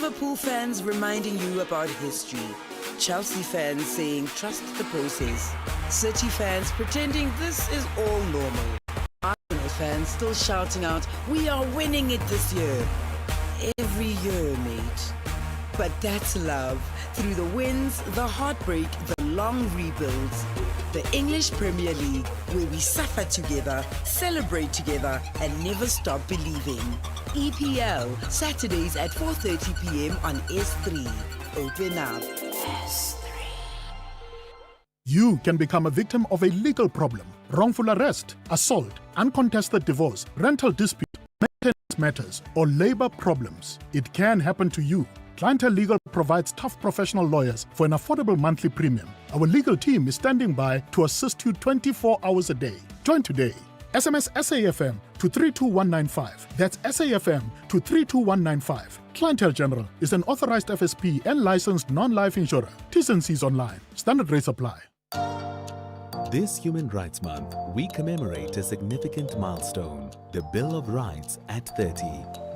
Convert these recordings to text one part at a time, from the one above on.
Liverpool fans reminding you about history. Chelsea fans saying trust the process. City fans pretending this is all normal. Arsenal fans still shouting out, we are winning it this year. Every year, mate. But that's love. Through the wins, the heartbreak, the long rebuilds. The English Premier League, where we suffer together, celebrate together, and never stop believing. EPL, Saturdays at 4:30 p.m. on S3. Open up. S3. You can become a victim of a legal problem, wrongful arrest, assault, uncontested divorce, rental dispute, maintenance matters, or labor problems. It can happen to you. Clientele Legal provides tough professional lawyers for an affordable monthly premium. Our legal team is standing by to assist you 24 hours a day. Join today. SMS SAfm to 32195. That's SAfm to 32195. Clientele General is an authorized FSP and licensed non-life insurer. T's and C's online. Standard rates apply. This Human Rights Month, we commemorate a significant milestone, the Bill of Rights at 30,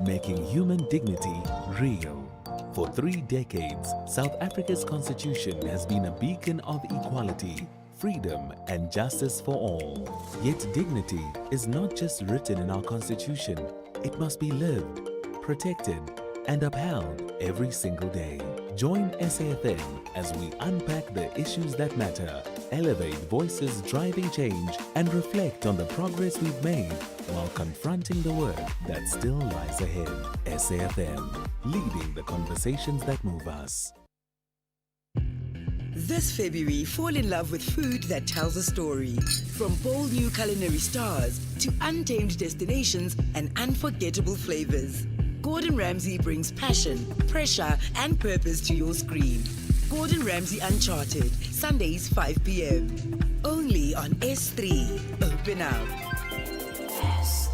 making human dignity real. For 3 decades, South Africa's constitution has been a beacon of equality, freedom and justice for all. Yet dignity is not just written in our constitution. It must be lived, protected and upheld every single day. Join SAfm as we unpack the issues that matter, elevate voices driving change and reflect on the progress we've made while confronting the work that still lies ahead. SAfm, leading the conversations that move us. This February, fall in love with food that tells a story. From bold new culinary stars to untamed destinations and unforgettable flavors. Gordon Ramsay brings passion, pressure, and purpose to your screen. Gordon Ramsay Uncharted, Sundays 5 p.m. Only on S3. Open up. S3.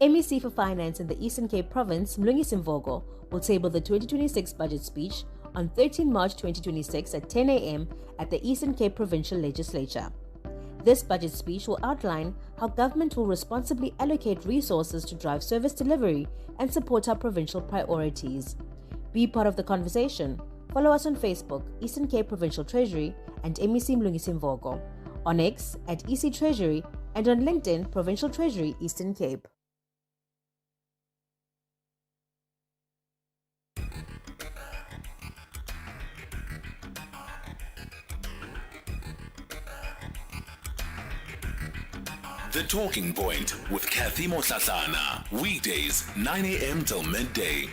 MEC for Finance in the Eastern Cape Province, Mlungisi Mvogo, will table the 2026 budget speech on 13 March 2026 at 10 a.m. at the Eastern Cape Provincial Legislature. This budget speech will outline how government will responsibly allocate resources to drive service delivery and support our provincial priorities. Be part of the conversation. Follow us on Facebook, Eastern Cape Provincial Treasury and MEC Mlungisi Mvogo, on X at EC Treasury, and on LinkedIn, Provincial Treasury, Eastern Cape. The Talking Point with Kathy Motlatlana. Weekdays, 9 a.m. till midday.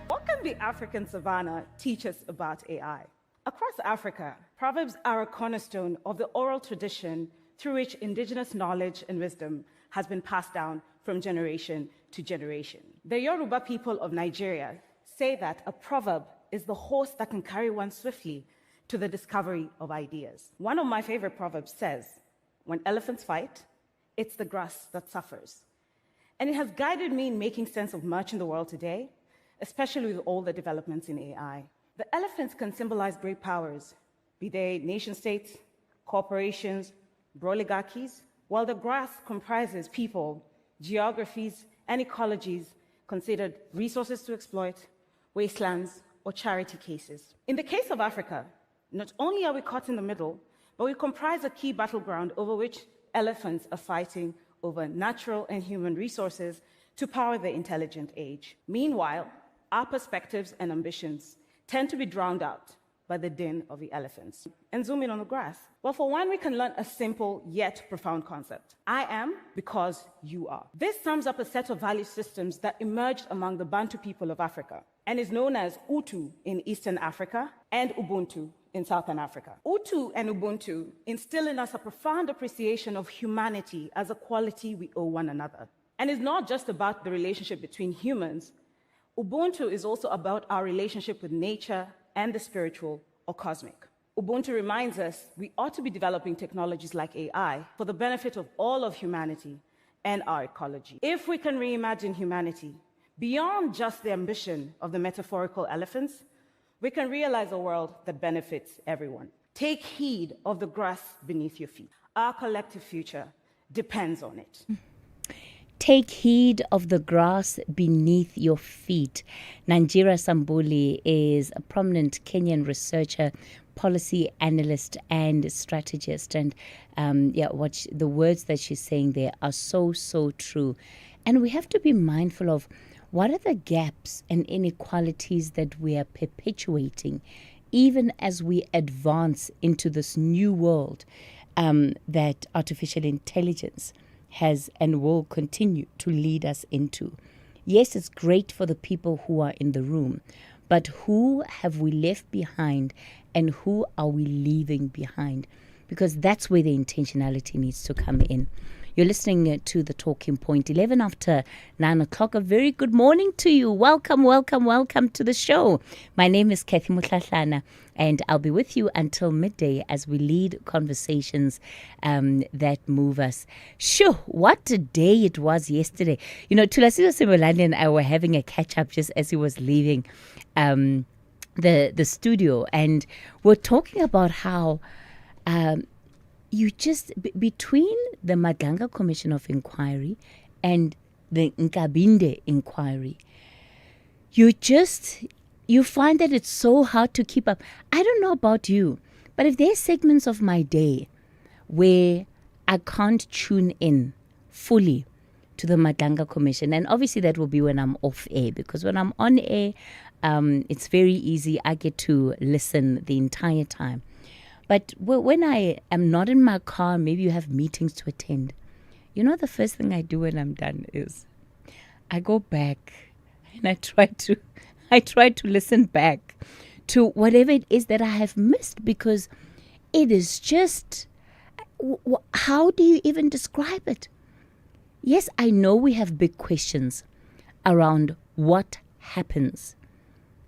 What can the African savannah teach us about AI? Across Africa, proverbs are a cornerstone of the oral tradition through which indigenous knowledge and wisdom has been passed down from generation to generation. The Yoruba people of Nigeria say that a proverb is the horse that can carry one swiftly to the discovery of ideas. One of my favorite proverbs says, when elephants fight, it's the grass that suffers. And it has guided me in making sense of much in the world today, especially with all the developments in AI. The elephants can symbolize great powers, be they nation states, corporations, oligarchies, while the grass comprises people, geographies, and ecologies considered resources to exploit, wastelands, or charity cases. In the case of Africa, not only are we caught in the middle, but we comprise a key battleground over which elephants are fighting over natural and human resources to power the intelligent age. Meanwhile, our perspectives and ambitions tend to be drowned out by the din of the elephants. And zoom in on the grass. Well, for one, we can learn a simple yet profound concept. I am because you are. This sums up a set of value systems that emerged among the Bantu people of Africa and is known as Utu in Eastern Africa and Ubuntu in Southern Africa. Utu and Ubuntu instill in us a profound appreciation of humanity as a quality we owe one another. And it's not just about the relationship between humans. Ubuntu is also about our relationship with nature and the spiritual or cosmic. Ubuntu reminds us we ought to be developing technologies like AI for the benefit of all of humanity and our ecology. If we can reimagine humanity beyond just the ambition of the metaphorical elephants, we can realize a world that benefits everyone. Take heed of the grass beneath your feet. Our collective future depends on it. Take heed of the grass beneath your feet. Nanjira Sambuli is a prominent Kenyan researcher, policy analyst, and strategist. And the words that she's saying there are so, so true. And we have to be mindful of what are the gaps and inequalities that we are perpetuating, even as we advance into this new world that artificial intelligence has and will continue to lead us into. Yes, it's great for the people who are in the room, but who have we left behind and who are we leaving behind? Because that's where the intentionality needs to come in. You're listening to The Talking Point, 11 after 9 o'clock. A very good morning to you. Welcome, welcome, welcome to the show. My name is Kathy Motlatlana, and I'll be with you until midday as we lead conversations that move us. Sure, what a day it was yesterday. You know, Tulasiwa Simolani and I were having a catch-up just as he was leaving the studio, and we're talking about how you just, between the Madlanga Commission of Inquiry and the Nkabinde inquiry, you find that it's so hard to keep up. I don't know about you, but if there's segments of my day where I can't tune in fully to the Madlanga Commission, and obviously that will be when I'm off air, because when I'm on air, it's very easy. I get to listen the entire time. But when I am not in my car, maybe you have meetings to attend, you know, the first thing I do when I'm done is I go back and I try to listen back to whatever it is that I have missed, because it is just, how do you even describe it? Yes, I know we have big questions around what happens,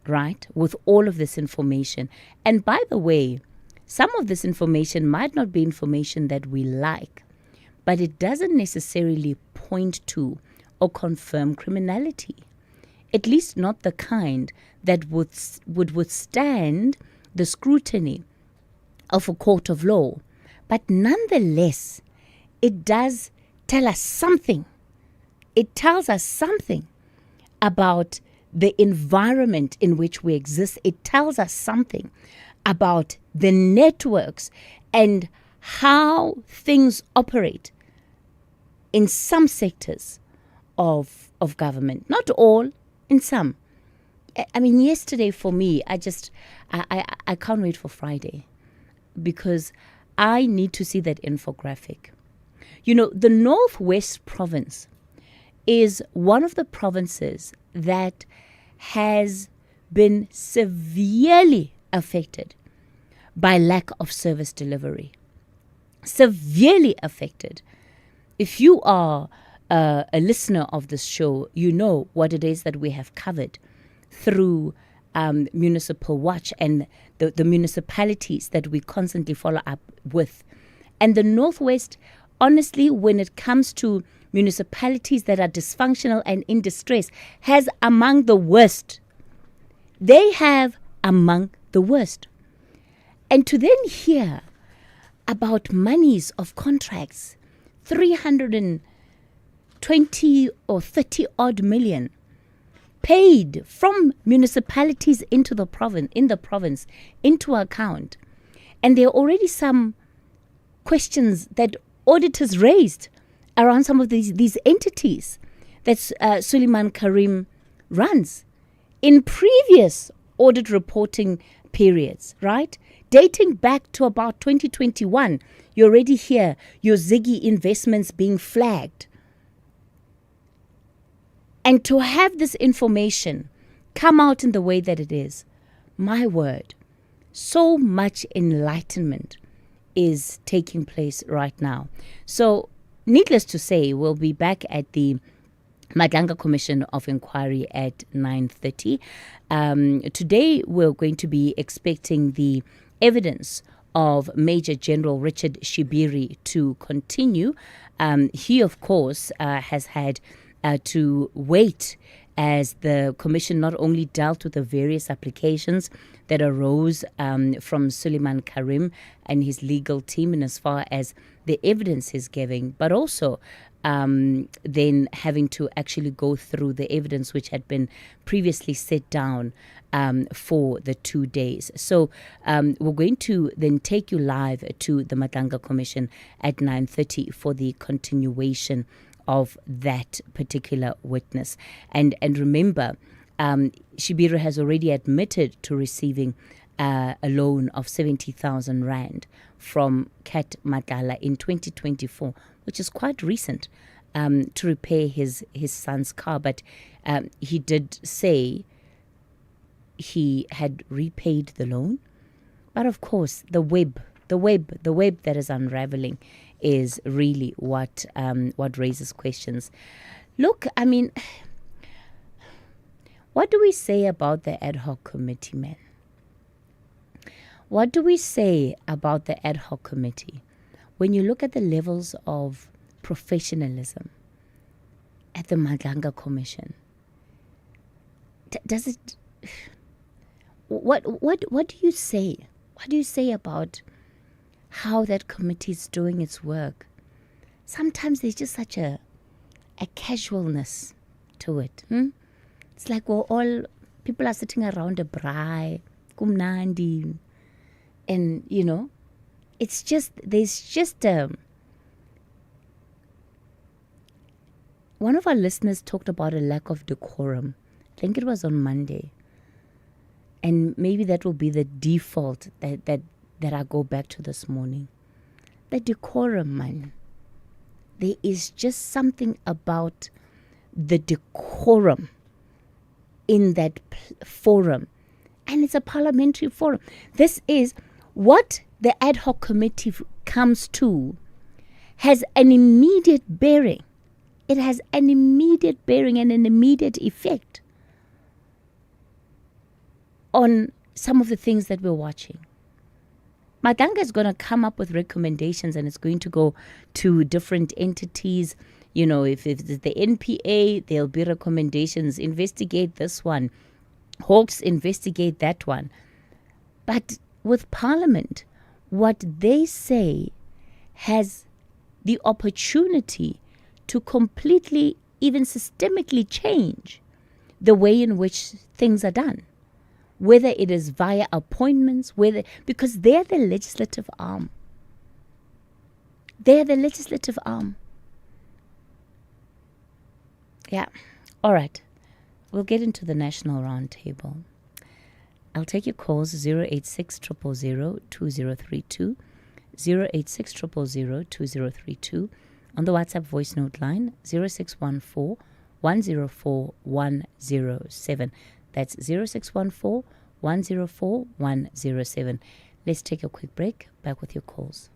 right, with all of this information. And by the way, some of this information might not be information that we like, but it doesn't necessarily point to or confirm criminality, at least not the kind that would withstand the scrutiny of a court of law. But nonetheless, it does tell us something. It tells us something about the environment in which we exist. It tells us something about the networks and how things operate in some sectors of government. Not all, in some. I mean, yesterday for me, I can't wait for Friday, because I need to see that infographic. You know, the Northwest Province is one of the provinces that has been severely affected by lack of service delivery. Severely affected. If you are a listener of this show, you know what it is that we have covered through Municipal Watch and the municipalities that we constantly follow up with. And the Northwest, honestly, when it comes to municipalities that are dysfunctional and in distress, has among the worst. They have among the worst. And to then hear about monies of contracts, 320 or 30 odd million paid from municipalities into the province into account. And there are already some questions that auditors raised around some of these entities that Suleiman Karim runs in previous audit reporting periods, right? Dating back to about 2021, you already hear your Ziggy investments being flagged. And to have this information come out in the way that it is, my word, so much enlightenment is taking place right now. So, needless to say, we'll be back at the Madlanga Commission of Inquiry at 9:30. Today, we're going to be expecting the evidence of Major General Richard Shibiri to continue. He, of course, has had to wait as the commission not only dealt with the various applications that arose from Suleiman Karim and his legal team, in as far as the evidence he's giving, but also then having to actually go through the evidence which had been previously set down for the 2 days. So we're going to then take you live to the Madlanga Commission at 9:30 for the continuation of that particular witness. And remember, Shibiro has already admitted to receiving a loan of 70,000 Rand from Kat Madala in 2024, which is quite recent, to repair his son's car. But he did say he had repaid the loan. But of course, the web that is unraveling is really what raises questions. Look, I mean, what do we say about the ad hoc committee, man? What do we say about the ad hoc committee? When you look at the levels of professionalism at the Madlanga Commission, does it? What do you say? What do you say about how that committee is doing its work? Sometimes there's just such a casualness to it. It's like all people are sitting around a braai, kumnandi, and it's just there's just one of our listeners talked about a lack of decorum. I think it was on Monday. And maybe that will be the default that I go back to this morning. The decorum, man. There is just something about the decorum in that forum. And it's a parliamentary forum. This is what the ad hoc committee comes to, has an immediate bearing. It has an immediate bearing and an immediate effect on some of the things that we're watching. Madlanga is going to come up with recommendations, and it's going to go to different entities. If it's the NPA, there'll be recommendations. Investigate this one. Hawks, investigate that one. But with Parliament, what they say has the opportunity to completely, even systemically change the way in which things are done. Whether it is via appointments, because they're the legislative arm. They're the legislative arm. Yeah. All right. We'll get into the National Roundtable. I'll take your calls 086 000 2032, 086 000 2032, on the WhatsApp voice note line 0614 104 107. That's 0614 104 107. Let's take a quick break. Back with your calls.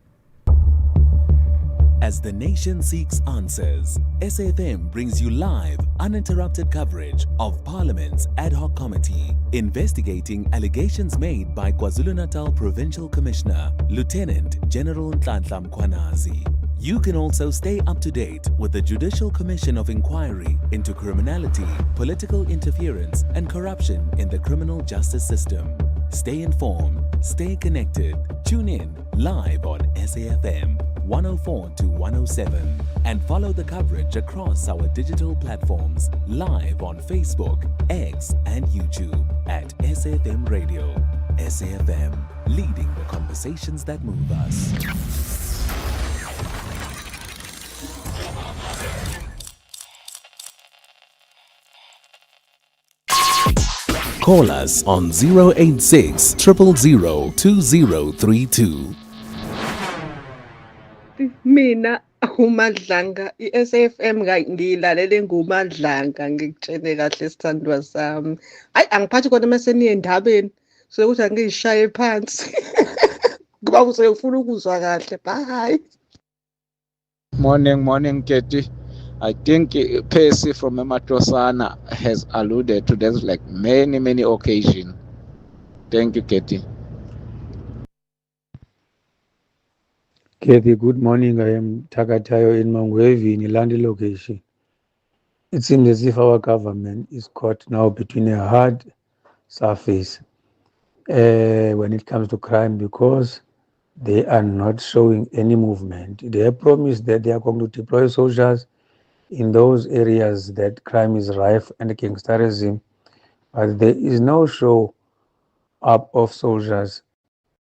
As the nation seeks answers, SAfm brings you live, uninterrupted coverage of Parliament's Ad Hoc Committee investigating allegations made by KwaZulu-Natal Provincial Commissioner, Lieutenant General Nhlanhla Mkhwanazi. You can also stay up to date with the Judicial Commission of Inquiry into criminality, political interference, and corruption in the criminal justice system. Stay informed, stay connected. Tune in live on SAfm 104 to 107 and follow the coverage across our digital platforms live on Facebook, X, and YouTube at SAfmRadio. SAfm, leading the conversations that move us. Call us on 086 000 2032. Mina uMadlanga iSAfm ngiyilalele nguMadlanga ngikutshene kahle sithandwa sami. Hayi angiphathi kodwa maseniye endabeni sokuthi angiyishaye phansi. Kuba usefuna ukuzwa kahle. Bye. Morning, Katie. I think Percy from Ematosana has alluded to this like many occasions. Thank you, Katie. Kathy, good morning. I am Takatayo in Mangwevi in Ilandi location. It seems as if our government is caught now between a hard surface. when it comes to crime because they are not showing any movement. They have promised that they are going to deploy soldiers in those areas that crime is rife and gangsterism, but there is no show up of soldiers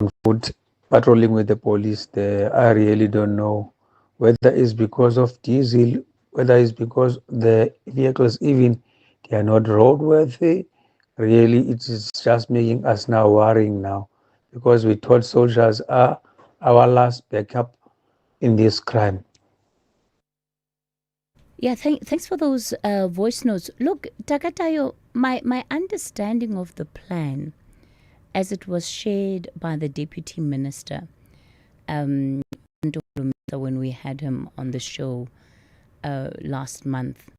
on foot patrolling with the police there. I really don't know whether it's because of diesel, whether it's because the vehicles even they are not roadworthy. Really, it is just making us now worrying now because we thought soldiers are our last backup in this crime. Yeah, thanks for those voice notes. Look, Takatayo, my understanding of the plan, as it was shared by the Deputy Minister, when we had him on the show last month,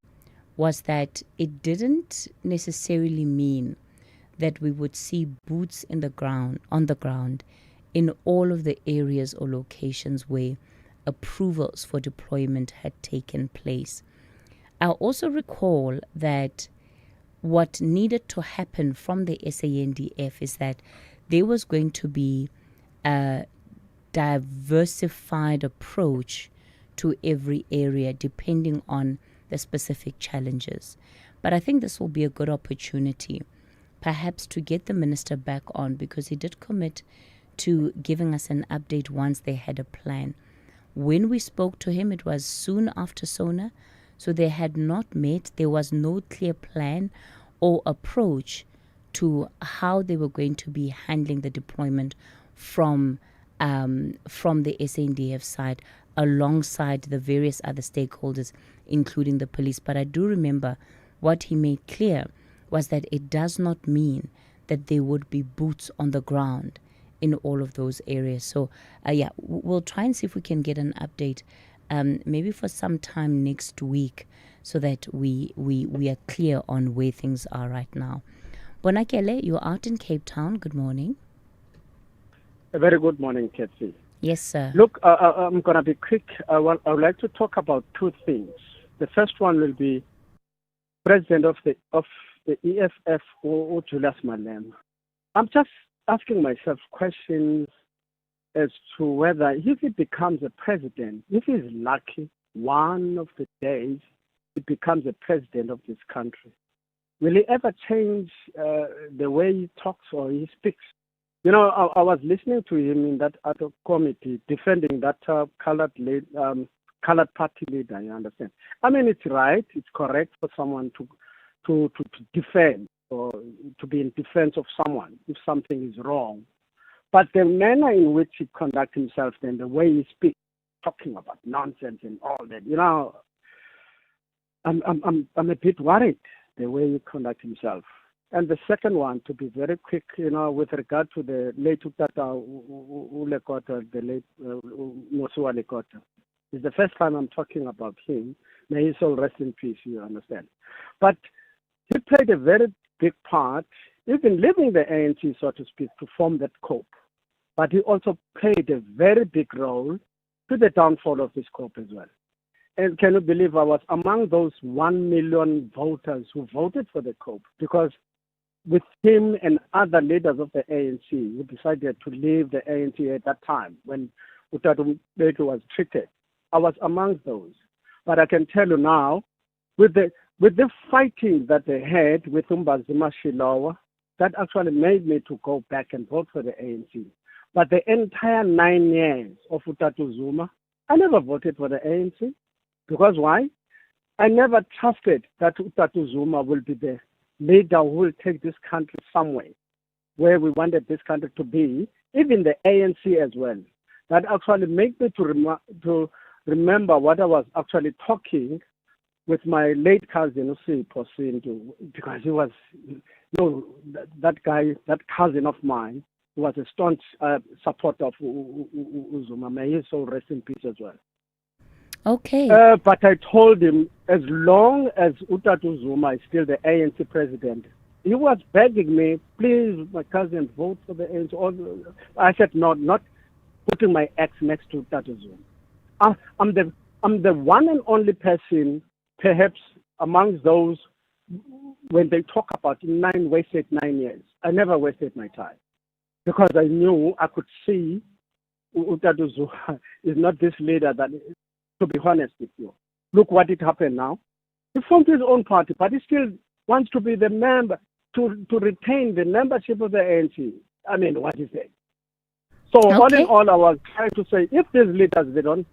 was that it didn't necessarily mean that we would see boots on the ground in all of the areas or locations where approvals for deployment had taken place. I also recall that what needed to happen from the SANDF is that there was going to be a diversified approach to every area depending on the specific challenges. But I think this will be a good opportunity perhaps to get the minister back on, because he did commit to giving us an update once they had a plan. When we spoke to him, it was soon after SONA, so they had not met. There was no clear plan or approach to how they were going to be handling the deployment from the SANDF side, alongside the various other stakeholders, including the police. But I do remember what he made clear was that it does not mean that there would be boots on the ground in all of those areas. So, we'll try and see if we can get an update, maybe for some time next week, so that we are clear on where things are right now. Bonakele, you're out in Cape Town. Good morning. A very good morning, Kathy. Yes, sir. Look, I'm going to be quick. I would like to talk about two things. The first one will be President of the EFF, or Julius Malema. I'm just asking myself questions as to whether if he becomes a president, if he's lucky, one of the days he becomes a president of this country, will he ever change the way he talks or he speaks? You know, I was listening to him in that other committee defending that colored party leader, you understand? I mean, it's right, it's correct for someone to defend or to be in defense of someone if something is wrong. But the manner in which he conducts himself and the way he speaks, talking about nonsense and all that, you know, I'm a bit worried the way he conducts himself. And the second one, to be very quick, you know, with regard to the late Utata Ulekota, the late Mosua Lekota. It's the first time I'm talking about him. May his soul rest in peace, you understand. But he played a very big part, even leaving the ANC, so to speak, to form that COPE. But he also played a very big role to the downfall of this COPE as well. And can you believe I was among those 1 million voters who voted for the COPE? Because with him and other leaders of the ANC who decided to leave the ANC at that time when Utatu Mbeki was treated, I was amongst those. But I can tell you now, with the fighting that they had with Umbazima Shilawa, that actually made me to go back and vote for the ANC. But the entire 9 years of Utatu Zuma, I never voted for the ANC. Because why? I never trusted that Utatu Zuma will be the leader who will take this country somewhere where we wanted this country to be, even the ANC as well. That actually made me to remember what I was actually talking with my late cousin, because he was, that guy, that cousin of mine, who was a staunch supporter of Zuma. May his soul rest in peace as well. Okay. But I told him, as long as Utatu Zuma is still the ANC president, he was begging me, please, my cousin, vote for the ANC. I said, no, not putting my ex next to Utatu Zuma. I'm the one and only person, perhaps amongst those, when they talk about wasted 9 years. I never wasted my time. because I knew I could see Utatu Zuma is not this leader that, to be honest with you. Look what it happened now. He formed his own party, but he still wants to be the member, to retain the membership of the ANC. I mean, what is it? So all in all, I was trying to say, if these leaders, they don't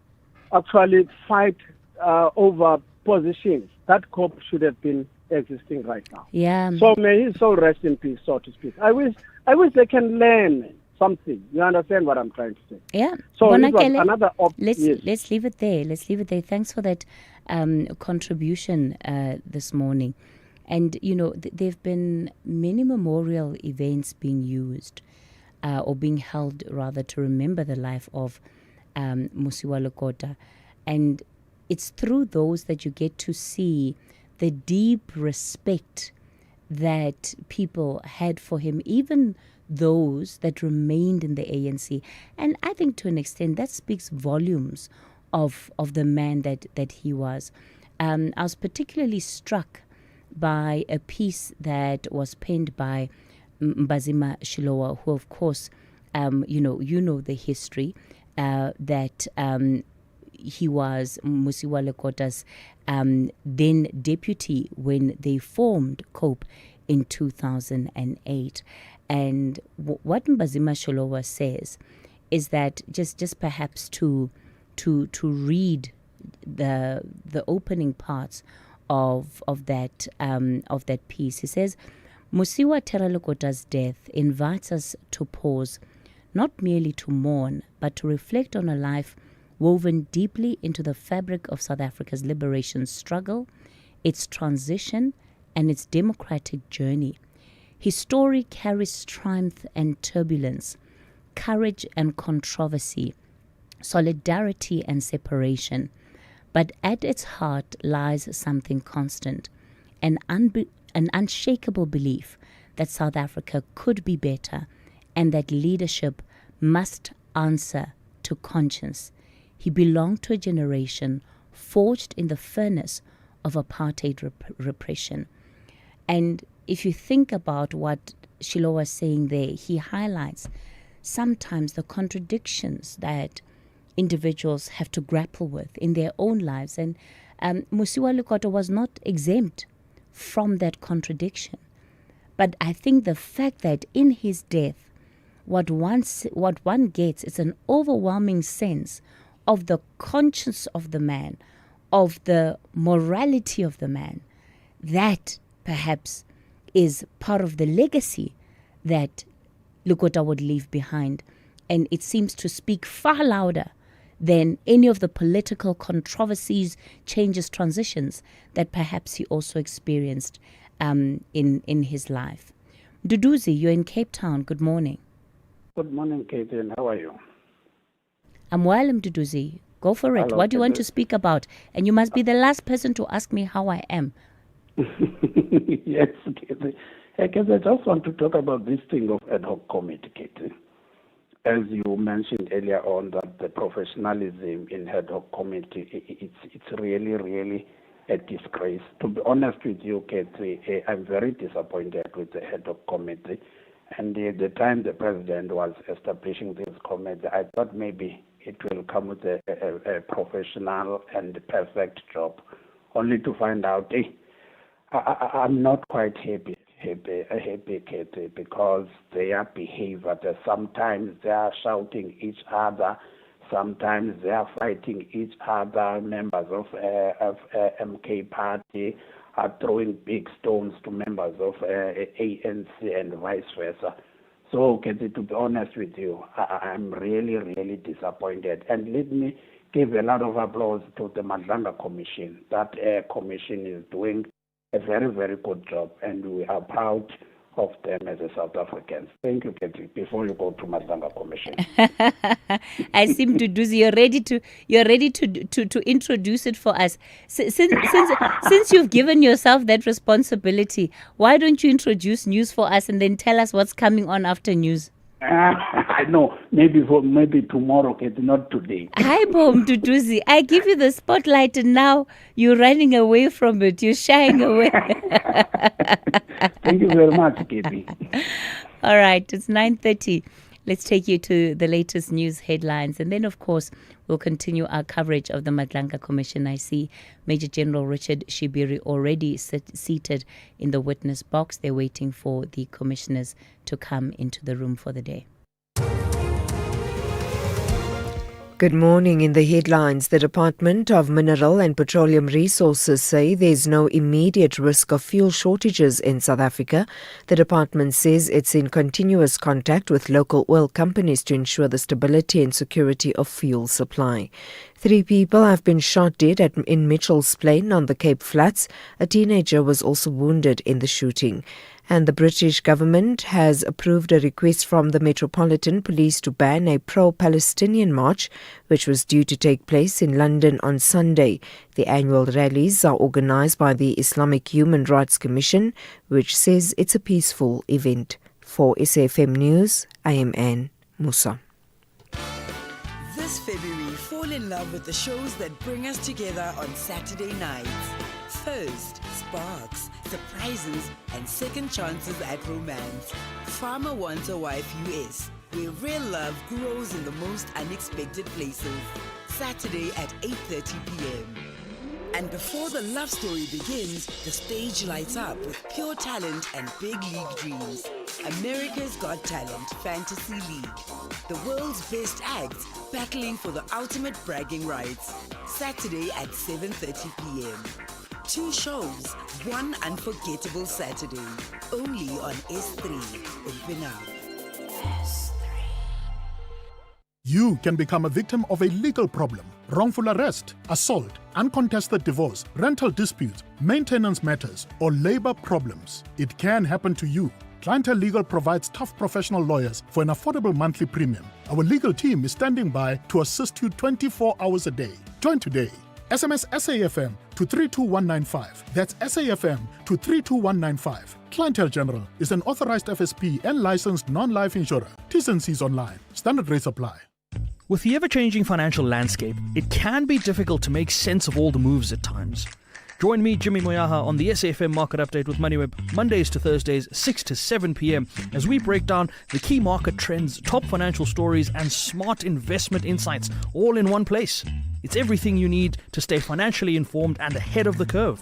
actually fight over positions, that COP should have been existing right now. Yeah. So may his soul rest in peace, so to speak. I wish they can learn something. You understand what I'm trying to say? Yeah. So another let's leave it there. Thanks for that contribution this morning. And there have been many memorial events being used or being held rather to remember the life of Musiwa Lekota, and it's through those that you get to see the deep respect that people had for him, even those that remained in the ANC. And I think to an extent that speaks volumes of the man that he was. I was particularly struck by a piece that was penned by Mbazima Shilowa, who of course, you know the history, that he was Musiwa Lekota's then deputy when they formed COPE in 2008. And what Mbazima Shilowa says is that just perhaps to read the opening parts of that piece. He says, Musiwa Lekota's death invites us to pause, not merely to mourn, but to reflect on a life woven deeply into the fabric of South Africa's liberation struggle, its transition, and its democratic journey. His story carries triumph and turbulence, courage and controversy, solidarity and separation. But at its heart lies something constant, an unshakable belief that South Africa could be better and that leadership must answer to conscience. He belonged to a generation forged in the furnace of apartheid repression. And if you think about what Shiloh was saying there, he highlights sometimes the contradictions that individuals have to grapple with in their own lives. And Musiwa Lekota was not exempt from that contradiction. But I think the fact that in his death, what one gets is an overwhelming sense of the conscience of the man, of the morality of the man. That perhaps is part of the legacy that Lekota would leave behind. And it seems to speak far louder than any of the political controversies, changes, transitions that perhaps he also experienced in his life. Duduzi, you're in Cape Town. Good morning. Good morning, Katie, and how are you? I'm well, Duduzi. Go for it. Hello, What do you want to speak about? And you must be the last person to ask me how I am. Yes, Katie. I just want to talk about this thing of ad hoc committee, Katie. As you mentioned earlier on, that the professionalism in ad hoc committee, it's really, really a disgrace. To be honest with you, Katie, I'm very disappointed with the ad hoc committee. And at the time the president was establishing this committee, I thought maybe it will come with a professional and perfect job, only to find out, I'm not quite happy, Katie, because their behavior, sometimes they are shouting each other, sometimes they are fighting each other. Members of MK party are throwing big stones to members of ANC and vice versa. So, Katie, to be honest with you, I'm really, really disappointed. And let me give a lot of applause to the Madlanga Commission. That commission is doing a very, very good job, and we are proud of them as a South Africans. Thank you, Katie. Before you go to Madlanga Commission, I seem to do. You're ready to introduce it for us. Since you've given yourself that responsibility, why don't you introduce news for us and then tell us what's coming on after news? I know. Maybe tomorrow, Katie, not today. Hi, Bom Duduzi. I give you the spotlight, and now you're running away from it. You're shying away. Thank you very much, Katie. All right, it's 9:30. Let's take you to the latest news headlines. And then, of course, we'll continue our coverage of the Madlanga Commission. I see Major General Richard Shibiri already seated in the witness box. They're waiting for the commissioners to come into the room for the day. Good morning. In the headlines, the Department of Mineral and Petroleum Resources say there's no immediate risk of fuel shortages in South Africa. The department says it's in continuous contact with local oil companies to ensure the stability and security of fuel supply. 3 people have been shot dead in Mitchell's Plain on the Cape Flats. A teenager was also wounded in the shooting. And the British government has approved a request from the Metropolitan Police to ban a pro-Palestinian march, which was due to take place in London on Sunday. The annual rallies are organised by the Islamic Human Rights Commission, which says it's a peaceful event. For SAfm News, I am Anne Musa. This February, fall in love with the shows that bring us together on Saturday nights. First, sparks, surprises, and second chances at romance. Farmer Wants a Wife US, where real love grows in the most unexpected places. Saturday at 8:30 p.m. And before the love story begins, the stage lights up with pure talent and big league dreams. America's Got Talent Fantasy League. The world's best acts battling for the ultimate bragging rights. Saturday at 7:30 p.m. 2 shows, one unforgettable Saturday. Only on S3. Open up. S3. You can become a victim of a legal problem. Wrongful arrest, assault, uncontested divorce, rental disputes, maintenance matters, or labor problems. It can happen to you. Clientele Legal provides tough professional lawyers for an affordable monthly premium. Our legal team is standing by to assist you 24 hours a day. Join today. SMS SAfm to 32195. That's SAfm to 32195. Clientele General is an authorized FSP and licensed non-life insurer. T's and C's online. Standard rates apply. With the ever-changing financial landscape, it can be difficult to make sense of all the moves at times. Join me, Jimmy Moyaha, on the SAfm Market Update with MoneyWeb, Mondays to Thursdays, 6 to 7 p.m, as we break down the key market trends, top financial stories, and smart investment insights, all in one place. It's everything you need to stay financially informed and ahead of the curve.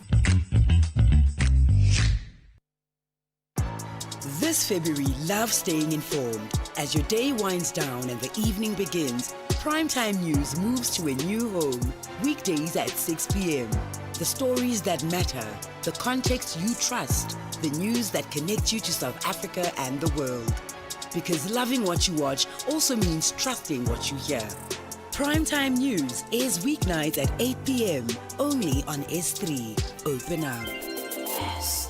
This February, love staying informed. As your day winds down and the evening begins, Primetime News moves to a new home. Weekdays at 6 p.m. The stories that matter, the context you trust, the news that connect you to South Africa and the world. Because loving what you watch also means trusting what you hear. Primetime News airs weeknights at 8 p.m. only on S3. Open up. S3.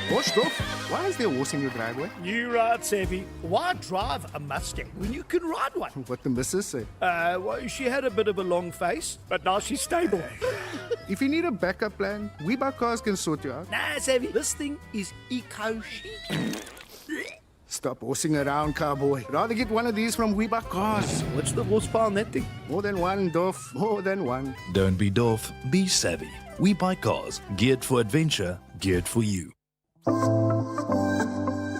Boschko, why is there a horse in your driveway? You right, Savvy. Why drive a Mustang when you can ride one? What the missus say? Well, she had a bit of a long face, but now she's stable. If you need a backup plan, We Buy Cars can sort you out. Nah, Savvy, this thing is eco-chic. Stop horsing around, cowboy. Rather get one of these from We Buy Cars. What's the horsepower on that thing? More than one, Doff. More than one. Don't be Doff, be savvy. We Buy Cars, geared for adventure, geared for you.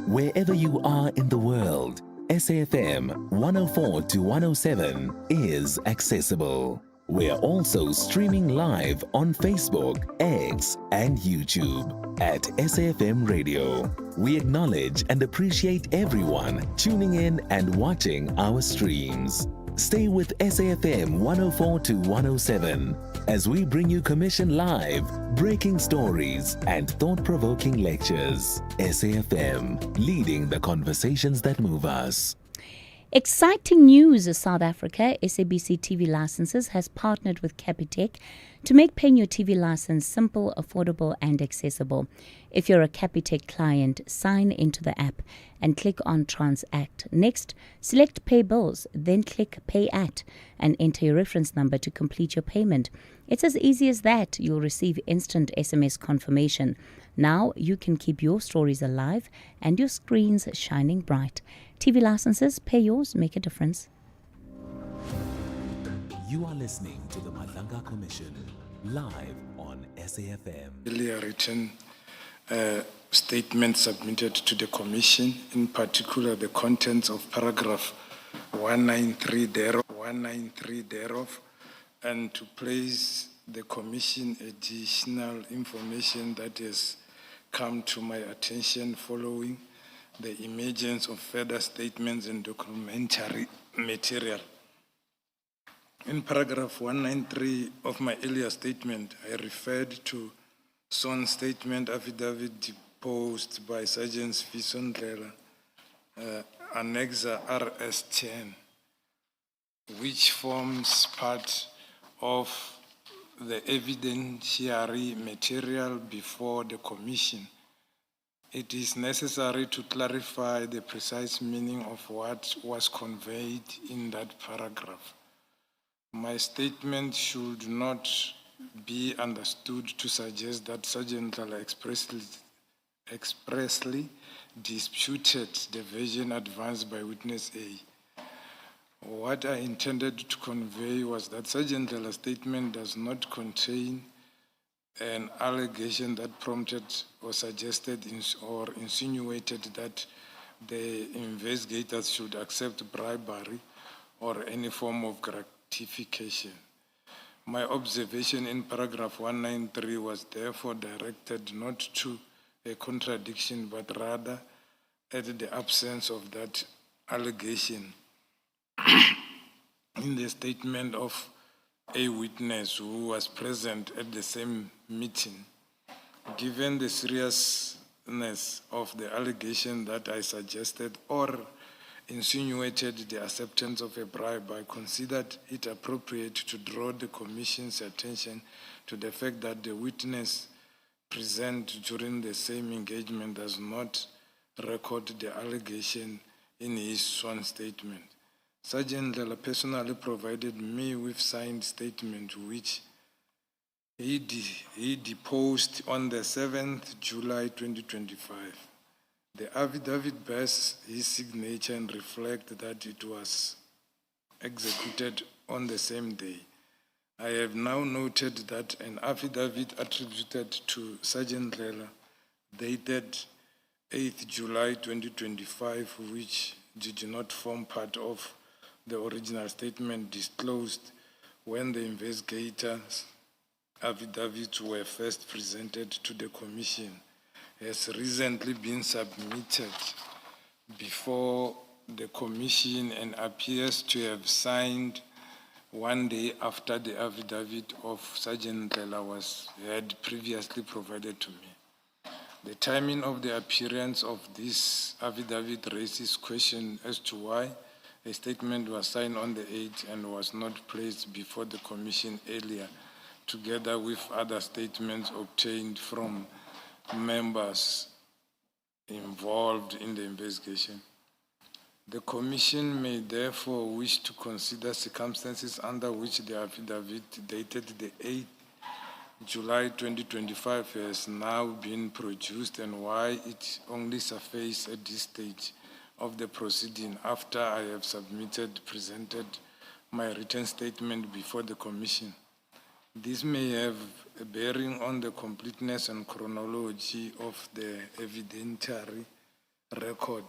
Wherever you are in the world, SAfm 104 to 107 is accessible. We're also streaming live on Facebook, X, and YouTube at SAfmRadio. We acknowledge and appreciate everyone tuning in and watching our streams. Stay with SAfm 104 to 107 as we bring you Commission Live, breaking stories, and thought-provoking lectures. SAfm, leading the conversations that move us. Exciting news, South Africa. SABC TV Licenses has partnered with Capitec to make paying your TV license simple, affordable, and accessible. If you're a Capitec client, sign into the app and click on Transact. Next, select Pay Bills, then click Pay At and enter your reference number to complete your payment. It's as easy as that. You'll receive instant SMS confirmation. Now you can keep your stories alive and your screens shining bright. TV licenses, pay yours, make a difference. You are listening to the Madlanga Commission, live on SAfm. Earlier written statement submitted to the Commission, in particular the contents of paragraph 193 thereof, and to place the Commission additional information that has come to my attention following the emergence of further statements and documentary material. In paragraph 193 of my earlier statement, I referred to sworn statement affidavit deposed by Sergeant Fison Ndlela, Annexa RS10, which forms part of the evidentiary material before the Commission. It is necessary to clarify the precise meaning of what was conveyed in that paragraph. My statement should not be understood to suggest that Sergeant Ndlela expressly disputed the version advanced by witness A. What I intended to convey was that Sergeant Ndlela's statement does not contain an allegation that prompted or suggested or insinuated that the investigators should accept bribery or any form of gratification. My observation in paragraph 193 was therefore directed not to a contradiction, but rather at the absence of that allegation in the statement of a witness who was present at the same meeting. Given the seriousness of the allegation that I suggested or insinuated the acceptance of a bribe, I considered it appropriate to draw the Commission's attention to the fact that the witness present during the same engagement does not record the allegation in his sworn statement. Sergeant Ndlela personally provided me with signed statement which he deposed on the 7th July 2025. The affidavit bears his signature and reflects that it was executed on the same day. I have now noted that an affidavit attributed to Sergeant Ndlela dated 8th July 2025, which did not form part of the original statement disclosed when the investigators' affidavits were first presented to the Commission, has recently been submitted before the Commission and appears to have signed one day after the affidavit of Sergeant Ndlela had previously provided to me. The timing of the appearance of this affidavit raises question as to why a statement was signed on the 8th and was not placed before the Commission earlier, together with other statements obtained from members involved in the investigation. The Commission may therefore wish to consider circumstances under which the affidavit dated the 8th July 2025 has now been produced and why it only surfaced at this stage of the proceeding after I have presented my written statement before the Commission. This may have a bearing on the completeness and chronology of the evidentiary record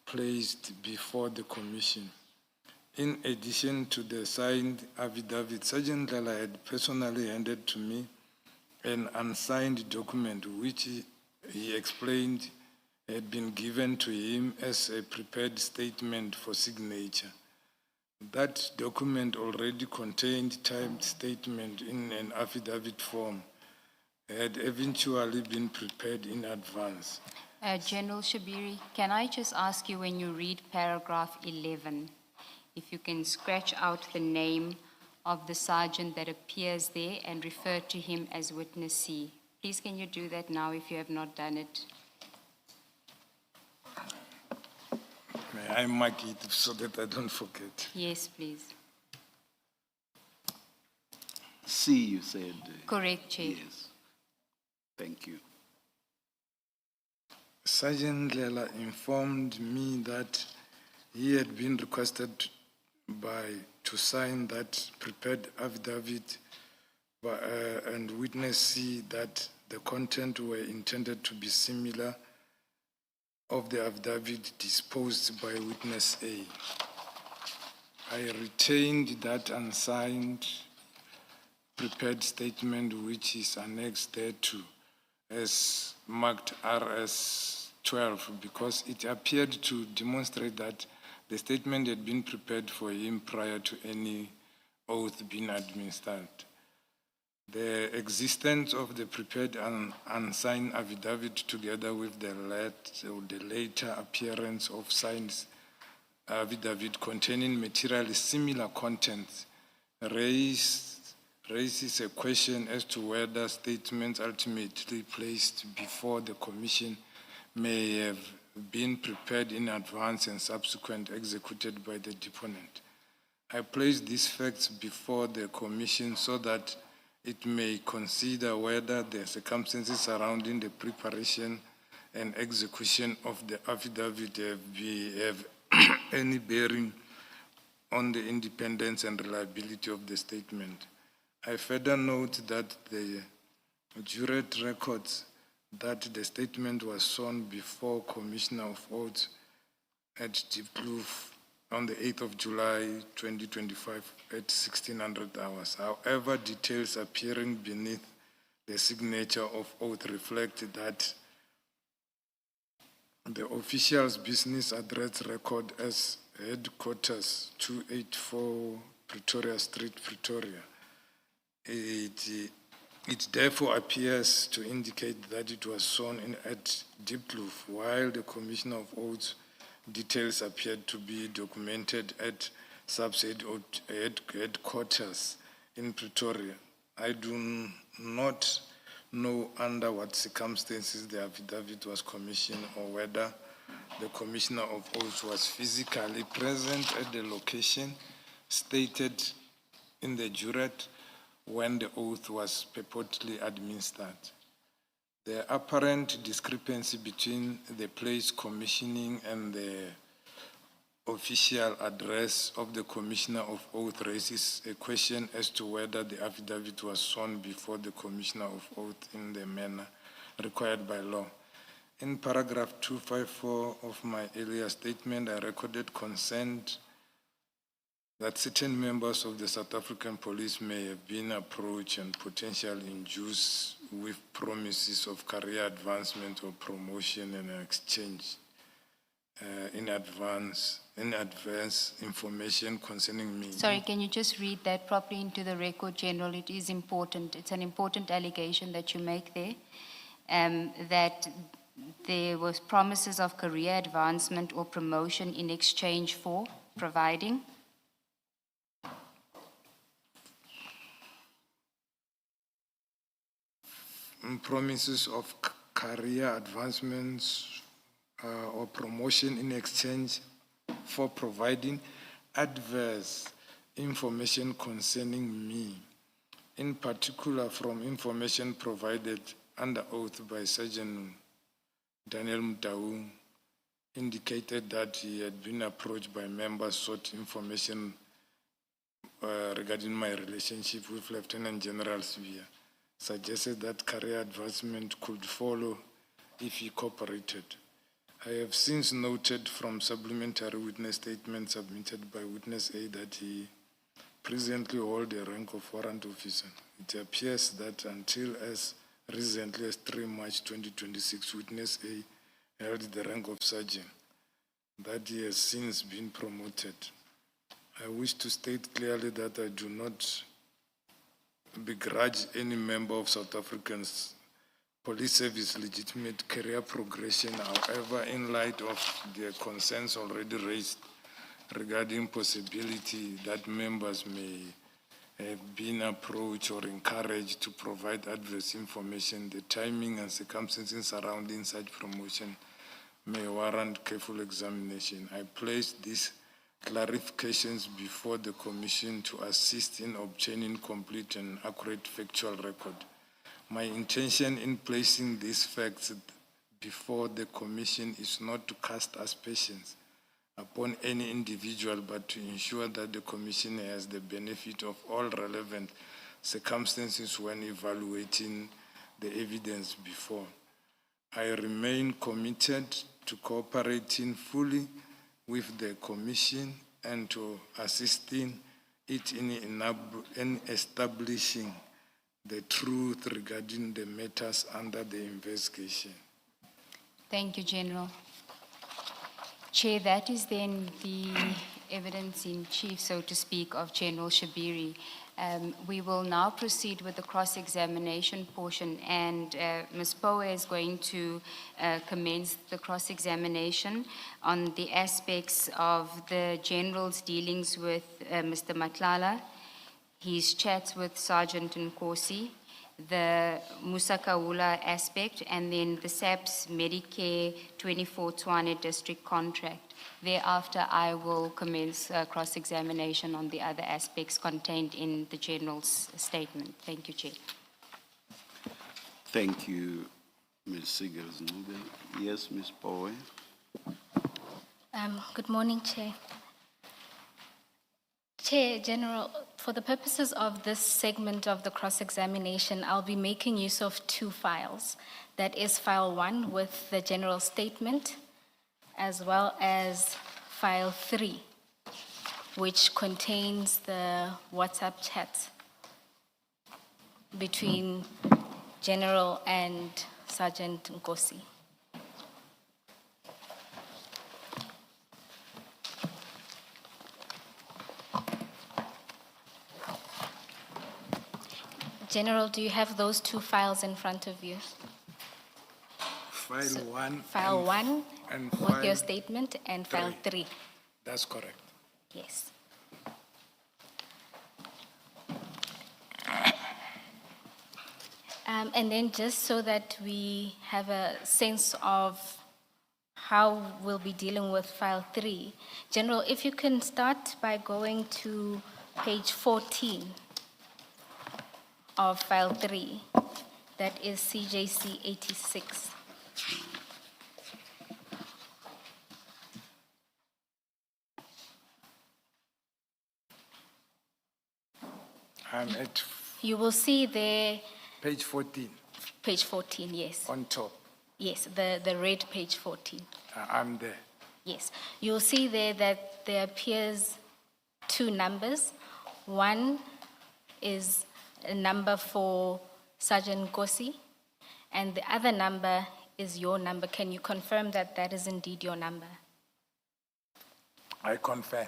placed before the Commission. In addition to the signed affidavit, Sergeant Ndlela had personally handed to me an unsigned document which he explained had been given to him as a prepared statement for signature. That document already contained typed statement in an affidavit form, had eventually been prepared in advance. General Shabiri, can I just ask you, when you read paragraph 11, if you can scratch out the name of the sergeant that appears there and refer to him as witness C? Please, can you do that now if you have not done it? May I mark it so that I don't forget? Yes, please. C, you said. Correct, Chair. Yes. Thank you. Sergeant Ndlela informed me that he had been requested to sign that prepared affidavit and witness C that the content were intended to be similar of the affidavit disposed by witness A. I retained that unsigned prepared statement which is annexed thereto as marked RS 12 because it appeared to demonstrate that the statement had been prepared for him prior to any oath being administered. The existence of the prepared and unsigned affidavit together with the later appearance of signed affidavit containing materially similar contents raises a question as to whether statements ultimately placed before the Commission may have been prepared in advance and subsequently executed by the deponent. I place these facts before the Commission so that it may consider whether the circumstances surrounding the preparation and execution of the affidavit have any bearing on the independence and reliability of the statement. I further note that the jurate records that the statement was sworn before Commissioner of Oaths at Diepkloof on the 8th of July 2025 at 1600 hours. However, details appearing beneath the signature of oath reflect that the official's business address record as headquarters 284 Pretoria Street, Pretoria. It therefore appears to indicate that it was sworn in at Diepkloof, while the Commissioner of Oaths details appeared to be documented at subset headquarters in Pretoria. I do not know under what circumstances the affidavit was commissioned or whether the Commissioner of Oaths was physically present at the location stated in the jurate when the oath was purportedly administered. The apparent discrepancy between the place commissioning and the official address of the Commissioner of Oath raises a question as to whether the affidavit was sworn before the Commissioner of Oath in the manner required by law. In paragraph 254 of my earlier statement, I recorded consent that certain members of the South African police may have been approached and potentially induced with promises of career advancement or promotion and exchange in advance information concerning me. Sorry, can you just read that properly into the record, General? It is important. It's an important allegation that you make there, that there was promises of career advancement or promotion in exchange for providing. Promises of career advancements or promotion in exchange for providing adverse information concerning me, in particular from information provided under oath by Sergeant Daniel Mutau, indicated that he had been approached by members sought information regarding my relationship with Lieutenant General Sivia, suggested that career advancement could follow if he cooperated. I have since noted from supplementary witness statements submitted by witness A that he presently holds the rank of warrant officer. It appears that until as recently as 3 March 2026, witness A held the rank of sergeant, that he has since been promoted. I wish to state clearly that I do not begrudge any member of South African's police service legitimate career progression. However, in light of the concerns already raised regarding possibility that members may have been approached or encouraged to provide adverse information, the timing and circumstances surrounding such promotion may warrant careful examination. I place these clarifications before the Commission to assist in obtaining complete and accurate factual record. My intention in placing these facts before the Commission is not to cast aspersions upon any individual, but to ensure that the Commission has the benefit of all relevant circumstances when evaluating the evidence before. I remain committed to cooperating fully with the Commission and to assisting it in establishing the truth regarding the matters under the investigation. Thank you, General. Chair, that is then the evidence in chief, so to speak, of General Shabiri. We will now proceed with the cross-examination portion, and Ms. Poe is going to commence the cross-examination on the aspects of the General's dealings with Mr. Matlala, his chats with Sergeant Nkosi, the Musa Kaula aspect, and then the SAPS Medicare 24 Tshwane district contract. Thereafter, I will commence cross-examination on the other aspects contained in the General's statement. Thank you, Chair. Thank you, Ms. Sigers-Nube. Yes, Ms. Powe. Good morning, Chair. Chair, General, for the purposes of this segment of the cross-examination, I'll be making use of two files. That is file 1 with the general statement, as well as file 3, which contains the WhatsApp chat between General and Sergeant Nkosi. General, do you have those two files in front of you? File 1. File 1 and with file your statement, and file 3. That's correct. Yes. And then just so that we have a sense of how we'll be dealing with file 3, General, if you can start by going to page 14 of file 3, that is CJC 86. I'm at You will see there, page 14, page 14, yes. on top. Yes, the red page 14. I'm there. Yes. You'll see there that there appears two numbers. One is a number for Sergeant Nkosi, and the other number is your number. Can you confirm that that is indeed your number? I confirm.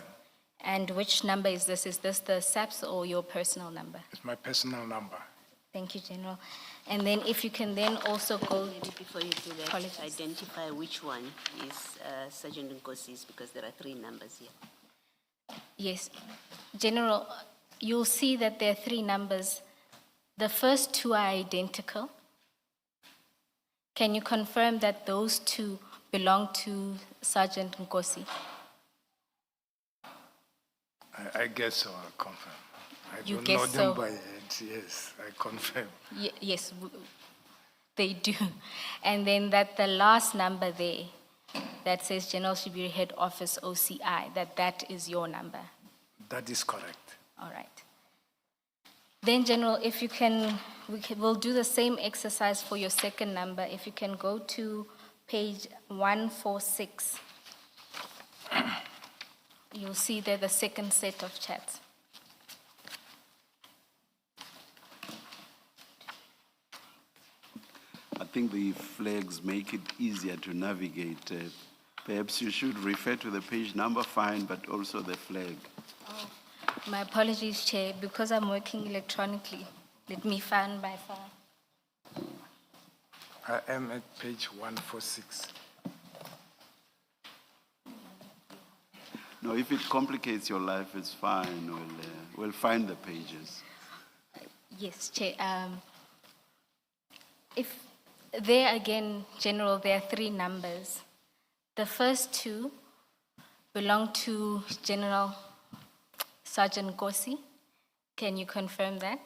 And which number is this? Is this the SAPS or your personal number? It's my personal number. Thank you, General. And then if you can then also go... Before you do that, identify which one is Sergeant Nkosi's, because there are 3 numbers here. Yes. General, you'll see that there are 3 numbers. The first 2 are identical. Can you confirm that those 2 belong to Sergeant Nkosi? I guess so, I confirm. I You don't guess know so? them by head, yes, I confirm. Yes, they do. And then that the last number there that says General Shibiri Head Office OCI, that is your number. That is correct. All right. Then, General, if you can, we'll do the same exercise for your second number. If you can go to page 146, you'll see there the second set of chats. I think the flags make it easier to navigate. Perhaps you should refer to the page number, fine, but also the flag. Oh, my apologies, Chair. Because I'm working electronically, let me find my file. I am at page 146. No, if it complicates your life, it's fine. We'll find the pages. Yes, Chair. If there again, General, there are 3 numbers. The first 2 belong to General Sergeant Nkosi. Can you confirm that?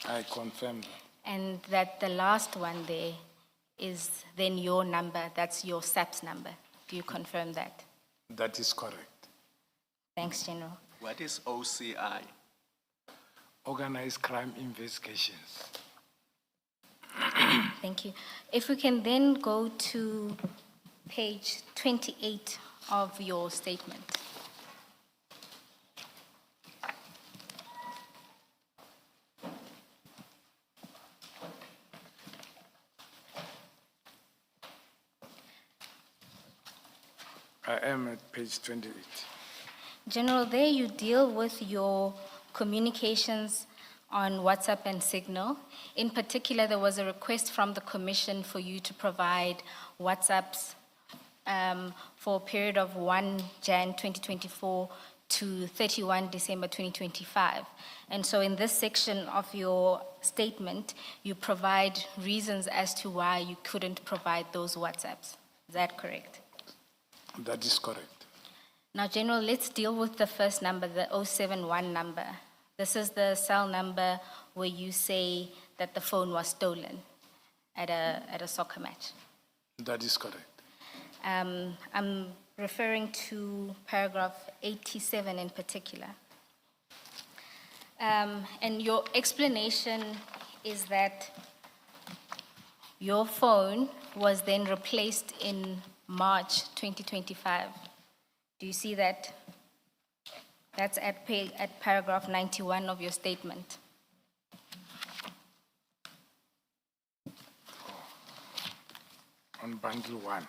I confirm that. And that the last one there is then your number, that's your SAPS number. Do you confirm that? That is correct. Thanks, General. What is OCI? organized crime investigations. Thank you. If we can then go to page 28 of your statement. I am at page 28. General, there you deal with your communications on WhatsApp and Signal. In particular, there was a request from the Commission for you to provide WhatsApps for a period of 1 Jan 2024 to 31 December 2025. And so in this section of your statement, you provide reasons as to why you couldn't provide those WhatsApps. Is that correct? That is correct. Now, General, let's deal with the first number, the 071 number. This is the cell number where you say that the phone was stolen at a soccer match. That is correct. I'm referring to paragraph 87 in particular. And your explanation is that your phone was then replaced in March 2025. Do you see that? That's at paragraph 91 of your statement. On bundle 1.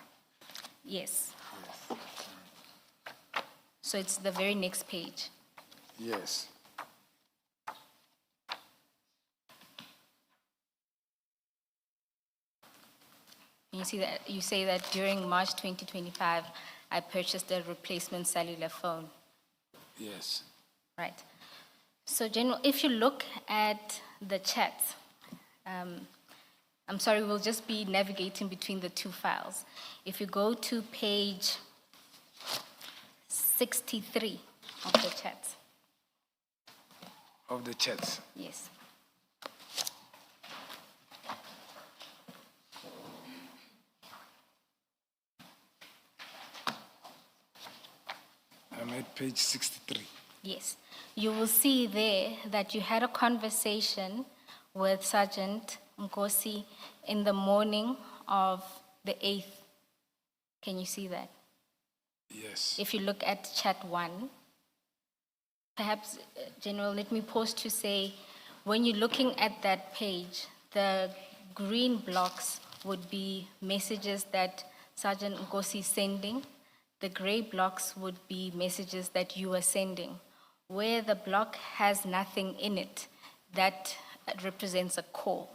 Yes. So it's the very next page. Yes. You see that you say that during March 2025, I purchased a replacement cellular phone. Yes. Right. So, General, if you look at the chats, I'm sorry, we'll just be navigating between the two files. If you go to page 63 of the chats. Of the chats? Yes. I'm at page 63. Yes. You will see there that you had a conversation with Sergeant Nkosi in the morning of the 8th. Can you see that? Yes. If you look at chat 1, perhaps, General, let me pause to say, when you're looking at that page, the green blocks would be messages that Sergeant Nkosi is sending. The gray blocks would be messages that you are sending. Where the block has nothing in it, that represents a call.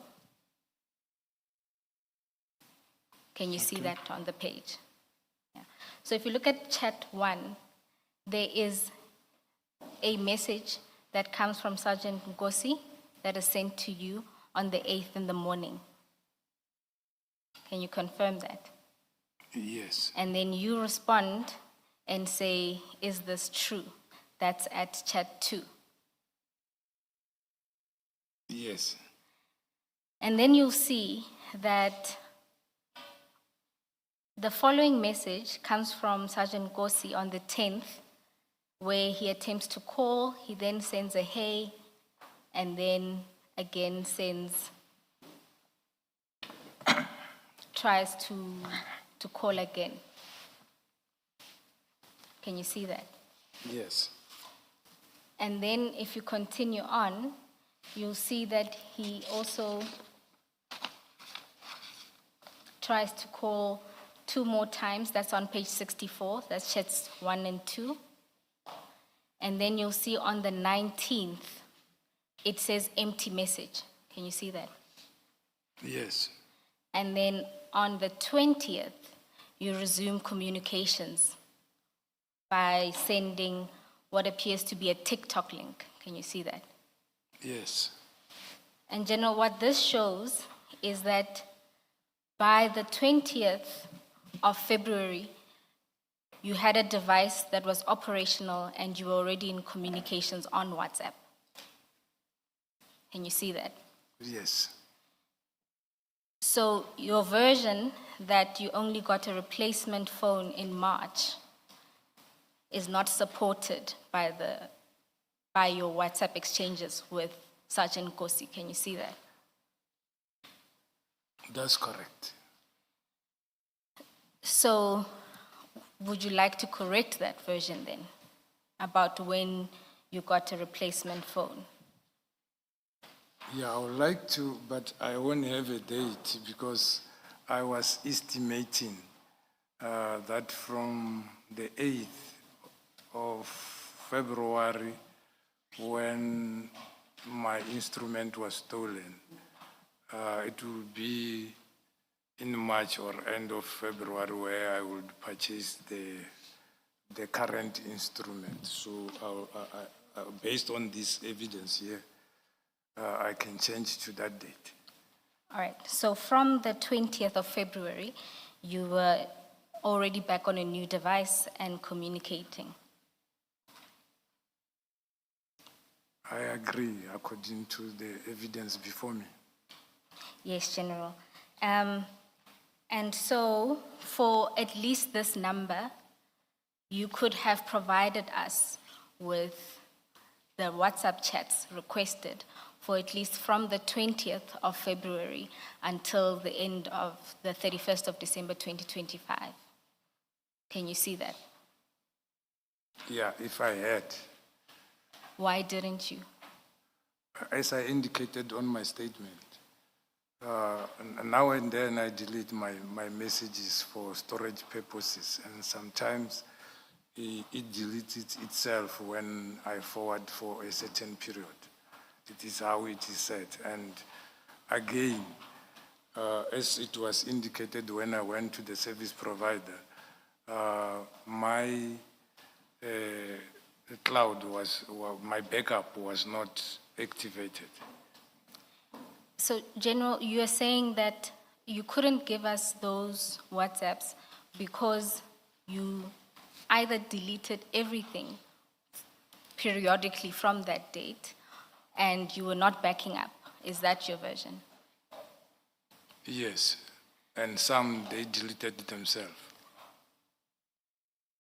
Can you see that on the page? Yeah. So if you look at chat 1, there is a message that comes from Sergeant Nkosi that is sent to you on the 8th in the morning. Can you confirm that? Yes. And then you respond and say, is this true? That's at chat 2. Yes. And then you'll see that the following message comes from Sergeant Nkosi on the 10th, where he attempts to call, he then sends a hey, and then again tries to call again. Can you see that? Yes. And then if you continue on, you'll see that he also tries to call 2 more times. That's on page 64. That's chats 1 and 2. And then you'll see on the 19th, it says empty message. Can you see that? Yes. And then on the 20th, you resume communications by sending what appears to be a TikTok link. Can you see that? Yes. And General, what this shows is that by the 20th of February, you had a device that was operational and you were already in communications on WhatsApp. Can you see that? Yes. So your version that you only got a replacement phone in March is not supported by your WhatsApp exchanges with Sergeant Nkosi. Can you see that? That's correct. So, would you like to correct that version then, about when you got a replacement phone? Yeah, I would like to, but I won't have a date because I was estimating that from the 8th of February, when my instrument was stolen, it will be in March or end of February where I would purchase the current instrument. So based on this evidence here, I can change to that date. All right, so from the 20th of February, you were already back on a new device and communicating. I agree, according to the evidence before me. Yes, General. And so, for at least this number, you could have provided us with the WhatsApp chats requested for at least from the 20th of February until the end of the 31st of December 2025. Can you see that? Yeah, if I had. Why didn't you? As I indicated on my statement, now and then I delete my messages for storage purposes, and sometimes it deletes itself when I forward for a certain period. It is how it is set. And again, as it was indicated when I went to the service provider, my my backup was not activated. So, General, you are saying that you couldn't give us those WhatsApps because you either deleted everything periodically from that date and you were not backing up. Is that your version? Yes, and some they deleted themselves.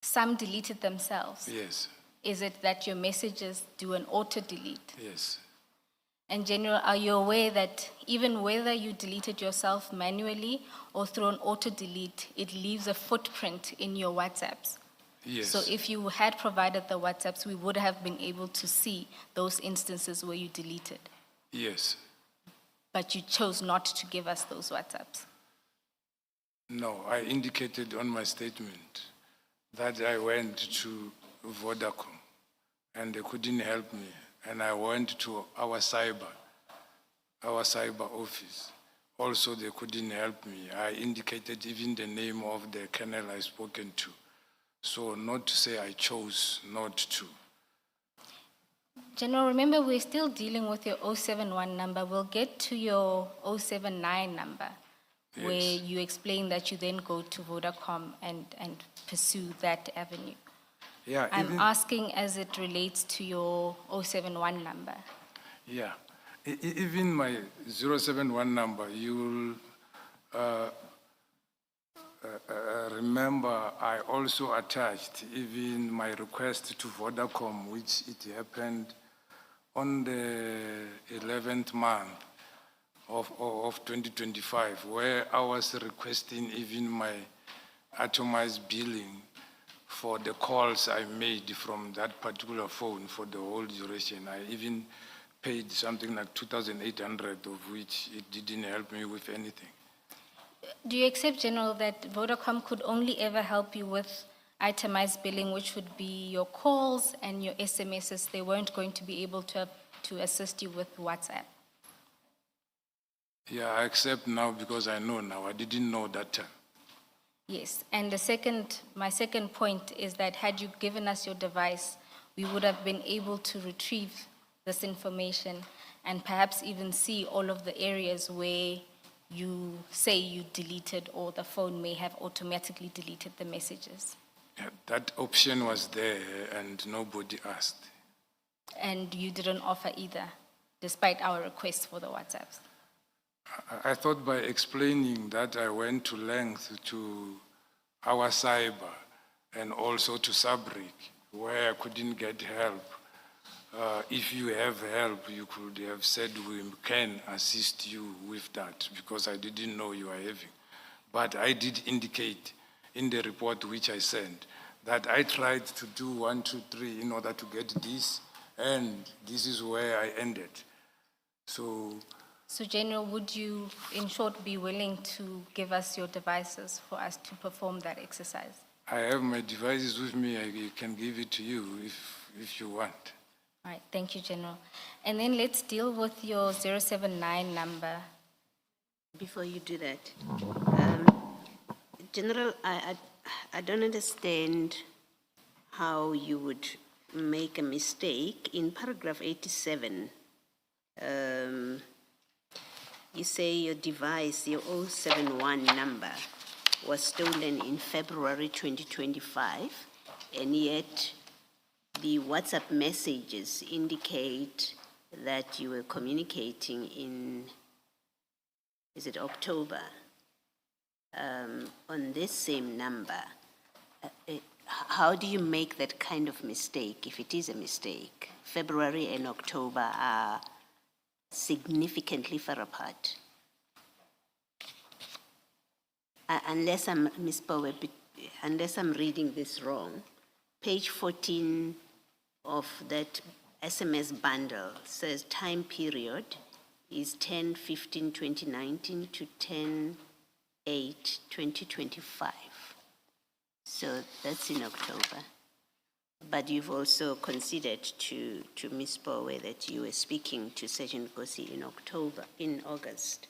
Some deleted themselves? Yes. Is it that your messages do an auto-delete? Yes. And General, are you aware that even whether you deleted yourself manually or through an auto-delete, it leaves a footprint in your WhatsApps? Yes. So if you had provided the WhatsApps, we would have been able to see those instances where you deleted. Yes. But you chose not to give us those WhatsApps. No, I indicated on my statement that I went to Vodacom and they couldn't help me. And I went to our cyber office. Also, they couldn't help me. I indicated even the name of the colonel I spoken to. So not to say I chose not to. General, remember we're still dealing with your 071 number. We'll get to your 079 number, yes, where you explain that you then go to Vodacom and pursue that avenue. Yeah, I'm asking as it relates to your 071 number. Yeah, even my 071 number, you will remember I also attached even my request to Vodacom, which it happened on the 11th month of 2025, where I was requesting even my atomized billing for the calls I made from that particular phone for the whole duration. I even paid something like 2,800, of which it didn't help me with anything. Do you accept, General, that Vodacom could only ever help you with itemized billing, which would be your calls and your SMSs? They weren't going to be able to assist you with WhatsApp? Yeah, I accept now because I know now. I didn't know that time. Yes, and my second point is that had you given us your device, we would have been able to retrieve this information and perhaps even see all of the areas where you say you deleted or the phone may have automatically deleted the messages. Yeah, that option was there and nobody asked. And you didn't offer either, despite our request for the WhatsApps? I thought by explaining that I went to length to our cyber and also to Sabric, where I couldn't get help. if you have help, you could have said we can assist you with that, because I didn't know you are having. But I did indicate in the report which I sent that I tried to do 1, 2, 3 in order to get this, and this is where I ended. So General, would you, in short, be willing to give us your devices for us to perform that exercise? I have my devices with me. I can give it to you if you want. All right, thank you, General. And then let's deal with your 079 number. Before you do that, General, I don't understand how you would make a mistake. In paragraph 87, you say your device, your 071 number, was stolen in February 2025, and yet the WhatsApp messages indicate that you were communicating in, is it October, on this same number. How do you make that kind of mistake, if it is a mistake? February and October are significantly far apart. Unless I'm, Ms. Powe, unless I'm reading this wrong, page 14 of that SMS bundle says time period is 10/15/2019 to 10/8/2025. So that's in October. But you've also considered to Ms. Powe that you were speaking to Sergeant Kosi in August.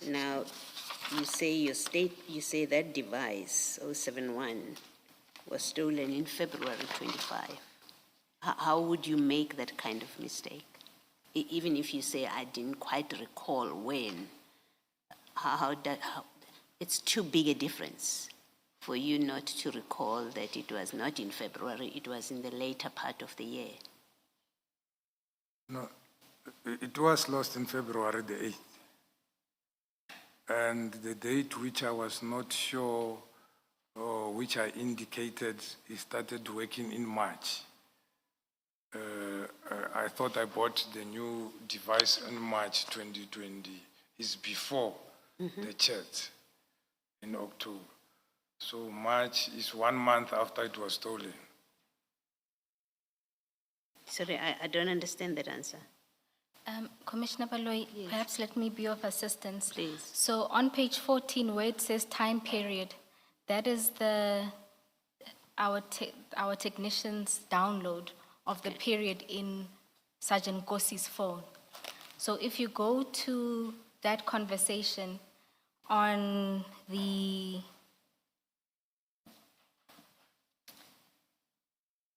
Now, you say that device, 071, was stolen in February 25. How would you make that kind of mistake? Even if you say, I didn't quite recall when, it's too big a difference for you not to recall that it was not in February, it was in the later part of the year. No, it was lost in February the 8th. And the date which I was not sure, or which I indicated, he started working in March. I thought I bought the new device in March 2020. It's before the chat in October. So March is 1 month after it was stolen. Sorry, I don't understand that answer. Commissioner Baloyi, perhaps let me be of assistance. Please. So on page 14, where it says time period, that is our technician's download of the period in Sergeant Kosi's phone. So if you go to that conversation on the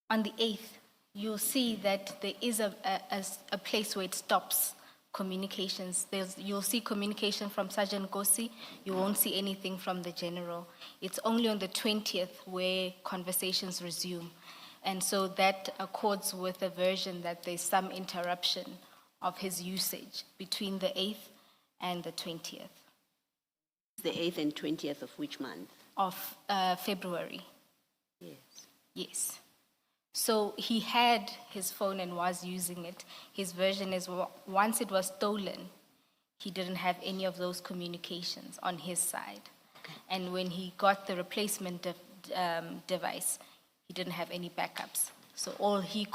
8th, you'll see that there is a place where it stops communications. You'll see communication from Sergeant Kosi. You won't see anything from the general. It's only on the 20th where conversations resume. And so that accords with a version that there's some interruption of his usage between the 8th and the 20th. The 8th and 20th of which month? Of February. Yes. Yes. So he had his phone and was using it. His version is once it was stolen, he didn't have any of those communications on his side. Okay. And when he got the replacement device, he didn't have any backups. So all he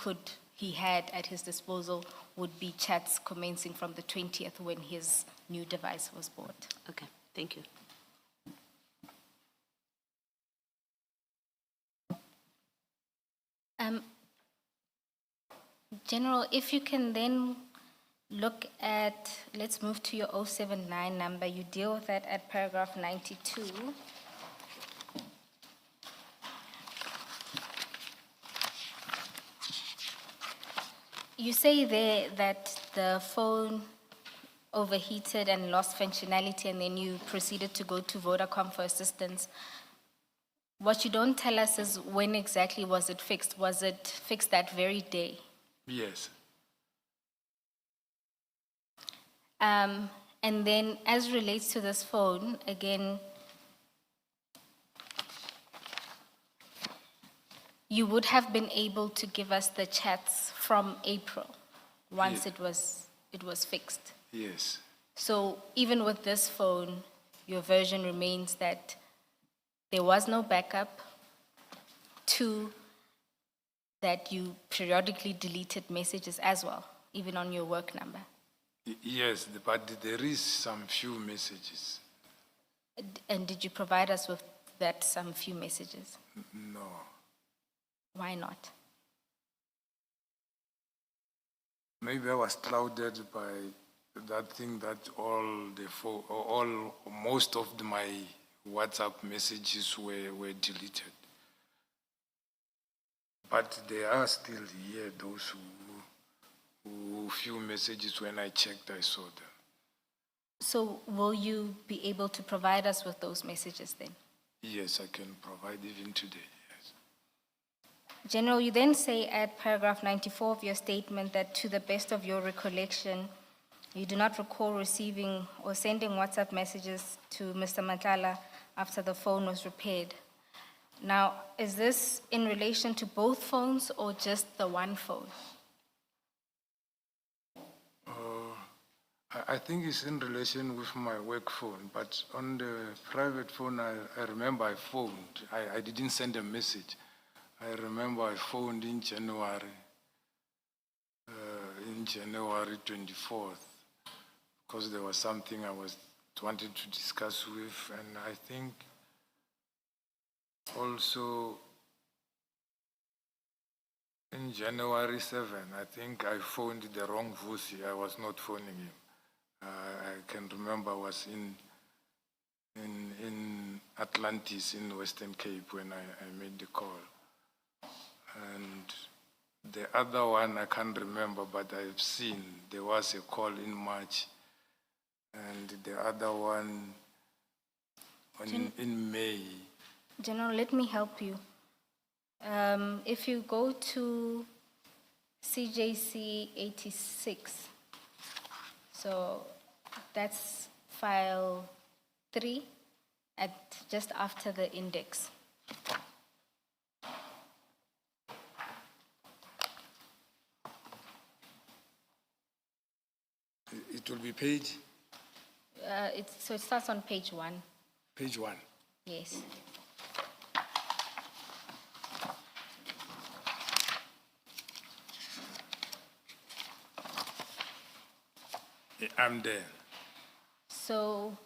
had at his disposal would be chats commencing from the 20th when his new device was bought. Okay, thank you. General, if you can then look at, let's move to your 079 number. You deal with that at paragraph 92. You say there that the phone overheated and lost functionality, and then you proceeded to go to Vodacom for assistance. What you don't tell us is when exactly was it fixed? Was it fixed that very day? Yes. And then as relates to this phone, again, you would have been able to give us the chats from April once it was fixed. Yes. So even with this phone, your version remains that there was no backup. 2, that you periodically deleted messages as well, even on your work number. Yes, but there is some few messages. And did you provide us with that some few messages? No. Why not? Maybe I was clouded by that thing that most of my WhatsApp messages were deleted. But there are still here those who few messages when I checked, I saw them. So will you be able to provide us with those messages then? Yes, I can provide even today. Yes. General, you then say at paragraph 94 of your statement that to the best of your recollection, you do not recall receiving or sending WhatsApp messages to Mr. Matlala after the phone was repaired. Now, is this in relation to both phones or just the one phone? I think it's in relation with my work phone, but on the private phone, I remember I phoned. I didn't send a message. I remember I phoned in January 24th, because there was something I wanted to discuss with, and I think also in January 7, I think I phoned the wrong Vusi. I was not phoning him. I can remember I was in Atlantis in Western Cape when I made the call. And the other one I can't remember, but I've seen there was a call in March, and the other one in May. General, let me help you. If you go to CJC 86, so that's file 3 at just after the index. It will be page? So it starts on page 1. Page 1. Yes. I'm there. So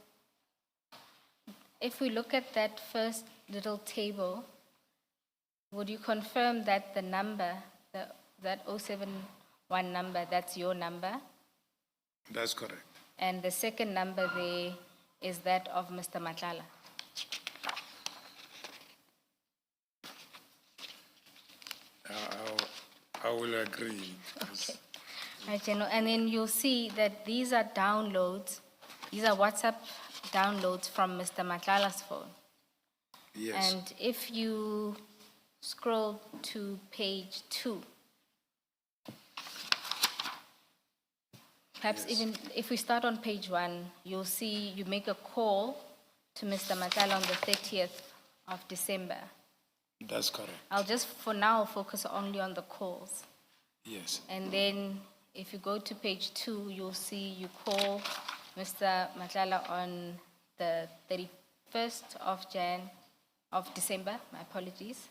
if we look at that first little table, would you confirm that the number, that 071 number, that's your number? That's correct. And the second number there is that of Mr. Matlala? I will agree. Okay. Right, and then you'll see that these are downloads. These are WhatsApp downloads from Mr. Matlala's phone. Yes. And if you scroll to page 2, perhaps even if we start on page 1, you'll see you make a call to Mr. Matlala on the 30th of December. That's correct. I'll just for now focus only on the calls. Yes. And then if you go to page 2, you'll see you call Mr. Matlala on the 31st of December, my apologies.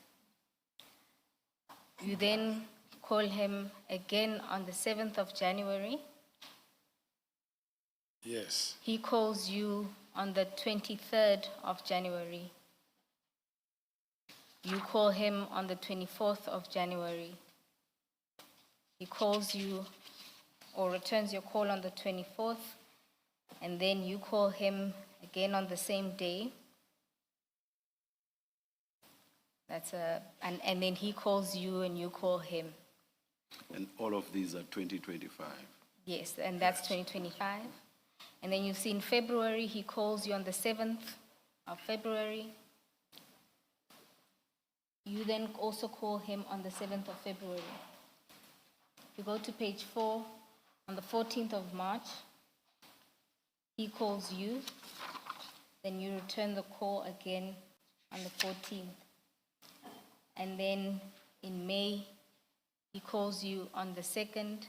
You then call him again on the 7th of January. Yes. He calls you on the 23rd of January. You call him on the 24th of January. He calls you or returns your call on the 24th, and then you call him again on the same day. And then he calls you and you call him. And all of these are 2025. Yes, and that's 2025. And then you see in February, he calls you on the 7th of February. You then also call him on the 7th of February. You go to page 4, on the 14th of March, he calls you, then you return the call again on the 14th. And then in May, he calls you on the 2nd,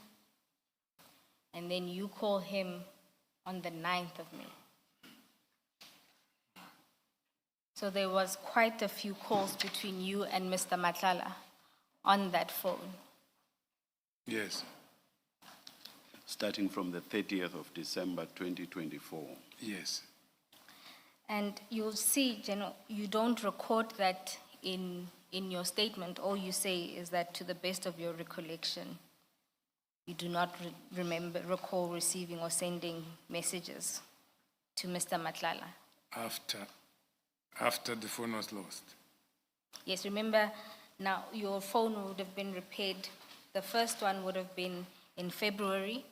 and then you call him on the 9th of May. So there was quite a few calls between you and Mr. Matlala on that phone. Yes. Starting from the 30th of December 2024. Yes. And you'll see, General, you don't record that in your statement. All you say is that to the best of your recollection, you do not recall receiving or sending messages to Mr. Matlala. After the phone was lost. Yes, remember, now your phone would have been repaired. The first one would have been in February,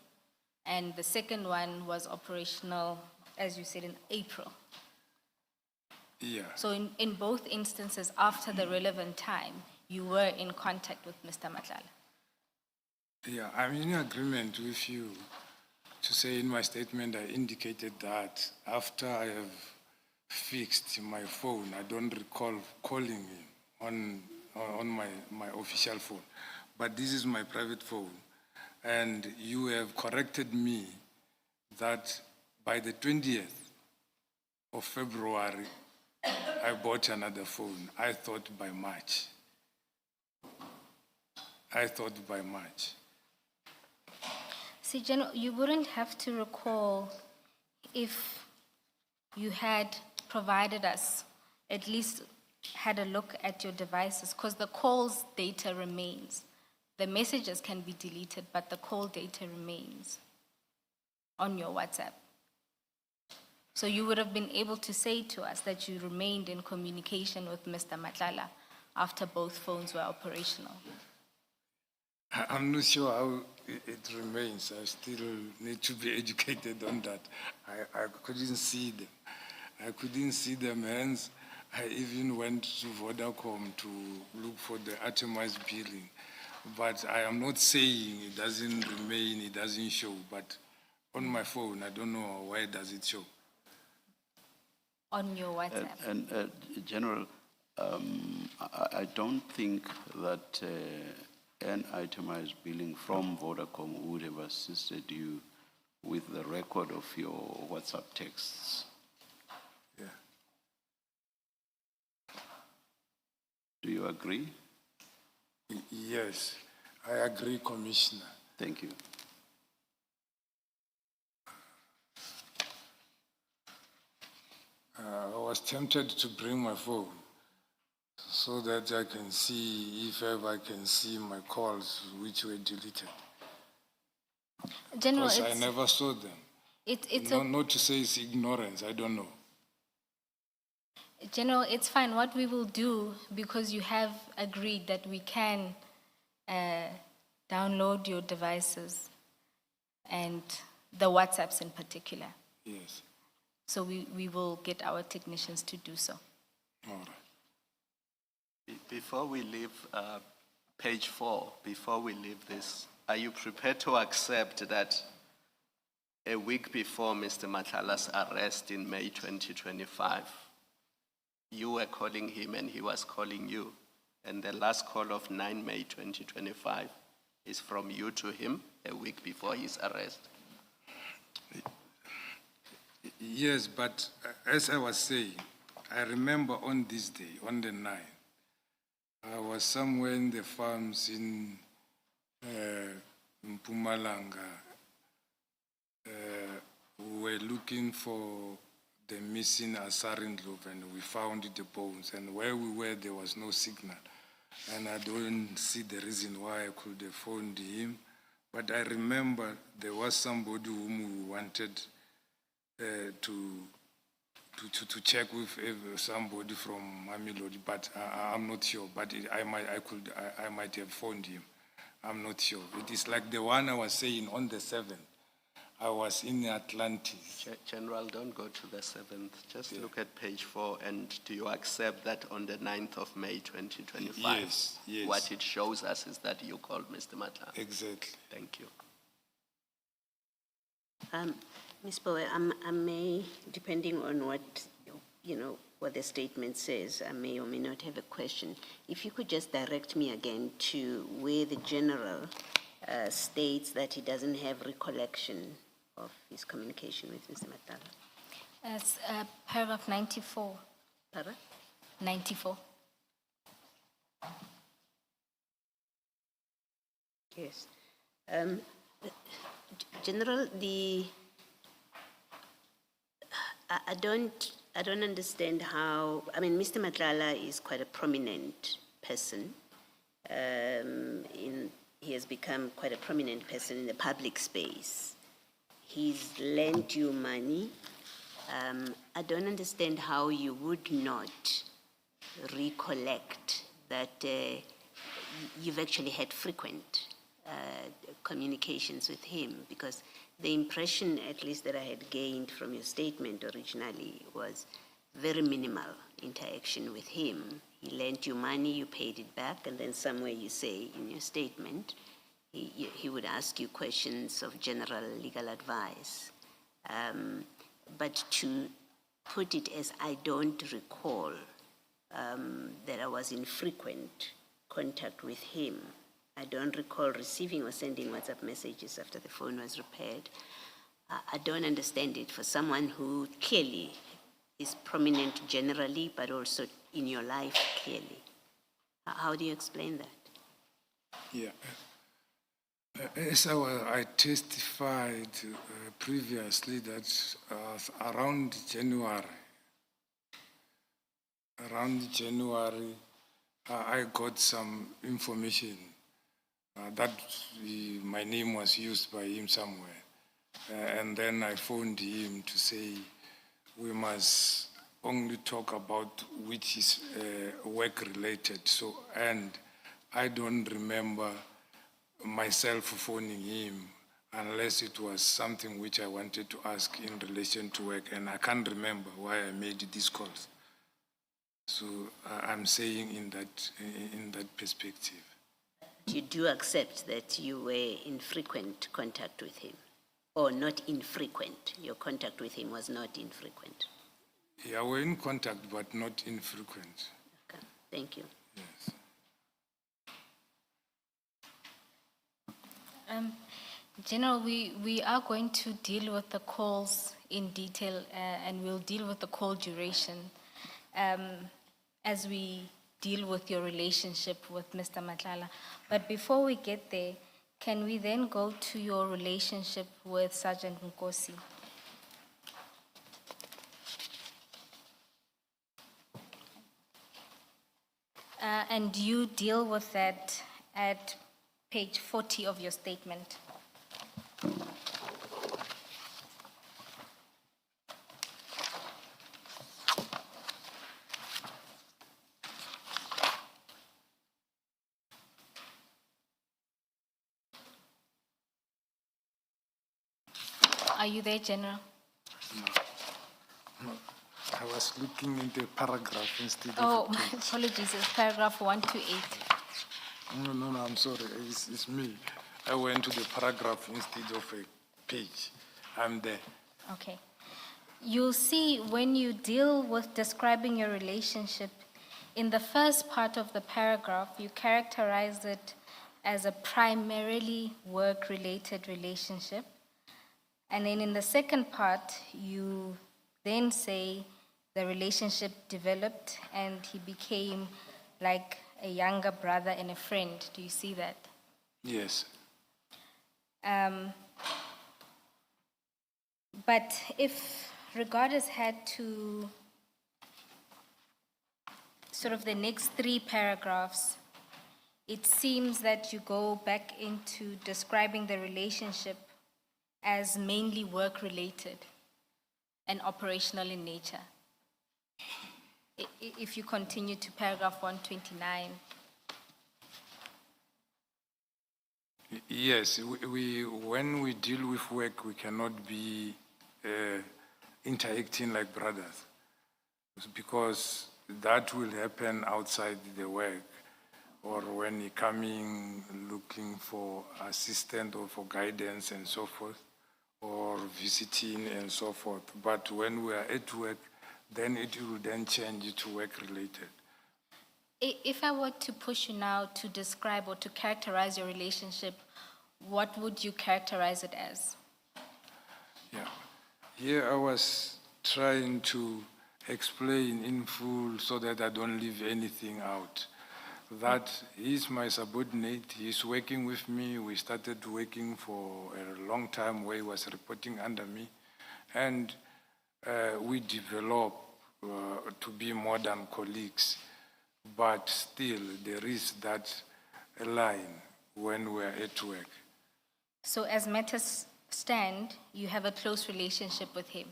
and the second one was operational, as you said, in April. Yeah. So in both instances, after the relevant time, you were in contact with Mr. Matlala. Yeah, I'm in agreement with you to say in my statement I indicated that after I have fixed my phone, I don't recall calling him on my official phone. But this is my private phone. And you have corrected me that by the 20th of February, I bought another phone. I thought by March. See, General, you wouldn't have to recall if you had provided us, at least had a look at your devices, because the call's data remains. The messages can be deleted, but the call data remains on your WhatsApp. So you would have been able to say to us that you remained in communication with Mr. Matlala after both phones were operational. I'm not sure how it remains. I still need to be educated on that. I couldn't see them. I couldn't see them, hence I even went to Vodacom to look for the itemized billing. But I am not saying it doesn't remain, it doesn't show, but on my phone, I don't know why does it show. On your WhatsApp? And General, I don't think that an itemized billing from Vodacom would have assisted you with the record of your WhatsApp texts. Yeah. Do you agree? Yes, I agree, Commissioner. Thank you. I was tempted to bring my phone so that I can see if ever I can see my calls which were deleted. General, because I never saw them. Not to say it's ignorance, I don't know. General, it's fine. What we will do, because you have agreed that we can download your devices and the WhatsApps in particular. Yes. So we will get our technicians to do so. All right. Before we leave page 4, before we leave this, are you prepared to accept that a week before Mr. Matlala's arrest in May 2025, you were calling him and he was calling you, and the last call of 9 May 2025 is from you to him a week before his arrest? Yes, but as I was saying, I remember on this day, on the 9th, I was somewhere in the farms in Mpumalanga. We were looking for the missing Asarindlov, and we found the bones. And where we were, there was no signal. And I don't see the reason why I could have phoned him. But I remember there was somebody whom we wanted to check with somebody from Mamelodi, but I'm not sure. But I might have phoned him. I'm not sure. It is like the one I was saying on the 7th. I was in Atlantis. General, don't go to the 7th. Just look at page 4, and do you accept that on the 9th of May 2025? Yes. What it shows us is that you called Mr. Matlala. Exactly. Thank you. Ms. Bowe, I may, depending on what, what the statement says. I may or may not have a question. If you could just direct me again to where the general states that he doesn't have recollection of his communication with Mr. Madlanga. As paragraph 94. Para? 94. Yes. General, I don't understand how, I mean, Mr. Madlanga is quite a prominent person. He has become quite a prominent person in the public space. He's lent you money. I don't understand how you would not recollect that you've actually had frequent communications with him, because the impression, at least that I had gained from your statement originally, was very minimal interaction with him. He lent you money, you paid it back, and then somewhere you say in your statement, he would ask you questions of general legal advice. But to put it as I don't recall that I was in frequent contact with him, I don't recall receiving or sending WhatsApp messages after the phone was repaired. I don't understand it for someone who clearly is prominent generally, but also in your life clearly. How do you explain that? Yeah. As I testified previously that around January, I got some information that my name was used by him somewhere. And then I phoned him to say we must only talk about which is work related. So, and I don't remember myself phoning him unless it was something which I wanted to ask in relation to work, and I can't remember why I made these calls. So I'm saying in that perspective. You do accept that you were in frequent contact with him, or not infrequent? Your contact with him was not infrequent. Yeah, we're in contact, but not infrequent. Okay, thank you. Yes. General, we are going to deal with the calls in detail, and we'll deal with the call duration as we deal with your relationship with Mr. Madlanga. But before we get there, can we then go to your relationship with Sergeant Nkosi? And you deal with that at page 40 of your statement. Are you there, General? No. I was looking into a paragraph instead Oh, of a my page. apologies. It's paragraph 1 to 8. No, I'm sorry. It's me. I went to the paragraph instead of a page. I'm there. Okay. You'll see when you deal with describing your relationship, in the first part of the paragraph, you characterize it as a primarily work-related relationship. And then in the second part, you then say the relationship developed and he became like a younger brother and a friend. Do you see that? Yes. But if regarders had to, sort of the next 3 paragraphs, it seems that you go back into describing the relationship as mainly work-related and operational in nature. If you continue to paragraph 129. Yes, when we deal with work, we cannot be interacting like brothers, because that will happen outside the work, or when you're coming looking for assistance or for guidance and so forth, or visiting and so forth. But when we are at work, then it will then change to work-related. If I were to push you now to describe or to characterize your relationship, what would you characterize it as? Yeah. Here I was trying to explain in full so that I don't leave anything out. That he's my subordinate, he's working with me. We started working for a long time where he was reporting under me. And we developed to be more than colleagues. But still, there is that line when we're at work. So as matters stand, you have a close relationship with him,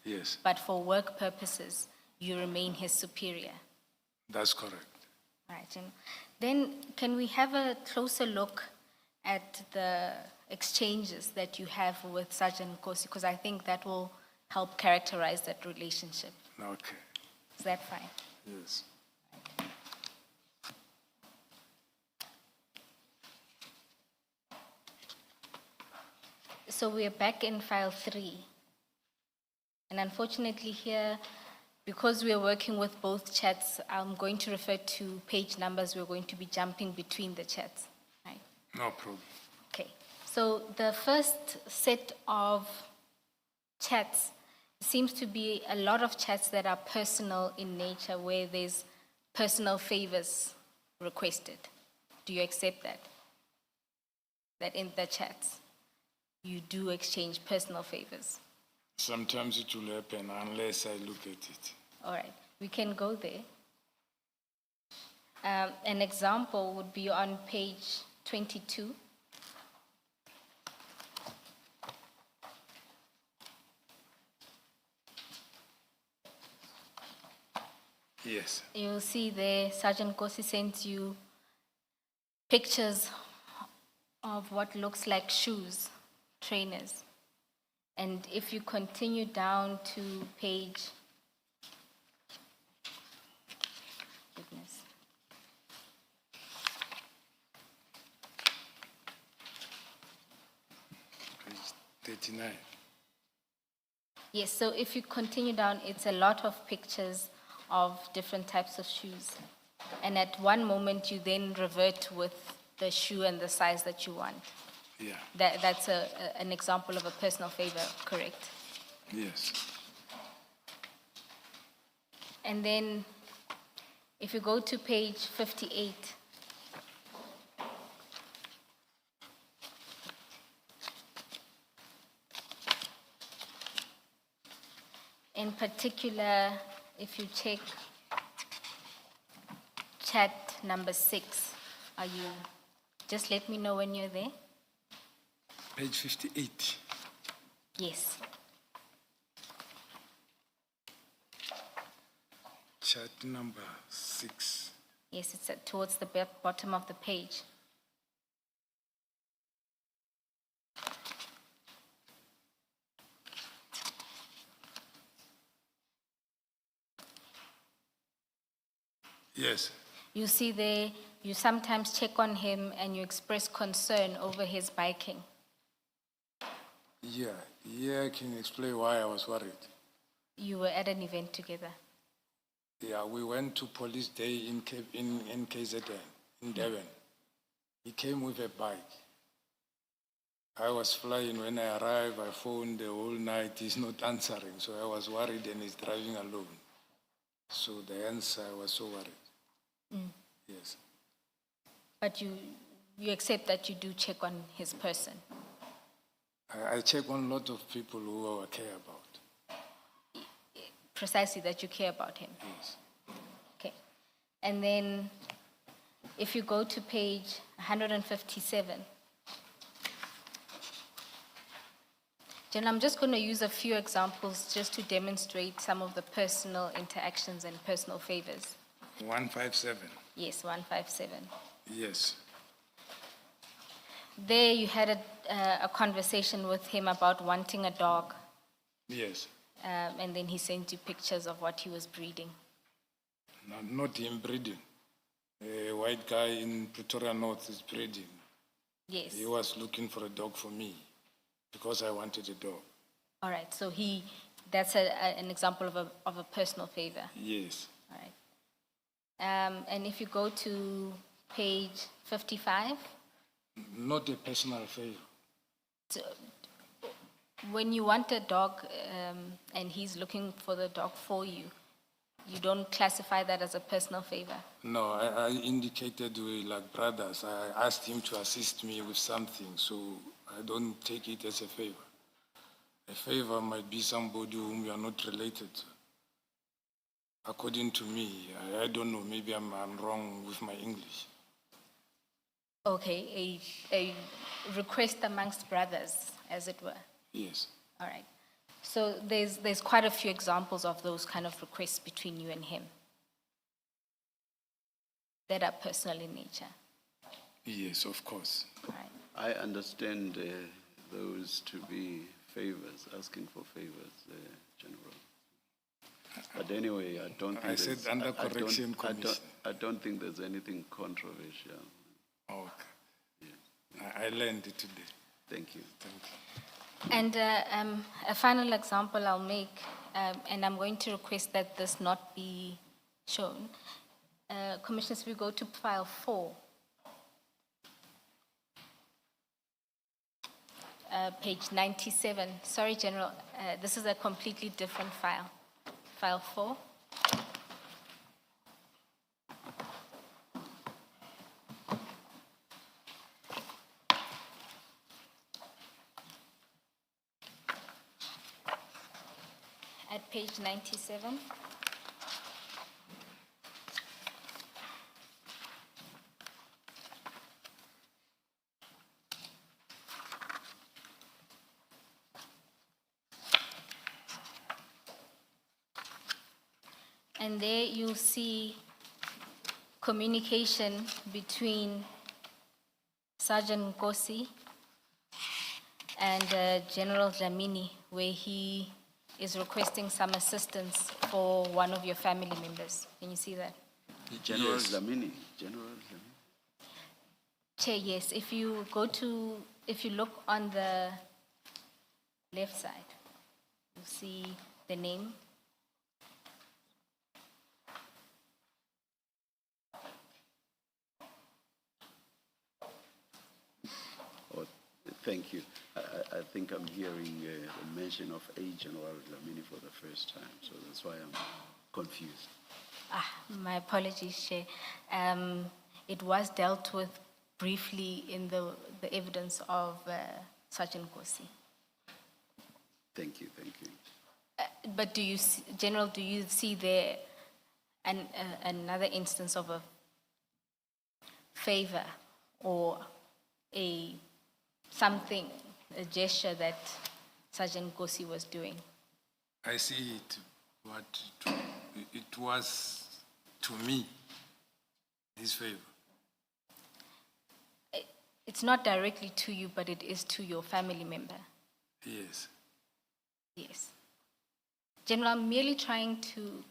Yes, but for work purposes, you remain his superior. that's correct. Right. And then can we have a closer look at the exchanges that you have with Sergeant Nkosi? Because I think that will help characterize that relationship. Okay. Is that fine? Yes. So we are back in file 3. And unfortunately here, because we are working with both chats, I'm going to refer to page numbers. We're going to be jumping between the chats. Right? No problem. Okay. So the first set of chats seems to be a lot of chats that are personal in nature, where there's personal favors requested. Do you accept that? That in the chats, you do exchange personal favors? Sometimes it will happen unless I look at it. All right, we can go there. An example would be on page 22. Yes. You'll see there, Sergeant Nkosi sends you pictures of what looks like shoes, trainers. And if you continue down to page, goodness. Page 39. Yes, so if you continue down, it's a lot of pictures of different types of shoes. And at one moment, you then revert with the shoe and the size that you want. Yeah. That's an example of a personal favor, correct? Yes. And then if you go to page 58, in particular, if you check chat number 6, are you, just let me know when you're there. Page 58. Yes. Chat number 6. Yes, it's towards the bottom of the page. Yes. You see there, you sometimes check on him and you express concern over his biking. Yeah. Yeah, I can explain why I was worried. You were at an event together. Yeah, we went to police day in KZN, in Devon. He came with a bike. I was flying. When I arrived, I phoned the whole night. He's not answering, so I was worried, and he's driving alone. So the answer, I was so worried. Mm. Yes. But you accept that you do check on his person. I check on a lot of people who I care about. Precisely, that you care about him. Yes. Okay. And then if you go to page 157, Jen, I'm just going to use a few examples just to demonstrate some of the personal interactions and personal favors. 157. Yes, 157. Yes. There you had a conversation with him about wanting a dog. Yes. And then he sent you pictures of what he was breeding. No, not him breeding. A white guy in Pretoria North is breeding. Yes. He was looking for a dog for me because I wanted a dog. All right, so that's an example of a personal favor. Yes. All right. And if you go to page 55, Not a personal favor. so when you want a dog and he's looking for the dog for you, you don't classify that as a personal favor. No, I indicated we like brothers. I asked him to assist me with something, so I don't take it as a favor. A favor might be somebody whom we are not related to. According to me, I don't know, maybe I'm wrong with my English. Okay, a request amongst brothers, as it were. Yes. All right. So there's quite a few examples of those kind of requests between you and him that are personal in nature. Yes, of course. I understand those to be favors, asking for favors, General. But anyway, I don't think I said under correction commission. I don't think there's anything controversial. Okay. Yeah. I learned it today. Thank you. Thank you. And a final example I'll make, and I'm going to request that this not be shown. Commissioners, we go to file 4. Page 97. Sorry, General, this is a completely different file. File 4. At page 97. And there you'll see communication between Sergeant Nkosi and General Dlamini, where he is requesting some assistance for one of your family members. Can you see that? General Dlamini. General Dlamini. Chair, yes. If you look on the left side, you'll see the name. Thank you. I think I'm hearing the mention of a General Dlamini for the first time, so that's why I'm confused. My apologies, Chair. It was dealt with briefly in the evidence of Sergeant Nkosi. Thank you. But General, do you see there another instance of a favor or a gesture that Sergeant Nkosi was doing? I see it, but it was to me his favor. It's not directly to you, but it is to your family member. Yes. Yes. General, I'm merely trying to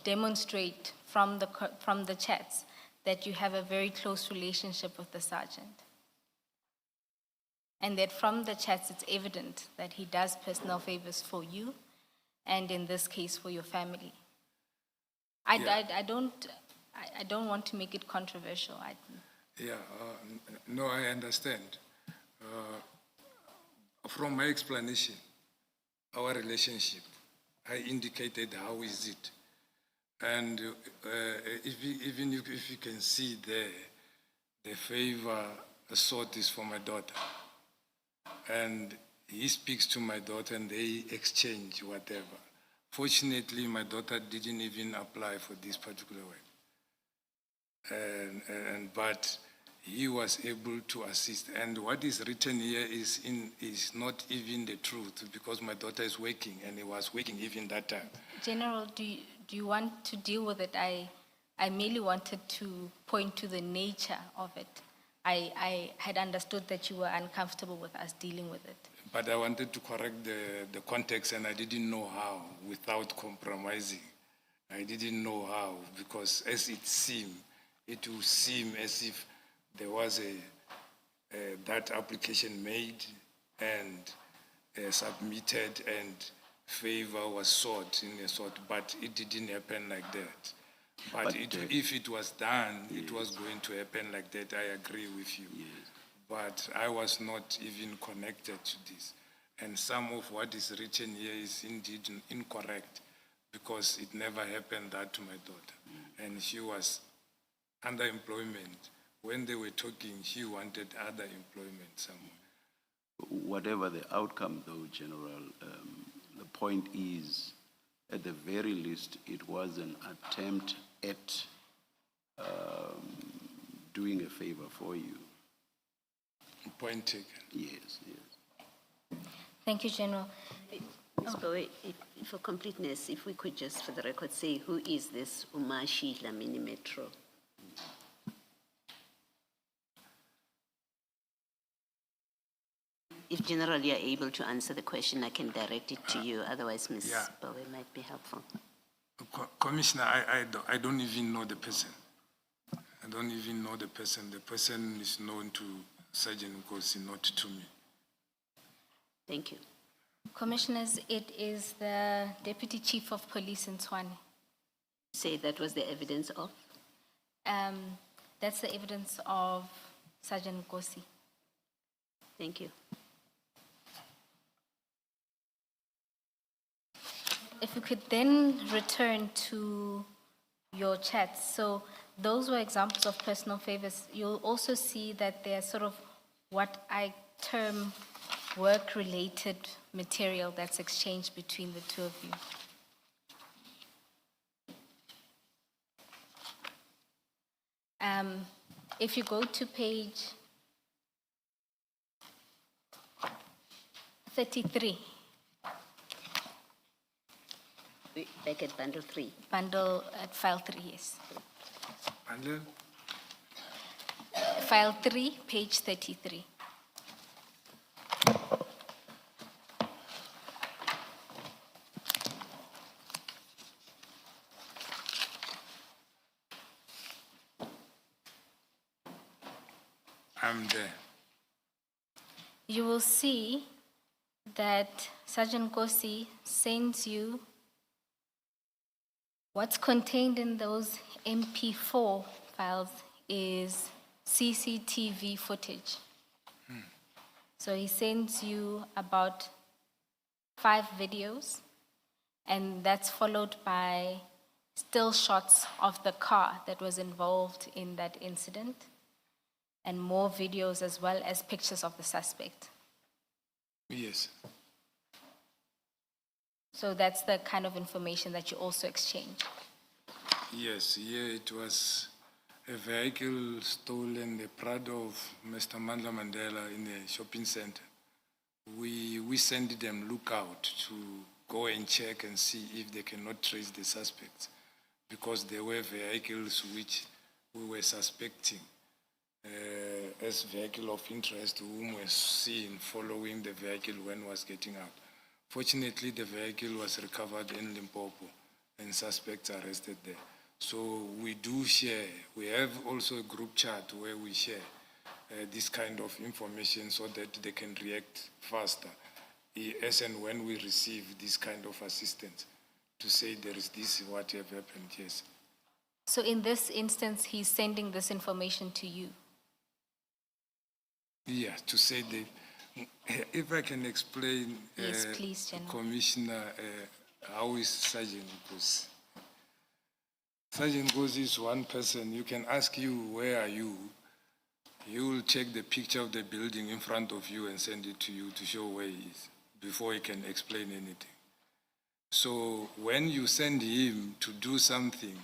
demonstrate from the chats that you have a very close relationship with the sergeant. And that from the chats, it's evident that he does personal favors for you, and in this case, for your family. I don't want to make it controversial. No, I understand. From my explanation, our relationship, I indicated how is it. And even if you can see there, the favor sought is for my daughter. And he speaks to my daughter and they exchange whatever. Fortunately, my daughter didn't even apply for this particular work. But he was able to assist. And what is written here is not even the truth, because my daughter is working and he was working even that time. General, do you want to deal with it? I merely wanted to point to the nature of it. I had understood that you were uncomfortable with us dealing with it. But I wanted to correct the context, and I didn't know how without compromising. I didn't know how, because as it will seem as if there was that application made and submitted, and favor was sought in a sort, but it didn't happen like that. But if it was done, it was going to happen like that. I agree with you. But I was not even connected to this. And some of what is written here is indeed incorrect, because it never happened that to my daughter. And she was under employment. When they were talking, she wanted other employment somewhere. Whatever the outcome, though, General, the point is, at the very least, it was an attempt at doing a favor for you. Point taken. Yes, yes. Thank you, General. Ms. Bowe, for completeness, if we could just, for the record, say who is this Umashi Dlamini Metro? If General, you are able to answer the question, I can direct it to you. Otherwise, Ms. Bowe might be helpful. Commissioner, I don't even know the person. I don't even know the person. The person is known to Sergeant Nkosi, not to me. Thank you. Commissioners, it is the Deputy Chief of Police in Tshwane. Say that was the evidence of? That's the evidence of Sergeant Nkosi. Thank you. If we could then return to your chats. So those were examples of personal favors. You'll also see that they're sort of what I term work-related material that's exchanged between the two of you. If you go to page 33. Back at bundle 3. Bundle at file 3, yes. Bundle? File 3, page 33. I'm there. You will see that Sergeant Nkosi sends you what's contained in those MP4 files is CCTV footage. So he sends you about 5 videos, and that's followed by still shots of the car that was involved in that incident, and more videos as well as pictures of the suspect. Yes. So that's the kind of information that you also exchange. Yes, yeah, it was a vehicle stolen, the Prado of Mr. Mandla Mandela in the shopping center. We sent them lookout to go and check and see if they cannot trace the suspects, because there were vehicles which we were suspecting as vehicle of interest, whom were seen following the vehicle when it was getting out. Fortunately, the vehicle was recovered in Limpopo and suspects arrested there. So we do share. We have also a group chat where we share this kind of information so that they can react faster as and when we receive this kind of assistance to say there is this, what have happened, yes. So in this instance, he's sending this information to you? Yeah, to say that, if I can explain, yes, please, General. Commissioner, how is Sergeant Nkosi? Sergeant Nkosi is one person. You can ask you, where are you? He will check the picture of the building in front of you and send it to you to show where he is before he can explain anything. So when you send him to do something,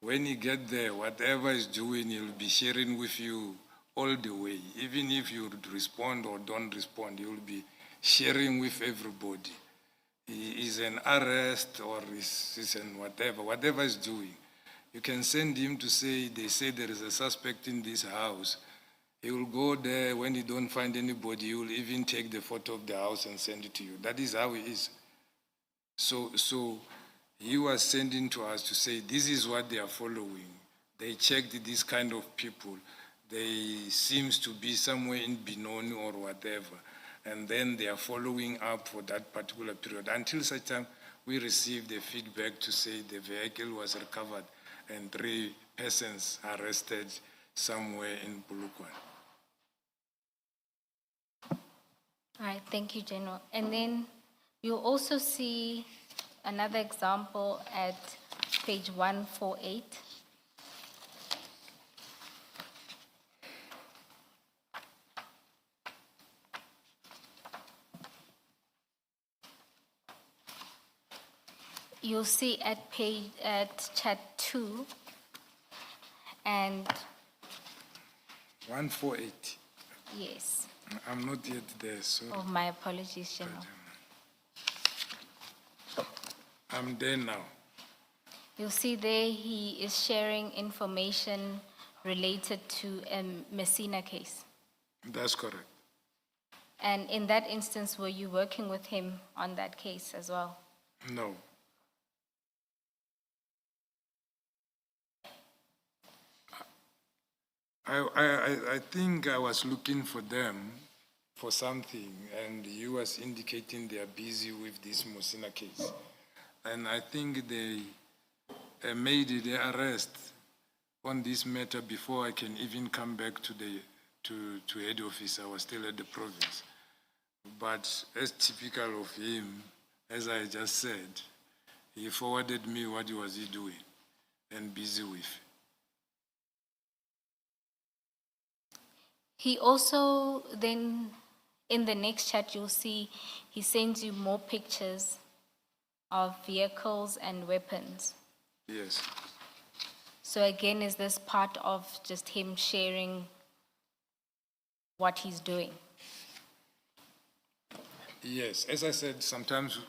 when he gets there, whatever he's doing, he'll be sharing with you all the way. Even if you respond or don't respond, you'll be sharing with everybody. He is an arrest or is an whatever he's doing. You can send him to say, they say there is a suspect in this house. He will go there. When he don't find anybody, he will even take the photo of the house and send it to you. That is how he is. So he was sending to us to say, this is what they are following. They checked this kind of people. They seems to be somewhere in Benoni or whatever. and then they are following up for that particular period until such time we receive the feedback to say the vehicle was recovered and 3 persons arrested somewhere in Polokwane. All right, thank you, General. And then you'll also see another example at page 148. You'll see at chat 2 and 148. yes. I'm not yet there, so Oh, my apologies, General. I'm there now. You'll see there he is sharing information related to a Messina case. That's correct. And in that instance, were you working with him on that case as well? No. I think I was looking for them for something, and he was indicating they are busy with this Mosina case. And I think they made the arrest on this matter before I can even come back to head office. I was still at the province. But as typical of him, as I just said, he forwarded me what was he doing and busy with. He also then, in the next chat, you'll see he sends you more pictures of vehicles and weapons. Yes. So again, is this part of just him sharing what he's doing? Yes, as I said, sometimes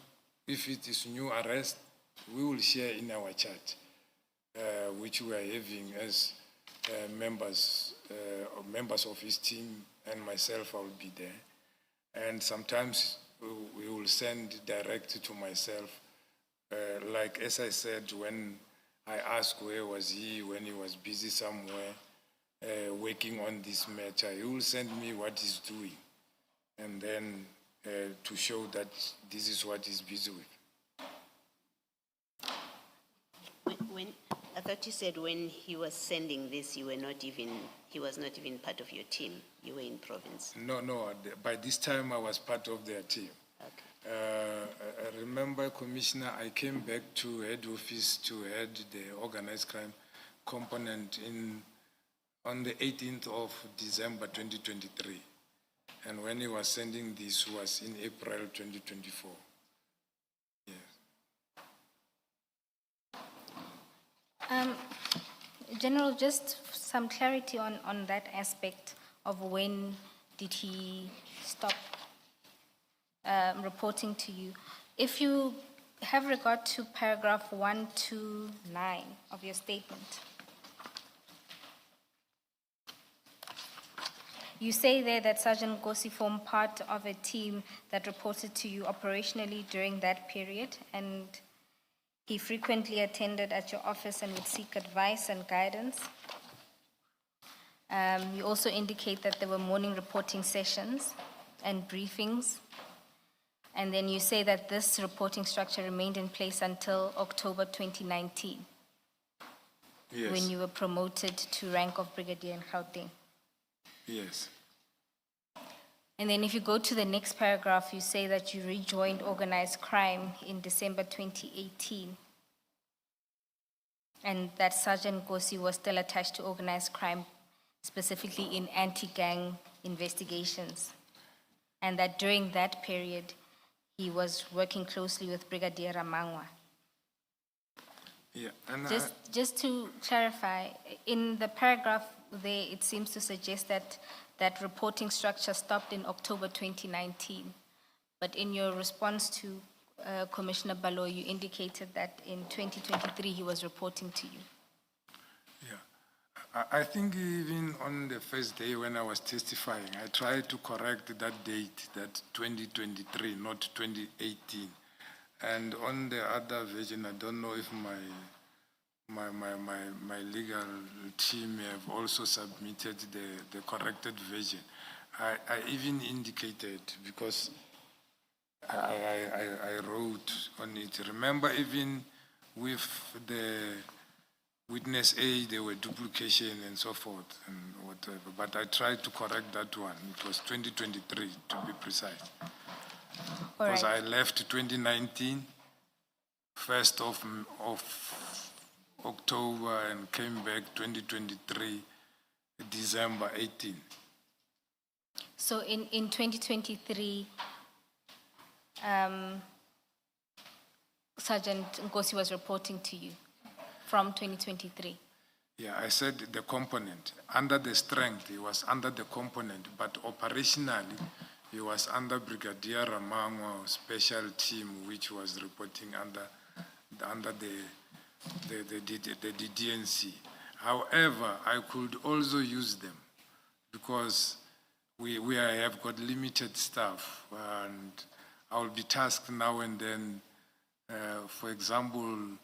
if it is new arrest, we will share in our chat, which we are having as members of his team, and myself, I will be there. And sometimes we will send direct to myself, like as I said, when I asked where was he, when he was busy somewhere, working on this matter, he will send me what he's doing, and then to show that this is what he's busy with. When I thought you said when he was sending this, he was not even part of your team. You were in province. No. By this time, I was part of their team. Okay. I remember, Commissioner, I came back to head office to head the organized crime component on the 18th of December 2023. And when he was sending this was in April 2024. General, just some clarity on that aspect of when did he stop reporting to you. If you have regard to paragraph 129 of your statement, you say there that Sergeant Gosi formed part of a team that reported to you operationally during that period, and he frequently attended at your office and would seek advice and guidance. You also indicate that there were morning reporting sessions and briefings. And then you say that this reporting structure remained in place until October 2019, Yes. when you were promoted to rank of Brigadier in Gauteng. Yes. And then if you go to the next paragraph, you say that you rejoined organized crime in December 2018, and that Sergeant Gosi was still attached to organized crime, specifically in anti-gang investigations, and that during that period, he was working closely with Brigadier Ramangwa. Yeah. And Just to clarify, in the paragraph there, it seems to suggest that that reporting structure stopped in October 2019. But in your response to Commissioner Balo, you indicated that in 2023 he was reporting to you. Yeah. I think even on the first day when I was testifying, I tried to correct that date, that 2023, not 2018. And on the other version, I don't know if my legal team have also submitted the corrected version. I even indicated, because I wrote on it. Remember, even with the witness A, there were duplication and so forth and whatever. But I tried to correct that one. It was 2023, to be precise. Because I left 2019, 1st of October, and came back 2023, December 18. So in 2023, Sergeant Nkosi was reporting to you from 2023. Yeah, I said the component. Under the strength, he was under the component, but operationally, he was under Brigadier Ramangwa special team, which was reporting under the DNC. However, I could also use them because we have got limited staff, and I will be tasked now and then. For example,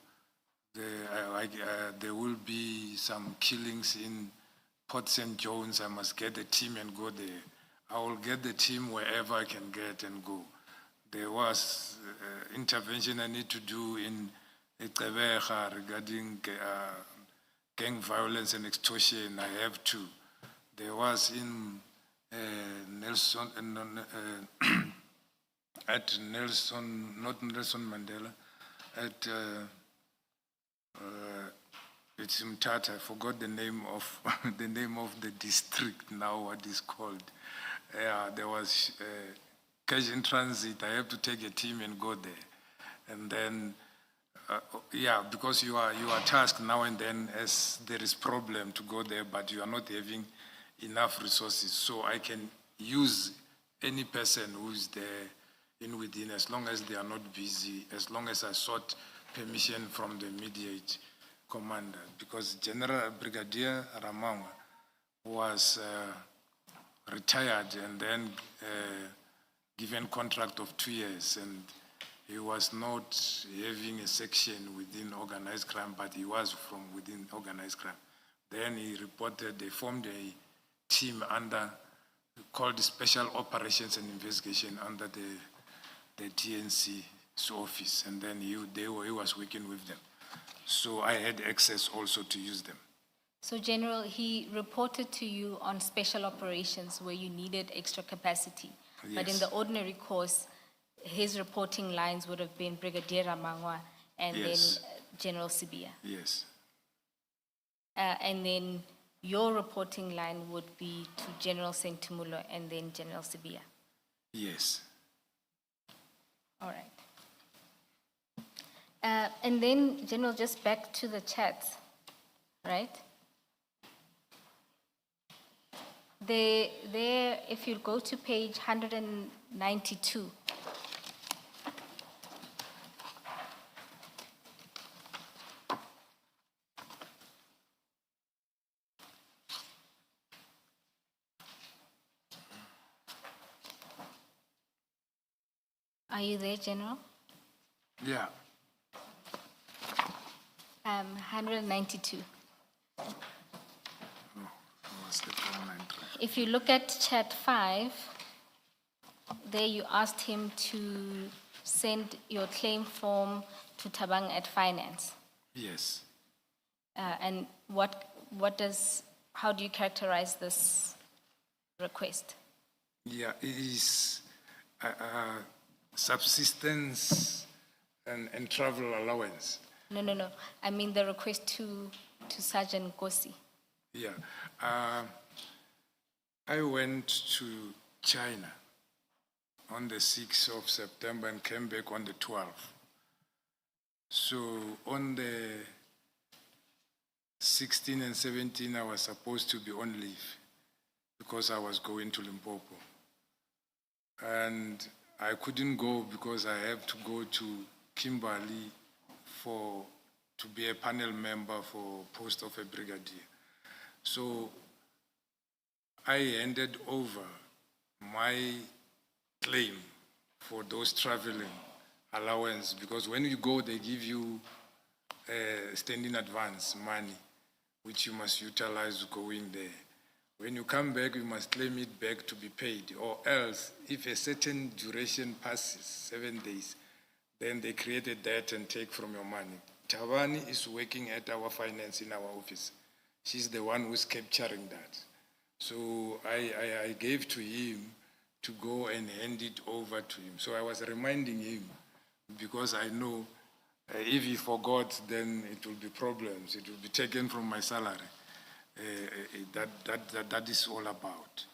there will be some killings in Port St. John's. I must get a team and go there. I will get the team wherever I can get and go. There was intervention I need to do in Etebeja regarding gang violence and extortion. I have to. There was in Nelson, at Nelson, not Nelson Mandela, at it's Mtata. I forgot the name of the district now. What is called? Yeah, there was cash in transit. I have to take a team and go there, and then because you are tasked now and then as there is problem to go there, but you are not having enough resources. So I can use any person who is there in within, as long as they are not busy, as long as I sought permission from the immediate commander, because General Brigadier Ramangwa was retired and then given contract of 2 years, and he was not having a section within organized crime, but he was from within organized crime. Then he reported, they formed a team called Special Operations and Investigation under the TNC's office, and then he was working with them. So I had access also to use them. So General, he reported to you on special operations where you needed extra capacity. Yes. But in the ordinary course, his reporting lines would have been Brigadier Ramangwa and then General Sibia. Yes. And then your reporting line would be to General Sentumulo and then General Sibia. Yes. All right. And then, General, just back to the chats, right? There, if you go to page 192, are you there, General? Yeah. 192. If you look at chat 5, there you asked him to send your claim form to Tabang at Finance. Yes. And how do you characterize this request? Yeah, it is subsistence and travel allowance. No. I mean the request to Sergeant Nkosi. Yeah. I went to China on the 6th of September and came back on the 12th. So on the 16 and 17, I was supposed to be on leave because I was going to Limpopo. And I couldn't go because I have to go to Kimberley to be a panel member for post of a brigadier. So I handed over my claim for those traveling allowance, because when you go, they give you standing advance money, which you must utilize going there. When you come back, you must claim it back to be paid, or else, if a certain duration passes, 7 days, then they create a debt and take from your money. Tavani is working at our finance in our office. She's the one who's capturing that. So I gave to him to go and hand it over to him. So I was reminding him, because I know if he forgot, then it will be problems. It will be taken from my salary. That is all about.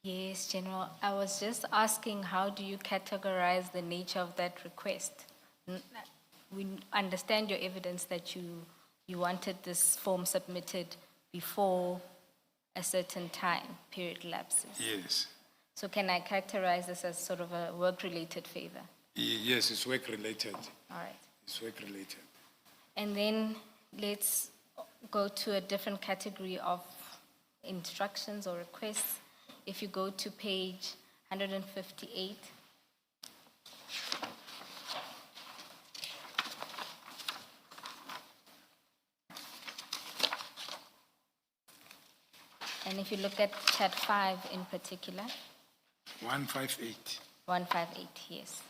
Yes, General. I was just asking, how do you categorize the nature of that request? We understand your evidence that you wanted this form submitted before a certain time period lapses. Yes. So can I characterize this as sort of a work-related favor? Yes, it's work-related. All right. It's work-related. And then let's go to a different category of instructions or requests. If you go to page 158, and if you look at chat 5 in particular. 158. 158, yes.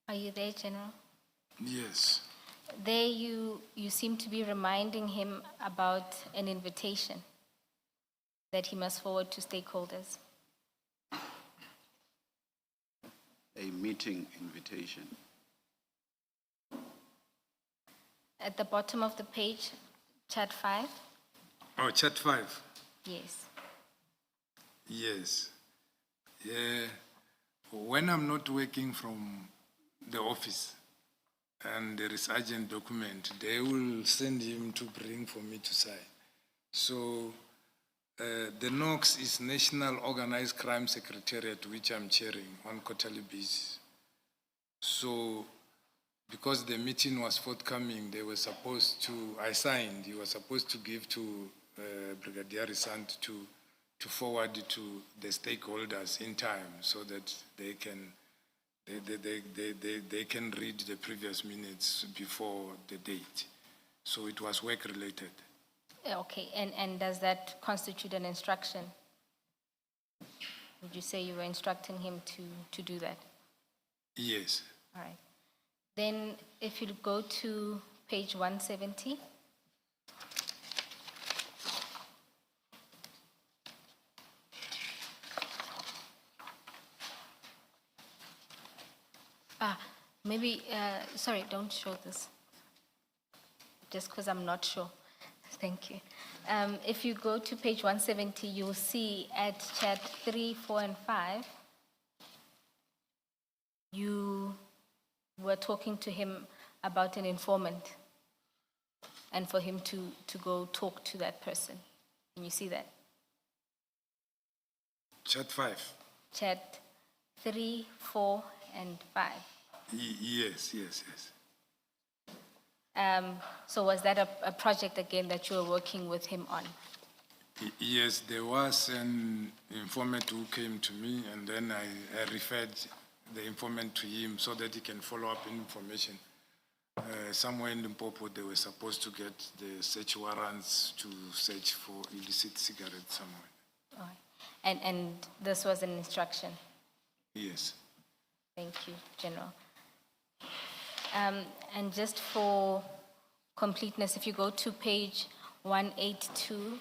Are you there, General? Yes. There you seem to be reminding him about an invitation that he must forward to stakeholders. A meeting invitation. At the bottom of the page, chat 5. Oh, chat 5. Yes. Yes. Yeah. When I'm not working from the office and there is urgent document, they will send him to bring for me to sign. So the NOX is National Organized Crime Secretariat, which I'm chairing on quarterly basis. So because the meeting was forthcoming, they were supposed to, I signed, he was supposed to give to Brigadier Risant to forward it to the stakeholders in time so that they can read the previous minutes before the date. So it was work related. Okay, and does that constitute an instruction? Would you say you were instructing him to do that? Yes. All right. Then if you go to page 170. Maybe, sorry, don't show this. Just because I'm not sure. Thank you. If you go to page 170, you will see at chat 3, 4, and 5, you were talking to him about an informant and for him to go talk to that person. Can you see that? Chat 5. Chat 3, 4, and 5. Yes. So was that a project again that you were working with him on? Yes, there was an informant who came to me, and then I referred the informant to him so that he can follow up information. Somewhere in Limpopo, they were supposed to get the search warrants to search for illicit cigarettes somewhere. All right. And this was an instruction? Yes. Thank you, General. And just for completeness, if you go to page 182,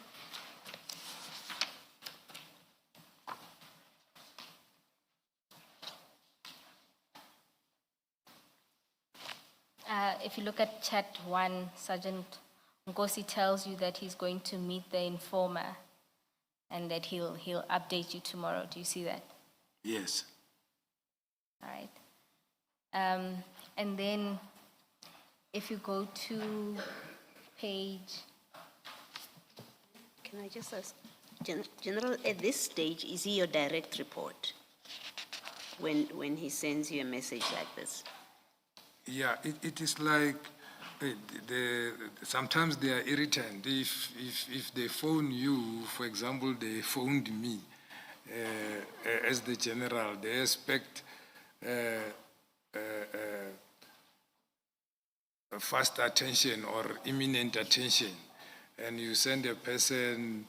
if you look at chat 1, Sergeant Ngosi tells you that he's going to meet the informer and that he'll update you tomorrow. Do you see that? Yes. All right. And then if you go to page Can I just ask, General, at this stage, is he your direct report when he sends you a message like this? Yeah, it is like sometimes they are irritant. If they phone you, for example, they phoned me as the general, they expect fast attention or imminent attention. And you send a person,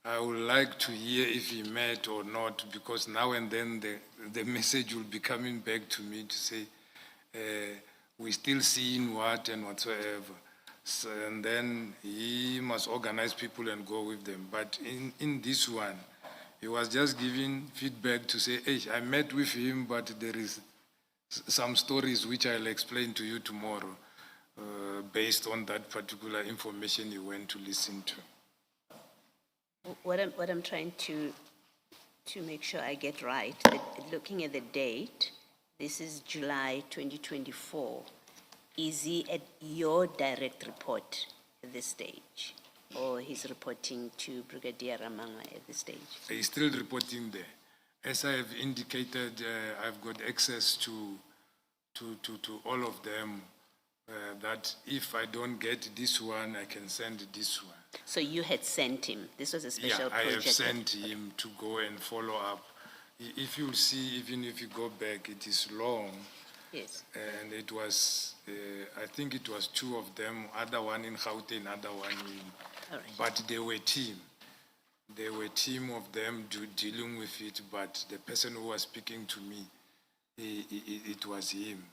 I would like to hear if he met or not, because now and then the message will be coming back to me to say, we still seeing what and whatsoever. So, and then he must organize people and go with them. But in this one, he was just giving feedback to say, hey, I met with him, but there is some stories which I'll explain to you tomorrow, based on that particular information you went to listen to. What I'm trying to make sure I get right, looking at the date, this is July 2024. Is he at your direct report at this stage? Or he's reporting to Brigadier Ramanga at this stage? He's still reporting there. As I have indicated, I've got access to all of them, that if I don't get this one, I can send this one. So you had sent him. This was a special project. I have sent him to go and follow up. If you'll see, even if you go back, it is long. Yes. And it was, I think it was two of them, other one in Gauteng, other one in... All right. But they were team. They were team of them dealing with it, but the person who was speaking to me, it was him.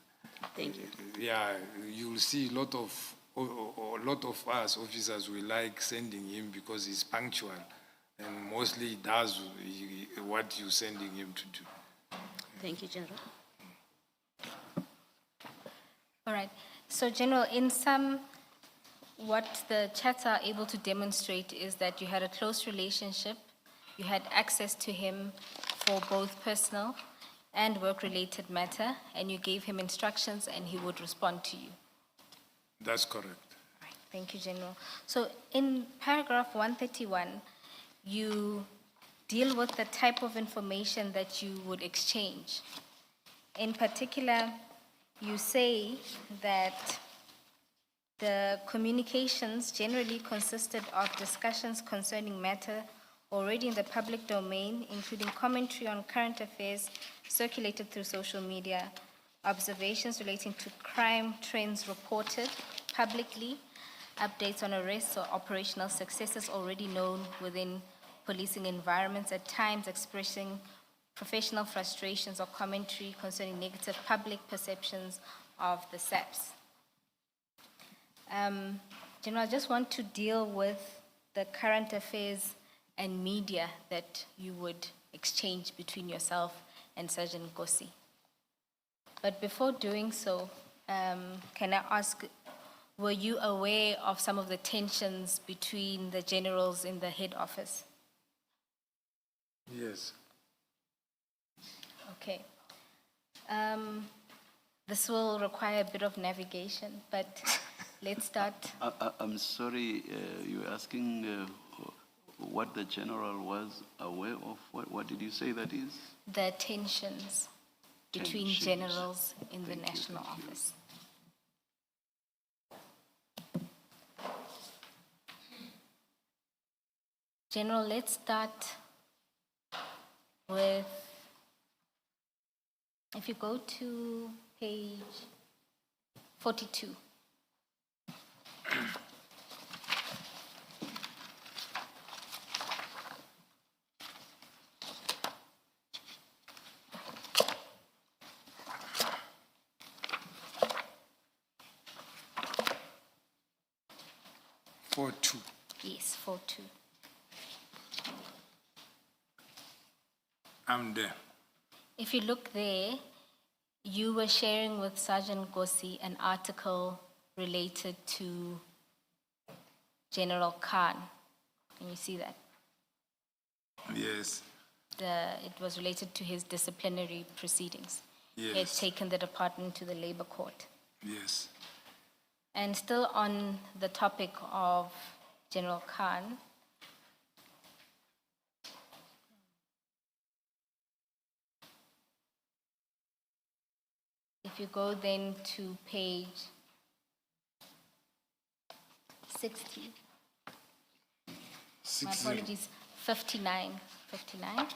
Thank you. Yeah, you'll see a lot of us officers, we like sending him because he's punctual, and mostly he does what you're sending him to do. Thank you, General. All right. So, General, in sum, what the chats are able to demonstrate is that you had a close relationship, you had access to him for both personal and work-related matter, and you gave him instructions and he would respond to you. That's correct. All right. Thank you, General. So, in paragraph 131, you deal with the type of information that you would exchange. In particular, you say that the communications generally consisted of discussions concerning matter already in the public domain, including commentary on current affairs circulated through social media, observations relating to crime trends reported publicly, updates on arrests or operational successes already known within policing environments, at times expressing professional frustrations or commentary concerning negative public perceptions of the SAPs. General, I just want to deal with the current affairs and media that you would exchange between yourself and Sergeant Nkosi. But before doing so, can I ask, were you aware of some of the tensions between the generals in the head office? Yes. Okay. This will require a bit of navigation, but let's start. I'm sorry, you're asking what the general was aware of. What did you say that is? The tensions between generals in the national office. General, let's start with, if you go to page 42. Yes, 4-2. I'm there. If you look there, you were sharing with Sergeant Nkosi an article related to General Khan. Can you see that? Yes. It was related to his disciplinary proceedings. Yes. He had taken the department to the labor court. Yes. And still on the topic of General Khan, If you go then to page 60. My 60. apologies, 59. 59.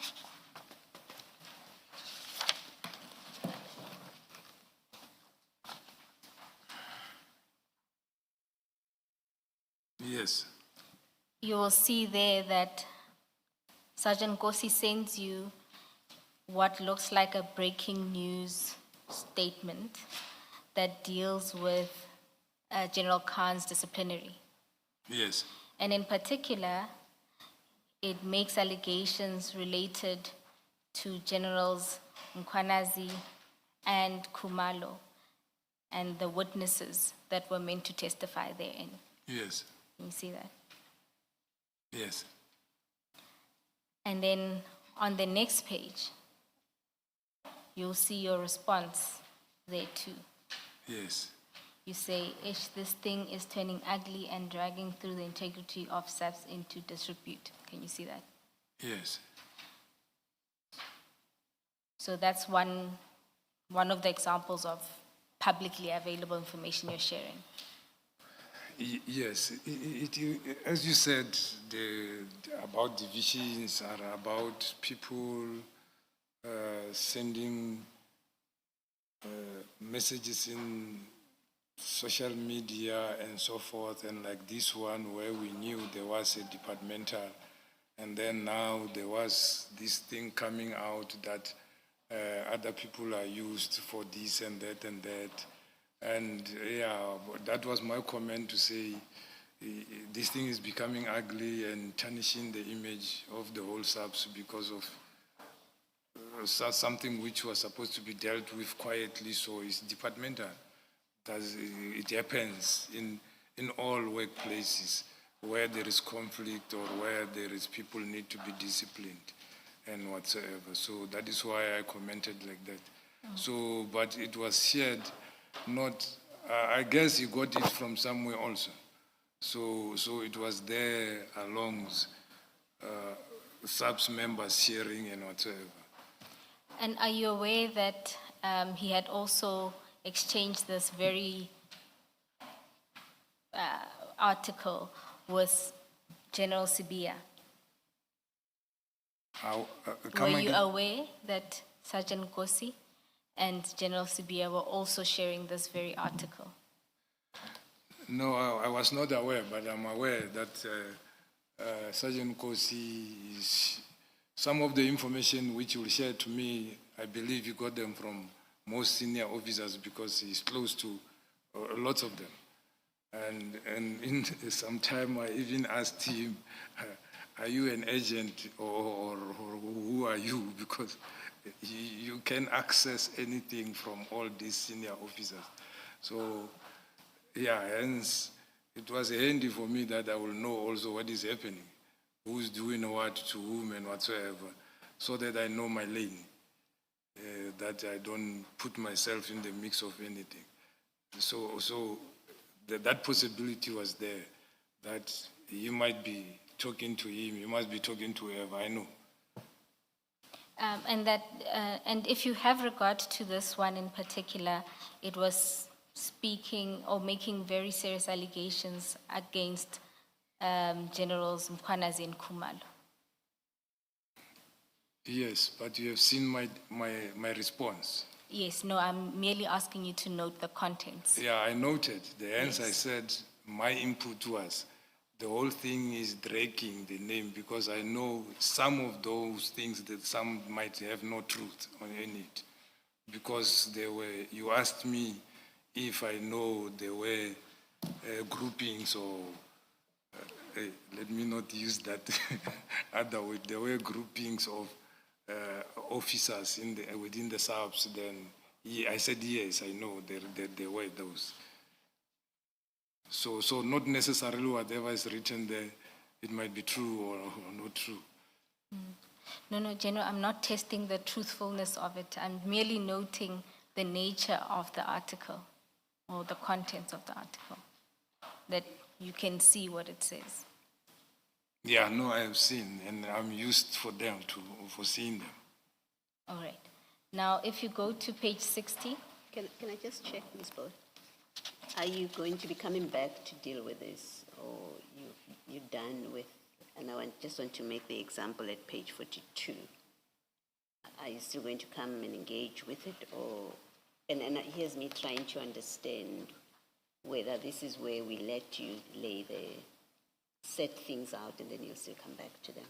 Yes. You will see there that Sergeant Kosi sends you what looks like a breaking news statement that deals with General Khan's disciplinary. Yes. And in particular, it makes allegations related to Generals Mkwanazi and Kumalo and the witnesses that were meant to testify therein. Yes. Can you see that? Yes. And then on the next page, you'll see your response there too. Yes. You say, Ish, this thing is turning ugly and dragging through the integrity of SAFs into disrepute. Can you see that? Yes. So that's one of the examples of publicly available information you're sharing. Yes. As you said, about divisions are about people sending messages in social media and so forth, and like this one where we knew there was a departmental, and then now there was this thing coming out that other people are used for this and that and that. And yeah, that was my comment to say this thing is becoming ugly and tarnishing the image of the whole SAPS because of something which was supposed to be dealt with quietly, so it's departmental. It happens in all workplaces where there is conflict or where there is people need to be disciplined and whatsoever. So that is why I commented like that. So, but it was shared, not, I guess he got it from somewhere also. So it was there along SAPS members sharing and whatsoever. And are you aware that he had also exchanged this very article with General Sibia? Were you aware that Sergeant Kosi and General Sibia were also sharing this very article? No, I was not aware, but I'm aware that Sergeant Kosi is, some of the information which he will share to me, I believe he got them from most senior officers because he's close to lots of them. And in some time I even asked him, are you an agent or who are you? Because you can access anything from all these senior officers. So yeah, hence it was handy for me that I will know also what is happening, who's doing what to whom and whatsoever, so that I know my lane, that I don't put myself in the mix of anything. So that possibility was there, that you might be talking to him, you must be talking to whoever, I know. And if you have regard to this one in particular, it was speaking or making very serious allegations against Generals Mkwanazi and Kumalo. Yes, but you have seen my response. Yes, no, I'm merely asking you to note the contents. Yeah, I noted. Hence Yes. I said my input was the whole thing is dragging the name because I know some of those things that some might have no truth in it. Because you asked me if I know there were groupings or, let me not use that other word, there were groupings of officers within the SAPS, then I said yes, I know there were those. So not necessarily whatever is written there, it might be true or not true. No, General, I'm not testing the truthfulness of it. I'm merely noting the nature of the article or the contents of the article, that you can see what it says. Yeah, no, I have seen, and I'm used for seeing them. All right. Now, if you go to page 60. Can I just check, Ms. Boyd? Are you going to be coming back to deal with this, or you're done with? And I just want to make the example at page 42. Are you still going to come and engage with it, or? And here's me trying to understand whether this is where we let you set things out, and then you'll still come back to them.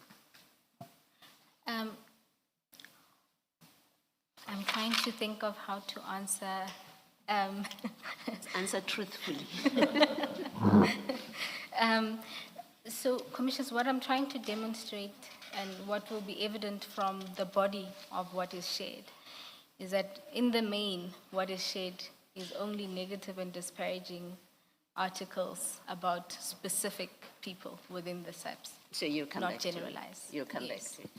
I'm trying to think of how to answer. Answer truthfully. So, Commissioners, what I'm trying to demonstrate and what will be evident from the body of what is shared is that in the main, what is shared is only negative and disparaging articles about specific people within the SAPS. So you'll come not back generalized. You'll come back to it.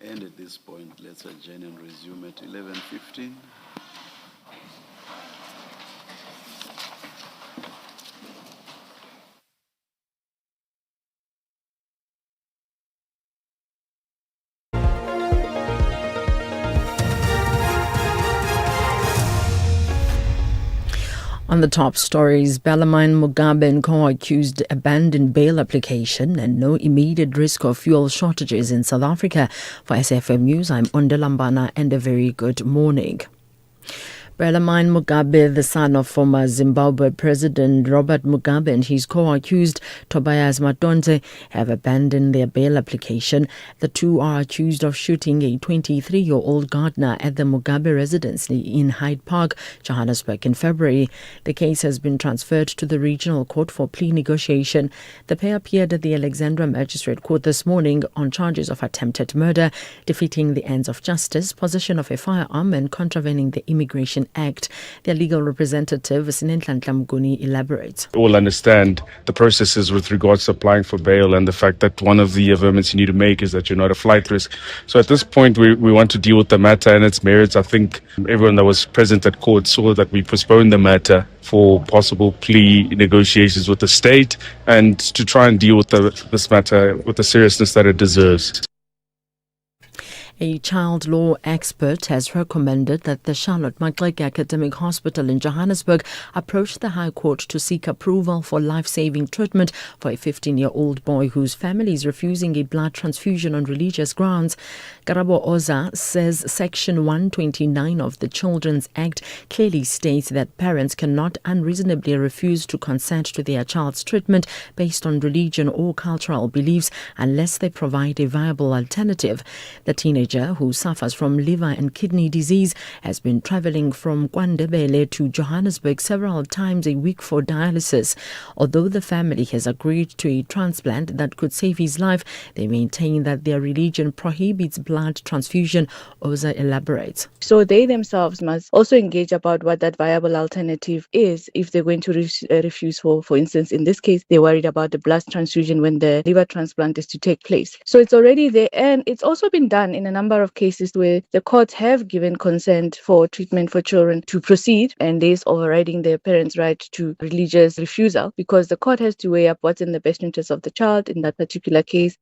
And at this point, let's adjourn and resume at 11:15. On the top stories, Bellarmine Mugabe and co-accused abandoned bail application and no immediate risk of fuel shortages in South Africa. For SAfm News, I'm Ondalambana, and a very good morning. Bellarmine Mugabe, the son of former Zimbabwe President Robert Mugabe, and his co-accused Tobias Matonze have abandoned their bail application. The two are accused of shooting a 23-year-old gardener at the Mugabe residence in Hyde Park, Johannesburg in February. The case has been transferred to the regional court for plea negotiation. The pair appeared at the Alexandra Magistrate Court this morning on charges of attempted murder, defeating the ends of justice, possession of a firearm and contravening the Immigration Act. Their legal representative, Sinenhlanhla Mguni, elaborates. All understand the processes with regards to applying for bail and the fact that one of the averments you need to make is that you're not a flight risk. So at this point, we want to deal with the matter and its merits. I think everyone that was present at court saw that we postponed the matter for possible plea negotiations with the state and to try and deal with this matter with the seriousness that it deserves. A child law expert has recommended that the Charlotte Maxeke Academic Hospital in Johannesburg approach the High Court to seek approval for life-saving treatment for a 15-year-old boy whose family is refusing a blood transfusion on religious grounds. Karabo Oza says Section 129 of the Children's Act clearly states that parents cannot unreasonably refuse to consent to their child's treatment based on religion or cultural beliefs unless they provide a viable alternative. The teenager, who suffers from liver and kidney disease, has been travelling from KwaNdebele to Johannesburg several times a week for dialysis. Although the family has agreed to a transplant that could save his life, they maintain that their religion prohibits blood transfusion. Oza elaborates. So they themselves must also engage about what that viable alternative is if they're going to refuse. For instance, in this case, they're worried about the blood transfusion when the liver transplant is to take place. So it's already there, and it's also been done in a number of cases where the courts have given consent for treatment for children to proceed, and this overriding their parents' right to religious refusal, because the court has to weigh up what's in the best interest of the child in that particular case.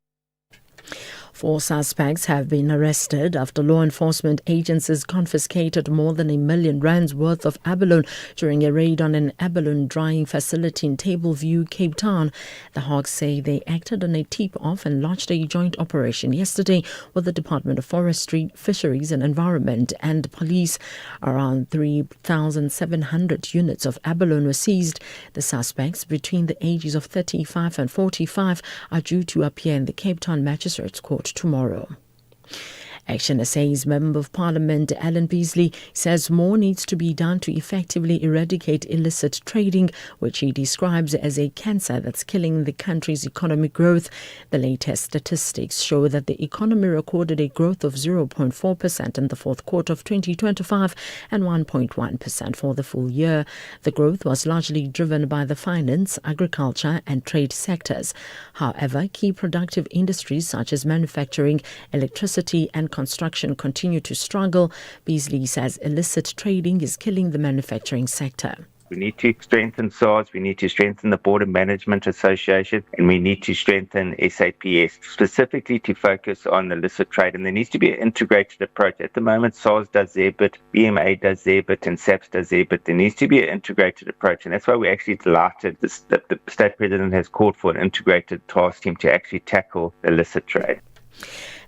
4 suspects have been arrested after law enforcement agencies confiscated more than R1 million worth of abalone during a raid on an abalone drying facility in Tableview, Cape Town. The Hawks say they acted on a tip-off and launched a joint operation yesterday with the Department of Forestry, Fisheries and Environment and police. Around 3,700 units of abalone were seized. The suspects, between the ages of 35 and 45, are due to appear in the Cape Town Magistrates Court tomorrow. Action SA's Member of Parliament Alan Beasley says more needs to be done to effectively eradicate illicit trading, which he describes as a cancer that's killing the country's economic growth. The latest statistics show that the economy recorded a growth of 0.4% in the fourth quarter of 2025 and 1.1% for the full year. The growth was largely driven by the finance, agriculture and trade sectors. However, key productive industries such as manufacturing, electricity and construction continue to struggle. Beasley says illicit trading is killing the manufacturing sector. We need to strengthen SARS, we need to strengthen the Border Management Association, and we need to strengthen SAPS, specifically to focus on illicit trade. And there needs to be an integrated approach. At the moment, SARS does their bit, BMA does their bit, and SAPS does their bit. There needs to be an integrated approach, and that's why we're actually delighted that the state president has called for an integrated task team to actually tackle illicit trade.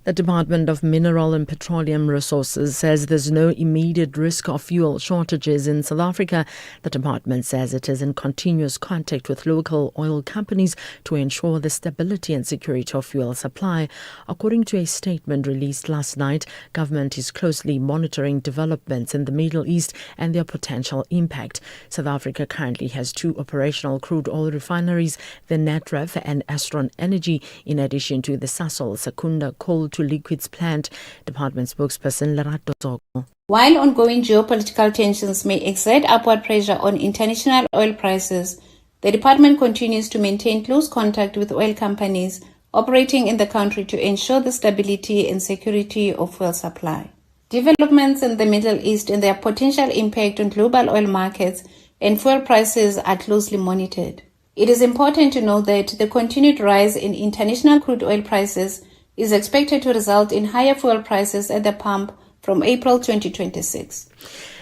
The Department of Mineral and Petroleum Resources says there's no immediate risk of fuel shortages in South Africa. The department says it is in continuous contact with local oil companies to ensure the stability and security of fuel supply. According to a statement released last night, government is closely monitoring developments in the Middle East and their potential impact. South Africa currently has 2 operational crude oil refineries, the Natref and Astron Energy, in addition to the Sasol Secunda coal to liquids plant. Department spokesperson Lerato Zoko. While ongoing geopolitical tensions may exert upward pressure on international oil prices, the department continues to maintain close contact with oil companies operating in the country to ensure the stability and security of fuel supply. Developments in the Middle East and their potential impact on global oil markets and fuel prices are closely monitored. It is important to note that the continued rise in international crude oil prices is expected to result in higher fuel prices at the pump from April 2026.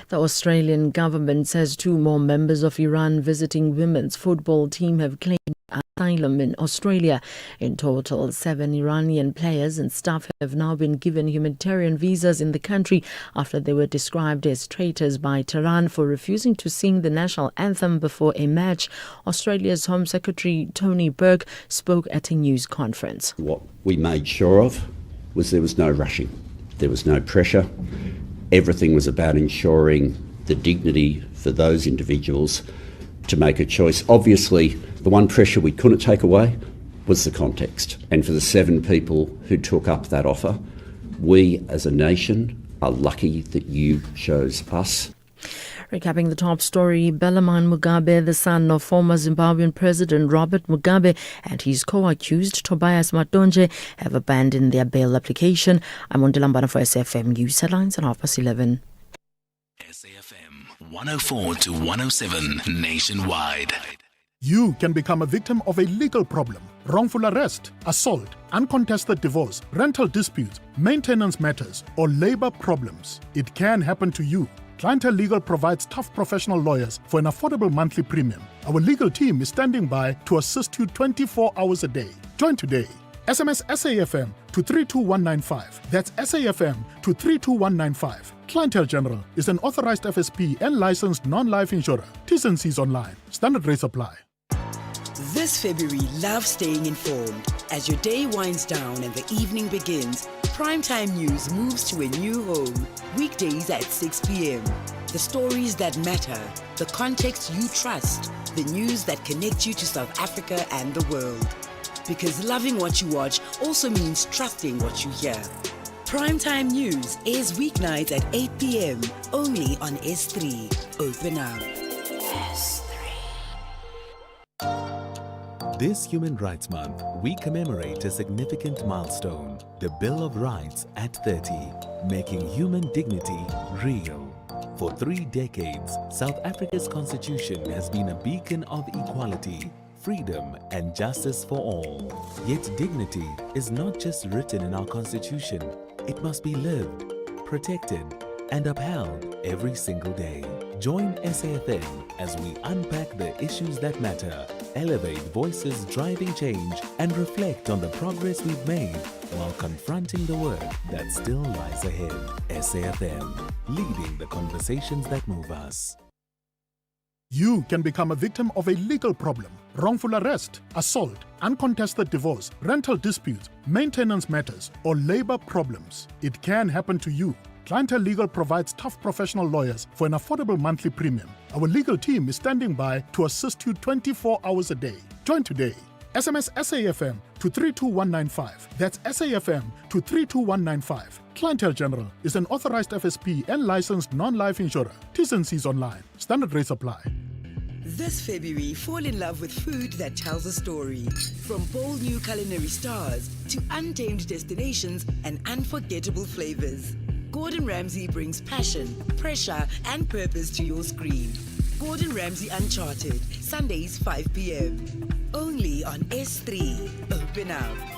The Australian government says 2 more members of Iran visiting women's football team have claimed asylum in Australia. In total, 7 Iranian players and staff have now been given humanitarian visas in the country after they were described as traitors by Tehran for refusing to sing the national anthem before a match. Australia's Home Secretary Tony Burke spoke at a news conference. What we made sure of was there was no rushing. There was no pressure. Everything was about ensuring the dignity for those individuals to make a choice. Obviously, the one pressure we couldn't take away was the context. And for the 7 people who took up that offer, we as a nation are lucky that you chose us. Recapping the top story, Bellarmine Mugabe, the son of former Zimbabwean President Robert Mugabe, and his co-accused Tobias Matonje have abandoned their bail application. I'm on Delambana for SAfm News Headlines at 11:30. SAfm 104 to 107 nationwide. You can become a victim of a legal problem: wrongful arrest, assault, uncontested divorce, rental disputes, maintenance matters, or labor problems. It can happen to you. Clientele Legal provides tough professional lawyers for an affordable monthly premium. Our legal team is standing by to assist you 24 hours a day. Join today. SMS SAfm to 32195. That's SAfm to 32195. Clientele General is an authorized FSP and licensed non-life insurer. T's and C's online. Standard rates apply. This February, love staying informed. As your day winds down and the evening begins, Primetime News moves to a new home. Weekdays at 6 p.m. The stories that matter, the context you trust, the news that connect you to South Africa and the world. Because loving what you watch also means trusting what you hear. Primetime News airs weeknights at 8 p.m. only on S3. Open up. S3. This Human Rights Month, we commemorate a significant milestone, the Bill of Rights at 30, making human dignity real. For 3 decades, South Africa's constitution has been a beacon of equality, freedom and justice for all. Yet dignity is not just written in our constitution, it must be lived, protected and upheld every single day. Join SAfm as we unpack the issues that matter, elevate voices driving change, and reflect on the progress we've made while confronting the work that still lies ahead. SAfm, leading the conversations that move us. You can become a victim of a legal problem: wrongful arrest, assault, uncontested divorce, rental disputes, maintenance matters, or labor problems. It can happen to you. Clientele Legal provides tough professional lawyers for an affordable monthly premium. Our legal team is standing by to assist you 24 hours a day. Join today. SMS SAfm to 32195. That's SAfm to 32195. Clientele General is an authorized FSP and licensed non-life insurer. T's and C's online. Standard rates apply. This February, fall in love with food that tells a story. From bold new culinary stars to untamed destinations and unforgettable flavors, Gordon Ramsay brings passion, pressure, and purpose to your screen. Gordon Ramsay Uncharted, Sundays 5 p.m. Only on S3. Open up.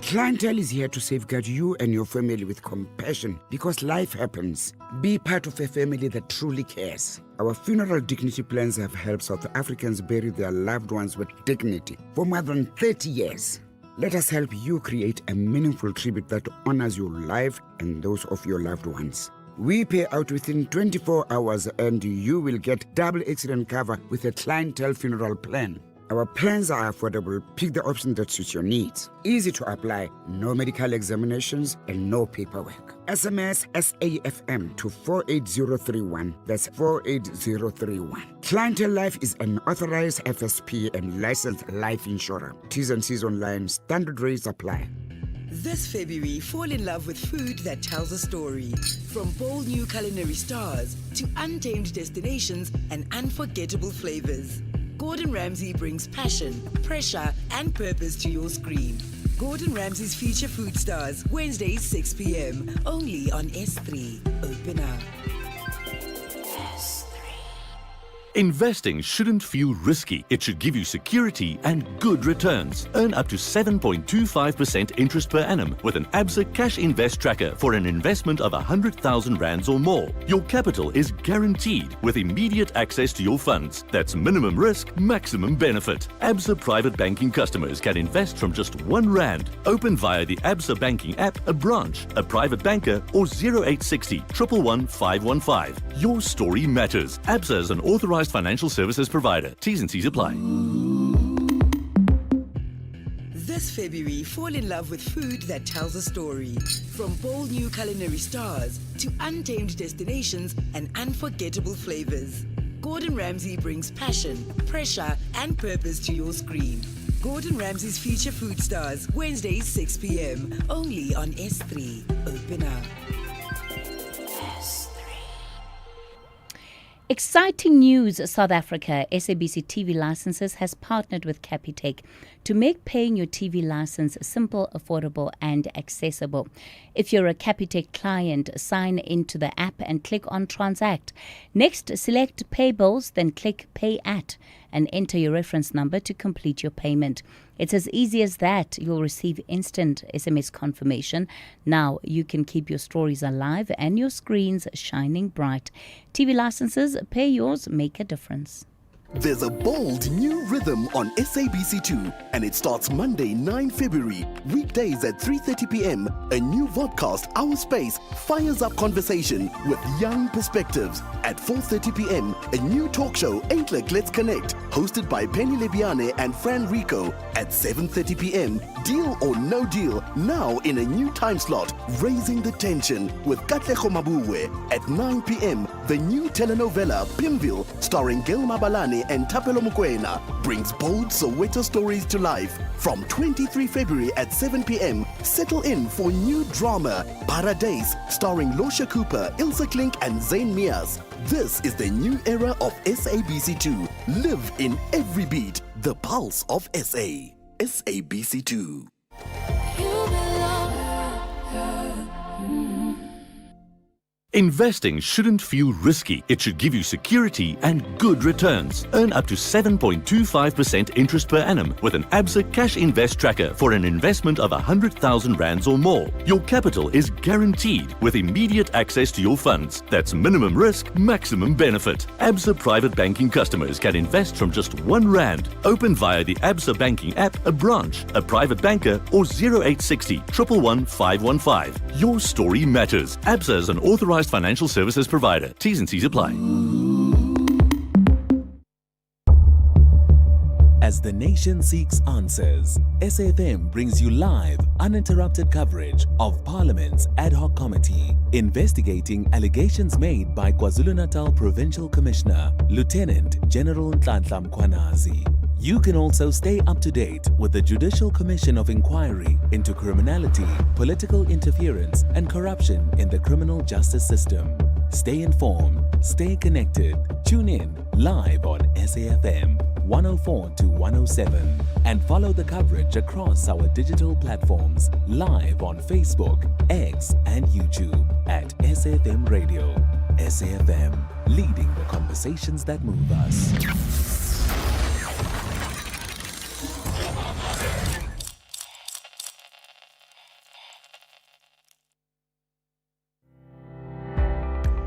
Clientele is here to safeguard you and your family with compassion because life happens. Be part of a family that truly cares. Our funeral dignity plans have helped South Africans bury their loved ones with dignity for more than 30 years. Let us help you create a meaningful tribute that honors your life and those of your loved ones. We pay out within 24 hours and you will get double accident cover with a clientele funeral plan. Our plans are affordable. Pick the option that suits your needs. Easy to apply, no medical examinations and no paperwork. SMS SAfm to 48031. That's 48031. Clientele Life is an authorized FSP and licensed life insurer. T's and C's online. Standard rates apply. This February, fall in love with food that tells a story. From bold new culinary stars to untamed destinations and unforgettable flavors. Gordon Ramsay brings passion, pressure, and purpose to your screen. Gordon Ramsay's Feature Food Stars, Wednesdays 6 p.m. Only on S3. Open up. Investing shouldn't feel risky. It should give you security and good returns. Earn up to 7.25% interest per annum with an Absa Cash Invest Tracker for an investment of 100,000 rands or more. Your capital is guaranteed with immediate access to your funds. That's minimum risk, maximum benefit. Absa Private Banking customers can invest from just R1. Open via the Absa Banking app, a branch, a private banker, or 0860 111 515. Your story matters. Absa is an authorized financial services provider. T's and C's apply. This February, fall in love with food that tells a story. From bold new culinary stars to untamed destinations and unforgettable flavors. Gordon Ramsay brings passion, pressure, and purpose to your screen. Gordon Ramsay's Feature Food Stars, Wednesdays 6 p.m. Only on S3. Open up. Exciting news, South Africa. SABC TV Licenses has partnered with Capitec to make paying your TV license simple, affordable and accessible. If you're a Capitec client, sign into the app and click on Transact. Next, select Pay Bills, then click Pay At and enter your reference number to complete your payment. It's as easy as that. You'll receive instant SMS confirmation. Now you can keep your stories alive and your screens shining bright. TV licenses, pay yours, make a difference. There's a bold new rhythm on SABC2 and it starts Monday 9 February, weekdays at 3:30 p.m. A new vodcast, Our Space, fires up conversation with young perspectives. At 4:30 p.m, a new talk show, Ain't Like Let's Connect, hosted by Penny Lebiane and Fran Rico. At 7:30 p.m, Deal or No Deal, now in a new time slot, Raising the Tension with Katlego Mabuwe. At 9 p.m, the new telenovela, Pimville, starring Gil Mabalane and Tapelo Mokoena, brings bold Soweto stories to life. From 23 February at 7 p.m, settle in for new drama, Paradise, starring Losha Cooper, Ilse Klink and Zayn Mias. This is the new era of SABC2. Live in every beat, the pulse of SA. SABC2. Investing shouldn't feel risky. It should give you security and good returns. Earn up to 7.25% interest per annum with an Absa Cash Invest Tracker for an investment of 100,000 rands or more. Your capital is guaranteed with immediate access to your funds. That's minimum risk, maximum benefit. Absa Private Banking customers can invest from just R1. Open via the Absa Banking app, a branch, a private banker, or 0860 111 515. Your story matters. Absa is an authorized financial services provider. T's and C's apply. As the nation seeks answers, SAfm brings you live, uninterrupted coverage of Parliament's Ad Hoc Committee investigating allegations made by KwaZulu-Natal Provincial Commissioner, Lieutenant General Nhlanhla Mkhwanazi. You can also stay up to date with the Judicial Commission of Inquiry into criminality, political interference, and corruption in the criminal justice system. Stay informed, stay connected. Tune in live on SAfm 104 to 107 and follow the coverage across our digital platforms live on Facebook, X, and YouTube at SAfmRadio. SAfm, leading the conversations that move us.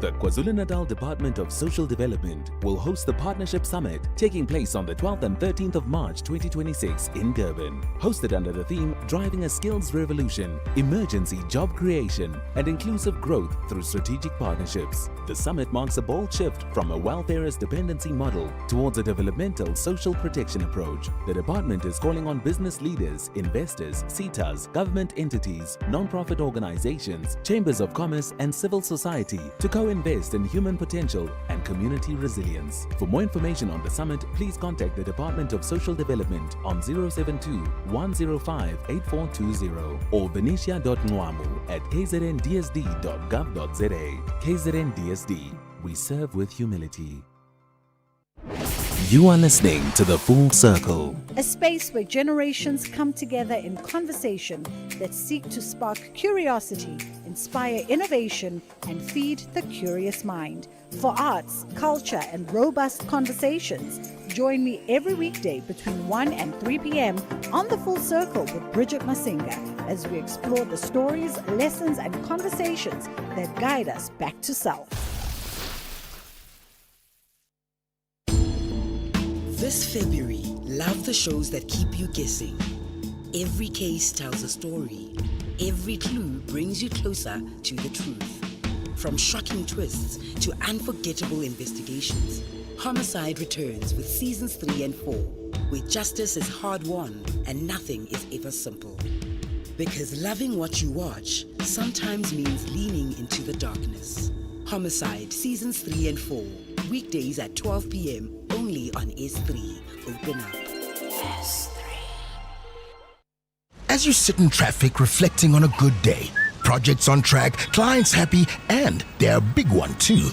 The KwaZulu-Natal Department of Social Development will host the Partnership Summit taking place on the 12th and 13th of March 2026 in Durban. Hosted under the theme Driving a Skills Revolution, Emergency Job Creation and Inclusive Growth through Strategic Partnerships. The summit marks a bold shift from a welfareist dependency model towards a developmental social protection approach. The department is calling on business leaders, investors, CETAs, government entities, non-profit organizations, chambers of commerce and civil society to co-invest in human potential and community resilience. For more information on the summit, please contact the Department of Social Development on 072-105-8420 or venetia.nwamu@kzndsd.gov.za. KZNDSD, we serve with humility. You are listening to The Full Circle, a space where generations come together in conversation that seek to spark curiosity, inspire innovation, and feed the curious mind. For arts, culture, and robust conversations, join me every weekday between 1 and 3 p.m. on The Full Circle with Bridget Masinga as we explore the stories, lessons, and conversations that guide us back to self. This February, love the shows that keep you guessing. Every case tells a story. Every clue brings you closer to the truth. From shocking twists to unforgettable investigations, Homicide returns with seasons 3 and 4, where justice is hard-won and nothing is ever simple. Because loving what you watch sometimes means leaning into the darkness. Homicide seasons 3 and 4, weekdays at 12 p.m. only on S3. Open up. S3. As you sit in traffic reflecting on a good day, projects on track, clients happy, and they're a big one too.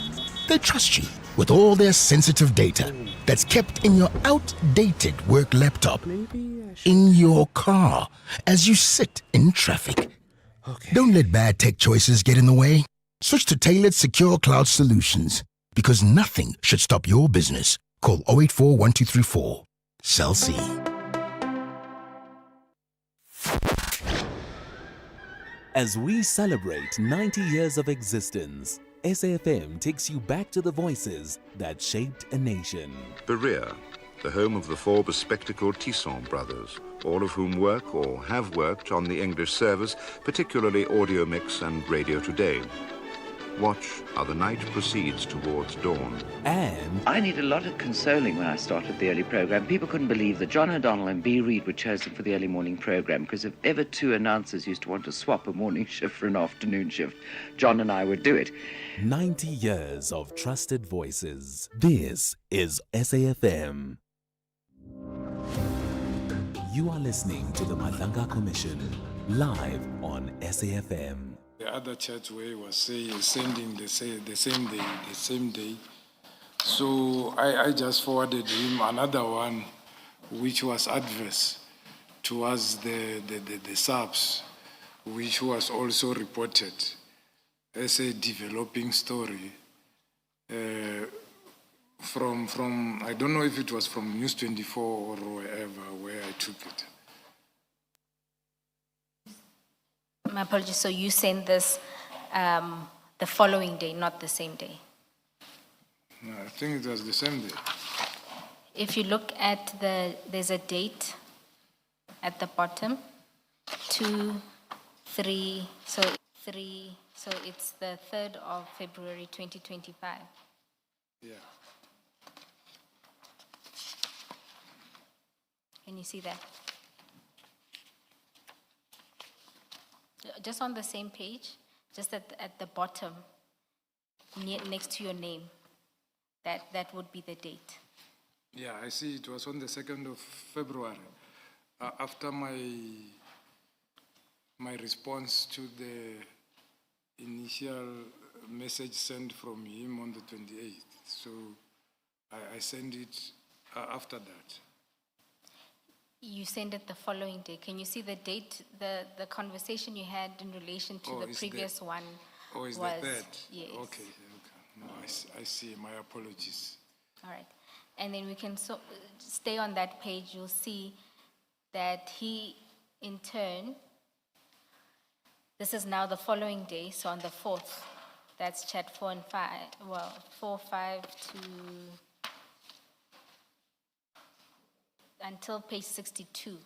They trust you with all their sensitive data that's kept in your outdated work laptop, in your car, as you sit in traffic. Don't let bad tech choices get in the way. Switch to tailored secure cloud solutions, because nothing should stop your business. Call 084-1234. Cell C. As we celebrate 90 years of existence, SAfm takes you back to the voices that shaped a nation. Berea, the home of the four bespectacled Tisson brothers, all of whom work or have worked on the English service, particularly Audio Mix and Radio Today. Watch how the night proceeds towards dawn. And I need a lot of consoling when I started the early program. People couldn't believe that John O'Donnell and B. Reid were chosen for the early morning program, because if ever two announcers used to want to swap a morning shift for an afternoon shift, John and I would do it. 90 years of trusted voices. This is SAfm. You are listening to the Madlanga Commission, live on SAfm. The other church where he was sending the same day. So I just forwarded him another one which was adverse towards the SAPS, which was also reported as a developing story from I don't know if it was from News 24 or wherever where I took it. My apologies. So you sent this the following day, not the same day? No, I think it was the same day. If you look at there's a date at the bottom, 2, 3, so it's the 3rd of February 2025. Yeah. Can you see that? Just on the same page, just at the bottom, next to your name, that would be the date. Yeah, I see. It was on the 2nd of February, after my response to the initial message sent from him on the 28th. So I sent it after that. You sent it the following day. Can you see the date, the conversation you had in relation to the previous one? Oh, is was, that? Yes. Okay. No, I see. My apologies. All right. And then we can stay on that page. You'll see that he, in turn, this is now the following day, so on the 4th, that's chat 4 and 5, 4, 5 to, until page 62.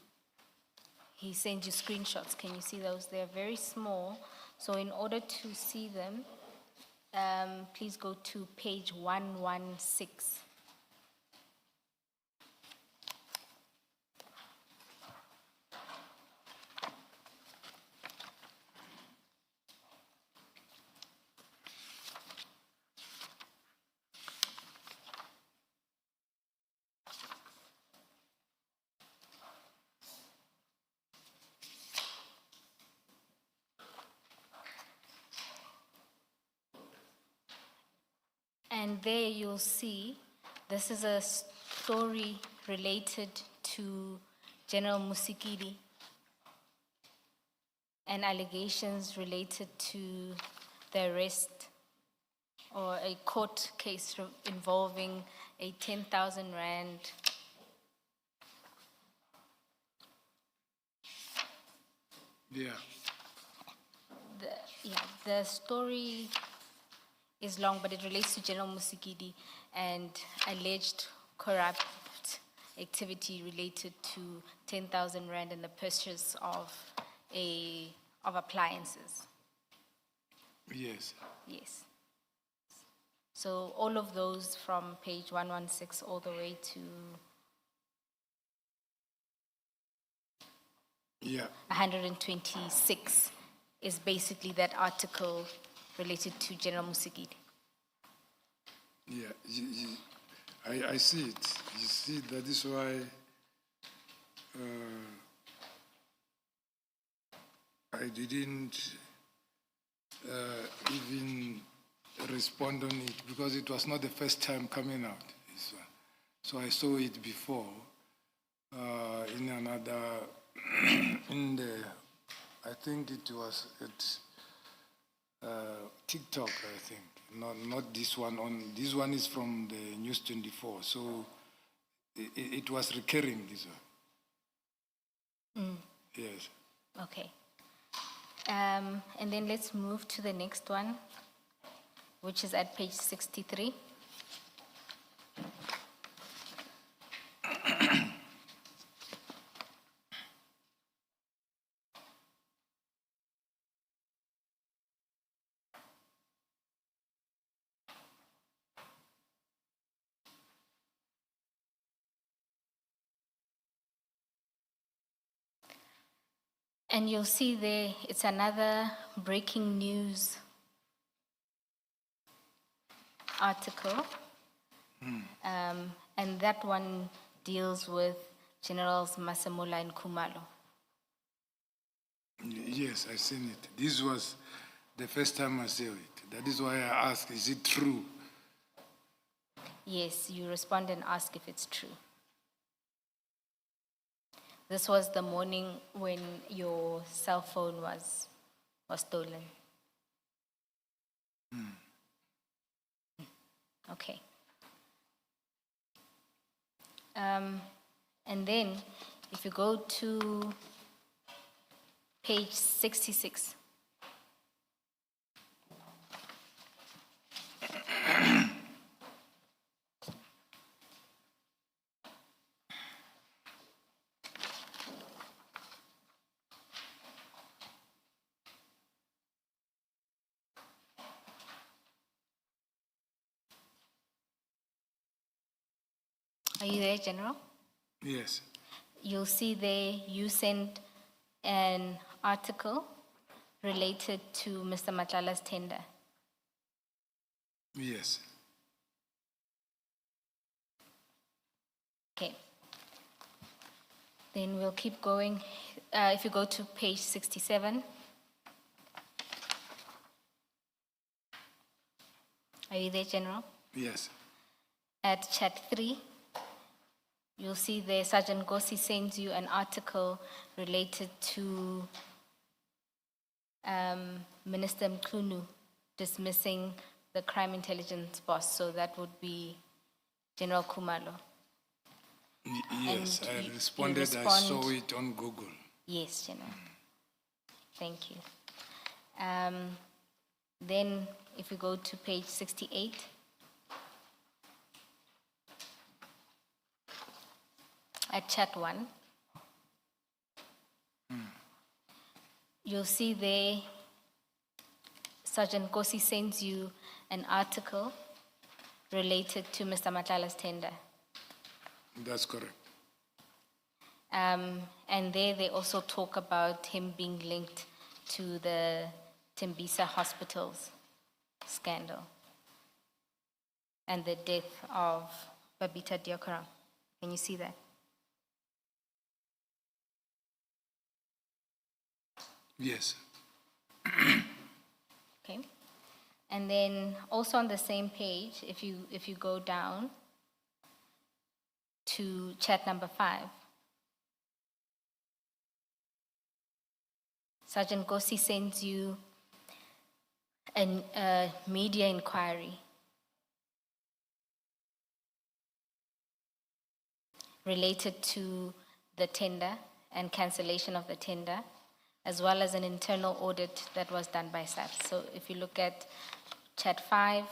He sends you screenshots. Can you see those? They're very small. So in order to see them, please go to page 116. And there you'll see, this is a story related to General Musikidi and allegations related to the arrest or a court case involving a 10,000 rand the story is long, but it relates to General Musikidi and alleged corrupt activity related to 10,000 rand in the purchase of appliances. Yes. Yes. So all of those from page 116 all the way to 126 is basically that article related to General Musikidi. Yeah, I see it. You see, that is why I didn't even respond on it because it was not the first time coming out. So I saw it before in another, I think it was at TikTok, I think. Not this one. This one is from the News 24. So it was recurring, this one. Yes. Okay. And then let's move to the next one, which is at page 63. And you'll see there, it's another breaking news article. And that one deals with Generals Masemola and Kumalo. Yes, I've seen it. This was the first time I saw it. That is why I asked, is it true? Yes, you respond and ask if it's true. This was the morning when your cell phone was stolen. Okay. And then, if you go to page 66. Are you there, General? Yes. You'll see there you sent an article related to Mr. Matlala's tender. Yes. Okay. Then we'll keep going. If you go to page 67. Are you there, General? Yes. At chat 3. You'll see there Sergeant Gossi sends you an article related to Minister Mkhunu dismissing the crime intelligence boss, so that would be General Khumalo. Yes, And I responded. I saw it on Google. Yes, General. Thank you. Then, if we go to page 68, at chat 1, you'll see there, Sergeant Kosi sends you an article related to Mr. Matlala's tender. That's correct. And there they also talk about him being linked to the Tembisa hospitals scandal and the death of Babita Diokara. Can you see that? Yes. Okay. And then also on the same page, if you go down to chat number 5, Sergeant Kosi sends you a media inquiry related to the tender and cancellation of the tender, as well as an internal audit that was done by SAfm. So if you look at chat 5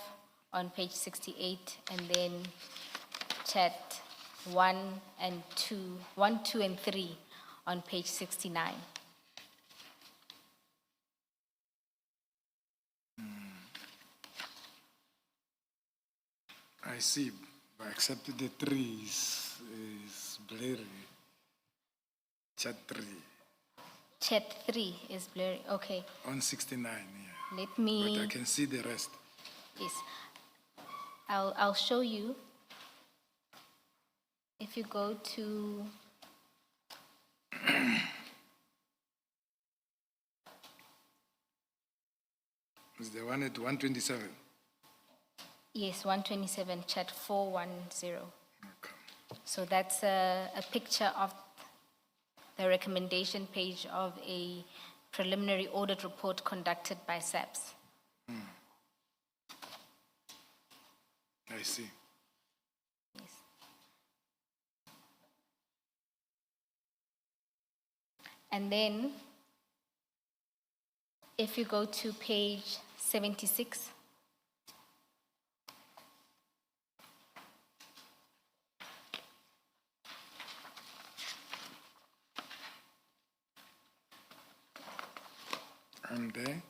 on page 68, and then chat 1, 2, and 3 on page 69. I see, except the 3 is blurry. Chat 3. Chat 3 is blurry, okay. On 69, yeah. Let me... But I can see the rest. Yes. I'll show you. If you go to... Is the one at 127? Yes, 127, chat 410. Okay. So that's a picture of the recommendation page of a preliminary audit report conducted by SAPS. I see. Yes. And then, if you go to page 76, and there,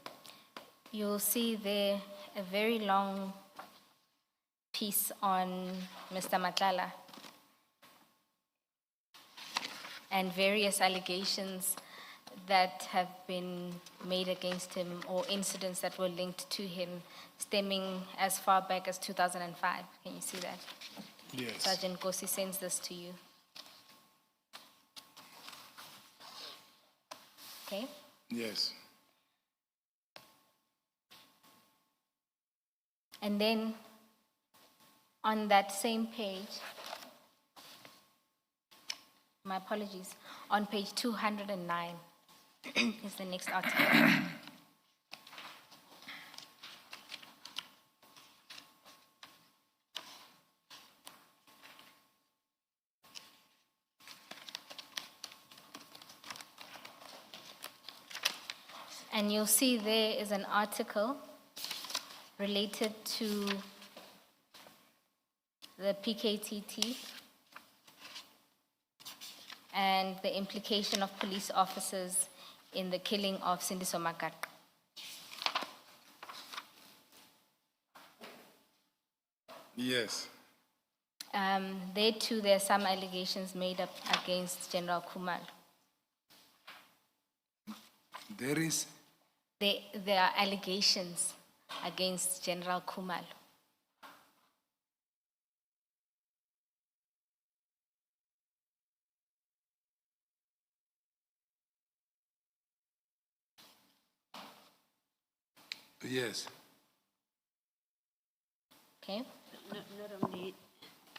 you'll see there a very long piece on Mr. Matlala and various allegations that have been made against him, or incidents that were linked to him, stemming as far back as 2005. Can you see that? Yes. Sergeant Kosi sends this to you. Okay? Yes. And then on that same page, my apologies, on page 209 is the next article. And you'll see there is an article related to the PKTT and the implication of police officers in the killing of Sindiso Makak. Yes. There too, there are some allegations made up against General Khumalo. There are allegations against General Khumalo. Yes. Okay. Not only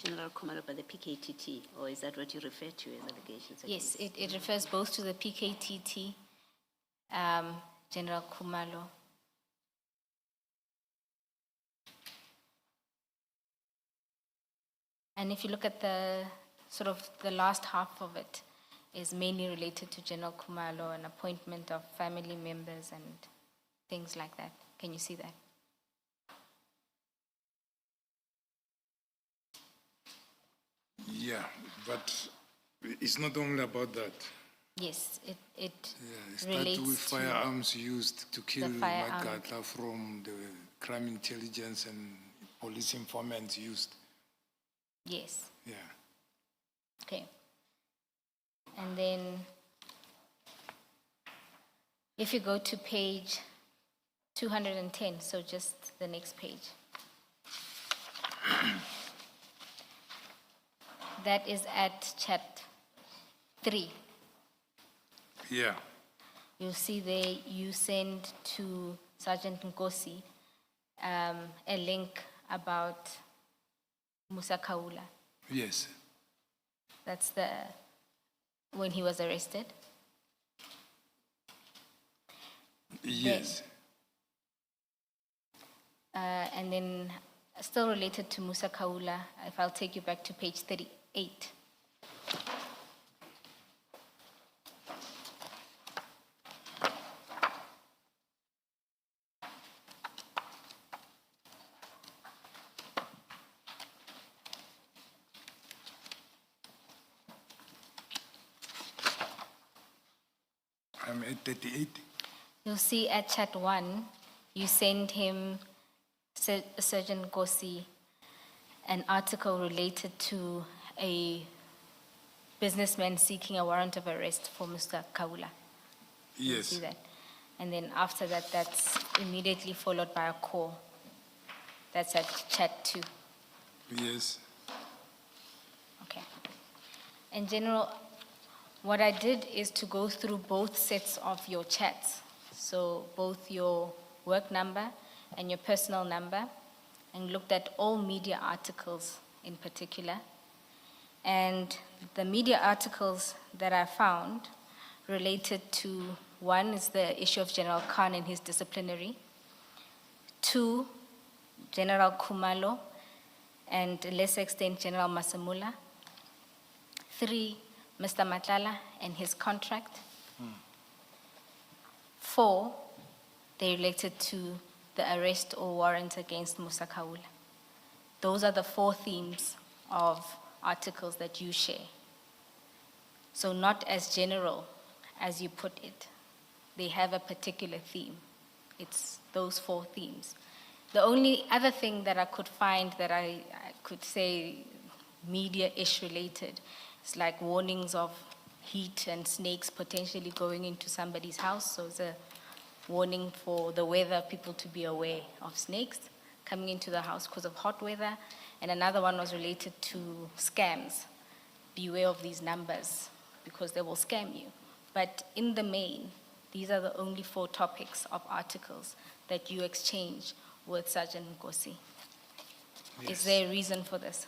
General Khumalo, but the PKTT, or is that what you refer to as allegations? Yes, it refers both to the PKTT, General Khumalo, And if you look at the sort of the last half of it, is mainly related to General Khumalo and appointment of family members and things like that. Can you see that? Yeah, but it's not only about that. Yes, it Yeah, it started relates with to firearms used to kill the firearm. Magatla from the crime intelligence and police informants used. Yes. Yeah. Okay. And then if you go to page 210, so just the next page. That is at chat 3. Yeah. You'll see there you send to Sergeant Nkosi a link about Musa Kaula. Yes. That's when he was arrested. Yes. And then still related to Musa Kaula, if I'll take you back to page 38. I'm at 38. You'll see at chat 1, you send him, Surgeon Nkosi, an article related to a businessman seeking a warrant of arrest for Mr. Kaula. You Yes. see that? And then after that, that's immediately followed by a call. That's at chat 2. Yes. Okay. In general, what I did is to go through both sets of your chats. So both your work number and your personal number, and looked at all media articles in particular. And the media articles that I found related to, one is the issue of General Khan and his disciplinary. 2, General Khumalo, and to a lesser extent, General Masamula. 3, Mr. Matlala and his contract. 4, they related to the arrest or warrant against Musa Kaula. Those are the 4 themes of articles that you share. So not as general as you put it. They have a particular theme. It's those 4 themes. The only other thing that I could find that I could say media-ish related is like warnings of heat and snakes potentially going into somebody's house. So it's a warning for the weather, people to be aware of snakes coming into the house because of hot weather. And another one was related to scams. Beware of these numbers because they will scam you. But in the main, these are the only 4 topics of articles that you exchange with Sergeant Nkosi. Yes. Is there a reason for this?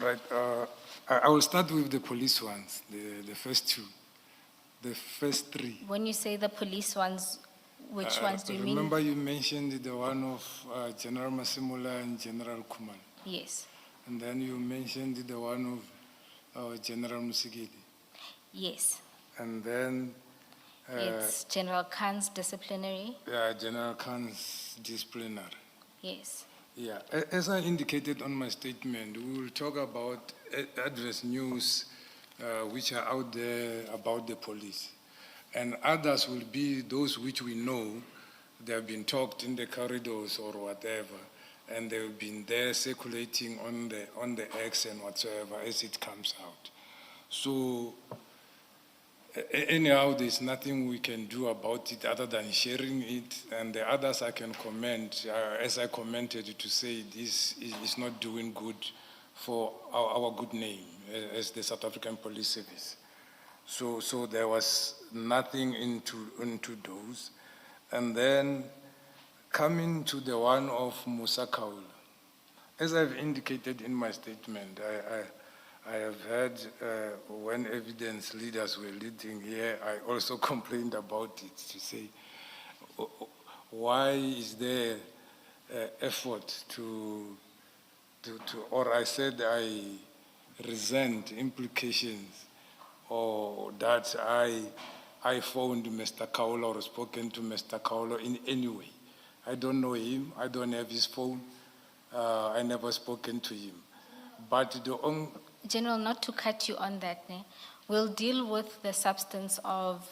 Right. I will start with the police ones, the first 2. The first 3. When you say the police ones, which ones do you mean? Remember you mentioned the one of General Masimula and General Kuman. Yes. And then you mentioned the one of General Musigidi. Yes. And then It's General Khan's disciplinary. yeah, General Khan's disciplinary. Yes. Yeah, as I indicated on my statement, we will talk about adverse news which are out there about the police. And others will be those which we know, they have been talked in the corridors or whatever, and they've been there circulating on the X and whatsoever as it comes out. So anyhow, there's nothing we can do about it other than sharing it, and the others I can comment, as I commented, to say this is not doing good for our good name as the South African Police Service. So there was nothing into those. And then coming to the one of Musa Kaula, as I've indicated in my statement, I have heard when evidence leaders were leading here, I also complained about it to say, why is there effort or I said I resent implications or that I phoned Mr. Kaula or spoken to Mr. Kaula in any way. I don't know him, I don't have his phone, I never spoken to him. But General, not to cut you on that, we'll deal with the substance of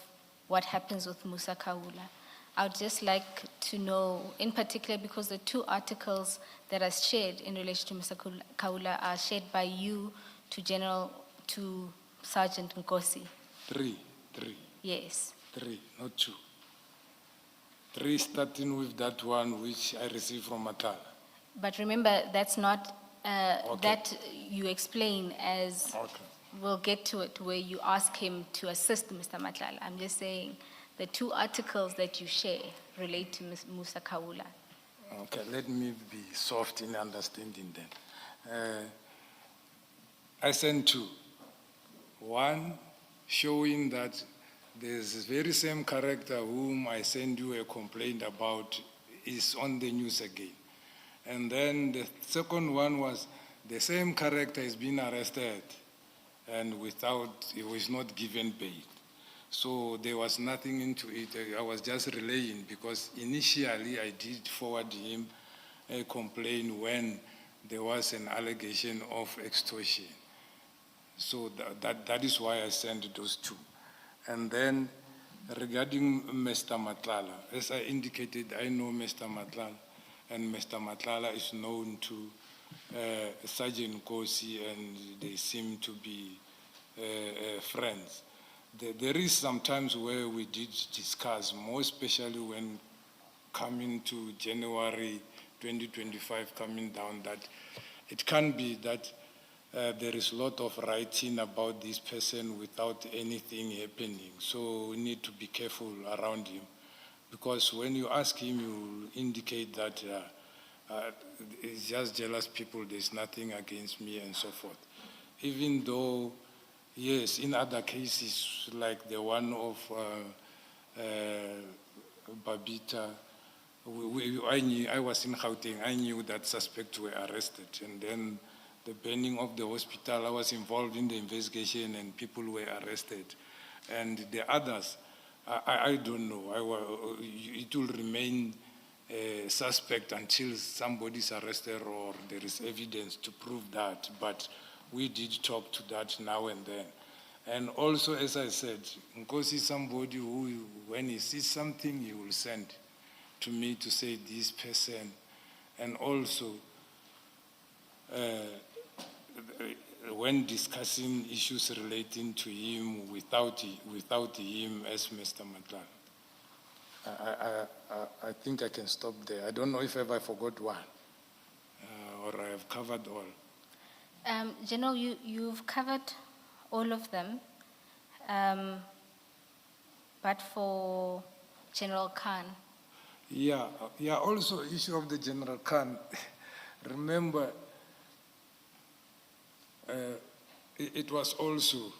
what happens with Musa Kaula. I would just like to know, in particular, because the 2 articles that are shared in relation to Mr. Kaula are shared by you to Sergeant Nkosi. 3. Yes. 3, not 2. 3 starting with that one which I received from Matala. But remember, that's not, that you explain as, we'll get to it where you ask him to assist Mr. Matlala. I'm just saying the 2 articles that you share relate to Musa Kaula. Okay, let me be soft in understanding then. I sent 2. One, showing that there's this very same character whom I send you a complaint about is on the news again. And then the second one was the same character is being arrested and he was not given bail. So there was nothing into it. I was just relaying because initially I did forward him a complaint when there was an allegation of extortion. So that is why I sent those 2. And then regarding Mr. Matlala, as I indicated, I know Mr. Matlala, and Mr. Matlala is known to Sergeant Nkosi, and they seem to be friends. There is sometimes where we did discuss, more especially when coming to January 2025, coming down, that it can be that there is a lot of writing about this person without anything happening. So we need to be careful around him. Because when you ask him, you indicate that it's just jealous people, there's nothing against me and so forth. Even though, yes, in other cases, like the one of Babita, I was in Gauteng, I knew that suspects were arrested. And then the burning of the hospital, I was involved in the investigation and people were arrested. And the others, I don't know. It will remain a suspect until somebody's arrested or there is evidence to prove that. But we did talk to that now and then. And also, as I said, Nkosi is somebody who, when he sees something, he will send to me to say this person. And also, when discussing issues relating to him without him as Mr. Matlala. I think I can stop there. I don't know if I forgot one or I have covered all. General, you've covered all of them, but for General Khan. Yeah, also issue of the General Khan. Remember, it was also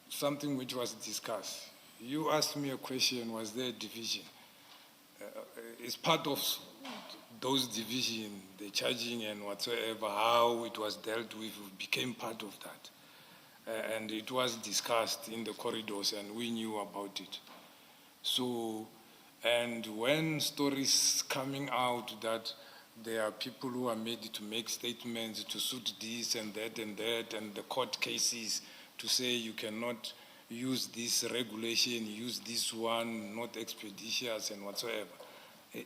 something which was discussed. You asked me a question, was there a division? It's part of those division, the charging and whatsoever, how it was dealt with became part of that. And it was discussed in the corridors and we knew about it. So, and when stories coming out that there are people who are made to make statements to suit this and that, and the court cases to say you cannot use this regulation, use this one, not expeditious and whatsoever.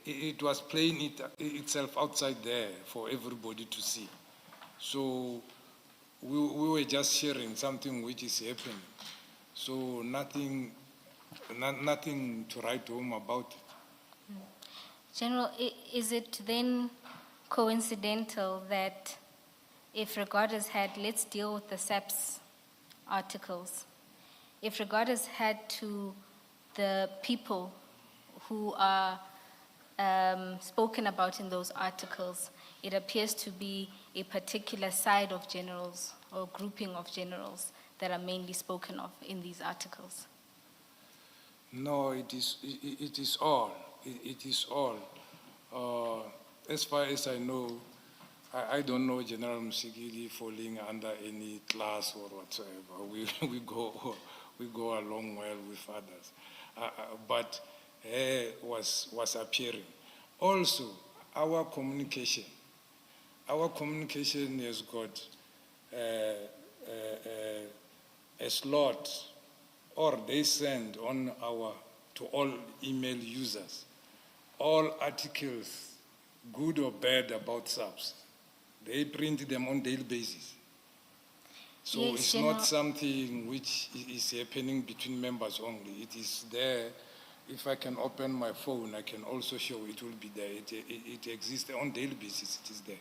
It was playing itself outside there for everybody to see. So we were just sharing something which is happening. So nothing to write home about it. General, is it then coincidental that if regarders had, let's deal with the SAPS articles, if regarders had to the people who are spoken about in those articles, it appears to be a particular side of generals or grouping of generals that are mainly spoken of in these articles? No, it is all. it is all. As far as I know, I don't know General Musigidi falling under any class or whatsoever. We go along well with others, but was appearing. Also, our communication has got a slot, or they send on to all email users all articles, good or bad, about SAPS. They print them on daily basis. So Yes, it's General. not something which is happening between members only. It is there. If I can open my phone, I can also show it will be there. It exists on daily basis. It is there.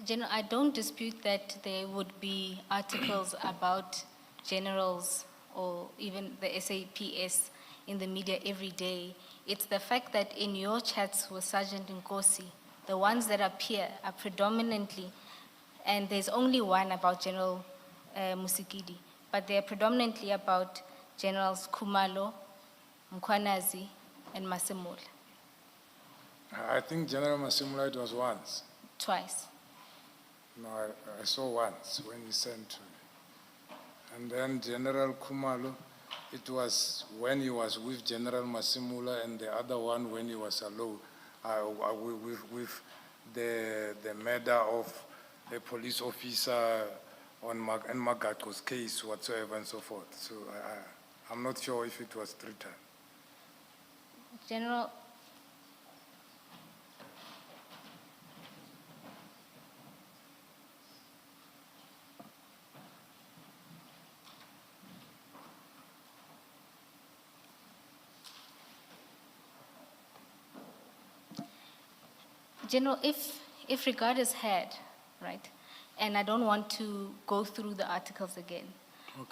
General, I don't dispute that there would be articles about generals or even the SAPS in the media every day. It's the fact that in your chats with Sergeant Nkosi, the ones that appear are predominantly, and there's only one about General Musigidi, but they're predominantly about Generals Khumalo, Mkhwanazi, and Masemola. I think General Masimula, it was once. Twice. No, I saw once when he sent to me. And then General Khumalo, it was when he was with General Masimula, and the other one when he was alone, with the murder of a police officer on Magako's case, whatsoever and so forth. So I'm not sure if it was 3 times. General, General, if regard is had, right, and I don't want to go through the articles again,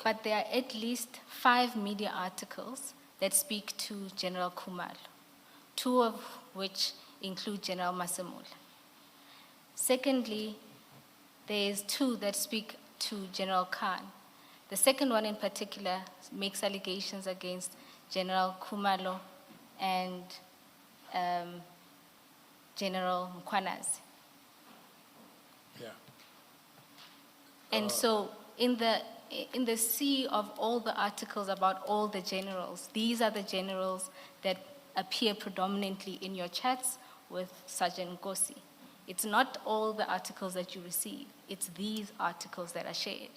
but there are at least 5 media articles that speak to General Khumalo, 2 of which include General Masemola. Secondly, there's 2 that speak to General Khan. The second one in particular makes allegations against General Khumalo and General Mkhwanazi. Yeah. And so in the sea of all the articles about all the generals, these are the generals that appear predominantly in your chats with Sergeant Nkosi. It's not all the articles that you receive, it's these articles that are shared.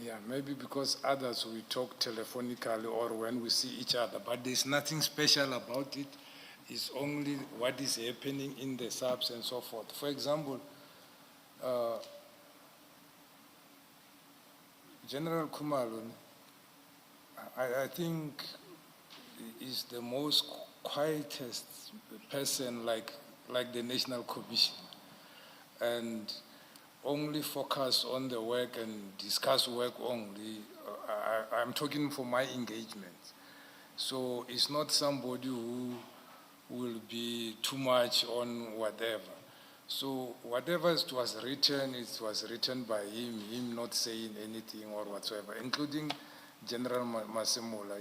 Yeah, maybe because others we talk telephonically or when we see each other, but there's nothing special about it. It's only what is happening in the SAPS and so forth. For example, General Khumalo, I think, is the most quietest person like the National Commission, and only focus on the work and discuss work only. I'm talking for my engagement. So it's not somebody who will be too much on whatever. So whatever was written, it was written by him not saying anything or whatsoever, including General Masemola.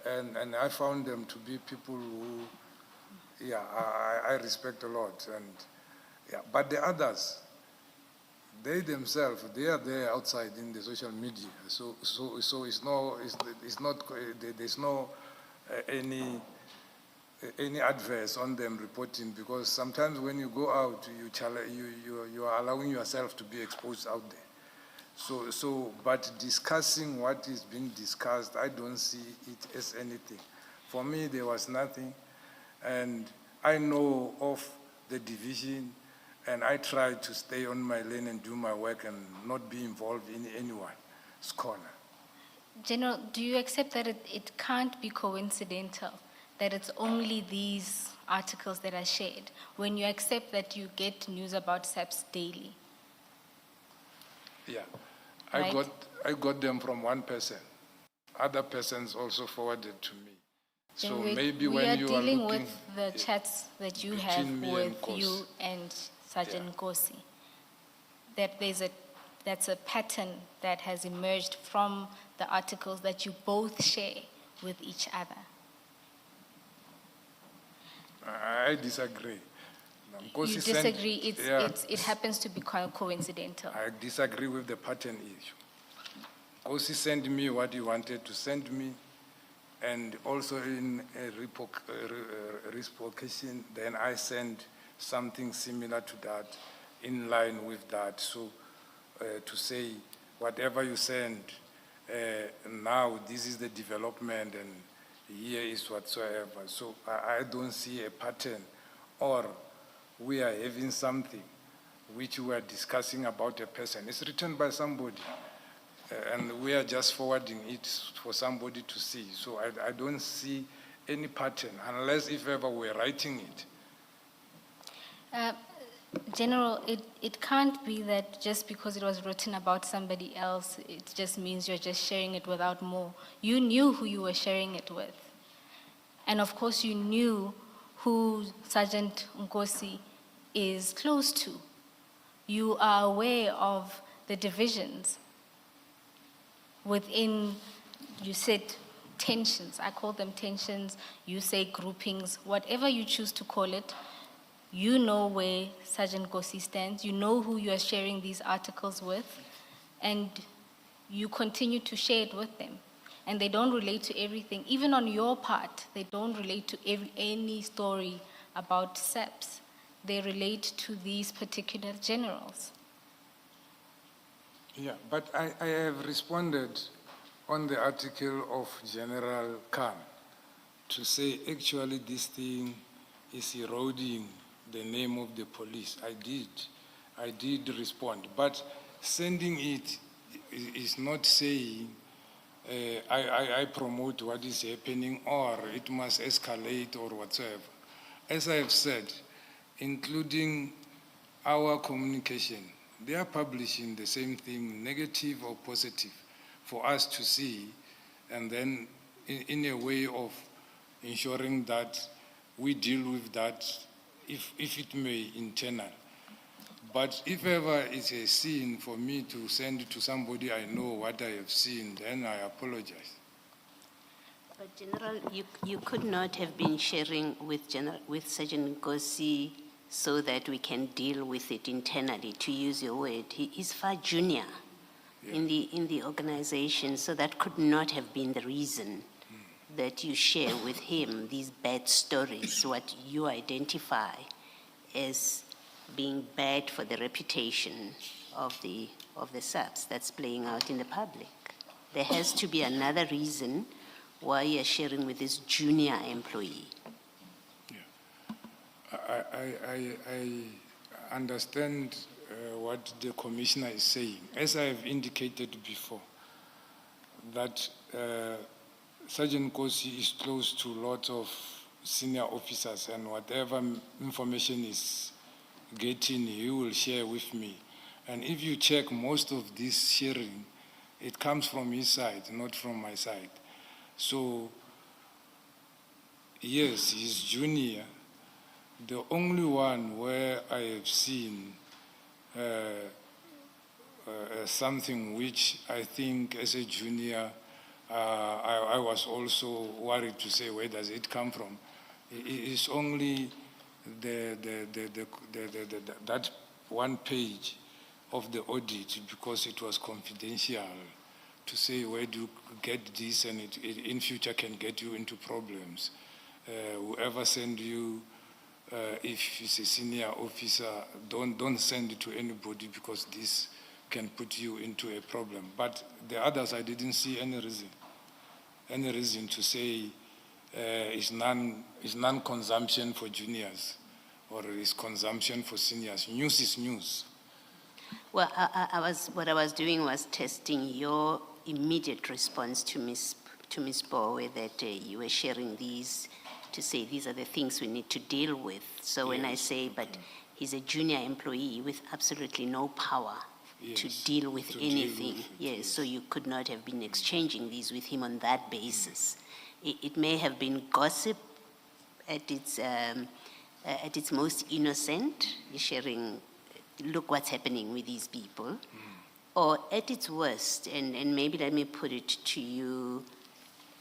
And I found them to be people who, yeah, I respect a lot. And yeah, but the others, they themselves, they are there outside in the social media. So it's not there's no any adverse on them reporting, because sometimes when you go out, you are allowing yourself to be exposed out there. But discussing what is being discussed, I don't see it as anything. For me, there was nothing, and I know of the division, and I try to stay on my lane and do my work and not be involved in anyone's corner. General, do you accept that it can't be coincidental that it's only these articles that are shared, when you accept that you get news about SAPS daily? Yeah, Right. I got them from one person. Other persons also forwarded to me. Then So we maybe we when are you are dealing looking, with the chats that you have between me and with you Nkosi. and Sergeant Nkosi, that that's a pattern that has emerged from the articles that you both share with each other. I disagree. You disagree, it happens to be coincidental. I disagree with the pattern issue. Kosi sent me what he wanted to send me, and also in a reciprocation, then I sent something similar to that, in line with that. So to say, whatever you send, now this is the development and here is whatsoever. So I don't see a pattern, or we are having something which we are discussing about a person. It's written by somebody, and we are just forwarding it for somebody to see. So I don't see any pattern, unless if ever we're writing it. General, it can't be that just because it was written about somebody else, it just means you're just sharing it without more. You knew who you were sharing it with. And of course you knew who Sergeant Nkosi is close to. You are aware of the divisions within, you said tensions, I call them tensions, you say groupings, whatever you choose to call it. You know where Sergeant Nkosi stands, you know who you are sharing these articles with, and you continue to share it with them. And they don't relate to everything. Even on your part, they don't relate to any story about SAPS. They relate to these particular generals. Yeah, but I have responded on the article of General Khan to say actually this thing is eroding the name of the police. I did respond, but sending it is not saying I promote what is happening or it must escalate or whatsoever. As I have said, including our communication, they are publishing the same thing, negative or positive, for us to see, and then in a way of ensuring that we deal with that, if it may, internal. But if ever it's a sin for me to send it to somebody I know what I have seen, then I apologize. But General, you could not have been sharing with Sergeant Nkosi so that we can deal with it internally, to use your word. He is far junior in the organization, so that could not have been the reason that you share with him these bad stories, what you identify as being bad for the reputation of the SAPS that's playing out in the public. There has to be another reason why you're sharing with this junior employee. I understand what the commissioner is saying. As I have indicated before, that Sergeant Nkosi is close to lots of senior officers, and whatever information is getting, he will share with me. And if you check most of this sharing, it comes from his side, not from my side. So, yes, he's junior. The only one where I have seen something which I think as a junior, I was also worried to say, where does it come from? It's only that one page of the audit, because it was confidential, to say where do you get this, and it in future can get you into problems. Whoever send you, if it's a senior officer, don't send it to anybody, because this can put you into a problem. But the others, I didn't see any reason to say it's non-consumption for juniors, or is consumption for seniors. News is news. Well, what I was doing was testing your immediate response to Ms. Bowe, that you were sharing these to say these are the things we need to deal with. So when I say, but he's a junior employee with absolutely no power to deal with anything. Yes, so you could not have been exchanging these with him on that basis. It may have been gossip at its most innocent, sharing, look what's happening with these people, or at its worst, and maybe let me put it to you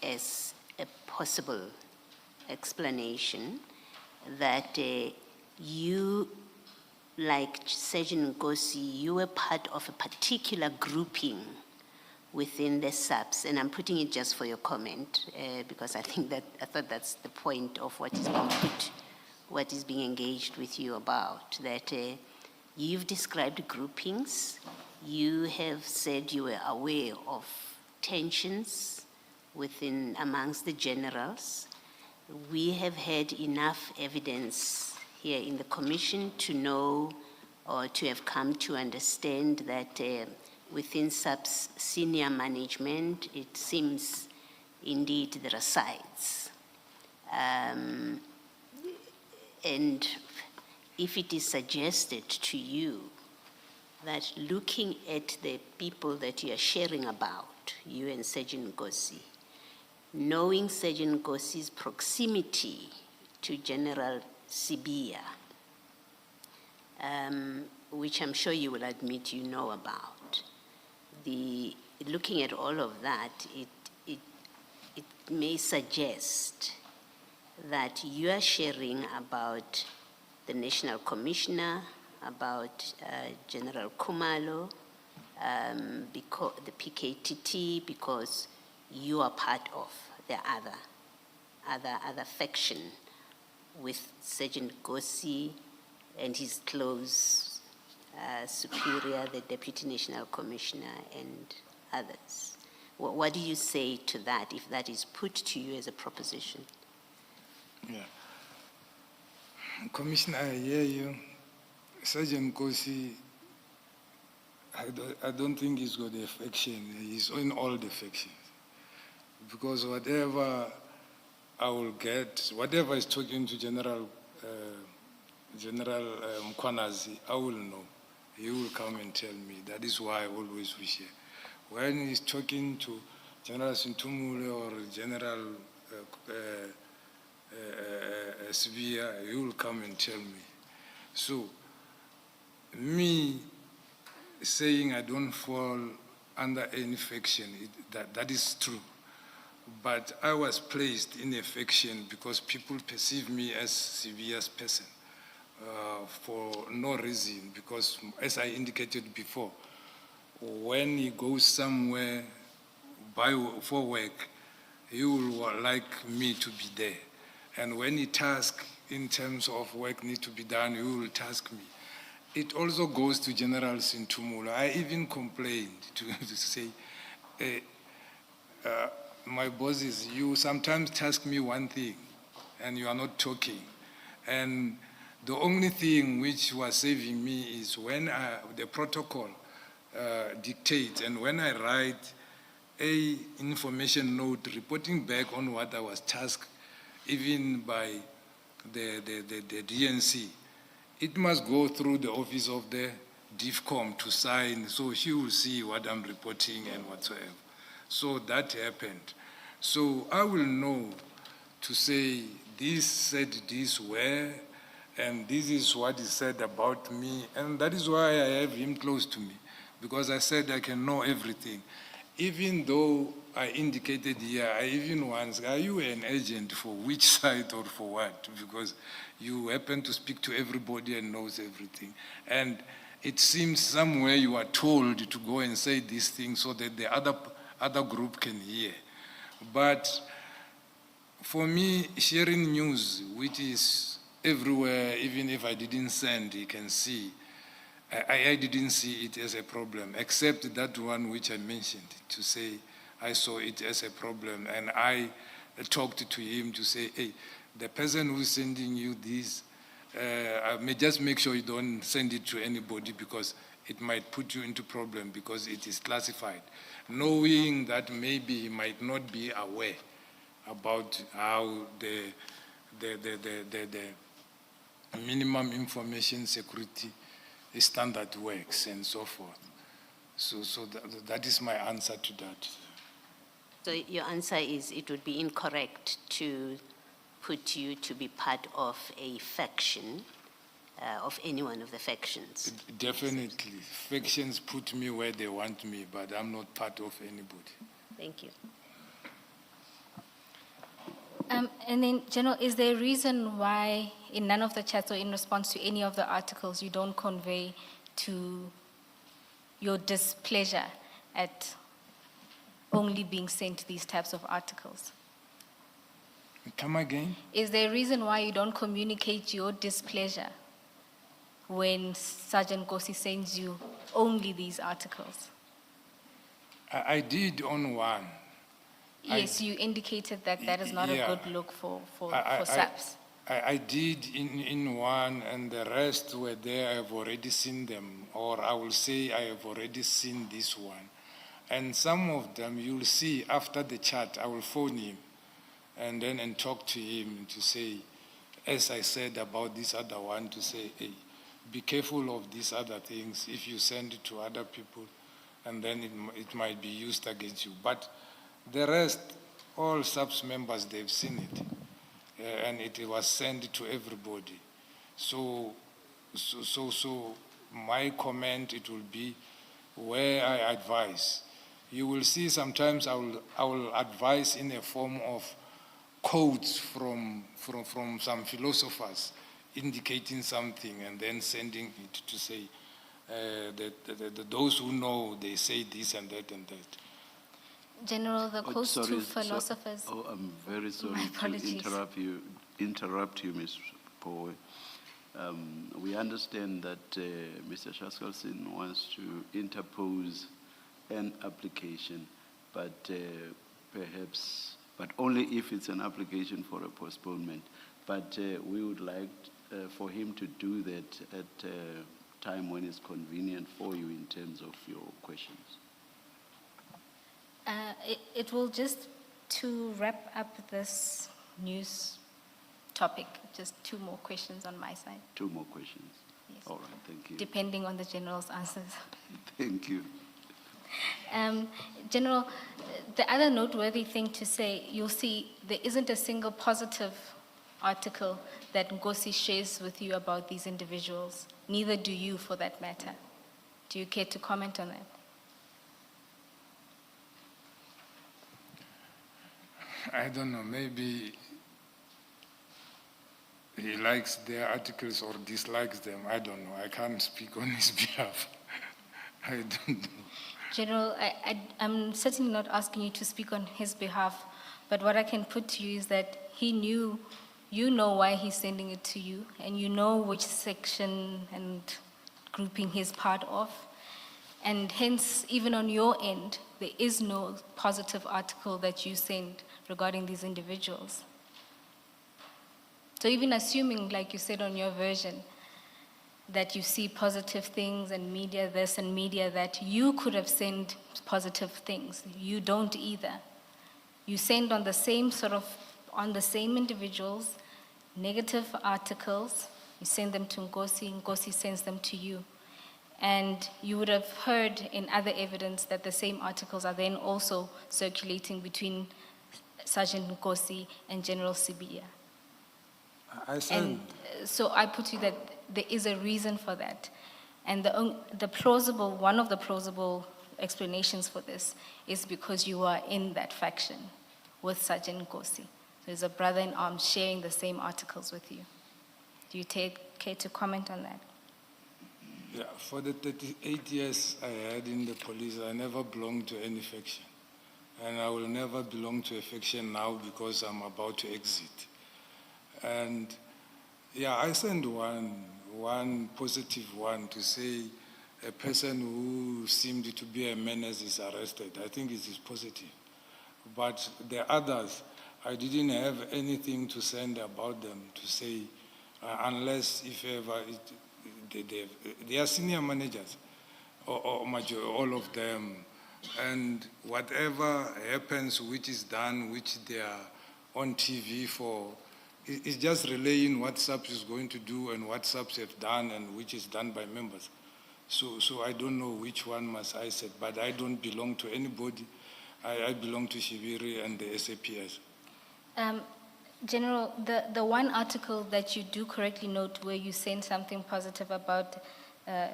as a possible explanation, that you, like Sergeant Nkosi, you were part of a particular grouping within the SAPS, and I'm putting it just for your comment because I thought that's the point of what is being put, what is being engaged with you about. That you've described groupings, you have said you were aware of tensions amongst the generals. We have had enough evidence here in the commission to know or to have come to understand that within SAPS senior management, it seems indeed there are sides. And if it is suggested to you that looking at the people that you are sharing about, you and Sergeant Nkosi, knowing Sergeant Nkosi's proximity to General Sibia, which I'm sure you will admit you know about, looking at all of that, it may suggest that you are sharing about the National Commissioner, about General Kumalo, because the PKTT, because you are part of the other faction with Sergeant Nkosi and his close superior, the Deputy National Commissioner, and others. What do you say to that, if that is put to you as a proposition? Yeah. Commissioner, I hear you. Sergeant Nkosi, I don't think he's got a faction. He's in all the factions. Because whatever I will get, whatever is talking to General Mkwanazi, I will know. He will come and tell me. That is why I always wish here. When he's talking to General Sintumule or General Sibia, he will come and tell me. So, me saying I don't fall under any faction, that is true. But I was placed in a faction because people perceive me as Sibia's person for no reason, because as I indicated before, when he goes somewhere for work, he will like me to be there. And when he tasks in terms of work need to be done, he will task me. It also goes to General Sintumula. I even complained to say, my bosses, you sometimes task me one thing and you are not talking. And the only thing which was saving me is when the protocol dictates, and when I write a information note reporting back on what I was tasked, even by the DNC, it must go through the office of the DIFCOM to sign, so she will see what I'm reporting and whatsoever. So that happened. So I will know to say, this said this where, and this is what is said about me, and that is why I have him close to me, because I said I can know everything. Even though I indicated here, I even once, are you an agent for which side or for what? Because you happen to speak to everybody and knows everything. And it seems somewhere you are told to go and say these things so that the other group can hear. But for me, sharing news, which is everywhere, even if I didn't send, you can see, I didn't see it as a problem, except that one which I mentioned, to say I saw it as a problem. And I talked to him to say, hey, the person who's sending you this, I may just make sure you don't send it to anybody, because it might put you into problem because it is classified. Knowing that maybe he might not be aware about how the minimum information security standard works and so forth. So that is my answer to that. So your answer is it would be incorrect to put you to be part of a faction, of any one of the factions? Definitely. Factions put me where they want me, but I'm not part of anybody. Thank you. And then, General, is there a reason why in none of the chats or in response to any of the articles, you don't convey to your displeasure at only being sent these types of articles. Come again? Is there a reason why you don't communicate your displeasure when Sergeant Kosi sends you only these articles? I did on one. Yes, you indicated that that is not yeah. a good look for SAPS. I did in one, and the rest were there. I have already seen them, or I will say I have already seen this one. And some of them you'll see after the chat, I will phone him and talk to him to say, as I said about this other one, to say, hey, be careful of these other things if you send it to other people, and then it might be used against you. But the rest, all SAPS members, they've seen it. And it was sent to everybody. So my comment, it will be where I advise. You will see sometimes I will advise in a form of quotes from some philosophers indicating something and then sending it to say that those who know, they say this and that and that. General, the quotes to philosophers. I'm very sorry to interrupt you, Ms. Poe. We understand that Mr. Shaskalson wants to interpose an application, but perhaps, but only if it's an application for a postponement. But we would like for him to do that at a time when it's convenient for you in terms of your questions. It will just, to wrap up this news topic, just 2 more questions on my side. 2 more questions? Yes. All right, thank you. Depending on the General's answers. Thank you. General, the other noteworthy thing to say, you'll see there isn't a single positive article that Ngosi shares with you about these individuals. Neither do you, for that matter. Do you care to comment on that? I don't know, maybe he likes their articles or dislikes them. I don't know. I can't speak on his behalf. I don't know. General, I'm certainly not asking you to speak on his behalf, but what I can put to you is that he knew, you know why he's sending it to you, and you know which section and grouping he's part of, and hence, even on your end, there is no positive article that you send regarding these individuals. So even assuming, like you said on your version, that you see positive things and media this and media that, you could have sent positive things. You don't either. You send on the same on the same individuals, negative articles, you send them to Ngosi, Ngosi sends them to you. And you would have heard in other evidence that the same articles are then also circulating between Sergeant Ngosi and General Sibiya. And so I put you that there is a reason for that. And one of the plausible explanations for this is because you are in that faction with Sergeant Ngosi. There's a brother in arms sharing the same articles with you. Do you care to comment on that? Yeah, for the 38 years I had in the police, I never belonged to any faction. And I will never belong to a faction now because I'm about to exit. And yeah, I sent one positive one to say a person who seemed to be a menace is arrested. I think it is positive. But the others, I didn't have anything to send about them to say, unless if ever they are senior managers, or all of them. And whatever happens, which is done, which they are on TV for, it's just relaying what SAPS is going to do and what SAPS have done and which is done by members. So I don't know which one must I say, but I don't belong to anybody. I belong to Shibiri and the SAPS. General, the one article that you do correctly note where you sent something positive about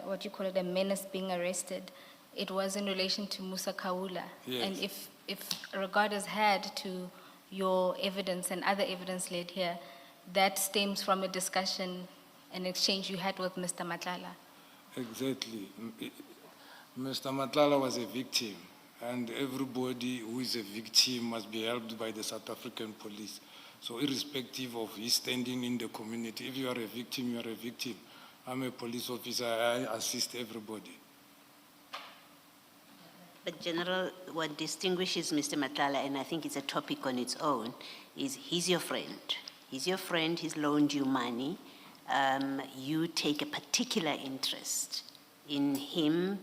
what you call it, a menace being arrested, it was in relation to Musa Kaula. Yes. And if regard is had to your evidence and other evidence laid here, that stems from a discussion, an exchange you had with Mr. Matlala. Exactly. Mr. Matlala was a victim, and everybody who is a victim must be helped by the South African police. So irrespective of his standing in the community, if you are a victim, you are a victim. I'm a police officer, I assist everybody. But General, what distinguishes Mr. Matlala, and I think it's a topic on its own, is he's your friend. He's your friend, he's loaned you money. You take a particular interest in him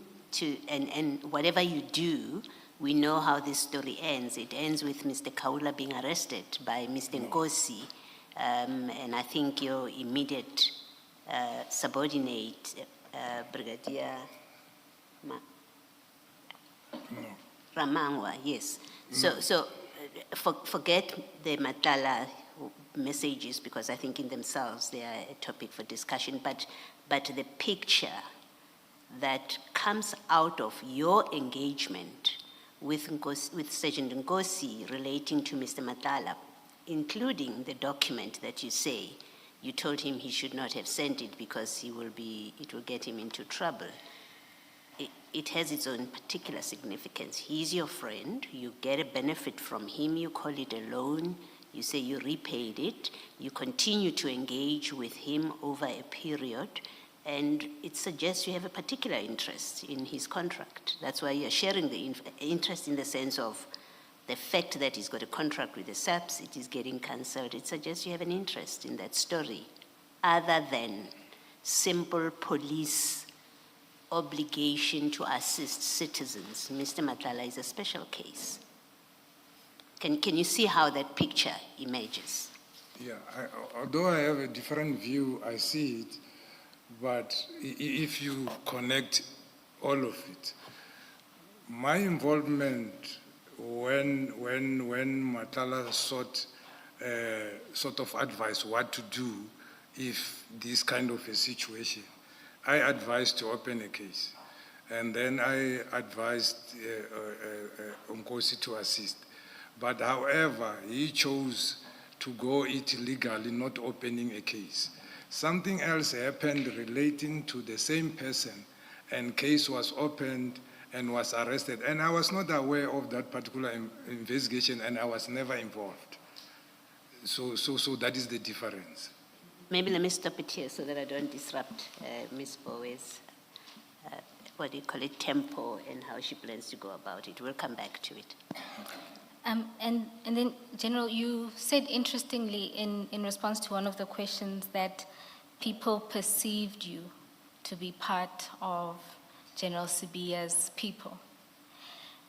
and whatever you do, we know how this story ends. It ends with Mr. Kaula being arrested by Mr. Nkosi, and I think your immediate subordinate, Brigadier Ramangwa, yes. So forget the Matlala messages, because I think in themselves they are a topic for discussion, but the picture that comes out of your engagement with Sergeant Nkosi relating to Mr. Matlala, including the document that you say you told him he should not have sent it because it will get him into trouble. It has its own particular significance. He's your friend, you get a benefit from him, you call it a loan, you say you repaid it, you continue to engage with him over a period, and it suggests you have a particular interest in his contract. That's why you're sharing the interest in the sense of the fact that he's got a contract with the SAPS, it is getting cancelled. It suggests you have an interest in that story, other than simple police obligation to assist citizens. Mr. Matlala is a special case. Can you see how that picture emerges? Yeah, although I have a different view, I see it, but if you connect all of it, my involvement when Matlala sought sort of advice what to do if this kind of a situation, I advised to open a case, and then I advised Nkosi to assist. But however, he chose to go it legally, not opening a case. Something else happened relating to the same person, and case was opened and was arrested. And I was not aware of that particular investigation, and I was never involved. So that is the difference. Maybe let me stop it here so that I don't disrupt Ms. Bowe's, what do you call it, tempo and how she plans to go about it. We'll come back to it. And then, General, you said interestingly in response to one of the questions that people perceived you to be part of General Sibiya's people.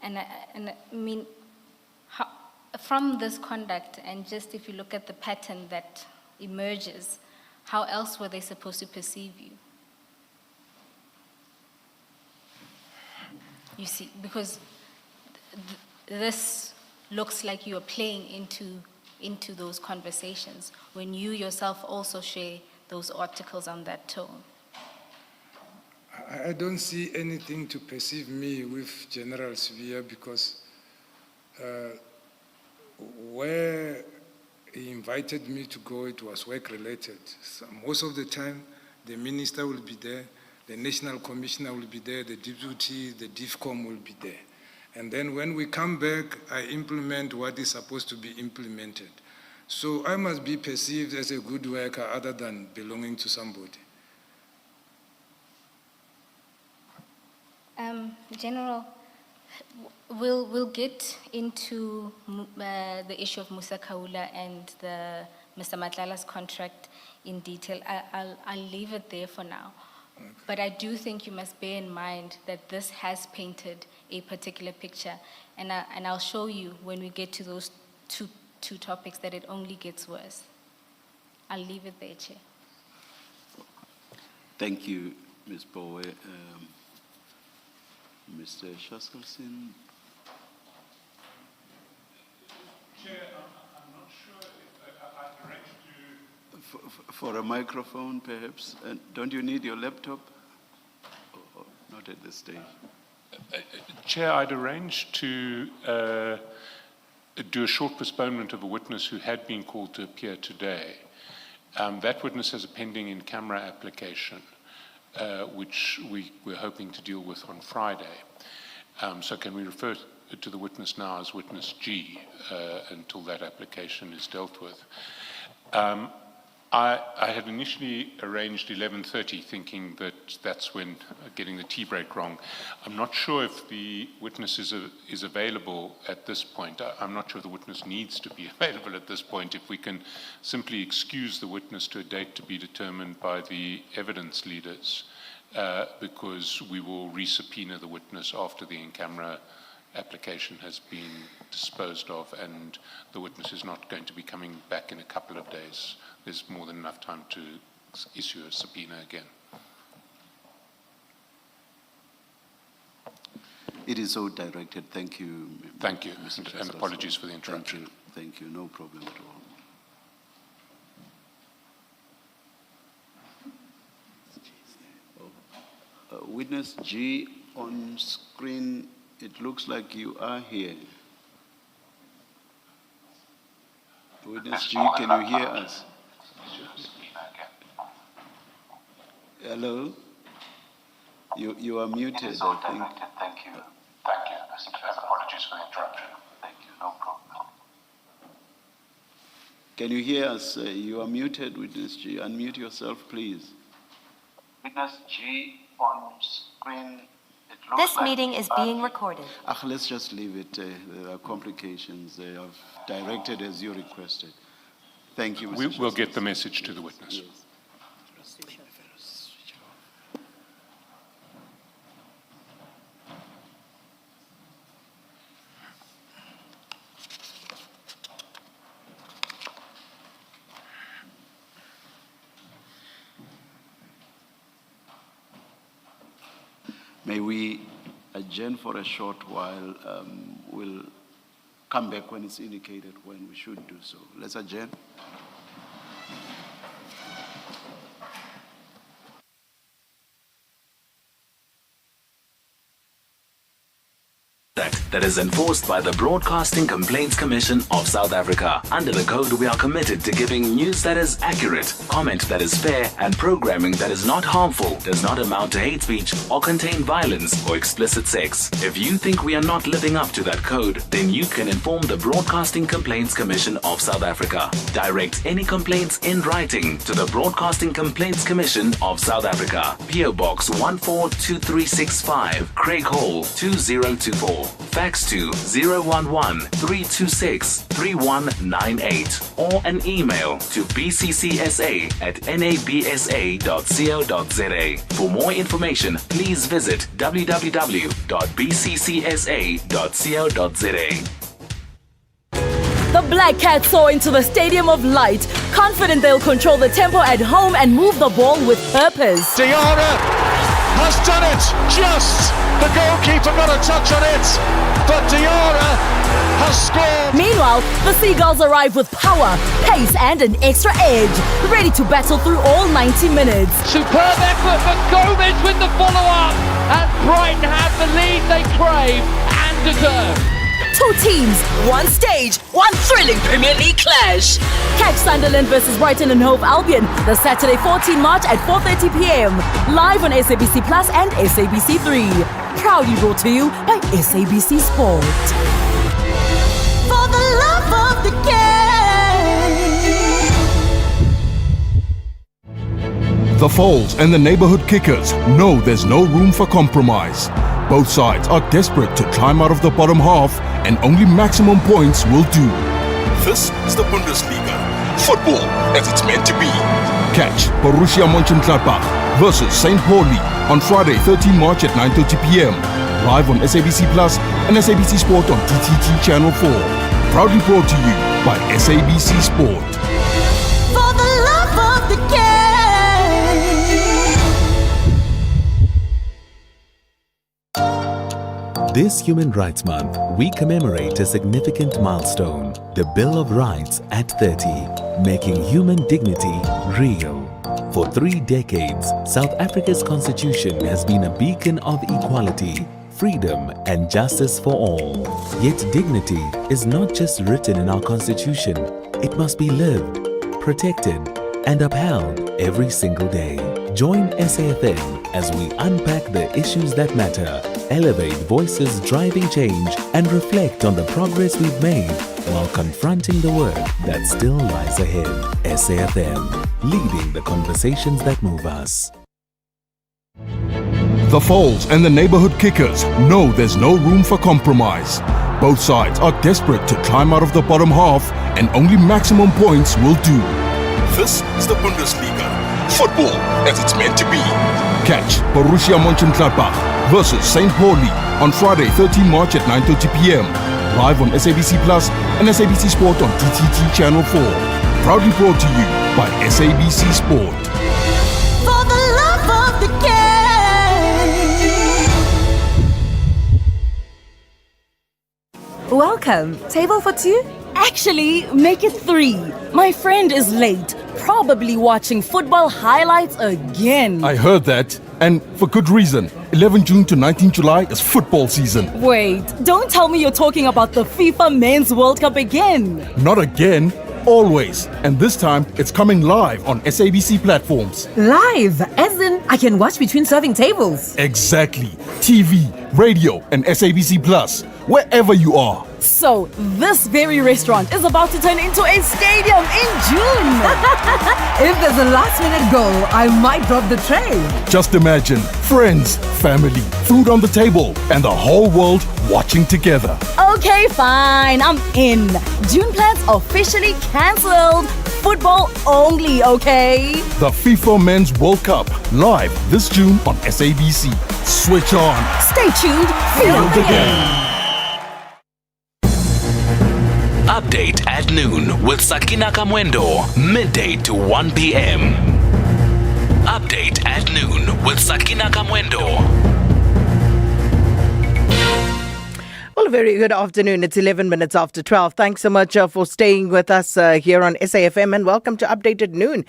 And I mean, from this conduct, and just if you look at the pattern that emerges, how else were they supposed to perceive you? You see, because this looks like you are playing into those conversations when you yourself also share those articles on that tone. I don't see anything to perceive me with General Sibiya, because where he invited me to go, it was work-related. So most of the time, the minister will be there, the national commissioner will be there, the deputy, the DIFCOM will be there. And then when we come back, I implement what is supposed to be implemented. So I must be perceived as a good worker other than belonging to somebody. General, we'll get into the issue of Musa Kaula and Mr. Matlala's contract in detail. I'll leave it there for now. Okay. But I do think you must bear in mind that this has painted a particular picture, and I'll show you when we get to those two topics that it only gets worse. I'll leave it there, Chair. Thank you, Ms. Bowe. Mr. Shaskalsin. Chair, I'm not sure if I direct you... For a microphone, perhaps. Don't you need your laptop? Or not at this stage. Chair, I'd arranged to do a short postponement of a witness who had been called to appear today. That witness has a pending in-camera application, which we're hoping to deal with on Friday. So can we refer to the witness now as witness G until that application is dealt with? I had initially arranged 11:30, thinking that that's when getting the tea break wrong. I'm not sure if the witness is available at this point. I'm not sure the witness needs to be available at this point. If we can simply excuse the witness to a date to be determined by the evidence leaders, because we will re-subpoena the witness after the in-camera application has been disposed of, and the witness is not going to be coming back in a couple of days. There's more than enough time to issue a subpoena again. It is so directed. Thank you. Thank you, and apologies for the interruption. Thank you. No problem at all. Witness G on screen, it looks like you are here. Witness G, can you hear us? Hello? You are muted, I think. Thank you. Thank you, and apologies for the interruption. Thank you. No problem. Can you hear us? You are muted, Witness G. Unmute yourself, please. Witness G on screen. This meeting is being recorded. Let's just leave it. There are complications. They have directed as you requested. Thank you, Mr. We'll get the message to the witness. Yes. May we adjourn for a short while. We'll come back when it's indicated when we should do so. Let's adjourn. That is enforced by the Broadcasting Complaints Commission of South Africa. Under the code, we are committed to giving news that is accurate, comment that is fair, and programming that is not harmful, does not amount to hate speech, or contain violence or explicit sex. If you think we are not living up to that code, then you can inform the Broadcasting Complaints Commission of South Africa. Direct any complaints in writing to the Broadcasting Complaints Commission of South Africa. PO Box 142365, Craig Hall 2024. Fax to 011-326-3198 or an email to bccsa@nabsa.co.za. For more information, please visit www.bccsa.co.za. The Black Cats soar into the Stadium of Light, confident they'll control the tempo at home and move the ball with purpose. Diarra has done it, just! The goalkeeper got a touch on it, but Diarra has scored. Meanwhile, the Seagulls arrive with power, pace and an extra edge, ready to battle through all 90 minutes. Superb effort, but Gomez with the follow-up, and Brighton have the lead they crave and deserve. Two teams, one stage, one thrilling Premier League clash. Catch Sunderland versus Brighton and Hove Albion the Saturday 14 March at 4:30 p.m. Live on SABC Plus and SABC 3. Proudly brought to you by SABC Sport. For the love of the game. The Foals and the neighborhood kickers know there's no room for compromise. Both sides are desperate to climb out of the bottom half, and only maximum points will do. This is the Bundesliga. Football as it's meant to be. Catch Borussia Mönchengladbach versus St. Pauli on Friday, 13 March at 9:30 p.m. Live on SABC Plus and SABC Sport on TTT Channel 4. Proudly brought to you by SABC Sport. For the love of the game. This Human Rights Month, we commemorate a significant milestone, the Bill of Rights at 30, making human dignity real. For 3 decades, South Africa's constitution has been a beacon of equality, freedom and justice for all. Yet dignity is not just written in our constitution, it must be lived, protected and upheld every single day. Join SAfm as we unpack the issues that matter, elevate voices driving change, and reflect on the progress we've made while confronting the work that still lies ahead. SAfm, leading the conversations that move us. The Foals and the neighborhood kickers know there's no room for compromise. Both sides are desperate to climb out of the bottom half, and only maximum points will do. This is the Bundesliga. Football as it's meant to be. Catch Borussia Mönchengladbach versus St. Pauli on Friday, 13 March at 9:30 p.m. Live on SABC Plus and SABC Sport on TTT Channel 4. Proudly brought to you by SABC Sport. For the love of the game. Welcome. Table for two? Actually, make it 3. My friend is late, probably watching football highlights again. I heard that, and for good reason. 11 June to 19 July is football season. Wait, don't tell me you're talking about the FIFA Men's World Cup again. Not again, always. And this time, it's coming live on SABC platforms. Live? As in, I can watch between serving tables. Exactly. TV, radio, and SABC Plus, wherever you are. So, this very restaurant is about to turn into a stadium in June. If there's a last-minute goal, I might drop the tray. Just imagine, friends, family, food on the table, and the whole world watching together. Okay, fine, I'm in. June plans officially cancelled. Football only, okay? The FIFA Men's World Cup, live this June on SABC. Switch on. Stay tuned. Feel the game. Update at noon with Sakina Kamwendo, midday to 1 p.m. Update at noon with Sakina Kamwendo. Well, a very good afternoon. It's 11 minutes after 12. Thanks so much for staying with us here on SAfm, and welcome to Update at Noon.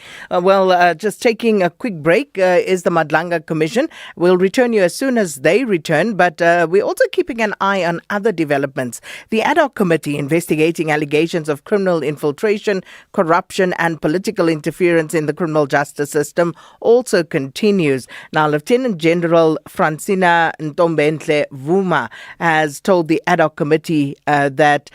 Just taking a quick break is the Madlanga Commission. We'll return you as soon as they return, but we're also keeping an eye on other developments. The ad hoc committee investigating allegations of criminal infiltration, corruption and political interference in the criminal justice system also continues. Now, Lieutenant General Francina Ntombenhle Vuma has told the ad hoc committee that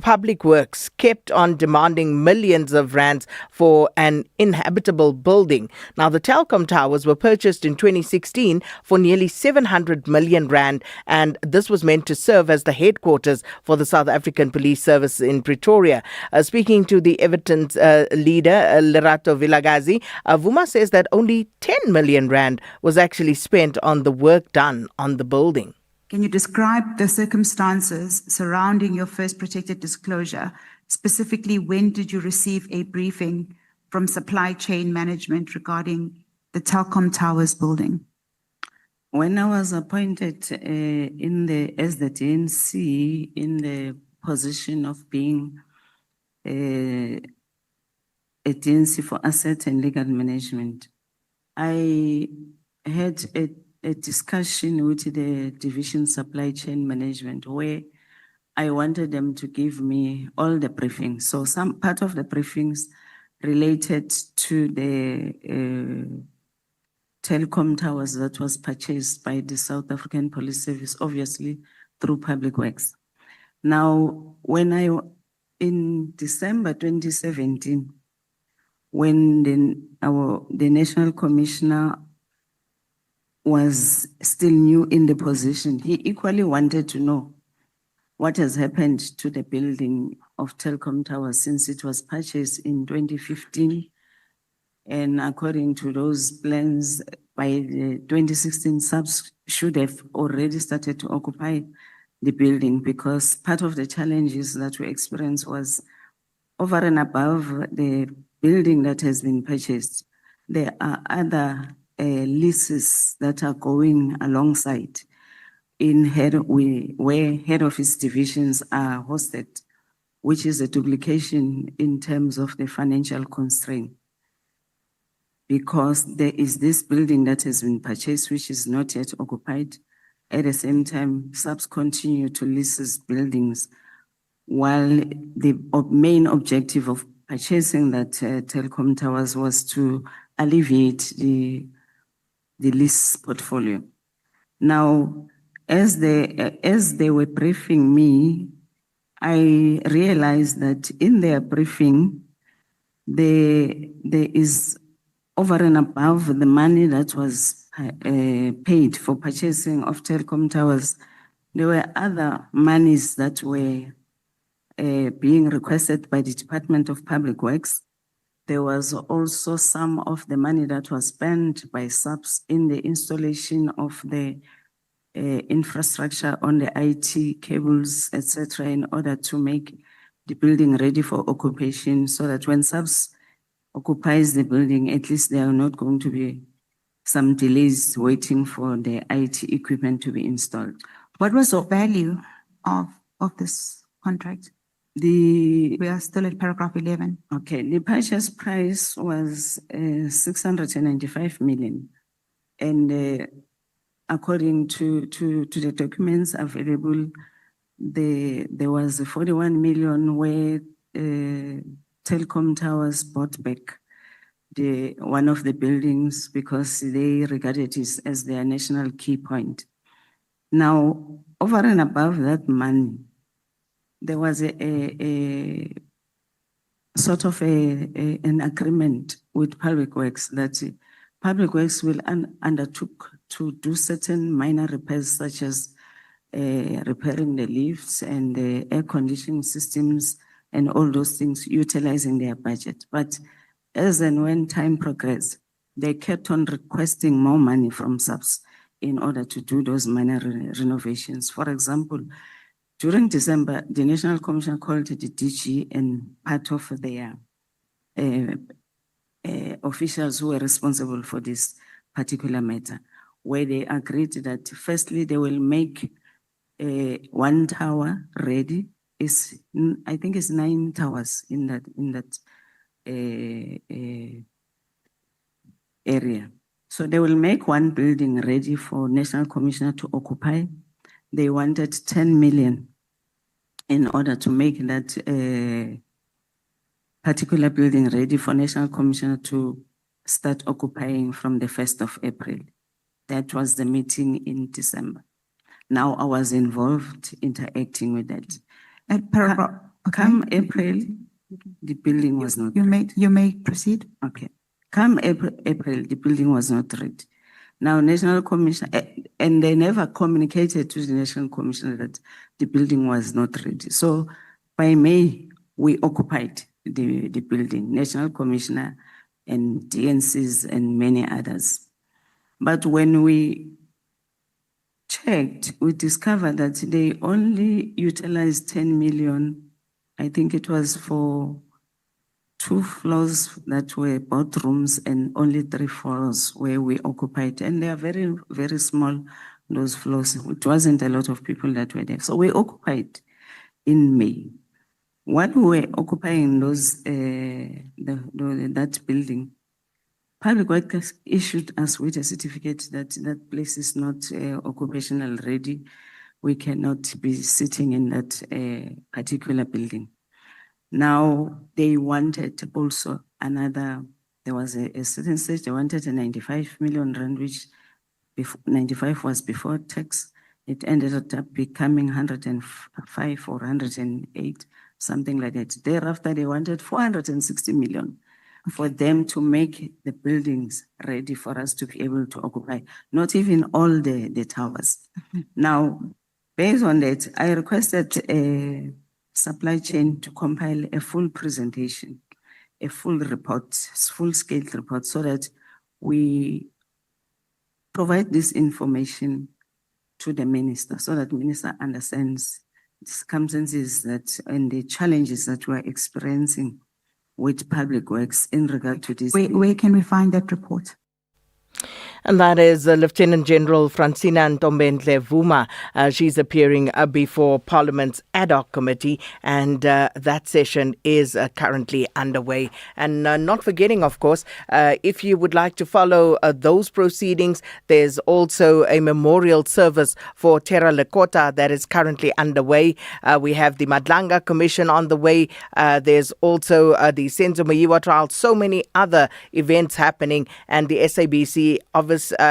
Public Works kept on demanding millions of rands for an inhabitable building. Now, the telecom towers were purchased in 2016 for nearly 700 million rand, and this was meant to serve as the headquarters for the South African Police Service in Pretoria. Speaking to the Everton's leader, Lerato Vilagazi, Vuma says that only 10 million rand was actually spent on the work done on the building. Can you describe the circumstances surrounding your first protected disclosure? Specifically, when did you receive a briefing from supply chain management regarding the Telkom Towers building? When I was appointed as the DNC in the position of being a DNC for asset and legal management, I had a discussion with the division supply chain management where I wanted them to give me all the briefings. So some part of the briefings related to the telecom towers that was purchased by the South African Police Service, obviously through Public Works. Now, in December 2017, when the National Commissioner was still new in the position, he equally wanted to know what has happened to the building of Telkom Towers since it was purchased in 2015. And according to those plans, by the 2016 subs should have already started to occupy the building, because part of the challenges that we experienced was over and above the building that has been purchased, there are other leases that are going alongside where head office divisions are hosted, which is a duplication in terms of the financial constraint. Because there is this building that has been purchased, which is not yet occupied. At the same time, subs continue to lease buildings, while the main objective of purchasing that telecom towers was to alleviate the lease portfolio. Now, as they were briefing me, I realized that in their briefing, there is over and above the money that was paid for purchasing of telecom towers, there were other monies that were being requested by the Department of Public Works. There was also some of the money that was spent by SAPS in the installation of the infrastructure on the IT cables, etc., in order to make the building ready for occupation, so that when SAPS occupies the building, at least there are not going to be some delays waiting for the IT equipment to be installed. What was the value of this contract? We are still at paragraph 11. Okay, the purchase price was 695 million. And according to the documents available, there was 41 million where Telecom Towers bought back one of the buildings because they regarded it as their national key point. Now, over and above that money, there was a sort of an agreement with Public Works that Public Works will undertook to do certain minor repairs, such as repairing the lifts and the air conditioning systems and all those things, utilizing their budget. But as and when time progressed, they kept on requesting more money from SAPS in order to do those minor renovations. For example, during December, the National Commission called the DG and part of their officials who were responsible for this particular matter, where they agreed that firstly, they will make one tower ready. I think it's 9 towers in that area. So they will make one building ready for National Commissioner to occupy. They wanted 10 million in order to make that particular building ready for National Commissioner to start occupying from the 1st of April. That was the meeting in December. Now I was involved interacting with that. Come April, the building was not ready. You may proceed. Okay. Come April, the building was not ready. Now, National Commission, and they never communicated to the National Commissioner that the building was not ready. So by May, we occupied the building, National Commissioner and DNCs and many others. But when we checked, we discovered that they only utilized 10 million. I think it was for 2 floors that were bathrooms and only 3 floors where we occupied. And they are very, very small, those floors. It wasn't a lot of people that were there. So we occupied in May. While we were occupying that building, Public Works issued us with a certificate that that place is not occupational ready. We cannot be sitting in that particular building. Now, they wanted also another, there was a certain stage, they wanted a 95 million rand, which 95 was before tax. It ended up becoming 105 or 108, something like that. Thereafter, they wanted 460 million for them to make the buildings ready for us to be able to occupy, not even all the towers. Now, based on that, I requested a supply chain to compile a full presentation, a full report, full-scale report, so that we provide this information to the minister, so that the minister understands the circumstances that and the challenges that we're experiencing with Public Works in regard to this. Where can we find that report? And that is Lieutenant General Francina Ntombenhle Vuma. She's appearing before Parliament's ad hoc committee, and that session is currently underway. And not forgetting, of course, if you would like to follow those proceedings, there's also a memorial service for Terra Lekota that is currently underway. We have the Madlanga Commission on the way. There's also the Senzo Mayiwa trial, so many other events happening, and the SABC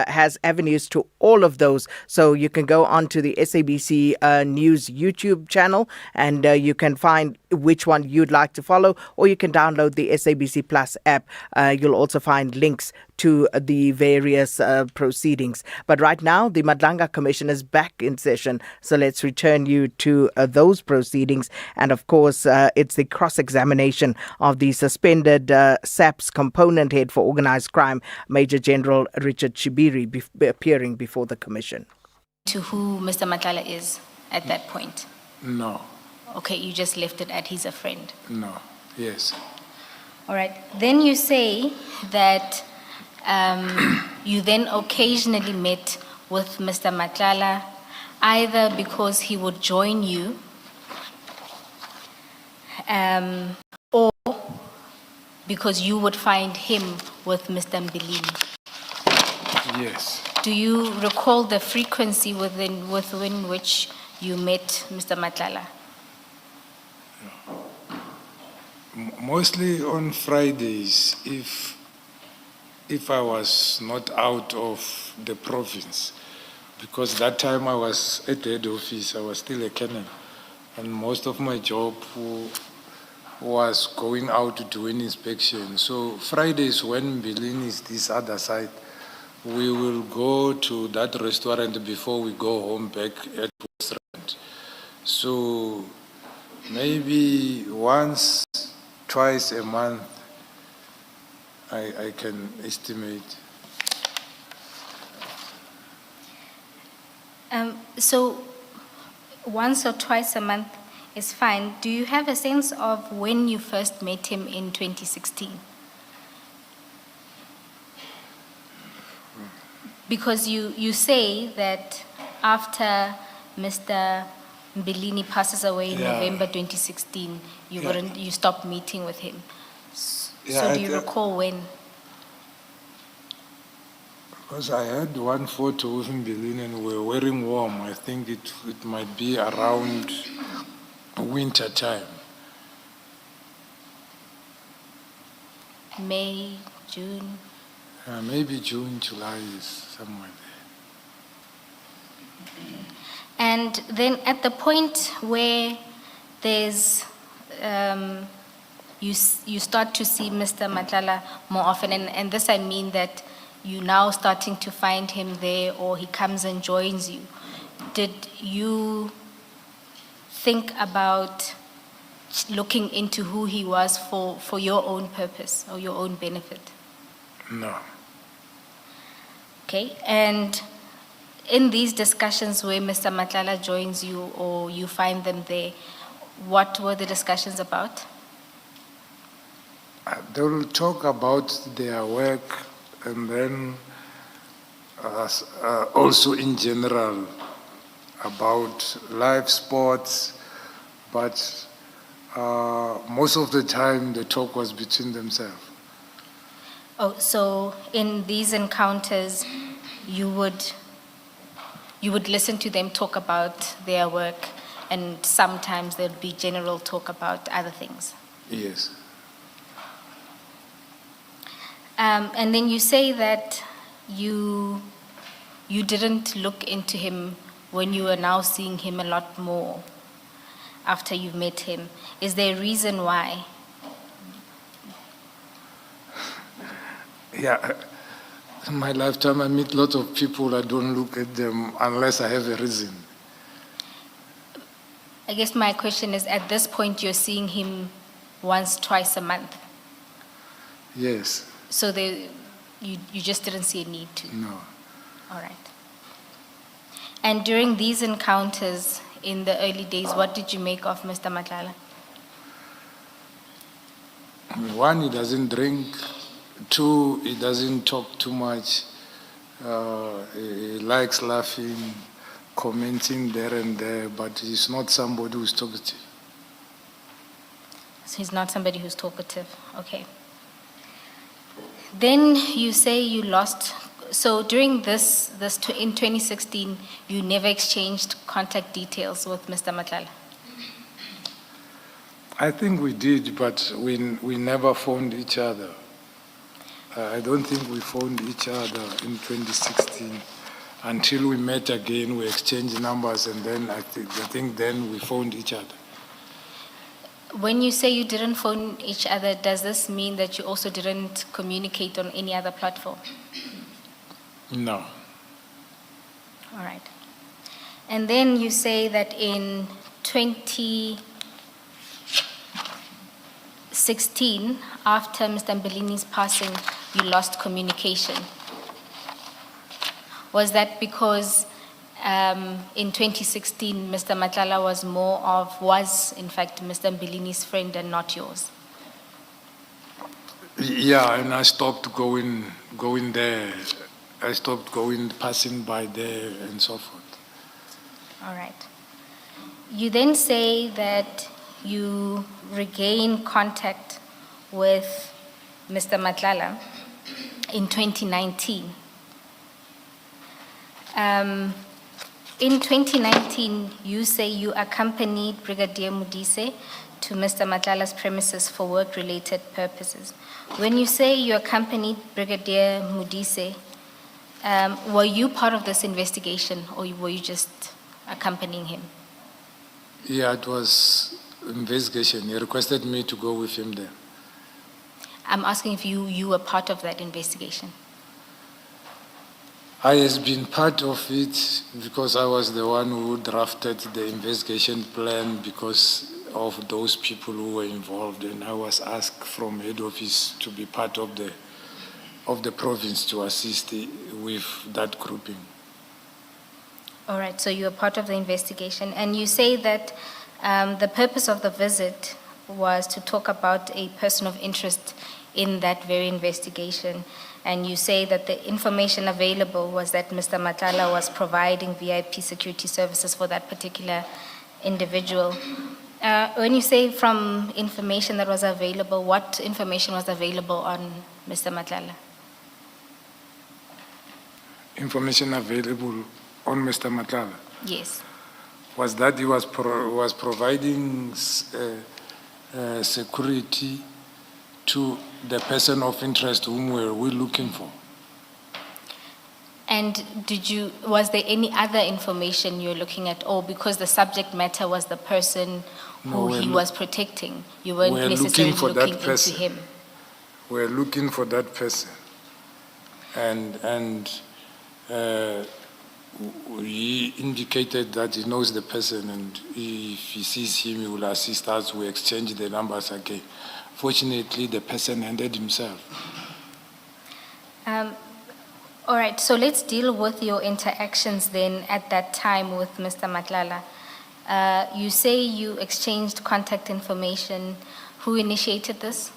has avenues to all of those. So you can go on to the SABC News YouTube channel and you can find which one you'd like to follow, or you can download the SABC Plus app. You'll also find links to the various proceedings. But right now, the Madlanga Commission is back in session. So let's return you to those proceedings. And of course, it's the cross-examination of the suspended SAP's component head for organized crime, Major General Richard Chibiri, appearing before the Commission. To who Mr. Matlala is at that point? No. Okay, you just left it at he's a friend. No. Yes. All right. Then you say that you then occasionally met with Mr. Matlala, either because he would join you or because you would find him with Mr. Mbilini. Yes. Do you recall the frequency within which you met Mr. Matlala? Mostly on Fridays, if I was not out of the province, because that time I was at the head office, I was still a colonel, and most of my job was going out to do an inspection. So Fridays, when Mbilini is this other side, we will go to that restaurant before we go home back at restaurant. So maybe once, twice a month, I can estimate. So once or twice a month is fine. Do you have a sense of when you first met him in 2016? Because you say that after Mr. Mbilini passes away in November 2016, you stopped meeting with him. So do you recall when? Because I had one photo of Mbilini and we were wearing warm. I think it might be around winter time. May, June? Maybe June, July is somewhere there. And then at the point where there's, you start to see Mr. Matlala more often, and this I mean that you now starting to find him there or he comes and joins you. Did you think about looking into who he was for your own purpose or your own benefit? No. Okay, and in these discussions where Mr. Matlala joins you or you find them there, what were the discussions about? They will talk about their work and then also in general about live sports, but most of the time the talk was between themselves. Oh, so in these encounters, you would listen to them talk about their work, and sometimes there'd be general talk about other things. Yes. And then you say that you didn't look into him when you are now seeing him a lot more after you've met him. Is there a reason why? Yeah, in my lifetime I meet lots of people, I don't look at them unless I have a reason. I guess my question is, at this point you're seeing him once, twice a month? Yes. So you just didn't see a need to? No. All right. And during these encounters in the early days, what did you make of Mr. Matlala? One, he doesn't drink. Two, he doesn't talk too much. He likes laughing, commenting there and there, but he's not somebody who's talkative. So he's not somebody who's talkative. Okay. Then you say you lost. So during in 2016, you never exchanged contact details with Mr. Madlanga? I think we did, but we never phoned each other. I don't think we phoned each other in 2016 until we met again. We exchanged numbers, and then I think then we phoned each other. When you say you didn't phone each other, does this mean that you also didn't communicate on any other platform? No. All right. And then you say that in 2016, after Mr. Mbelini's passing, you lost communication. Was that because in 2016, Mr. Madlanga was in fact Mr. Mbelini's friend and not yours? Yeah, and I stopped going there. I stopped passing by there and so forth. All right. You then say that you regained contact with Mr. Madlanga in 2019. In 2019, you say you accompanied Brigadier Modise to Mr. Madlanga's premises for work-related purposes. When you say you accompanied Brigadier Modise, were you part of this investigation, or were you just accompanying him? Yeah, it was investigation. He requested me to go with him there. I'm asking if you were part of that investigation. I has been part of it because I was the one who drafted the investigation plan because of those people who were involved, and I was asked from head office to be part of the province to assist with that grouping. All right, so you were part of the investigation, and you say that the purpose of the visit was to talk about a person of interest in that very investigation, and you say that the information available was that Mr. Madlanga was providing VIP security services for that particular individual. When you say from information that was available, what information was available on Mr. Madlanga? Information available on Mr. Madlanga? Yes. Was that he was providing security to the person of interest whom were we looking for. And was there any other information you're looking at, or because the subject matter was the person who he was protecting, you weren't necessarily looking into him? We're looking for that person. And he indicated that he knows the person, and if he sees him, he will assist us. We exchange the numbers again. Fortunately, the person handed himself. All right, so let's deal with your interactions then at that time with Mr. Madlanga. You say you exchanged contact information. Who initiated this?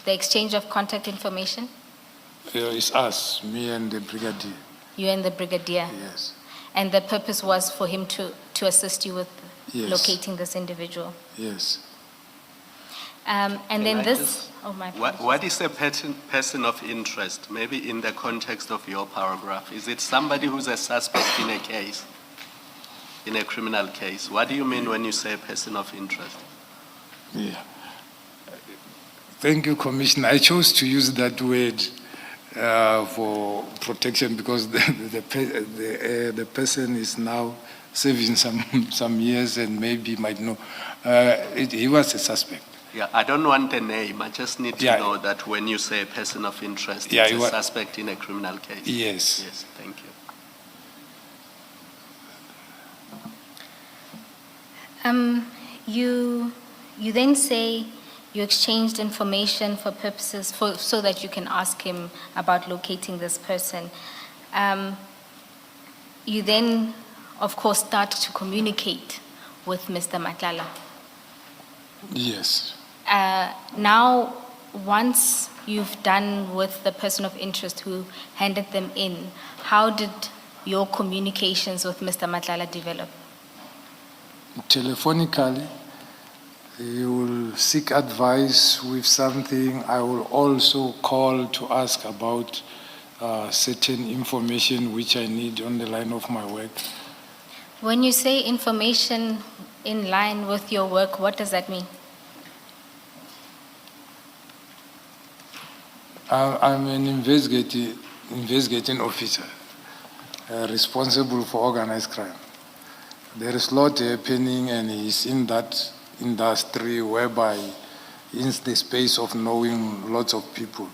The exchange of contact information? It's us, me and the brigadier. You and the brigadier? Yes. And the purpose was for him to assist you with locating this individual? Yes. And then this, what is a person of interest, maybe in the context of your paragraph? Is it somebody who's a suspect in a case, in a criminal case? What do you mean when you say person of interest? Yeah. Thank you, Commissioner. I chose to use that word for protection because the person is now serving some years and maybe might know. He was a suspect. Yeah, I don't want a name. I just need to know that when you say person of interest, it's a suspect in a criminal case. Yes. Yes, thank you. You then say you exchanged information for purposes so that you can ask him about locating this person. You then, of course, start to communicate with Mr. Madlanga. Yes. Now, once you've done with the person of interest who handed them in, how did your communications with Mr. Madlanga develop? Telephonically, you will seek advice with something. I will also call to ask about certain information which I need on the line of my work. When you say information in line with your work, what does that mean? I'm an investigating officer responsible for organized crime. There is a lot happening, and he's in that industry whereby in the space of knowing lots of people.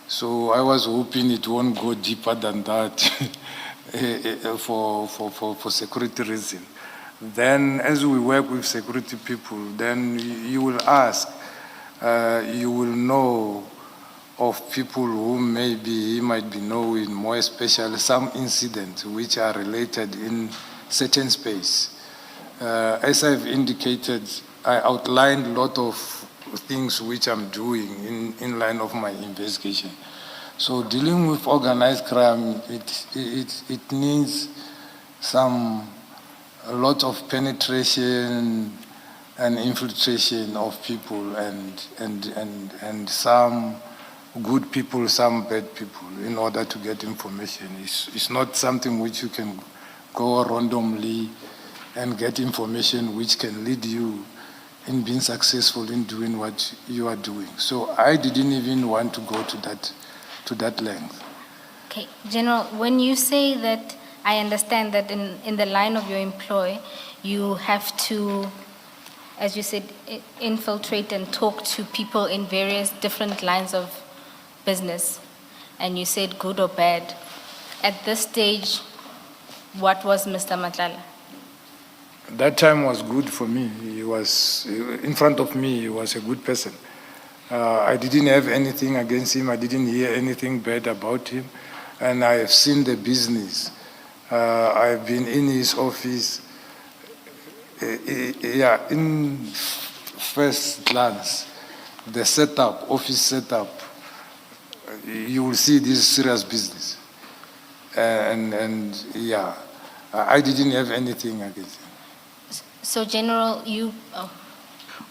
So I was hoping it won't go deeper than that for security reasons. Then as we work with security people, then you will ask, you will know of people who he might be knowing, more especially some incidents which are related in certain space. As I've indicated, I outlined a lot of things which I'm doing in line of my investigation. So dealing with organized crime, it needs a lot of penetration and infiltration of people and some good people, some bad people, in order to get information. It's not something which you can go randomly and get information which can lead you in being successful in doing what you are doing. So I didn't even want to go to that length. Okay, General, when you say that, I understand that in the line of your employ, you have to, as you said, infiltrate and talk to people in various different lines of business, and you said good or bad. At this stage, what was Mr. Madlanga? That time was good for me. He was, in front of me, he was a good person. I didn't have anything against him. I didn't hear anything bad about him. And I have seen the business. I've been in his office. In first glance, the setup, office setup, you will see this serious business. I didn't have anything against him. So, General,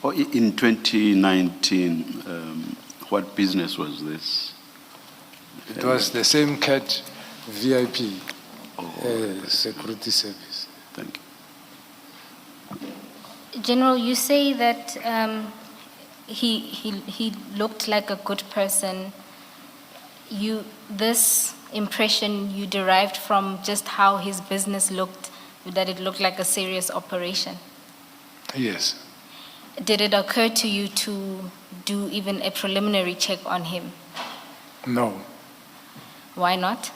In 2019, what business was this? It was the same CAT VIP security service. Thank you. General, you say that he looked like a good person. This impression you derived from just how his business looked, that it looked like a serious operation? Yes. Did it occur to you to do even a preliminary check on him? No. Why not?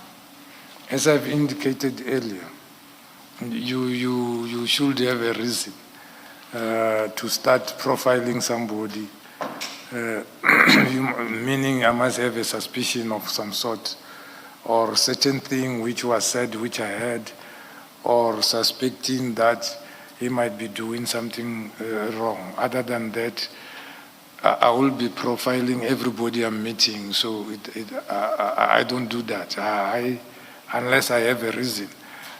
As I've indicated earlier, you should have a reason to start profiling somebody, meaning I must have a suspicion of some sort, or certain thing which was said, which I heard, or suspecting that he might be doing something wrong. Other than that, I will be profiling everybody I'm meeting, so I don't do that. Unless I have a reason.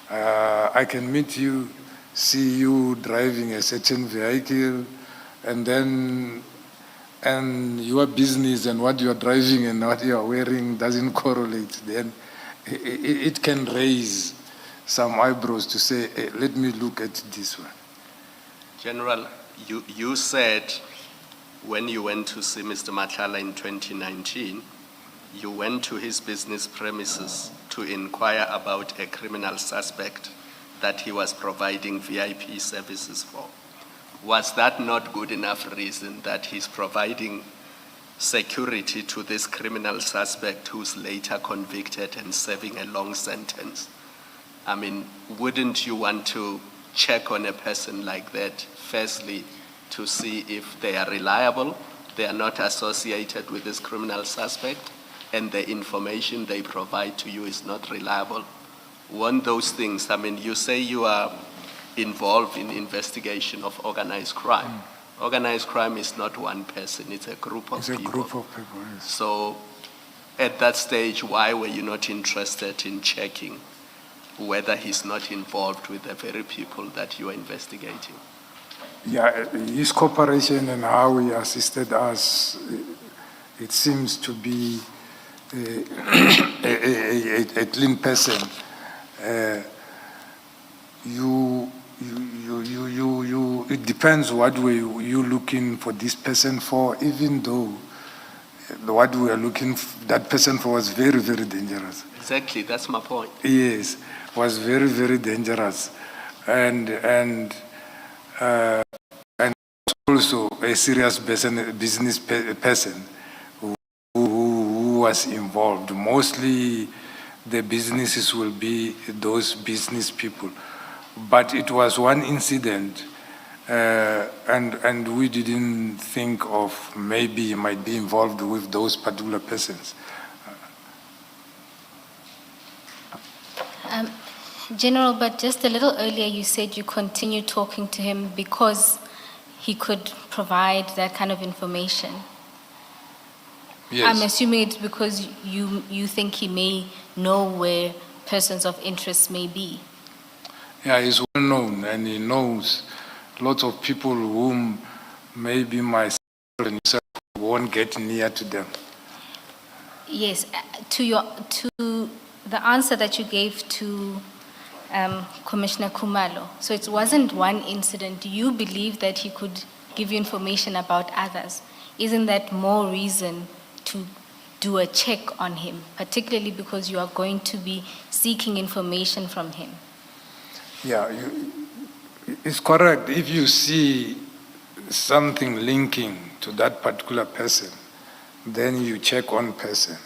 I can meet you, see you driving a certain vehicle, and your business and what you're driving and what you're wearing doesn't correlate. Then it can raise some eyebrows to say, hey, let me look at this one. General, you said when you went to see Mr. Madlanga in 2019, you went to his business premises to inquire about a criminal suspect that he was providing VIP services for. Was that not good enough reason that he's providing security to this criminal suspect who's later convicted and serving a long sentence? I mean, wouldn't you want to check on a person like that, firstly, to see if they are reliable, they are not associated with this criminal suspect, and the information they provide to you is not reliable? Won't those things, I mean, you say you are involved in investigation of organized crime. Organized crime is not one person, it's a group of people. It's a group of people, yes. So at that stage, why were you not interested in checking whether he's not involved with the very people that you are investigating? Yeah, his cooperation and how he assisted us, it seems to be a clean person. It depends what were you looking for this person for, even though what we are looking that person for was very, very dangerous. Exactly, that's my point. Yes, was very, very dangerous, and also a serious business person who was involved. Mostly the businesses will be those business people. But it was one incident, and we didn't think of maybe he might be involved with those particular persons. General, but just a little earlier you said you continued talking to him because he could provide that kind of information. Yes. I'm assuming it's because you think he may know where persons of interest may be. Yeah, he's well known, and he knows lots of people whom maybe myself and yourself won't get near to them. Yes, to the answer that you gave to Commissioner Kumalo. So it wasn't one incident. You believe that he could give you information about others. Isn't that more reason to do a check on him, particularly because you are going to be seeking information from him? Yeah, it's correct. If you see something linking to that particular person, then you check on person.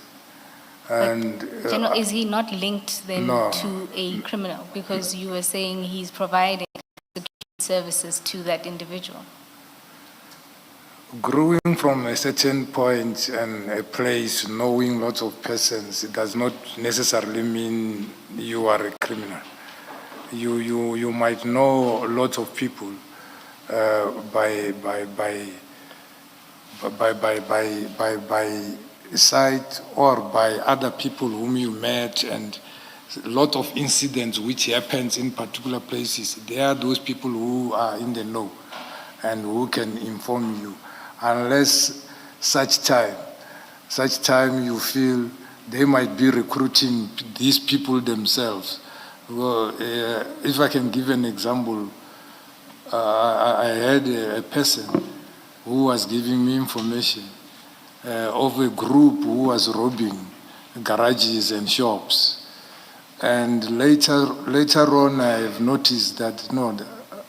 And General, is he not linked then no. to a criminal? Because you were saying he's providing security services to that individual. Growing from a certain point and a place, knowing lots of persons, it does not necessarily mean you are a criminal. You might know lots of people by sight or by other people whom you met, and a lot of incidents which happens in particular places. There are those people who are in the know and who can inform you, unless such time you feel they might be recruiting these people themselves. Well, if I can give an example, I had a person who was giving me information of a group who was robbing garages and shops. And later on, I have noticed that,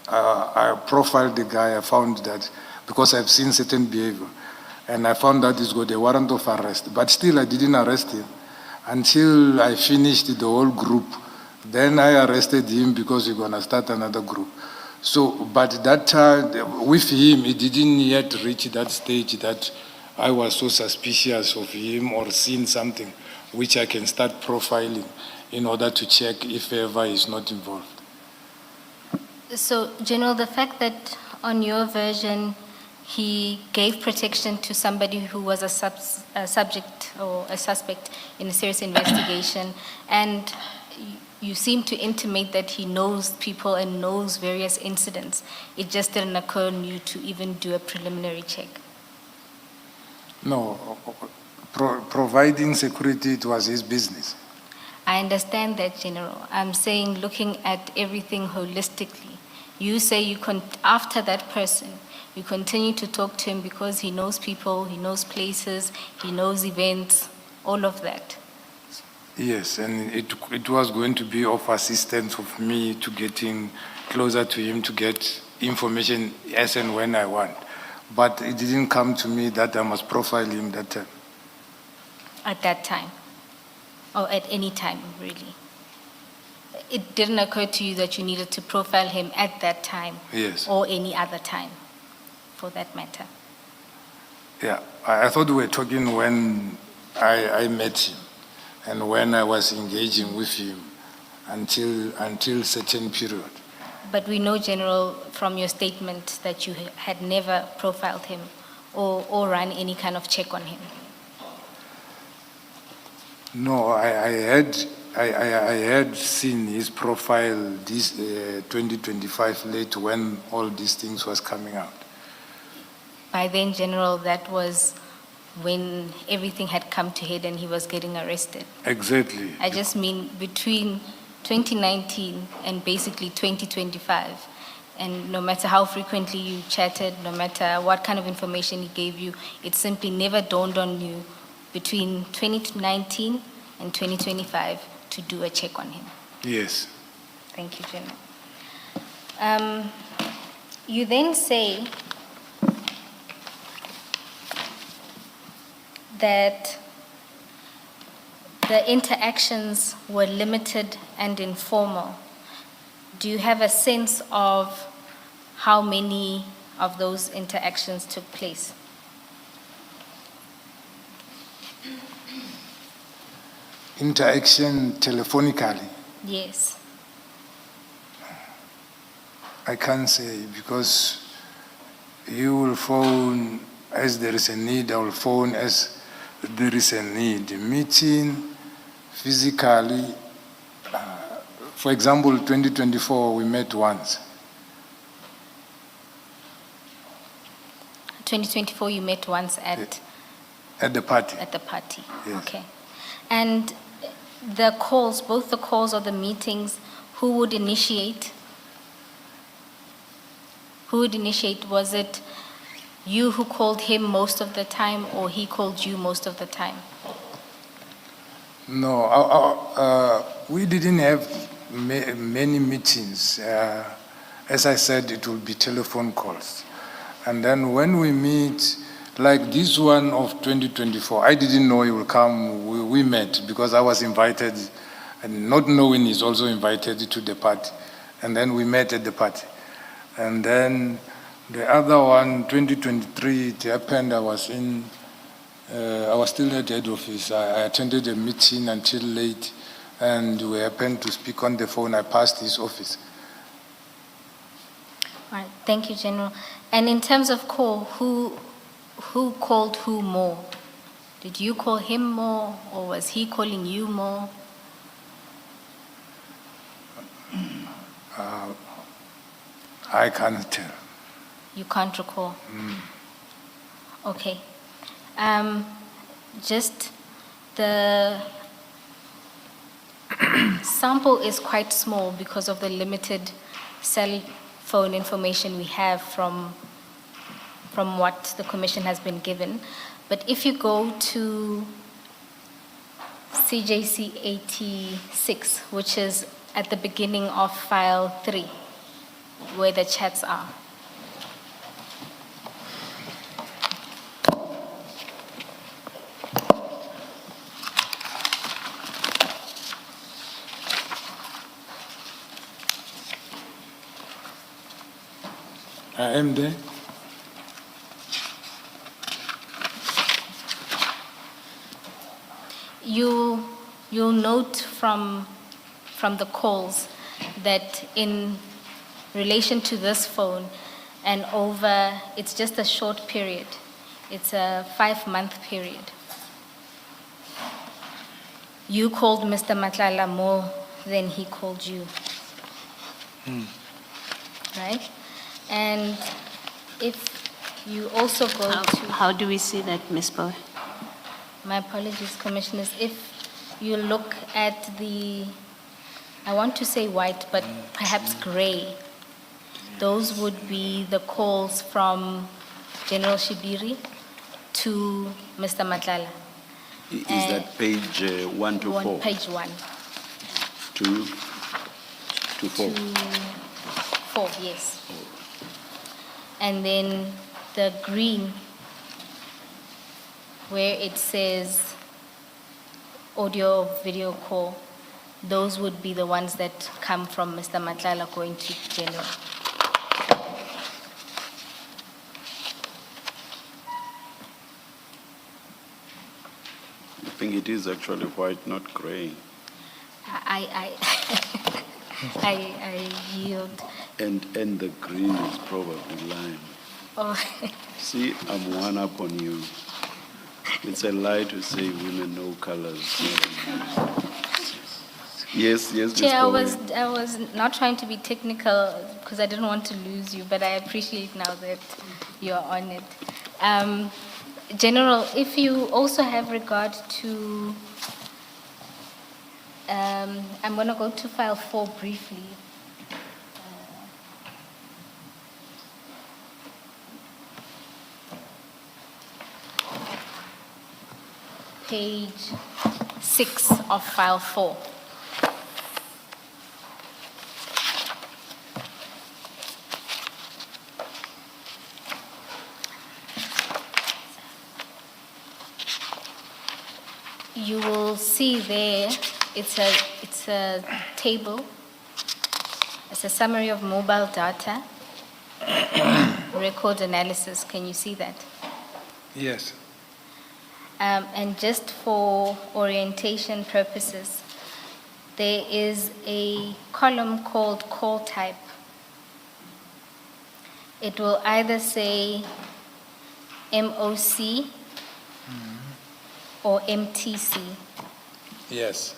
I profiled the guy, I found that, because I've seen certain behavior, and I found that he's got a warrant of arrest. But still, I didn't arrest him until I finished the whole group. Then I arrested him because we're going to start another group. So, but that time, with him, it didn't yet reach that stage that I was so suspicious of him or seeing something which I can start profiling in order to check if ever he's not involved. So, General, the fact that on your version he gave protection to somebody who was a subject or a suspect in a serious investigation, and you seem to intimate that he knows people and knows various incidents. It just didn't occur on you to even do a preliminary check. No, providing security, it was his business. I understand that, General. I'm saying looking at everything holistically. You say after that person, you continue to talk to him because he knows people, he knows places, he knows events, all of that. Yes, and it was going to be of assistance of me to getting closer to him to get information as and when I want. But it didn't come to me that I must profile him that time. At that time? Or at any time, really? It didn't occur to you that you needed to profile him at that time? Yes. Or any other time, for that matter? Yeah, I thought we were talking when I met him and when I was engaging with him until certain period. But we know, General, from your statement that you had never profiled him or run any kind of check on him. No, I had seen his profile this 2025 late when all these things was coming out. By then, General, that was when everything had come to head and he was getting arrested. Exactly. I just mean between 2019 and basically 2025. And no matter how frequently you chatted, no matter what kind of information he gave you, it simply never dawned on you between 2019 and 2025 to do a check on him. Yes. Thank you, General. You then say that the interactions were limited and informal. Do you have a sense of how many of those interactions took place? Interaction telephonically? Yes. I can't say because you will phone as there is a need, I will phone as there is a need. Meeting physically, for example, 2024, we met once. 2024, you met once at the party. At the party, yes. Okay. And the calls, both the calls or the meetings, who would initiate? Who would initiate? Was it you who called him most of the time, or he called you most of the time? No, we didn't have many meetings. As I said, it will be telephone calls. And then when we meet, like this one of 2024, I didn't know he will come. We met because I was invited, and not knowing he's also invited to the party. And then we met at the party. And then the other one, 2023, it happened, I was still at the head office. I attended a meeting until late, and we happened to speak on the phone. I passed his office. All right, thank you, General. And in terms of call, who called who more? Did you call him more, or was he calling you more? I can't tell. You can't recall? Okay. Just the sample is quite small because of the limited cell phone information we have from what the Commission has been given. But if you go to CJC 86, which is at the beginning of file 3, where the chats are. I am there. You'll note from the calls that in relation to this phone and over, it's just a short period. It's a 5-month period. You called Mr. Madlanga more than he called you. Right? And if you also go to... How do we see that, Ms. Bowe? My apologies, Commissioners. If you look at the, I want to say white, but perhaps gray, those would be the calls from General Shibiri to Mr. Madlanga. Is that page 1 to 4? Page 1. 2 to 4? 4, yes. And then the green, where it says audio video call, those would be the ones that come from Mr. Madlanga going to General. I think it is actually white, not gray. I yield, And the green is probably lime. Oh, See, I'm one up on you. It's a lie to say women know colors. Yes, Ms. Chair, Bowe. I was not trying to be technical because I didn't want to lose you, but I appreciate now that you're on it. General, if you also have regard to, I'm going to go to file 4 briefly. Page 6 of file 4. You will see there, it's a table. It's a summary of mobile data, record analysis. Can you see that? Yes. And just for orientation purposes, there is a column called call type. It will either say MOC or MTC. Yes.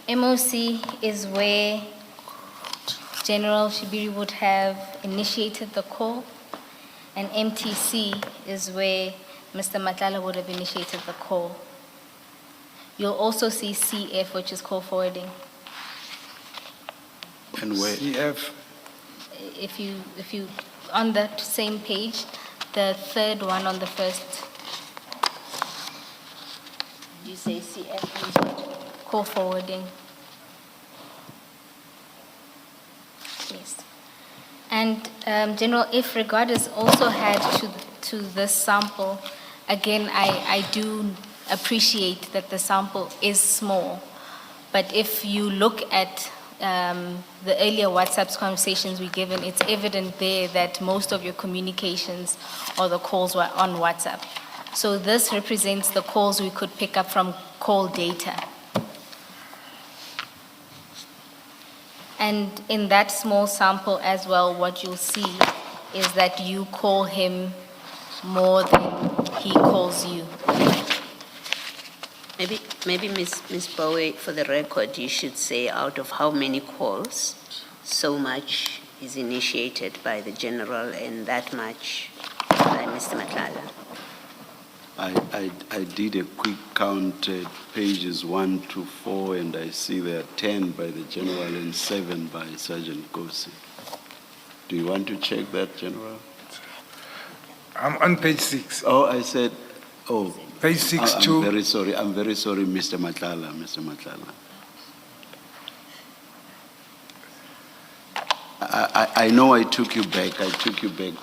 MOC is where General Shibiri would have initiated the call, and MTC is where Mr. Matlala would have initiated the call. You'll also see CF, which is call forwarding. And where? CF. If you, on that same page, the third one on the first. You say CF, call forwarding. Yes. And General, if regard is also had to this sample, again, I do appreciate that the sample is small, but if you look at the earlier WhatsApp conversations we given, it's evident there that most of your communications or the calls were on WhatsApp. So this represents the calls we could pick up from call data. And in that small sample as well, what you'll see is that you call him more than he calls you. Maybe Ms. Bowe, for the record, you should say out of how many calls, so much is initiated by the General and that much by Mr. Matlala. I did a quick count, pages 1 to 4, and I see there are 10 by the General and 7 by Sergeant Kosi. Do you want to check that, General? I'm on page 6. Oh, I said, oh. Page 6 I'm too. very sorry, Mr. Matlala, I know I took you back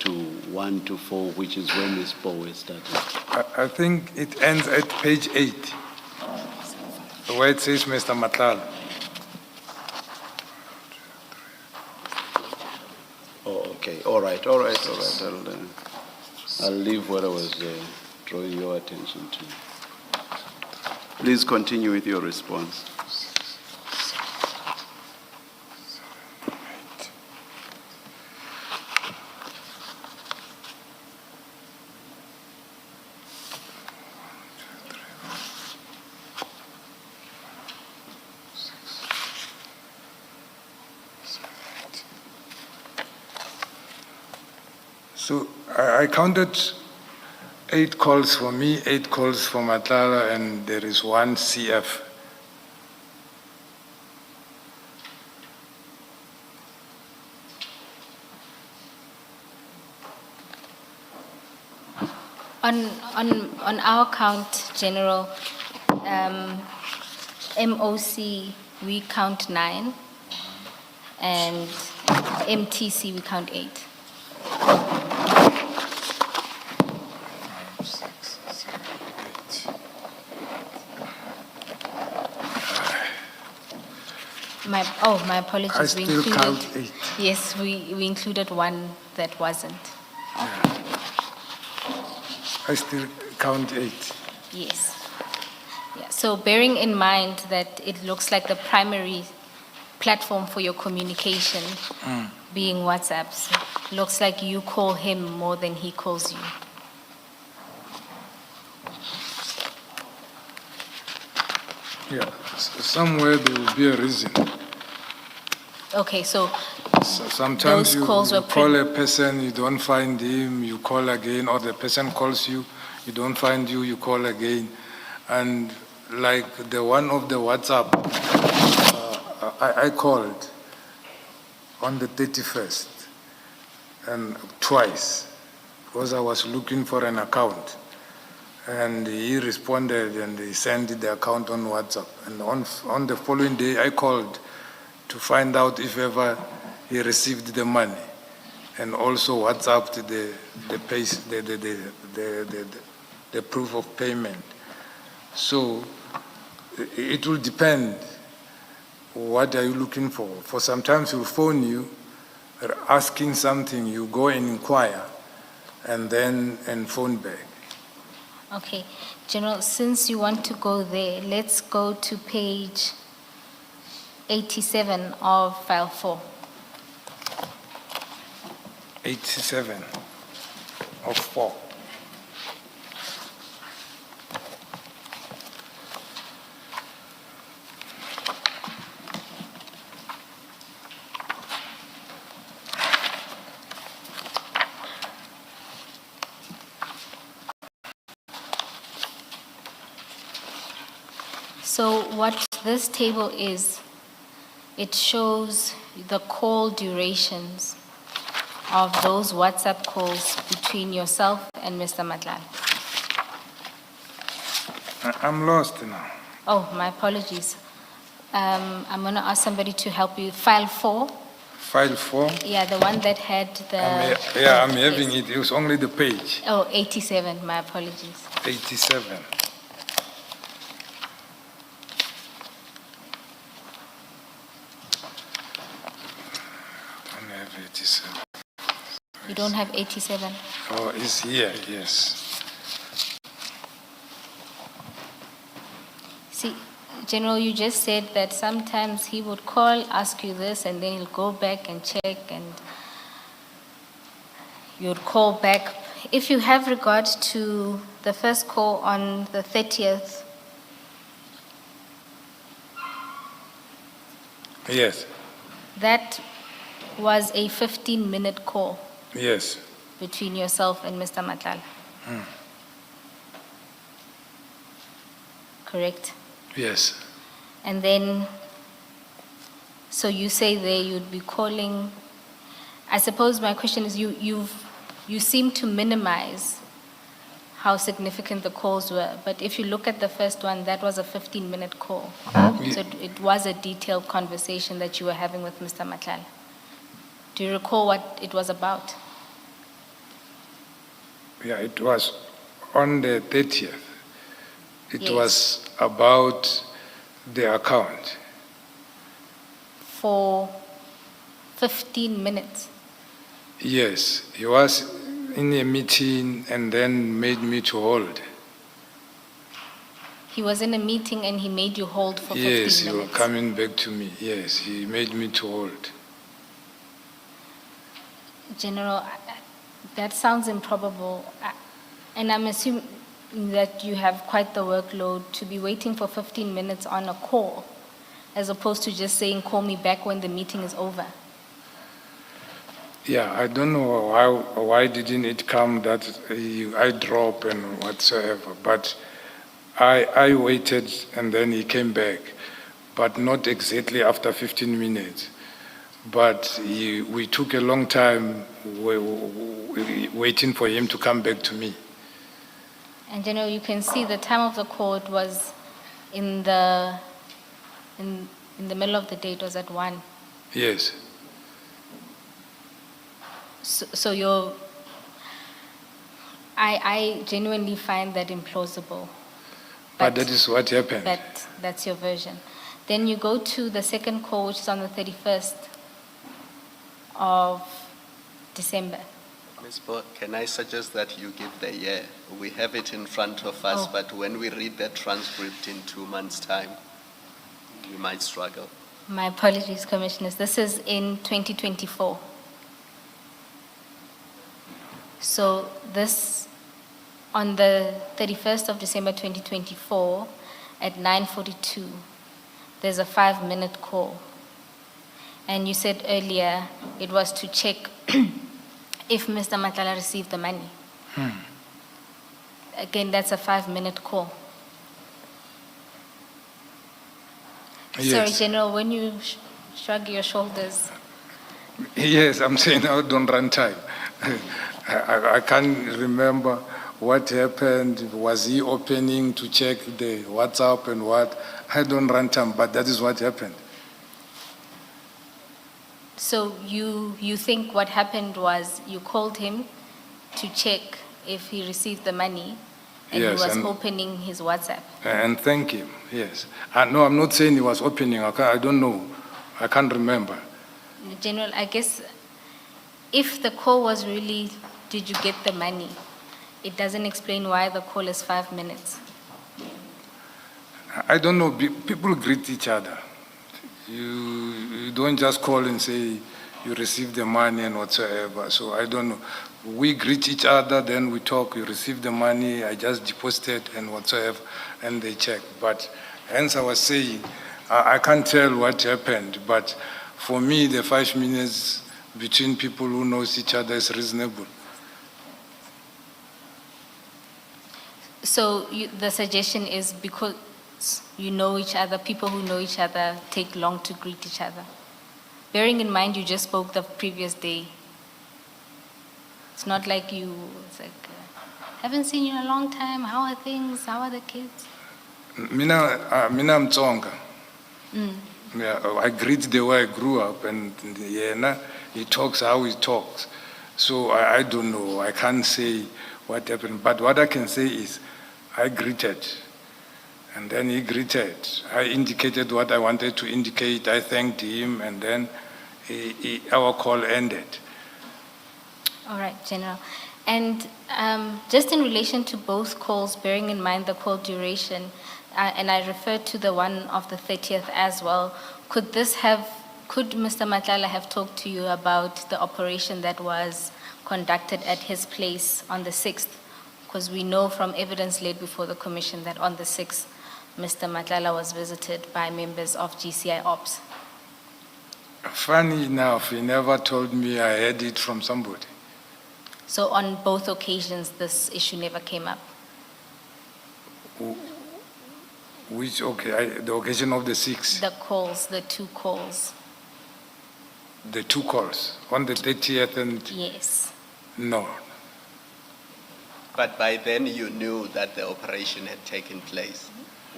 to 1 to 4, which is when Ms. Bowe started. I think it ends at page 8, where it says Mr. Matlala. Oh, okay. All right. I'll leave what I was drawing your attention to. Please continue with your response. So I counted 8 calls for me, 8 calls for Matlala, and there is 1 CF. On our count, General, MOC we count 9, and MTC we count 8. My apologies. I still count 8. Yes, we included 1 that wasn't. I still count 8. Yes. Yeah. So bearing in mind that it looks like the primary platform for your communication being WhatsApp. So looks like you call him more than he calls you. Yeah, somewhere there will be a reason. Okay, so Sometimes those you calls were call a person, you don't find him, you call again, or the person calls you, you don't find you call again. And like the one of the WhatsApp, I called on the 31st and twice because I was looking for an account. And he responded and he sent the account on WhatsApp. And on the following day, I called to find out if ever he received the money, and also WhatsApped the proof of payment. So it will depend. What are you looking for? For sometimes he'll phone you, asking something, you go and inquire, and phone back. Okay, General, since you want to go there, let's go to page 87 of file 4. 87 of 4. So what this table is, it shows the call durations of those WhatsApp calls between yourself and Mr. Madlanga. I'm lost now. Oh, my apologies. I'm going to ask somebody to help you. File 4. File 4? Yeah, the one that had the... I'm having it. It was only the page. Oh, 87. My apologies. 87. I have 87. You don't have 87? Oh, it's here, yes. See, General, you just said that sometimes he would call, ask you this, and then he'll go back and check, and you'd call back. If you have regard to the first call on the 30th. Yes. That was a 15-minute call. Yes. Between yourself and Mr. Madlanga. Correct? Yes. And then, so you say there you'd be calling. I suppose my question is, you seem to minimize how significant the calls were, but if you look at the first one, that was a 15-minute call. So it was a detailed conversation that you were having with Mr. Madlanga. Do you recall what it was about? Yeah, it was on the 30th. It Yes. was about the account. For 15 minutes. Yes, he was in a meeting and then made me to hold. He was in a meeting and he made you hold for 15 Yes, he was minutes. coming back to me. Yes, he made me to hold. General, that sounds improbable. And I'm assuming that you have quite the workload to be waiting for 15 minutes on a call, as opposed to just saying, call me back when the meeting is over. Yeah, I don't know why didn't it come that I drop and whatsoever, but I waited and then he came back, but not exactly after 15 minutes. But we took a long time waiting for him to come back to me. And General, you can see the time of the call, it was in the middle of the day, it was at 1. Yes. So I genuinely find that implausible. But that is what happened. But that's your version. Then you go to the second call, which is on the 31st of December. Ms. Bo, can I suggest that you give the year? We have it in front of us, but when we read the transcript in 2 months' time, we might struggle. My apologies, Commissioners. This is in 2024. So this, on the 31st of December 2024, at 9:42, there's a 5-minute call. And you said earlier it was to check if Mr. Matlala received the money. Again, that's a 5-minute call. Yes. Sorry, General, when you shrug your shoulders. Yes, I'm saying I don't run time. I can't remember what happened. Was he opening to check the WhatsApp and what? I don't run time, but that is what happened. So you think what happened was you called him to check if he received the money, and Yes, he was and- opening his WhatsApp. And thank him, yes. No, I'm not saying he was opening. I don't know. I can't remember. General, I guess if the call was really, did you get the money? It doesn't explain why the call is 5 minutes. I don't know. People greet each other. You don't just call and say you received the money and whatsoever. So I don't know. We greet each other, then we talk. You received the money, I just deposited and whatsoever, and they check. But hence I was saying, I can't tell what happened. But for me, the 5 minutes between people who knows each other is reasonable. So the suggestion is because you know each other, people who know each other take long to greet each other. Bearing in mind you just spoke the previous day. It's not like it's like, haven't seen you in a long time, how are things, how are the kids? Mina Mtsonga. Yeah, I greet the way I grew up, and he talks how he talks. So I don't know, I can't say what happened. But what I can say is, I greeted, and then he greeted. I indicated what I wanted to indicate. I thanked him, and then our call ended. All right, General. And just in relation to both calls, bearing in mind the call duration, and I referred to the one of the 30th as well, could Mr. Matlala have talked to you about the operation that was conducted at his place on the 6th? Because we know from evidence laid before the Commission that on the 6th, Mr. Matlala was visited by members of GCI Ops. Funny enough, he never told me I had it from somebody. So on both occasions, this issue never came up? Which, the occasion of the 6th? The calls, the two calls. The two calls, on the 30th and... Yes. No. But by then you knew that the operation had taken place.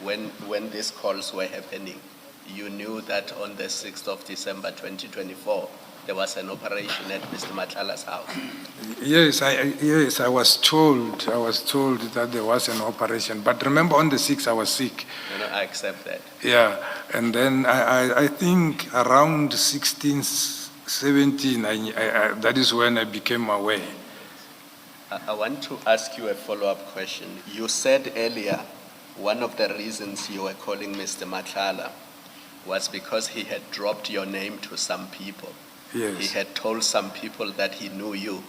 When these calls were happening, you knew that on the 6th of December 2024, there was an operation at Mr. Matlala's house. Yes, I was told that there was an operation. But remember, on the 6th, I was sick. No, I accept that. Yeah, and then I think around 16, 17, that is when I became aware. I want to ask you a follow-up question. You said earlier one of the reasons you were calling Mr. Matlala was because he had dropped your name to some people. Yes. He had told some people that he knew you,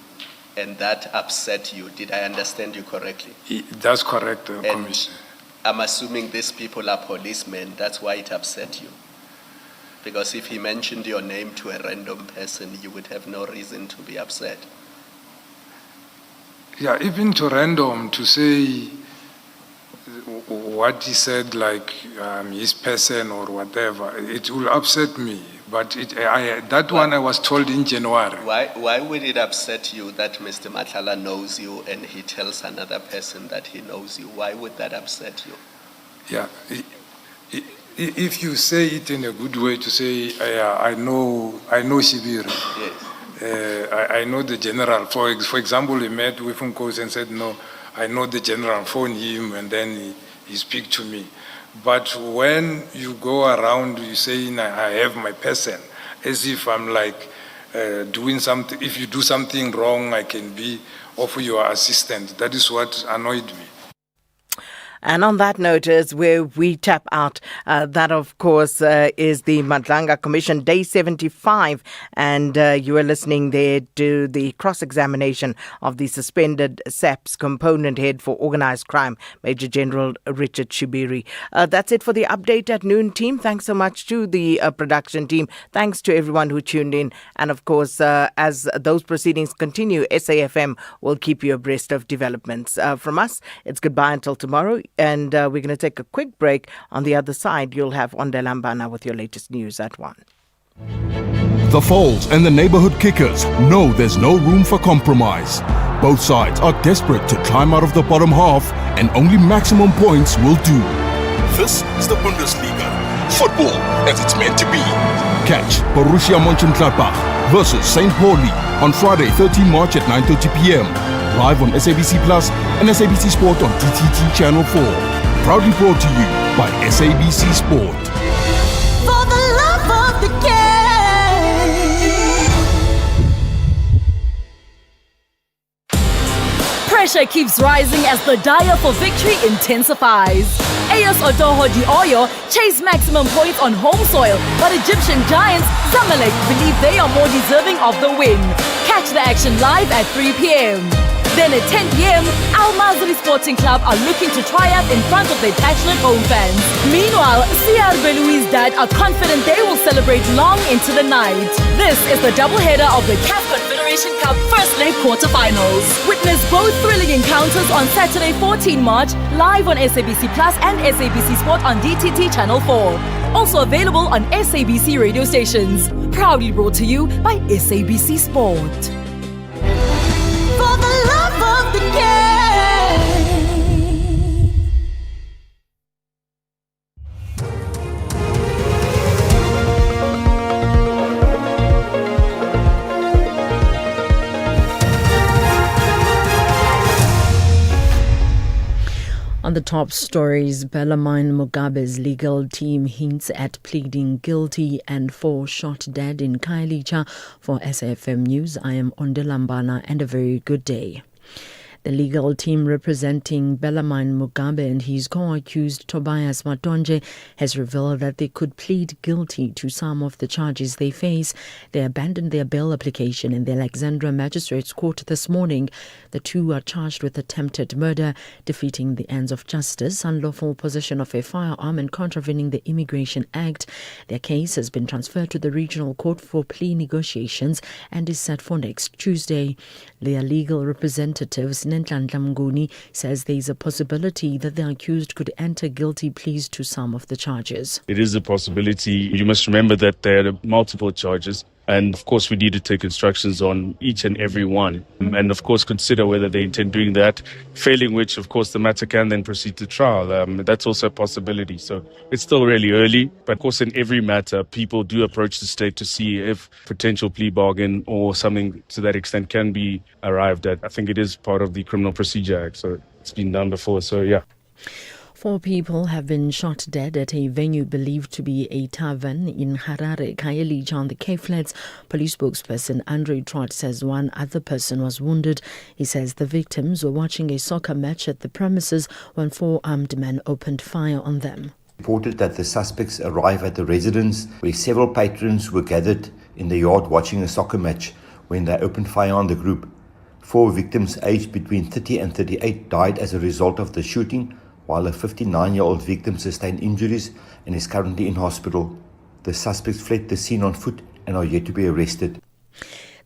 and that upset you. Did I understand you correctly? That's correct, Commissioner. I'm assuming these people are policemen. That's why it upset you. Because if he mentioned your name to a random person, you would have no reason to be upset. Yeah, even to random, to say what he said, like his person or whatever, it will upset me. But that one I was told in January. Why would it upset you that Mr. Matlala knows you and he tells another person that he knows you? Why would that upset you? Yeah, if you say it in a good way, to say, I know Shibiri. Yes. I know the general. For example, he met with Nkosi and said, no, I know the general, phone him, and then he speak to me. But when you go around, you saying, I have my person, as if I'm like doing something, if you do something wrong, I can be of your assistant. That is what annoyed me. And on that note is where we tap out. That, of course, is the Madlanga Commission, Day 75. And you are listening there to the cross-examination of the suspended SAPS component head for organised crime, Major General Richard Shibiri. That's it for the update at noon, team. Thanks so much to the production team. Thanks to everyone who tuned in. And, of course, as those proceedings continue, SAfm will keep you abreast of developments. From us, it's goodbye until tomorrow. And we're going to take a quick break. On the other side, you'll have Onda Lambana with your latest news at 1. The Foals and the neighborhood kickers know there's no room for compromise. Both sides are desperate to climb out of the bottom half, and only maximum points will do. This is the Bundesliga. Football as it's meant to be. Catch Borussia Mönchengladbach versus St. Pauli on Friday, 13 March at 9:30 p.m. Live on SABC Plus and SABC Sport on TTT Channel 4. Proudly brought to you by SABC Sport. For the love of the game. Pressure keeps rising as the dire for victory intensifies. AS Otoho Di Oyo chase maximum points on home soil, but Egyptian giants Zamalek believe they are more deserving of the win. Catch the action live at 3 p.m. Then at 10 p.m, Al Mazri Sporting Club are looking to triumph in front of their passionate home fans. Meanwhile, CR Beloui's dad are confident they will celebrate long into the night. This is the doubleheader of the CAF Confederation Cup first leg quarterfinals. Witness both thrilling encounters on Saturday 14 March, live on SABC Plus and SABC Sport on DTT Channel 4. Also available on SABC radio stations. Proudly brought to you by SABC Sport. For the love of the game. On the top stories, Bellarmine Mugabe's legal team hints at pleading guilty and 4 shot dead in Khayelitsha. For SAfm News, I am Onda Lambana and a very good day. The legal team representing Bellarmine Mugabe and his co-accused Tobias Matonje has revealed that they could plead guilty to some of the charges they face. They abandoned their bail application in the Alexandra Magistrates Court this morning. The two are charged with attempted murder, defeating the ends of justice, unlawful possession of a firearm and contravening the Immigration Act. Their case has been transferred to the Regional Court for plea negotiations and is set for next Tuesday. Their legal representatives, Nhlanhla Mnguni, says there is a possibility that the accused could enter guilty pleas to some of the charges. It is a possibility. You must remember that there are multiple charges. And of course, we need to take instructions on each and every one. And of course, consider whether they intend doing that, failing which, of course, the matter can then proceed to trial. That's also a possibility. So it's still really early. But of course, in every matter, people do approach the state to see if potential plea bargain or something to that extent can be arrived at. I think it is part of the Criminal Procedure Act. So it's been done before. So, yeah. 4 people have been shot dead at a venue believed to be a tavern in Harare, Khayelitsha on the Cape Flats. Police spokesperson Andre Trott says one other person was wounded. He says the victims were watching a soccer match at the premises when 4 armed men opened fire on them. Reported that the suspects arrived at the residence where several patrons were gathered in the yard watching a soccer match when they opened fire on the group. 4 victims aged between 30 and 38 died as a result of the shooting, while a 59-year-old victim sustained injuries and is currently in hospital. The suspects fled the scene on foot and are yet to be arrested.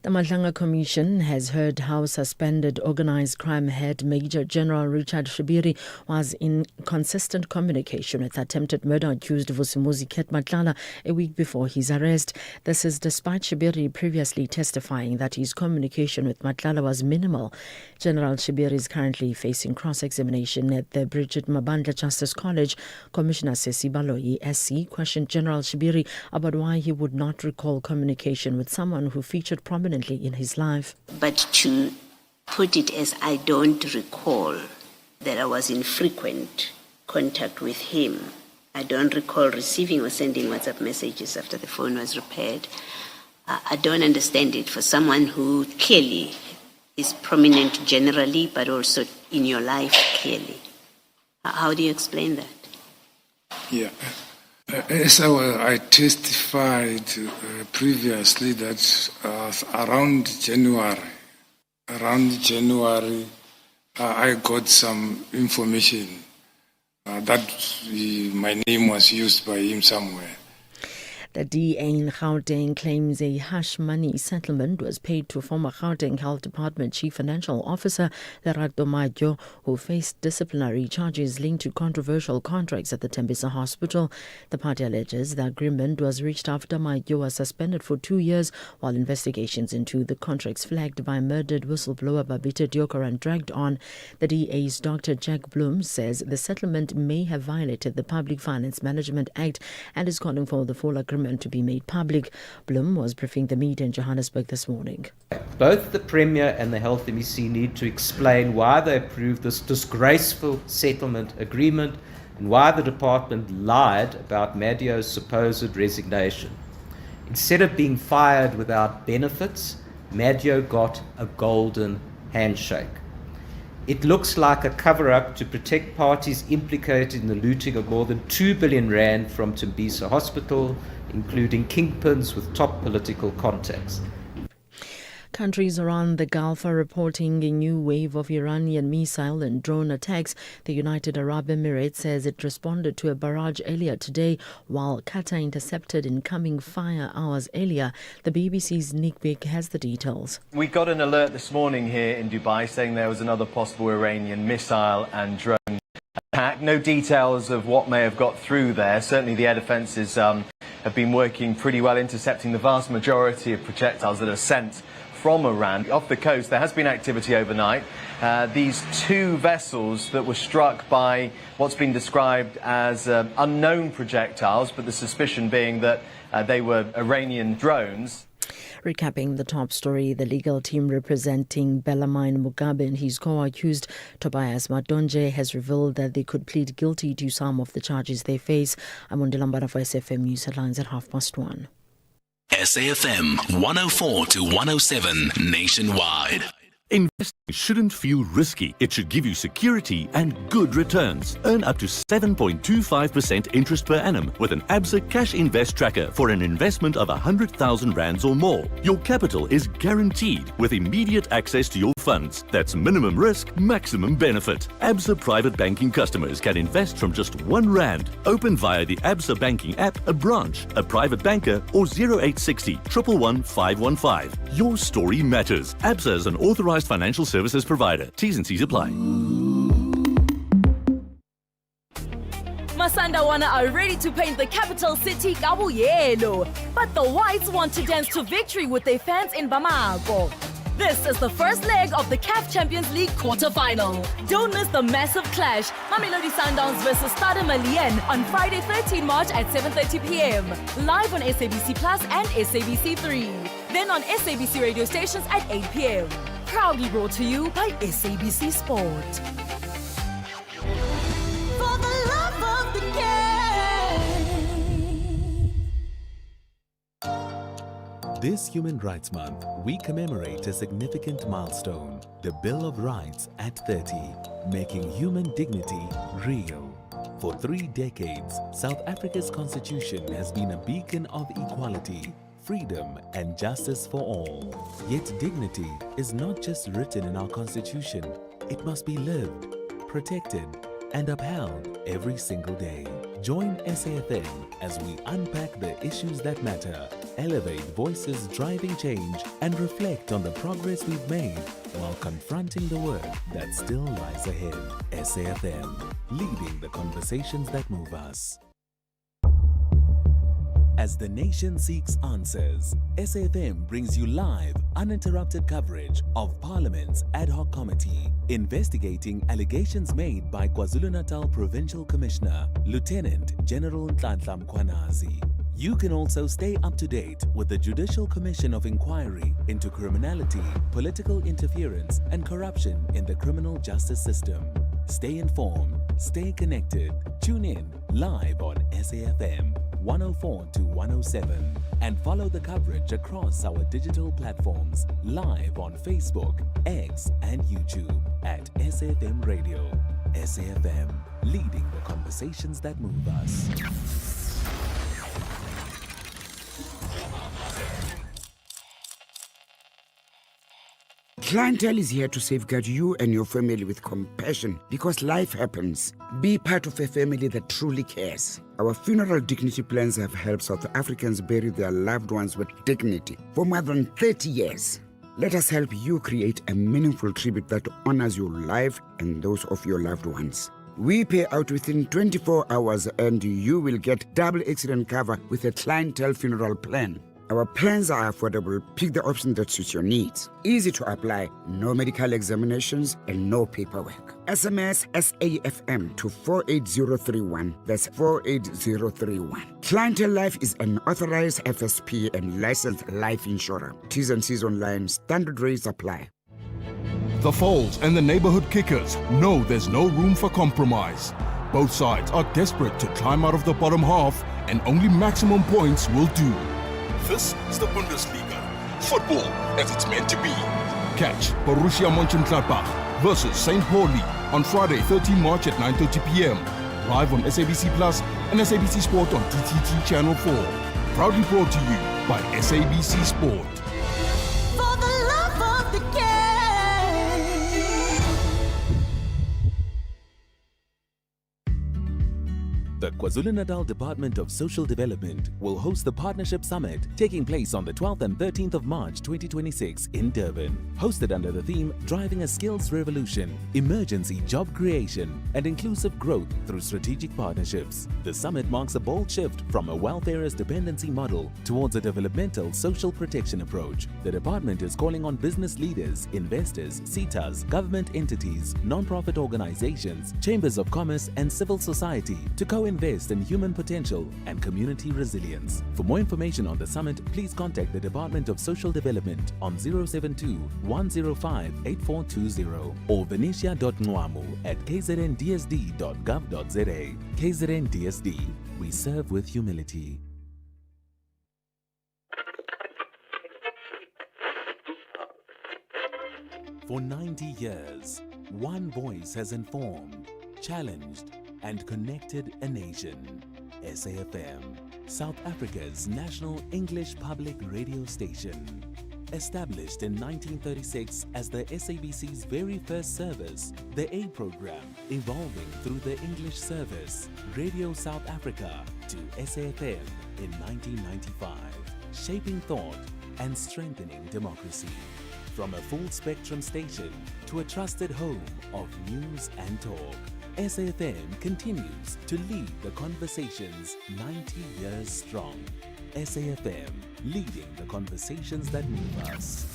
The Madlanga Commission has heard how suspended organised crime head Major General Richard Shibiri was in consistent communication with attempted murder accused Vusimuzi Ket Madlala a week before his arrest. This is despite Shibiri previously testifying that his communication with Madlala was minimal. General Shibiri is currently facing cross-examination at the Bridget Mabandla Justice College. Commissioner Sesi Baloyi, SC, questioned General Shibiri about why he would not recall communication with someone who featured prominently in his life. But to put it as I don't recall that I was in frequent contact with him. I don't recall receiving or sending WhatsApp messages after the phone was repaired. I don't understand it for someone who clearly is prominent generally, but also in your life clearly. How do you explain that? Yeah. As I testified previously that around January, I got some information that my name was used by him somewhere. The DA in Gauteng claims a hush money settlement was paid to former Gauteng Health Department Chief Financial Officer Lerato Majo, who faced disciplinary charges linked to controversial contracts at the Tembisa Hospital. The party alleges the agreement was reached after Majo was suspended for 2 years while investigations into the contracts flagged by murdered whistleblower Babita Diokaran dragged on. The DA's Dr. Jack Bloom says the settlement may have violated the Public Finance Management Act and is calling for the full agreement to be made public. Bloom was briefing the media in Johannesburg this morning. Both the Premier and the Health MEC need to explain why they approved this disgraceful settlement agreement and why the department lied about Madio's supposed resignation. Instead of being fired without benefits, Madio got a golden handshake. It looks like a cover-up to protect parties implicated in the looting of more than 2 billion rand from Tembisa Hospital, including kingpins with top political contacts. Countries around the Gulf are reporting a new wave of Iranian missile and drone attacks. The United Arab Emirates says it responded to a barrage earlier today, while Qatar intercepted incoming fire hours earlier. The BBC's Nick Big has the details. We got an alert this morning here in Dubai saying there was another possible Iranian missile and drone attack. No details of what may have got through there. Certainly the air defences have been working pretty well, intercepting the vast majority of projectiles that are sent from Iran. Off the coast, there has been activity overnight. These two vessels that were struck by what's been described as unknown projectiles, but the suspicion being that they were Iranian drones. Recapping the top story, the legal team representing Bellarmine Mugabe and his co-accused Tobias Madonje has revealed that they could plead guilty to some of the charges they face. I'm Ondilambana for SAfm News Headlines at 1:30. SAfm 104 to 107 nationwide. Investing shouldn't feel risky. It should give you security and good returns. Earn up to 7.25% interest per annum with an Absa Cash Invest Tracker for an investment of 100,000 rands or more. Your capital is guaranteed with immediate access to your funds. That's minimum risk, maximum benefit. Absa Private Banking customers can invest from just R1. Open via the Absa Banking app, a branch, a private banker, or 0860 111 515. Your story matters. Absa is an authorized financial services provider. T's and C's apply. Masandawana are ready to paint the capital city Kabuyelo, but the Whites want to dance to victory with their fans in Bamako. This is the first leg of the CAF Champions League quarter-final. Don't miss the massive clash, Mamelodi Sundowns versus Stade Malien on Friday 13 March at 7:30 p.m. Live on SABC Plus and SABC 3. Then on SABC radio stations at 8 p.m. Proudly brought to you by SABC Sport. For the love of the game. This Human Rights Month, we commemorate a significant milestone, the Bill of Rights at 30, making human dignity real. For 3 decades, South Africa's constitution has been a beacon of equality, freedom and justice for all. Yet dignity is not just written in our constitution. It must be lived, protected and upheld every single day. Join SAfm as we unpack the issues that matter, elevate voices driving change and reflect on the progress we've made while confronting the work that still lies ahead. SAfm, leading the conversations that move us. As the nation seeks answers, SAfm brings you live, uninterrupted coverage of Parliament's Ad Hoc Committee, investigating allegations made by KwaZulu-Natal Provincial Commissioner, Lieutenant General Nhlanhla Mkhwanazi. You can also stay up to date with the Judicial Commission of Inquiry into criminality, political interference, and corruption in the criminal justice system. Stay informed, stay connected. Tune in live on SAfm 104 to 107 and follow the coverage across our digital platforms live on Facebook, X, and YouTube at SAfmRadio. SAfm, leading the conversations that move us. Clientele is here to safeguard you and your family with compassion because life happens. Be part of a family that truly cares. Our funeral dignity plans have helped South Africans bury their loved ones with dignity for more than 30 years. Let us help you create a meaningful tribute that honors your life and those of your loved ones. We pay out within 24 hours and you will get double accident cover with a clientele funeral plan. Our plans are affordable. Pick the option that suits your needs. Easy to apply, no medical examinations and no paperwork. SMS SAfm to 48031. That's 48031. Clientele Life is an authorized FSP and licensed life insurer. T's and C's online. Standard rates apply. The Folds and the neighborhood kickers know there's no room for compromise. Both sides are desperate to climb out of the bottom half and only maximum points will do. This is the Bundesliga. Football as it's meant to be. Catch Borussia Mönchengladbach versus St. Pauli on Friday, 13 March at 9:30 p.m. Live on SABC Plus and SABC Sport on TTT Channel 4. Proudly brought to you by SABC Sport. For the love of the game. The KwaZulu-Natal Department of Social Development will host the Partnership Summit taking place on the 12th and 13th of March 2026 in Durban. Hosted under the theme Driving a Skills Revolution, Emergency Job Creation and Inclusive Growth Through Strategic Partnerships. The summit marks a bold shift from a welfareist dependency model towards a developmental social protection approach. The department is calling on business leaders, investors, CETAs, government entities, non-profit organizations, chambers of commerce and civil society to co-invest in human potential and community resilience. For more information on the summit, please contact the Department of Social Development on 072-105-8420 or venetia.nwamu@kzndsd.gov.za. KZNDSD. We serve with humility. For 90 years, one voice has informed, challenged, and connected a nation. SAfm, South Africa's national English public radio station. Established in 1936 as the SABC's very first service, the A program evolving through the English service, Radio South Africa to SAfm in 1995, shaping thought and strengthening democracy. From a full-spectrum station to a trusted home of news and talk, SAfm continues to lead the conversations 90 years strong. SAfm, leading the conversations that move us.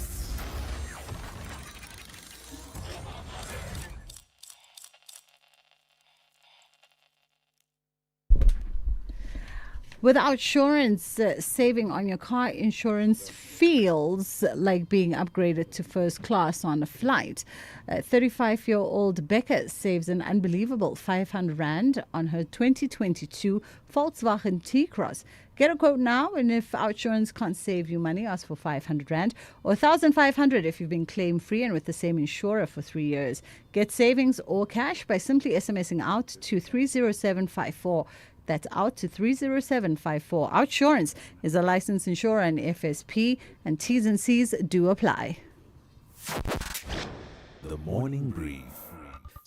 Without insurance, saving on your car insurance feels like being upgraded to first class on a flight. 35-year-old Becca saves an unbelievable 500 Rand on her 2022 Volkswagen T-Cross. Get a quote now, and if our insurance can't save you money, ask for 500 Rand or 1,500 if you've been claim-free and with the same insurer for 3 years. Get savings or cash by simply SMSing out to 30754. That's out to 30754. Outsurance is a licensed insurer and FSP, and T's and C's do apply. The Morning Brief.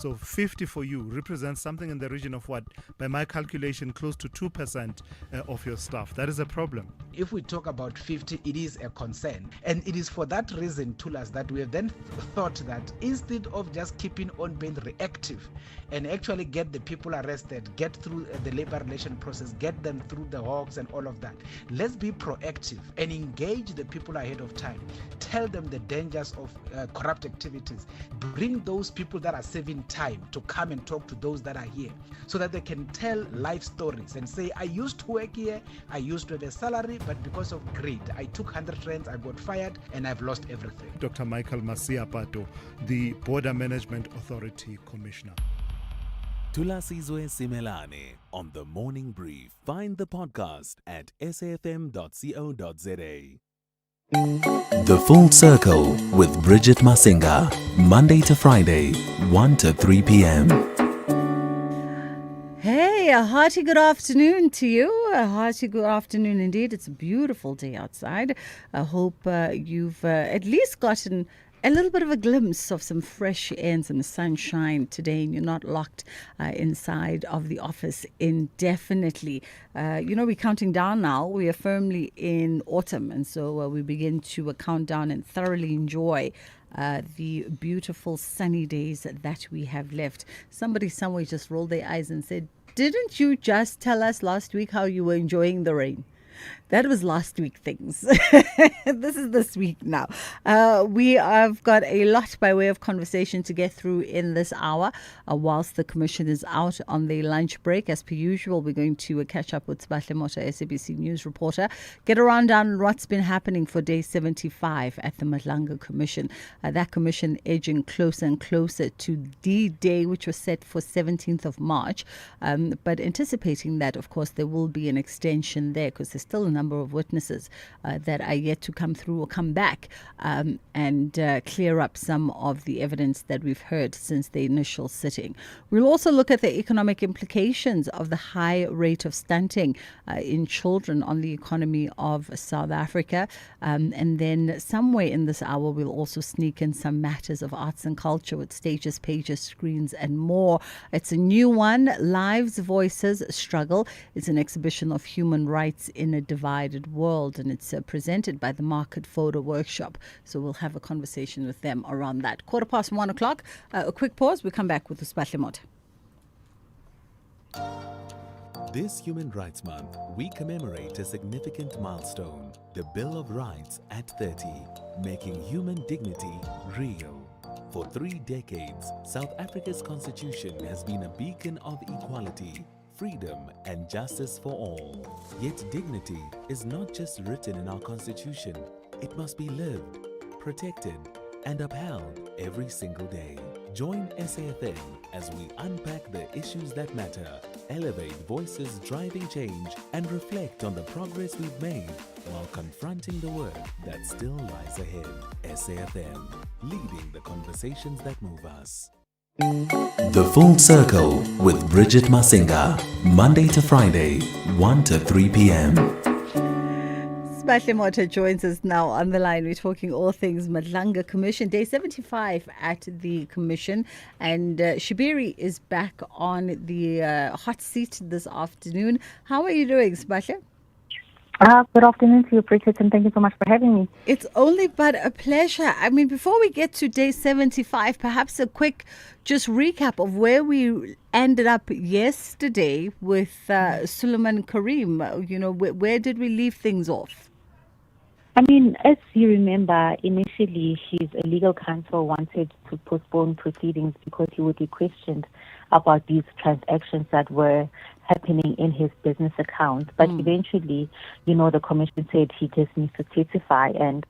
So 50 for you represents something in the region of what, by my calculation, close to 2% of your staff. That is a problem. If we talk about 50, it is a concern. And it is for that reason, Tulas, that we have then thought that instead of just keeping on being reactive and actually get the people arrested, get through the labor relation process, get them through the hawks and all of that, let's be proactive and engage the people ahead of time. Tell them the dangers of corrupt activities. Bring those people that are saving time to come and talk to those that are here so that they can tell life stories and say, I used to work here, I used to have a salary, but because of greed, I took 100 rands, I got fired, and I've lost everything. Dr. Michael Masiapato, the Border Management Authority Commissioner. Tulasizwe Simelane on The Morning Brief. Find the podcast at safm.co.za. The Full Circle with Bridget Masinga, Monday to Friday, 1 to 3 p.m. a hearty good afternoon to you. A hearty good afternoon indeed. It's a beautiful day outside. I hope you've at least gotten a little bit of a glimpse of some fresh air and some sunshine today, and you're not locked inside of the office indefinitely. We're counting down now. We are firmly in autumn, and so we begin to count down and thoroughly enjoy the beautiful sunny days that we have left. Somebody somewhere just rolled their eyes and said, "Didn't you just tell us last week how you were enjoying the rain?" That was last week things. This is this week now. We have got a lot by way of conversation to get through in this hour. Whilst the Commission is out on their lunch break, as per usual, we're going to catch up with Sibahle Mota, SABC News reporter, get a rundown on what's been happening for day 75 at the Madlanga Commission. That commission edging closer and closer to the day which was set for 17th of March. But anticipating that, of course, there will be an extension there because there's still a number of witnesses that are yet to come through or come back and clear up some of the evidence that we've heard since the initial sitting. We'll also look at the economic implications of the high rate of stunting in children on the economy of South Africa. And then somewhere in this hour, we'll also sneak in some matters of arts and culture with stages, pages, screens, and more. It's a new one, Lives, Voices, Struggle. It's an exhibition of human rights in a divided world, and it's presented by the Market Photo Workshop. So we'll have a conversation with them around that. 1:15, a quick pause. We'll come back with Sibahle Mota. This Human Rights Month, we commemorate a significant milestone, the Bill of Rights at 30, making human dignity real. For 3 decades, South Africa's constitution has been a beacon of equality, freedom and justice for all. Yet dignity is not just written in our constitution. It must be lived, protected and upheld every single day. Join SAfm as we unpack the issues that matter, elevate voices driving change and reflect on the progress we've made while confronting the work that still lies ahead. SAfm, leading the conversations that move us. The Full Circle with Bridget Masinga, Monday to Friday, 1 to 3 p.m. Sibahle Mota joins us now on the line. We're talking all things Madlanga Commission, day 75 at the Commission. And Shibiri is back on the hot seat this afternoon. How are you doing, Sibahle? Good afternoon to you, Bridget, and thank you so much for having me. It's only but a pleasure. I mean, before we get to day 75, perhaps a quick just recap of where we ended up yesterday with Suleiman Karim. Where did we leave things off? I mean, as you remember, initially his legal counsel wanted to postpone proceedings because he would be questioned about these transactions that were happening in his business account. But eventually, the commission said he just needs to testify. And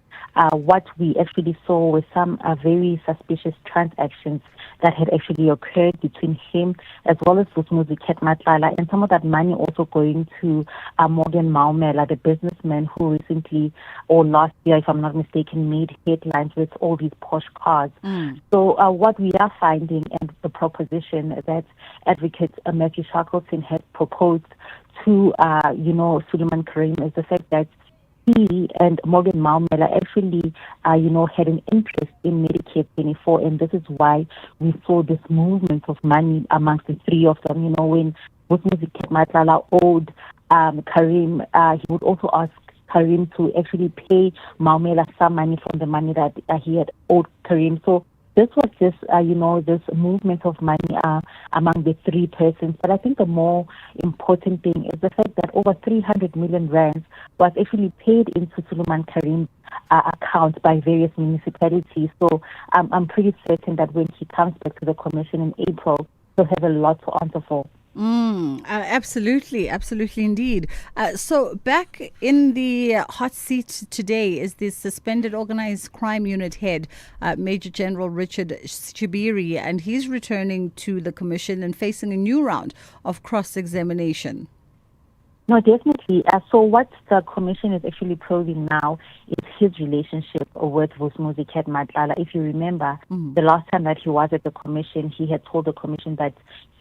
what we actually saw were some very suspicious transactions that had actually occurred between him as well as Vusumuzi Matlala, and some of that money also going to Morgan Maumela, the businessman who recently, or last year, if I'm not mistaken, made headlines with all these posh cars. So what we are finding, and the proposition that Advocate Matthew Shackleton has proposed to, Suleiman Karim, is the fact that he and Morgan Maumela actually, had an interest in Medicare 24, and this is why we saw this movement of money amongst the three of them. When Vusumuzi Matlala owed Karim, he would also ask Karim to actually pay Maumela some money from the money that he had owed Karim. So this was just, this movement of money among the three persons. But I think the more important thing is the fact that over 300 million rands was actually paid into Suleiman Karim's account by various municipalities. So I'm pretty certain that when he comes back to the commission in April, he'll have a lot to answer for. Absolutely indeed. So back in the hot seat today is the suspended organized crime unit head, Major General Richard Shibiri, and he's returning to the commission and facing a new round of cross-examination. No, definitely. So what the commission is actually probing now is his relationship with Vusumuzi Matlala. If you remember, the last time that he was at the commission, he had told the commission that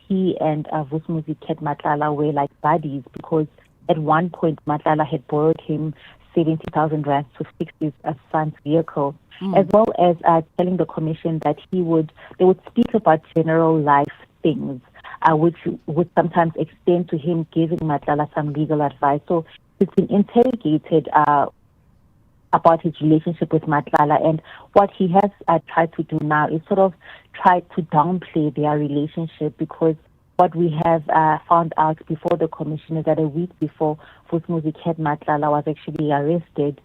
he and Vusumuzi Ket Matlala were like buddies, because at one point Matlala had borrowed him 70,000 rand to fix his son's vehicle, as well as telling the commission that they would speak about general life things, which would sometimes extend to him giving Matlala some legal advice. So he's been interrogated about his relationship with Matlala, and what he has tried to do now is sort of try to downplay their relationship, because what we have found out before the commission is that a week before Vusumuzi Ket Matlala was actually arrested,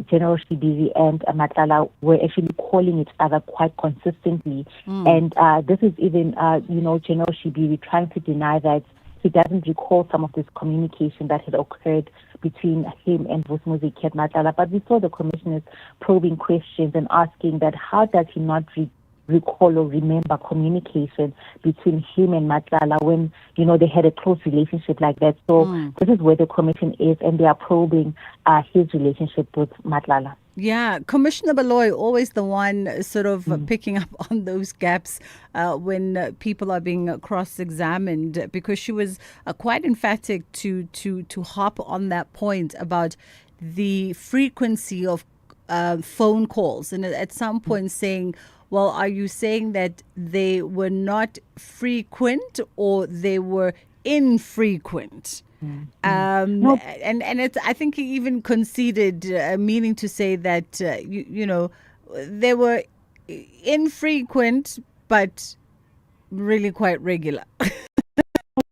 General Shibiri and Matlala were actually calling each other quite consistently. And this is even, General Shibiri trying to deny that he doesn't recall some of this communication that had occurred between him and Vusumuzi Ket Matlala. But we saw the commissioners probing questions and asking that how does he not recall or remember communication between him and Matlala when, they had a close relationship like that. So this is where the commission is, and they are probing his relationship with Matlala. Yeah, Commissioner Baloy, always the one sort of picking up on those gaps when people are being cross-examined, because she was quite emphatic to harp on that point about the frequency of phone calls, and at some point saying, well, are you saying that they were not frequent or they were infrequent? No. And it's, I think he even conceded, meaning to say that, they were infrequent, but really quite regular.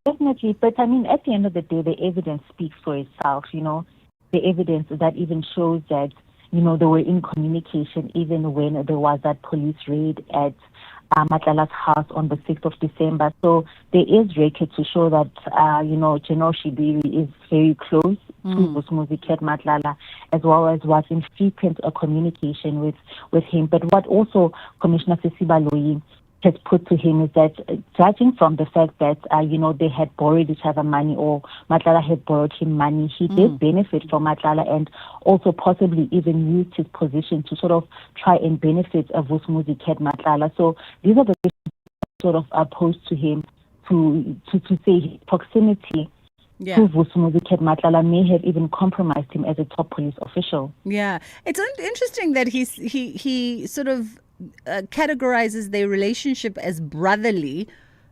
Definitely. But I mean, at the end of the day, the evidence speaks for itself, the evidence that even shows that, they were in communication even when there was that police raid at Matlala's house on the 6th of December. So there is record to show that, General Shibiri is very close to Vusumuzi Ket Matlala, as well as was in frequent communication with him. But what also Commissioner Sisiba Loyi has put to him is that, judging from the fact that, they had borrowed each other money, or Matlala had borrowed him money, he did benefit from Matlala, and also possibly even used his position to sort of try and benefit Vusumuzi Ket Matlala. So these are the questions sort of posed to him to say his proximity to Vusumuzi Ket Matlala may have even compromised him as a top police official. Yeah, it's interesting that he sort of categorizes their relationship as brotherly,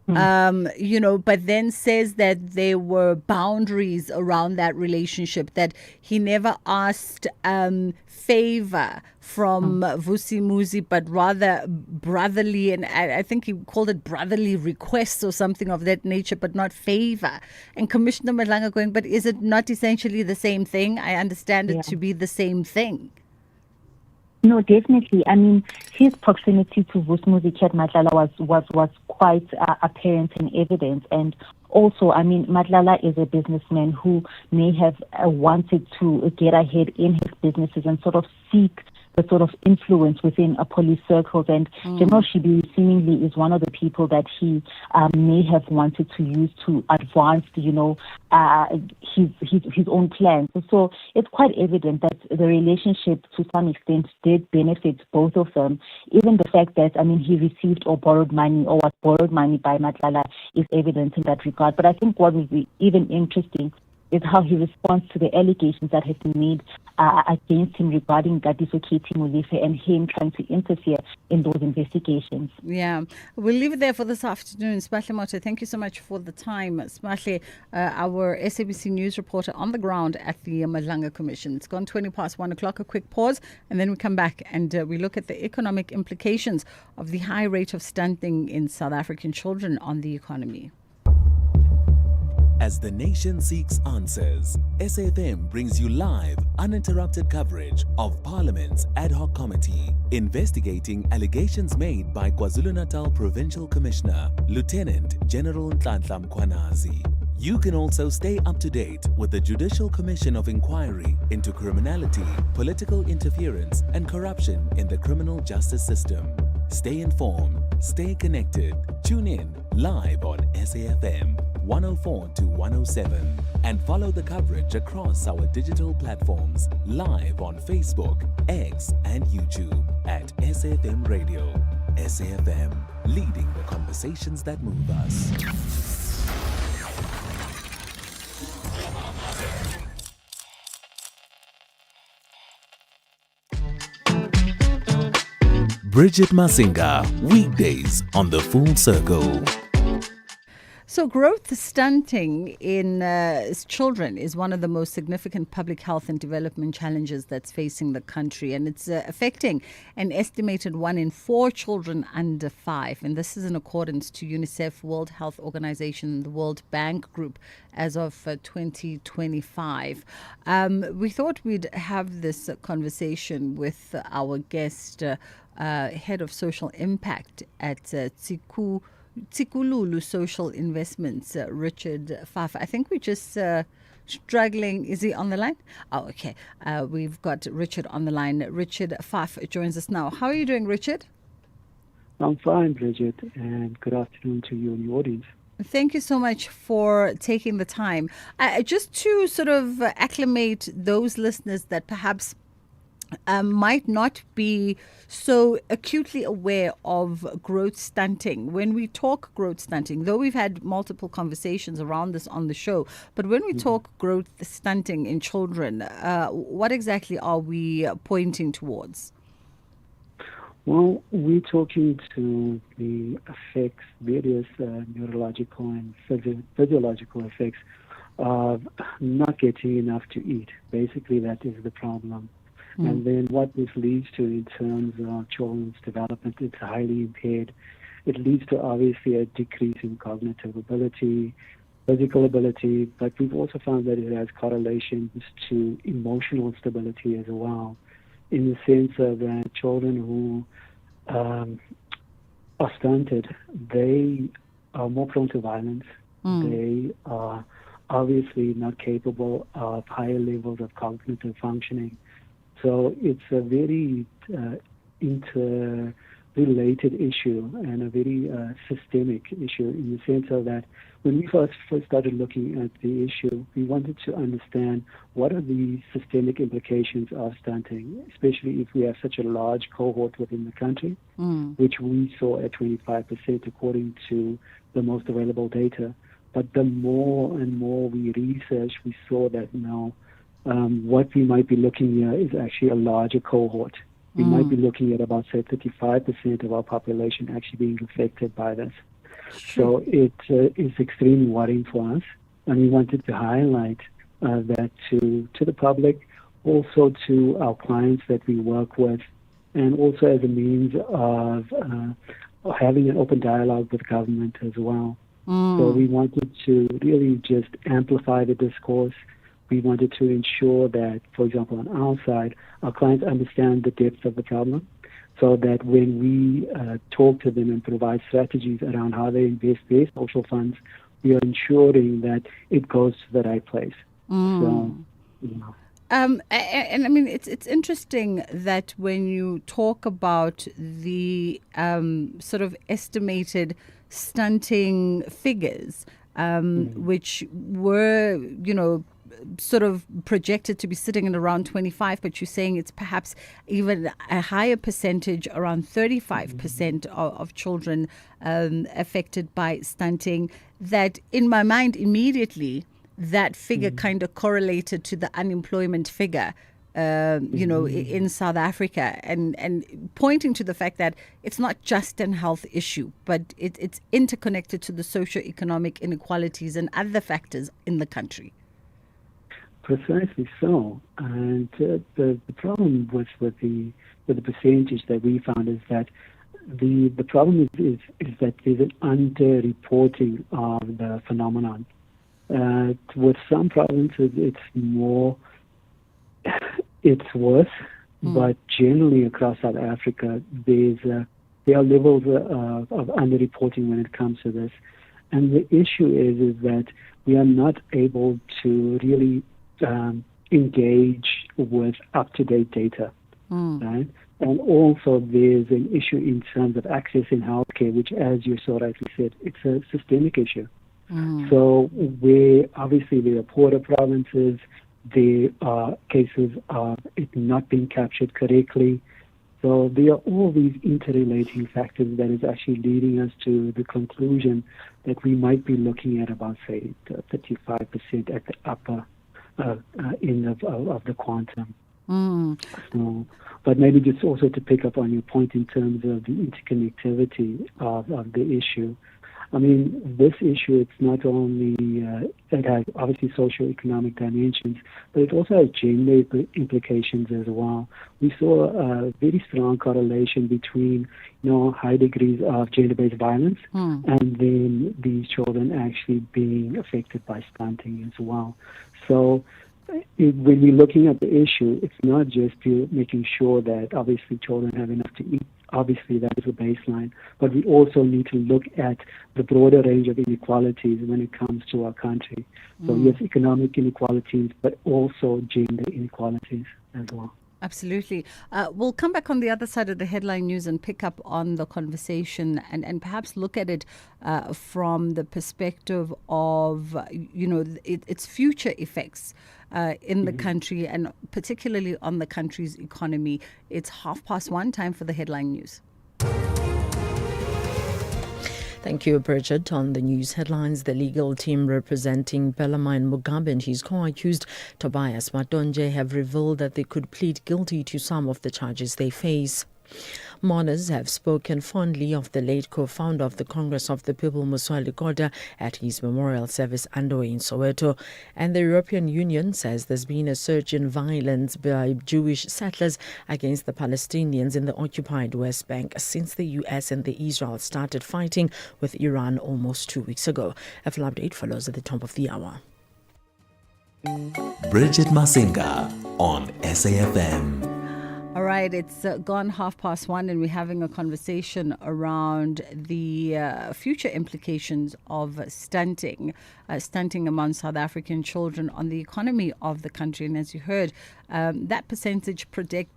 but then says that there were boundaries around that relationship, that he never asked favor from Vusumuzi, but rather brotherly, and I think he called it brotherly requests or something of that nature, but not favor. And Commissioner Madlanga going, but is it not essentially the same thing? I understand it to be the same thing. No, definitely. I mean, his proximity to Vusumuzi Ket Matlala was quite apparent and evident. And also, I mean, Matlala is a businessman who may have wanted to get ahead in his businesses and sort of seek the sort of influence within police circles. And General Shibiri seemingly is one of the people that he may have wanted to use to advance, his own plans. So it's quite evident that the relationship to some extent did benefit both of them. Even the fact that, I mean, he received or borrowed money or was borrowed money by Matlala is evident in that regard. But I think what would be even interesting is how he responds to the allegations that have been made against him regarding Gadiso Keti Molefe and him trying to interfere in those investigations. Yeah, we'll leave it there for this afternoon. Smahle Moto, thank you so much for the time. Smahle, our SABC News reporter on the ground at the Madlanga Commission. It's gone 20 past 1 o'clock, a quick pause, and then we come back and we look at the economic implications of the high rate of stunting in South African children on the economy. As the nation seeks answers, SAfm brings you live, uninterrupted coverage of Parliament's Ad Hoc Committee investigating allegations made by KwaZulu-Natal Provincial Commissioner, Lieutenant General Nhlanhla Mkhwanazi. You can also stay up to date with the Judicial Commission of Inquiry into criminality, political interference, and corruption in the criminal justice system. Stay informed, stay connected. Tune in live on SAfm 104 to 107 and follow the coverage across our digital platforms live on Facebook, X, and YouTube at SAfmRadio. SAfm, leading the conversations that move us. Bridget Masinga, weekdays on The Full Circle. So growth stunting in children is one of the most significant public health and development challenges that's facing the country, and it's affecting an estimated 1 in 4 children under 5. And this is in accordance to UNICEF, World Health Organization, and the World Bank Group as of 2025. We thought we'd have this conversation with our guest, Head of Social Impact at Tikululu Social Investments, Richard Pfaff. I think we're just struggling. Is he on the line? Oh, okay. We've got Richard on the line. Richard Pfaff joins us now. How are you doing, Richard? I'm fine, Bridget, and good afternoon to you and the audience. Thank you so much for taking the time. Just to sort of acclimate those listeners that perhaps might not be so acutely aware of growth stunting. When we talk growth stunting, though we've had multiple conversations around this on the show, but when we talk growth stunting in children, what exactly are we pointing towards? Well, we're talking to the effects, various neurological and physiological effects of not getting enough to eat. Basically, that is the problem. And then what this leads to in terms of children's development, it's highly impaired. It leads to obviously a decrease in cognitive ability, physical ability, but we've also found that it has correlations to emotional stability as well, in the sense of that children who are stunted, they are more prone to violence. They are obviously not capable of higher levels of cognitive functioning. So it's a very interrelated issue and a very systemic issue, in the sense of that when we first started looking at the issue, we wanted to understand what are the systemic implications of stunting, especially if we have such a large cohort within the country, which we saw at 25% according to the most available data. But the more and more we researched, we saw that now what we might be looking at is actually a larger cohort. We might be looking at about, say, 35% of our population actually being affected by this. So it is extremely worrying for us, and we wanted to highlight that to the public, also to our clients that we work with, and also as a means of having an open dialogue with government as well. So we wanted to really just amplify the discourse. We wanted to ensure that, for example, on our side, our clients understand the depth of the problem, so that when we talk to them and provide strategies around how they invest their social funds, we are ensuring that it goes to the right place. So, and I mean, it's interesting that when you talk about the sort of estimated stunting figures, which were, sort of projected to be sitting at around 25, but you're saying it's perhaps even a higher percentage, around 35% of children affected by stunting, that in my mind immediately that figure kind of correlated to the unemployment figure in South Africa, and pointing to the fact that it's not just an health issue, but it's interconnected to the socio-economic inequalities and other factors in the country. Precisely so. And the problem with the percentage that we found is that the problem is that there's an under-reporting of the phenomenon. With some provinces, it's worse, but generally across South Africa, there are levels of under-reporting when it comes to this. And the issue is that we are not able to really engage with up-to-date data, right? And also there's an issue in terms of access in healthcare, which, as you so rightly said, it's a systemic issue. So where obviously there are poorer provinces, there are cases of it not being captured correctly, So there are all these interrelating factors that is actually leading us to the conclusion that we might be looking at about, say, 35% at the upper end of the quantum. So, but maybe just also to pick up on your point in terms of the interconnectivity of the issue. I mean, this issue, it's not only, it has obviously socio-economic dimensions, but it also has gender implications as well. We saw a very strong correlation between, high degrees of gender-based violence and then these children actually being affected by stunting as well. So when we're looking at the issue, it's not just making sure that obviously children have enough to eat. Obviously, that is the baseline. But we also need to look at the broader range of inequalities when it comes to our country. So yes, economic inequalities, but also gender inequalities as well. Absolutely. We'll come back on the other side of the headline news and pick up on the conversation and perhaps look at it from the perspective of, its future effects in the country and particularly on the country's economy. It's 1:30, time for the headline news. Thank you, Bridget. On the news headlines, the legal team representing Bellarmine Mugabe and his co-accused Tobias Matonje have revealed that they could plead guilty to some of the charges they face. Mourners have spoken fondly of the late co-founder of the Congress of the People, Muswali Koda, at his memorial service underway in Soweto. And the European Union says there's been a surge in violence by Jewish settlers against the Palestinians in the occupied West Bank since the US and the Israel started fighting with Iran almost 2 weeks ago. A full update follows at the top of the hour. Bridget Masinga on SAfm. All right, it's gone 1:30 and we're having a conversation around the future implications of stunting among South African children on the economy of the country. And as you heard, that percentage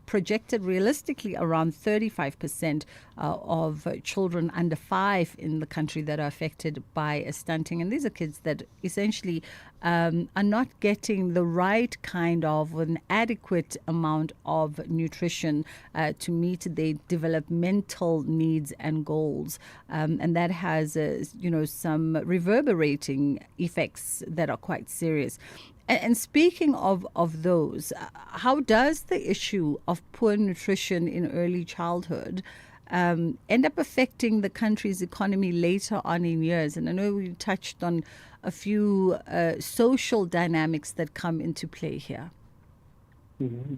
projected realistically around 35% of children under 5 in the country that are affected by stunting. And these are kids that essentially are not getting the right kind of an adequate amount of nutrition to meet their developmental needs and goals. And that has, some reverberating effects that are quite serious. And speaking of those, how does the issue of poor nutrition in early childhood end up affecting the country's economy later on in years? And I know we touched on a few social dynamics that come into play here. Mm-hmm.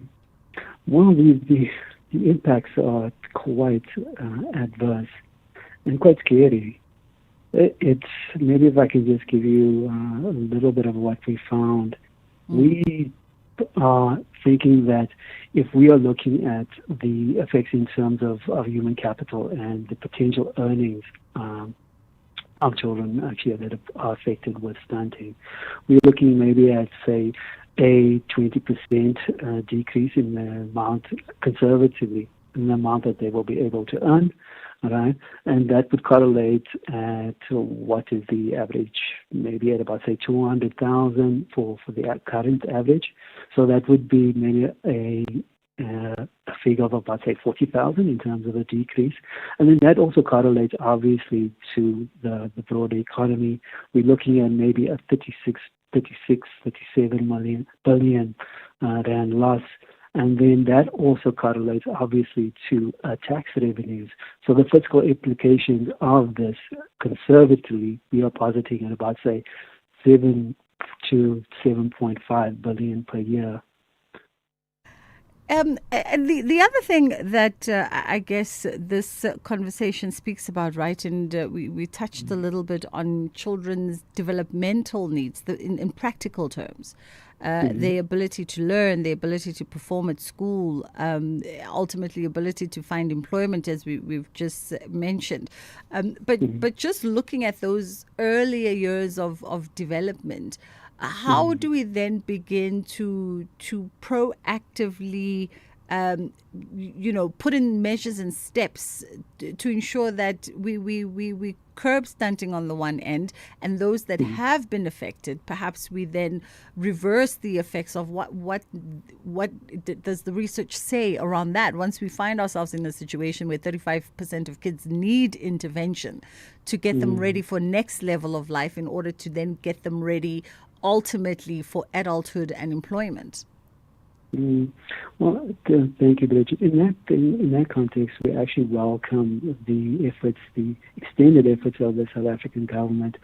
Well, the impacts are quite adverse and quite scary. It's maybe if I can just give you a little bit of what we found. We are thinking that if we are looking at the effects in terms of human capital and the potential earnings of children actually that are affected with stunting, we're looking maybe at, say, a 20% decrease in the amount, conservatively, in the amount that they will be able to earn. Right, and that would correlate to what is the average, maybe at about, say, 200,000 for the current average. So that would be maybe a figure of about, say, 40,000 in terms of a decrease. And then that also correlates, obviously, to the broader economy. We're looking at maybe a 37 billion rand loss. And then that also correlates, obviously, to tax revenues. So the fiscal implications of this, conservatively, we are positing at about, say, 7 to 7.5 billion per year. And the other thing that I guess this conversation speaks about, right, and we touched a little bit on children's developmental needs in practical terms. Their ability to learn, their ability to perform at school, ultimately ability to find employment, as we've just mentioned. But just looking at those earlier years of development, how do we then begin to proactively put in measures and steps to ensure that we curb stunting on the one end, and those that have been affected, perhaps we then reverse the effects of what does the research say around that once we find ourselves in a situation where 35% of kids need intervention to get them ready for next level of life in order to then get them ready ultimately for adulthood and employment. Well, thank you, Bridget. In that context, we actually welcome the efforts, the extended efforts of the South African government.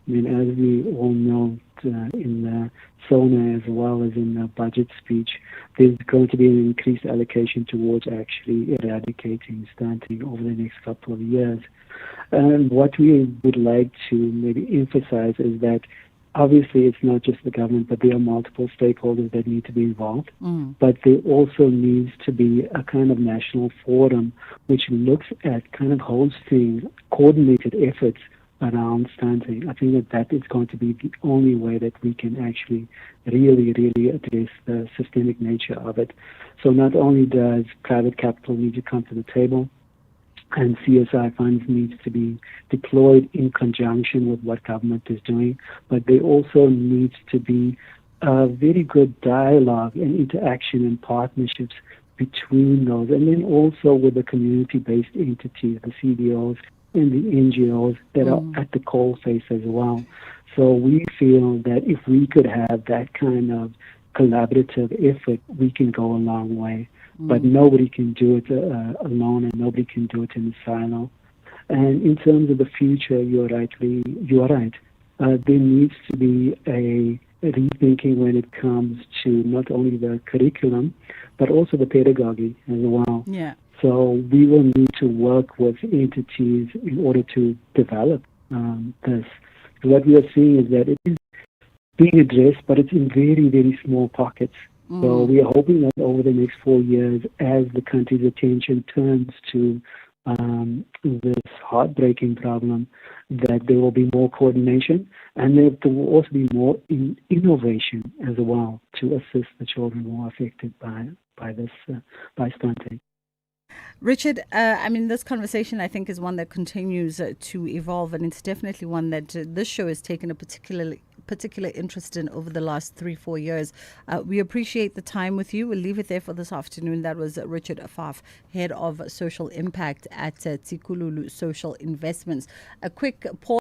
I mean, as we all know, in the SONA as well as in the budget speech, there's going to be an increased allocation towards actually eradicating stunting over the next couple of years. And what we would like to maybe emphasize is that obviously, it's not just the government, but there are multiple stakeholders that need to be involved. But there also needs to be a kind of national forum which looks at kind of hosting coordinated efforts around stunting. I think that is going to be the only way that we can actually really address the systemic nature of it. So not only does private capital need to come to the table, and CSI funds needs to be deployed in conjunction with what government is doing, but there also needs to be a very good dialogue and interaction and partnerships between those, and then also with the community-based entities, the CDOs and the NGOs that are at the coalface as well. So we feel that if we could have that kind of collaborative effort, we can go a long way. But nobody can do it alone, and nobody can do it in a silo. And in terms of the future, you are right. There needs to be a rethinking when it comes to not only the curriculum, but also the pedagogy as well. Yeah. So we will need to work with entities in order to develop this. What we are seeing is that it is being addressed, but it's in very small pockets. So we are hoping that over the next 4 years, as the country's attention turns to this heartbreaking problem, that there will be more coordination, and there will also be more innovation as well to assist the children who are affected by stunting. Richard, this conversation, I think, is one that continues to evolve, and it's definitely one that this show has taken a particular interest in over the last 3-4 years. We appreciate the time with you. We'll leave it there for this afternoon. That was Richard Afaf, Head of Social Impact at Tikululu Social Investments. A quick pause,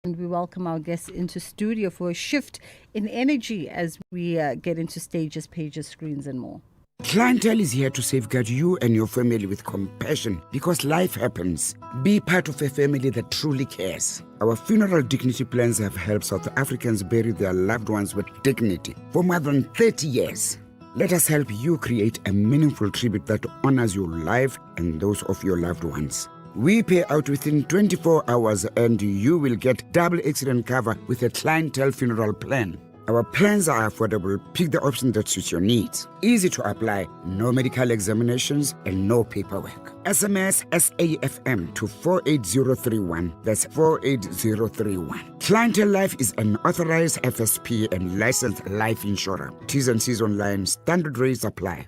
and we welcome our guests into studio for a shift in energy as we get into stages, pages, screens, and more. Clientele is here to safeguard you and your family with compassion because life happens. Be part of a family that truly cares. Our funeral dignity plans have helped South Africans bury their loved ones with dignity for more than 30 years. Let us help you create a meaningful tribute that honors your life and those of your loved ones. We pay out within 24 hours and you will get double accident cover with a clientele funeral plan. Our plans are affordable. Pick the option that suits your needs. Easy to apply, no medical examinations and no paperwork. SMS SAfm to 48031. That's 48031. Clientele Life is an authorized FSP and licensed life insurer. T's and C's online. Standard rates apply.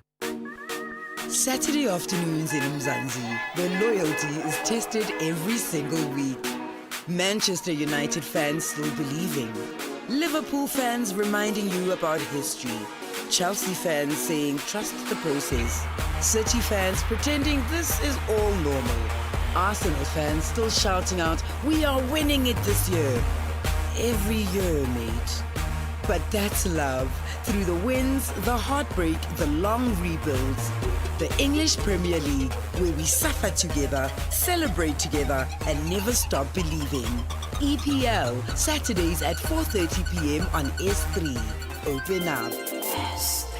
Saturday afternoons in Mzansi, where loyalty is tested every single week. Manchester United fans still believing. Liverpool fans reminding you about history. Chelsea fans saying trust the process. City fans pretending this is all normal. Arsenal fans still shouting out, we are winning it this year. Every year, mate. But that's love. Through the wins, the heartbreak, the long rebuilds. The English Premier League, where we suffer together, celebrate together, and never stop believing. EPL, Saturdays at 4:30 p.m. on S3. Open up. S3.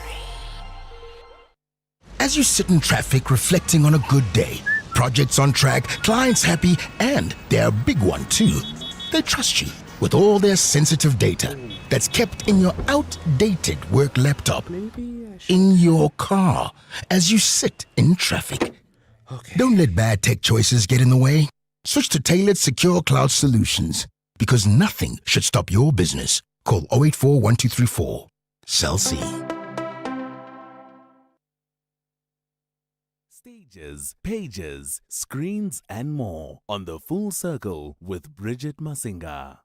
As you sit in traffic reflecting on a good day, projects on track, clients happy, and they're a big one too. They trust you with all their sensitive data that's kept in your outdated work laptop, in your car, as you sit in traffic. Don't let bad tech choices get in the way. Switch to tailored secure cloud solutions because nothing should stop your business. Call 084 1234. Cell C. Stages, pages, screens, and more on The Full Circle with Bridget Masinga.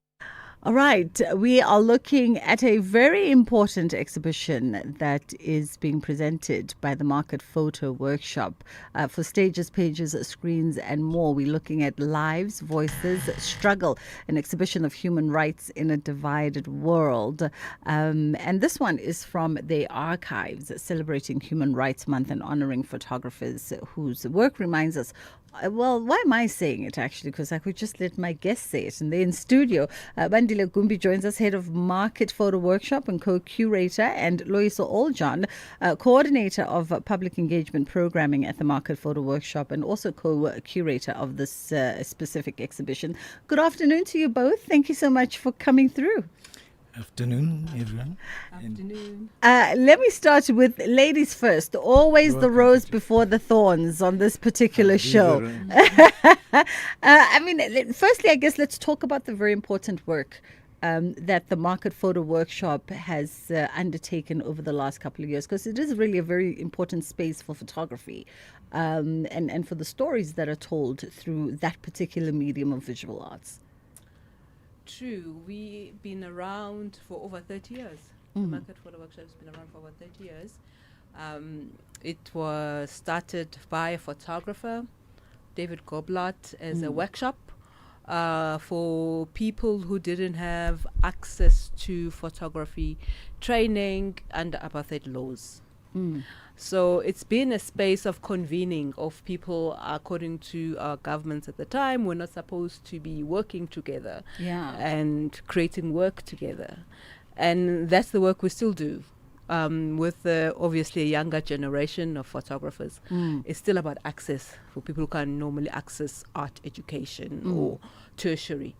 All right, we are looking at a very important exhibition that is being presented by the Market Photo Workshop. For stages, pages, screens, and more, we're looking at Lives, Voices, Struggle, an exhibition of human rights in a divided world. And this one is from the archives, celebrating Human Rights Month and honoring photographers whose work reminds us. Well, why am I saying it actually? Because I could just let my guests say it. And they're in studio. Bandile Gumbi joins us, head of Market Photo Workshop and co-curator, and Loyiso Oljan, coordinator of public engagement programming at the Market Photo Workshop and also co-curator of this specific exhibition. Good afternoon to you both. Thank you so much for coming through. Afternoon, everyone. Afternoon. Let me start with ladies first. Always the rose before the thorns on this particular show. Firstly, I guess let's talk about the very important work that the Market Photo Workshop has undertaken over the last couple of years, because it is really a very important space for photography and for the stories that are told through that particular medium of visual arts. True. We've been around for over 30 years. The Market Photo Workshop has been around for over 30 years. It was started by a photographer, David Goldblatt, as a workshop for people who didn't have access to photography training under apartheid laws. So it's been a space of convening of people, according to our governments at the time, were not supposed to be working together and creating work together. And that's the work we still do with obviously a younger generation of photographers. It's still about access for people who can't normally access art education or tertiary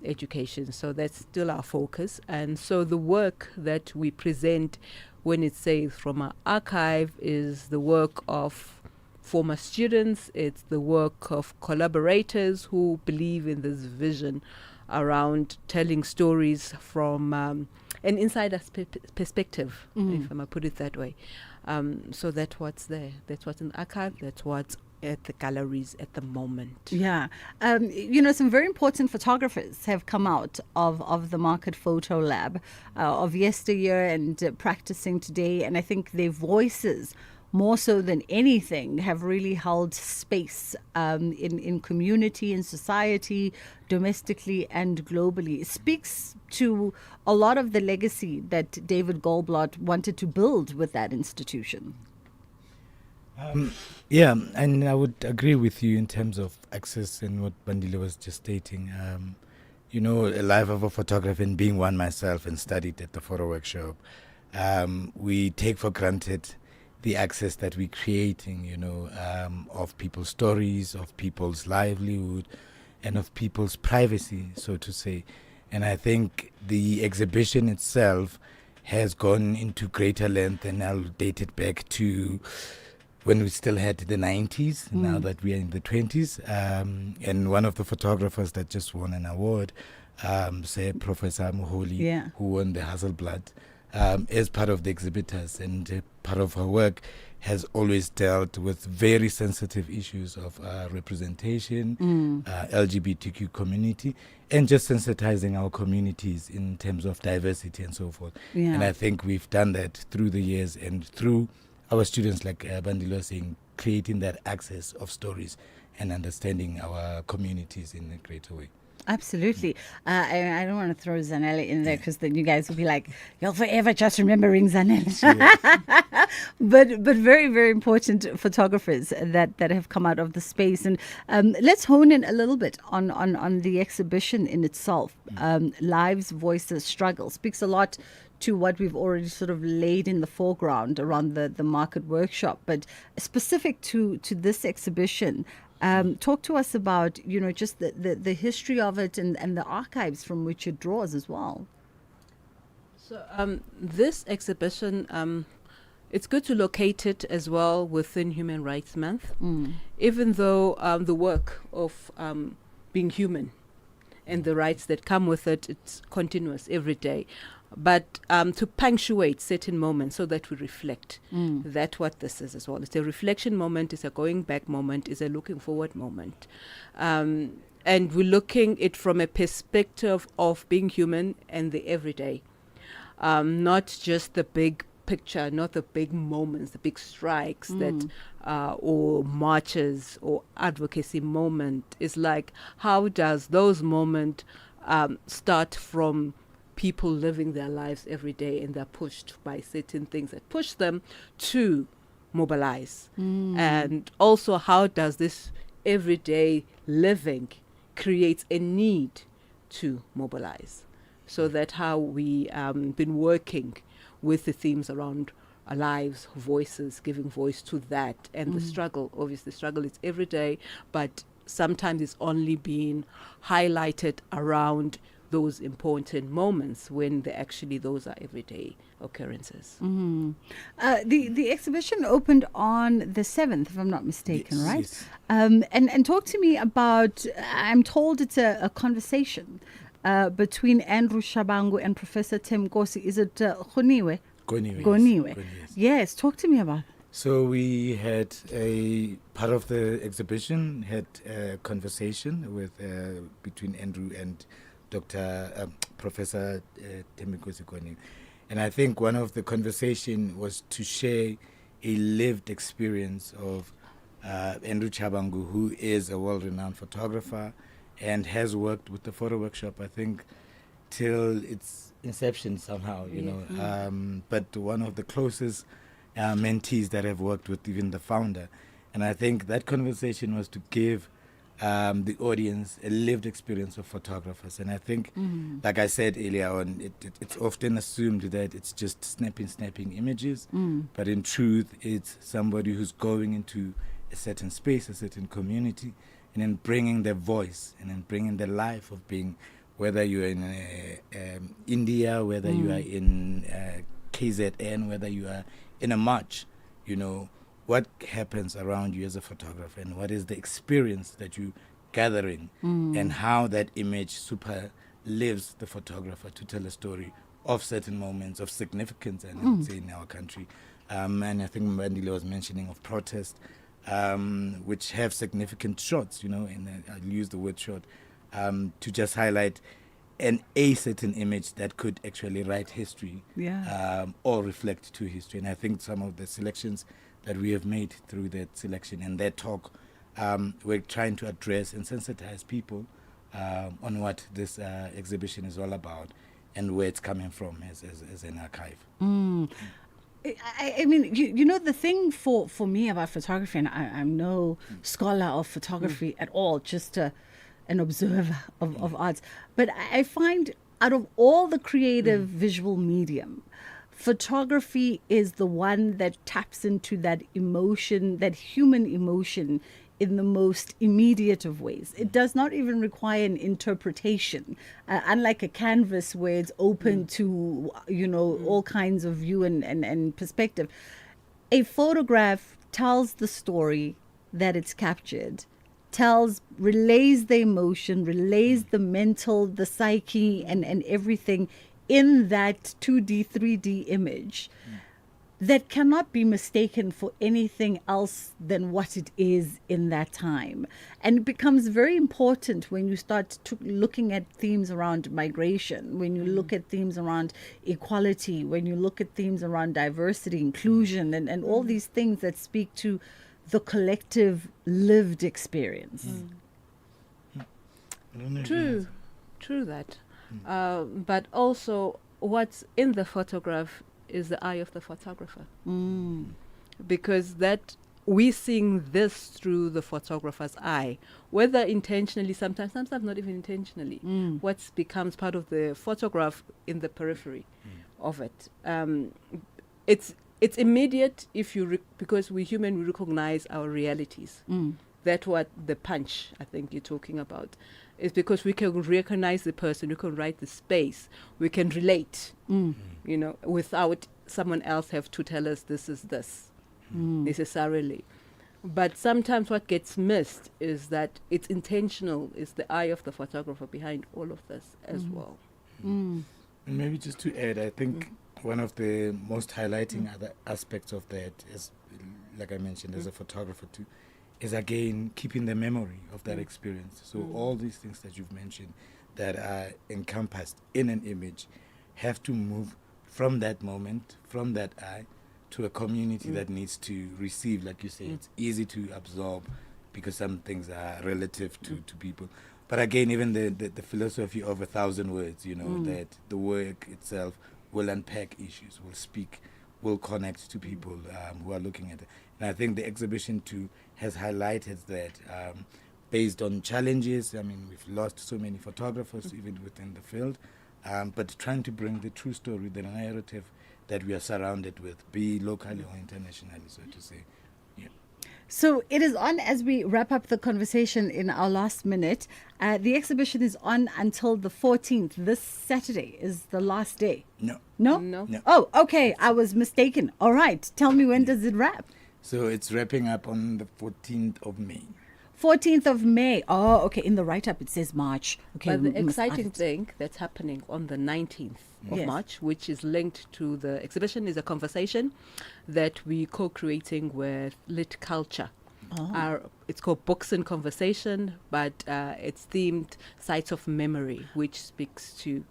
education. So that's still our focus. And so the work that we present when it says from our archive is the work of former students, it's the work of collaborators who believe in this vision around telling stories from an insider's perspective, if I might put it that way. So that's what's there. That's what's in the archive. That's what's at the galleries at the moment. Yeah. Some very important photographers have come out of the Market Photo Lab of yesteryear and practicing today. And I think their voices, more so than anything, have really held space in community, in society, domestically and globally. It speaks to a lot of the legacy that David Goldblatt wanted to build with that institution. And I would agree with you in terms of access and what Bandile was just stating. A life of a photographer and being one myself and studied at the photo workshop, we take for granted the access that we're creating, of people's stories, of people's livelihood, and of people's privacy, so to say. And I think the exhibition itself has gone into greater length, and I'll date it back to when we still had the 90s, now that we are in the 20s. And one of the photographers that just won an award, say Professor Moholi, who won the Hasselblad, is part of the exhibitors, and part of her work has always dealt with very sensitive issues of representation, LGBTQ community, and just sensitizing our communities in terms of diversity and so forth. And I think we've done that through the years and through our students, like Bandile was saying, creating that access of stories and understanding our communities in a greater way. Absolutely. I don't want to throw Zanele in there because then you guys will be like, you're forever just remembering Zanele. but very, very important photographers that have come out of the space. And let's hone in a little bit on the exhibition in itself. Lives, Voices, Struggle speaks a lot to what we've already sort of laid in the foreground around the Market Workshop. But specific to this exhibition, talk to us about, just the history of it and the archives from which it draws as well. So this exhibition, it's good to locate it as well within Human Rights Month, even though the work of being human and the rights that come with it, it's continuous every day. but to punctuate certain moments so that we reflect. That's what this is as well. It's a reflection moment, it's a going back moment, it's a looking forward moment. And we're looking it from a perspective of being human and the everyday. Not just the big picture, not the big moments, the big strikes that or marches or advocacy moment. Is like, how does those moments start from people living their lives every day, and they're pushed by certain things that push them to mobilize. And also, how does this everyday living create a need to mobilize? So that's how we been working with the themes around our lives, voices, giving voice to that, and the struggle. Obviously, the struggle is every day, but sometimes it's only being highlighted around those important moments when those are everyday occurrences. The exhibition opened on the 7th, if I'm not mistaken, Yes, right? yes. And talk to me about, I'm told it's a conversation between Andrew Shabangu and Professor Tim Kosi. Is it Goniwe? Goniwe, Yes, talk to me about it. So we had a part of the exhibition had a conversation with between Andrew and Dr. Professor Temikosi Goniwe. And I think one of the conversation was to share a lived experience of Andrew Chabangu, who is a world-renowned photographer and has worked with the photo workshop, I think, till its inception somehow, you know. But one of the closest mentees that have worked with even the founder. And I think that conversation was to give the audience a lived experience of photographers. And I think, like I said earlier on, it's often assumed that it's just snapping images. But in truth, it's somebody who's going into a certain space, a certain community, and then bringing their voice and then bringing the life of being, whether you're in India, whether you are in KZN, whether you are in a march, you know, what happens around you as a photographer and what is the experience that you're gathering and how that image super lives the photographer to tell a story of certain moments of significance, and I would say in our country. And I think Mbandile was mentioning of protest, which have significant shots, you know, and I'll use the word shot to just highlight a certain image that could actually write history or reflect to history. And I think some of the selections that we have made through that selection and that talk, we're trying to address and sensitize people on what this exhibition is all about and where it's coming from as an archive. I mean, you know, the thing for me about photography, and I'm no scholar of photography at all, just an observer of arts, but I find out of all the creative visual medium, photography is the one that taps into that emotion, that human emotion, in the most immediate of ways. It does not even require an interpretation, unlike a canvas where it's open to, you know, all kinds of view and perspective. A photograph tells the story that it's captured, relays the emotion, relays the mental, the psyche, and everything in that 2D, 3D image that cannot be mistaken for anything else than what it is in that time. And it becomes very important when you start looking at themes around migration, when you look at themes around equality, when you look at themes around diversity, inclusion, and all these things that speak to the collective lived experience. True that. But also what's in the photograph is the eye of the photographer. Because that we're seeing this through the photographer's eye, whether intentionally, sometimes not even intentionally. What becomes part of the photograph in the periphery of it. It's immediate if you because we're human, we recognize our realities. That's what the punch I think you're talking about. Is because we can recognize the person, we can write the space, we can relate, you know, without someone else have to tell us this is this necessarily. But sometimes what gets missed is that it's intentional, it's the eye of the photographer behind all of this as well. Maybe just to add, I think one of the most highlighting other aspects of that is, like I mentioned, as a photographer too, is again keeping the memory of that experience. So all these things that you've mentioned that are encompassed in an image have to move from that moment, from that eye, to a community that needs to receive. Like you say, it's easy to absorb because some things are relative to people. But again, even the philosophy of 1,000 words, that the work itself will unpack issues, will speak, will connect to people who are looking at it. And I think the exhibition too has highlighted that based on challenges. I mean, we've lost so many photographers even within the field, but trying to bring the true story, the narrative that we are surrounded with, be locally or internationally, so to say. So it is on as we wrap up the conversation in our last minute. The exhibition is on until the 14th. This Saturday is the last day. No. No? Oh, okay. I was mistaken. All right. Tell me, when does it wrap? So it's wrapping up on the 14th of May. 14th of May. Oh, okay. In the write-up, it says March. Okay. But the exciting thing that's happening on the 19th of March, which is linked to the exhibition, is a conversation that we co-creating with Lit Culture. It's called Books and Conversation, but it's themed Sites of Memory, which speaks to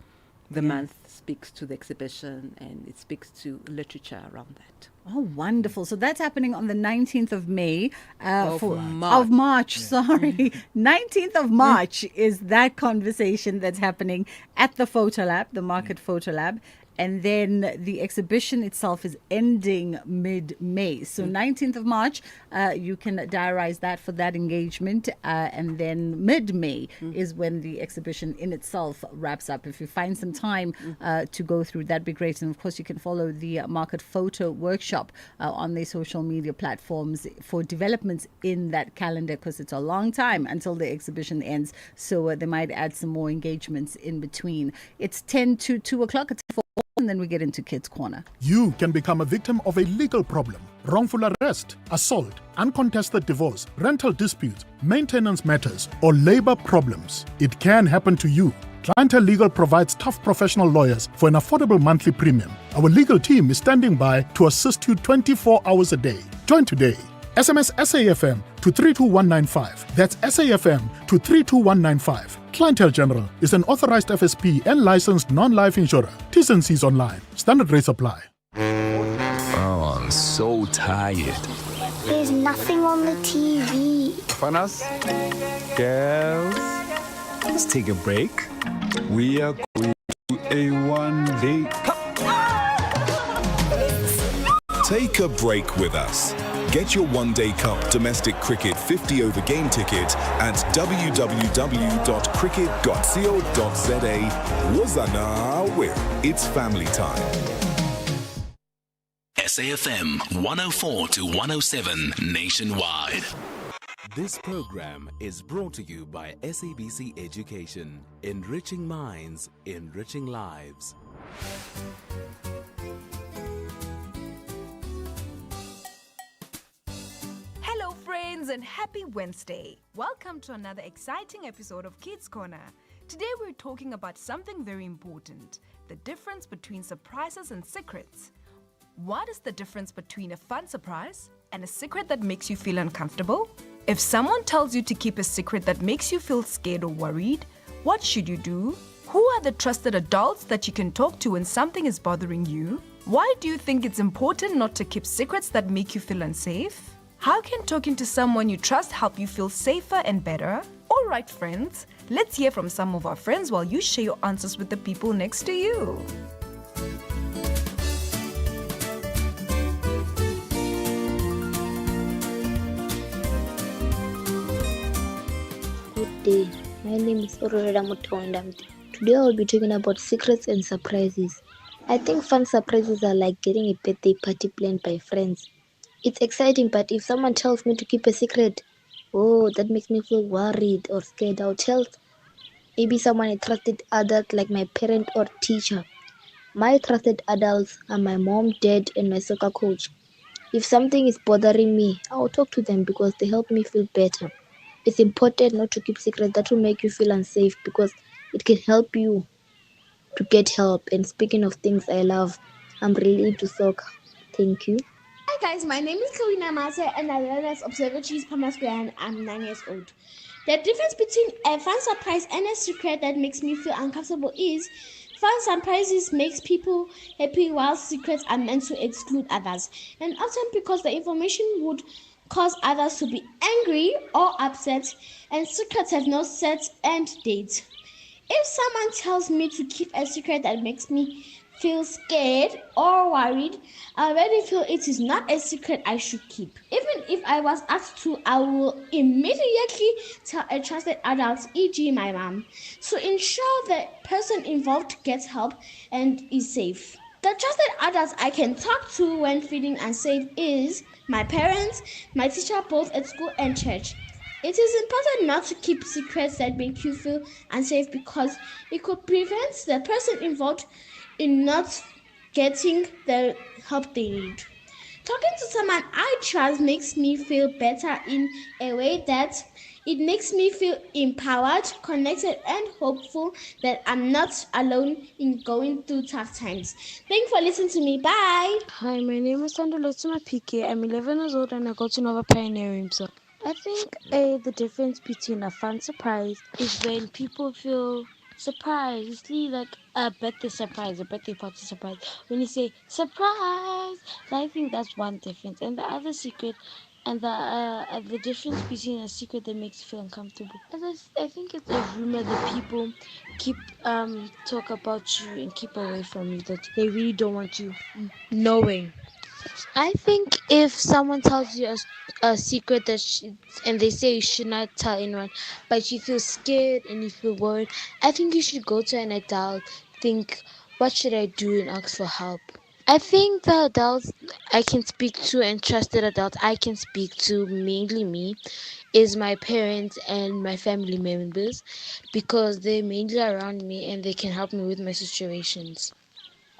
the month, speaks to the exhibition, and it speaks to literature around that. Oh, wonderful. So that's happening on the 19th of May. Of March, sorry. 19th of March is that conversation that's happening at the Photo Lab, the Market Photo Lab. And then the exhibition itself is ending mid-May. So 19th of March, you can diarize that for that engagement. And then mid-May is when the exhibition in itself wraps up. If you find some time to go through, that'd be great. And of course, you can follow the Market Photo Workshop on their social media platforms for developments in that calendar, because it's a long time until the exhibition ends. So they might add some more engagements in between. It's 10 to 2 o'clock. It's 4. And then we get into Kids Corner. You can become a victim of a legal problem: wrongful arrest, assault, uncontested divorce, rental disputes, maintenance matters, or labor problems. It can happen to you. Clientele Legal provides tough professional lawyers for an affordable monthly premium. Our legal team is standing by to assist you 24 hours a day. Join today. SMS SAfm to 32195. That's SAfm to 32195. Clientele General is an authorized FSP and licensed non-life insurer. T's and C's online. Standard rates apply. Oh, I'm so tired. There's nothing on the TV. Fanas, girls, let's take a break. We are going to a one-day. Take a break with us. Get your one-day cup domestic cricket 50-over game ticket at www.cricket.co.za. Wazana, where it's family time. SAfm 104 to 107 nationwide. This program is brought to you by SABC Education. Enriching minds, enriching lives. Hello friends and happy Wednesday. Welcome to another exciting episode of Kids Corner. Today we're talking about something very important, the difference between surprises and secrets. What is the difference between a fun surprise and a secret that makes you feel uncomfortable? If someone tells you to keep a secret that makes you feel scared or worried, what should you do? Who are the trusted adults that you can talk to when something is bothering you? Why do you think it's important not to keep secrets that make you feel unsafe? How can talking to someone you trust help you feel safer and better? All right, friends, let's hear from some of our friends while you share your answers with the people next to you. Good day. My name is Aurora Mutondamti. Today I will be talking about secrets and surprises. I think fun surprises are like getting a birthday party planned by friends. It's exciting, but if someone tells me to keep a secret, that makes me feel worried or scared. I'll tell maybe someone a trusted adult like my parent or teacher. My trusted adults are my mom, dad, and my soccer coach. If something is bothering me, I'll talk to them because they help me feel better. It's important not to keep secrets that will make you feel unsafe because it can help you to get help. And speaking of things I love, I'm really into soccer. Thank you. Hi guys, my name is Karina Mase and I learn as Observatories Palmer Square and I'm 9 years old. The difference between a fun surprise and a secret that makes me feel uncomfortable is fun surprises makes people happy while secrets are meant to exclude others, and often because the information would cause others to be angry or upset, and secrets have no set end date. If someone tells me to keep a secret that makes me feel scared or worried, I already feel it is not a secret I should keep. Even if I was asked to, I will immediately tell a trusted adult, e.g. my mom, to ensure the person involved gets help and is safe. The trusted adults I can talk to when feeling unsafe is my parents, my teacher both at school and church. It is important not to keep secrets that make you feel unsafe because it could prevent the person involved in not getting the help they need. Talking to someone I trust makes me feel better in a way that it makes me feel empowered, connected, and hopeful that I'm not alone in going through tough times. Thanks for listening to me. Bye. Hi, my name is Sandalotuma PK. I'm 11 years old and I go to Nova Pioneering. So I think the difference between a fun surprise is when people feel surprised. It's really like a birthday surprise, a birthday party surprise. When you say surprise, so I think that's one difference. And the other secret, and the difference between a secret that makes you feel uncomfortable. I think it's a rumor that people keep talk about you and keep away from you, that they really don't want you knowing. I think if someone tells you a secret and they say you should not tell anyone, but you feel scared and you feel worried, I think you should go to an adult, think, what should I do, and ask for help. I think the adults I can speak to and trusted adults I can speak to, mainly me, is my parents and my family members, because they're mainly around me and they can help me with my situations.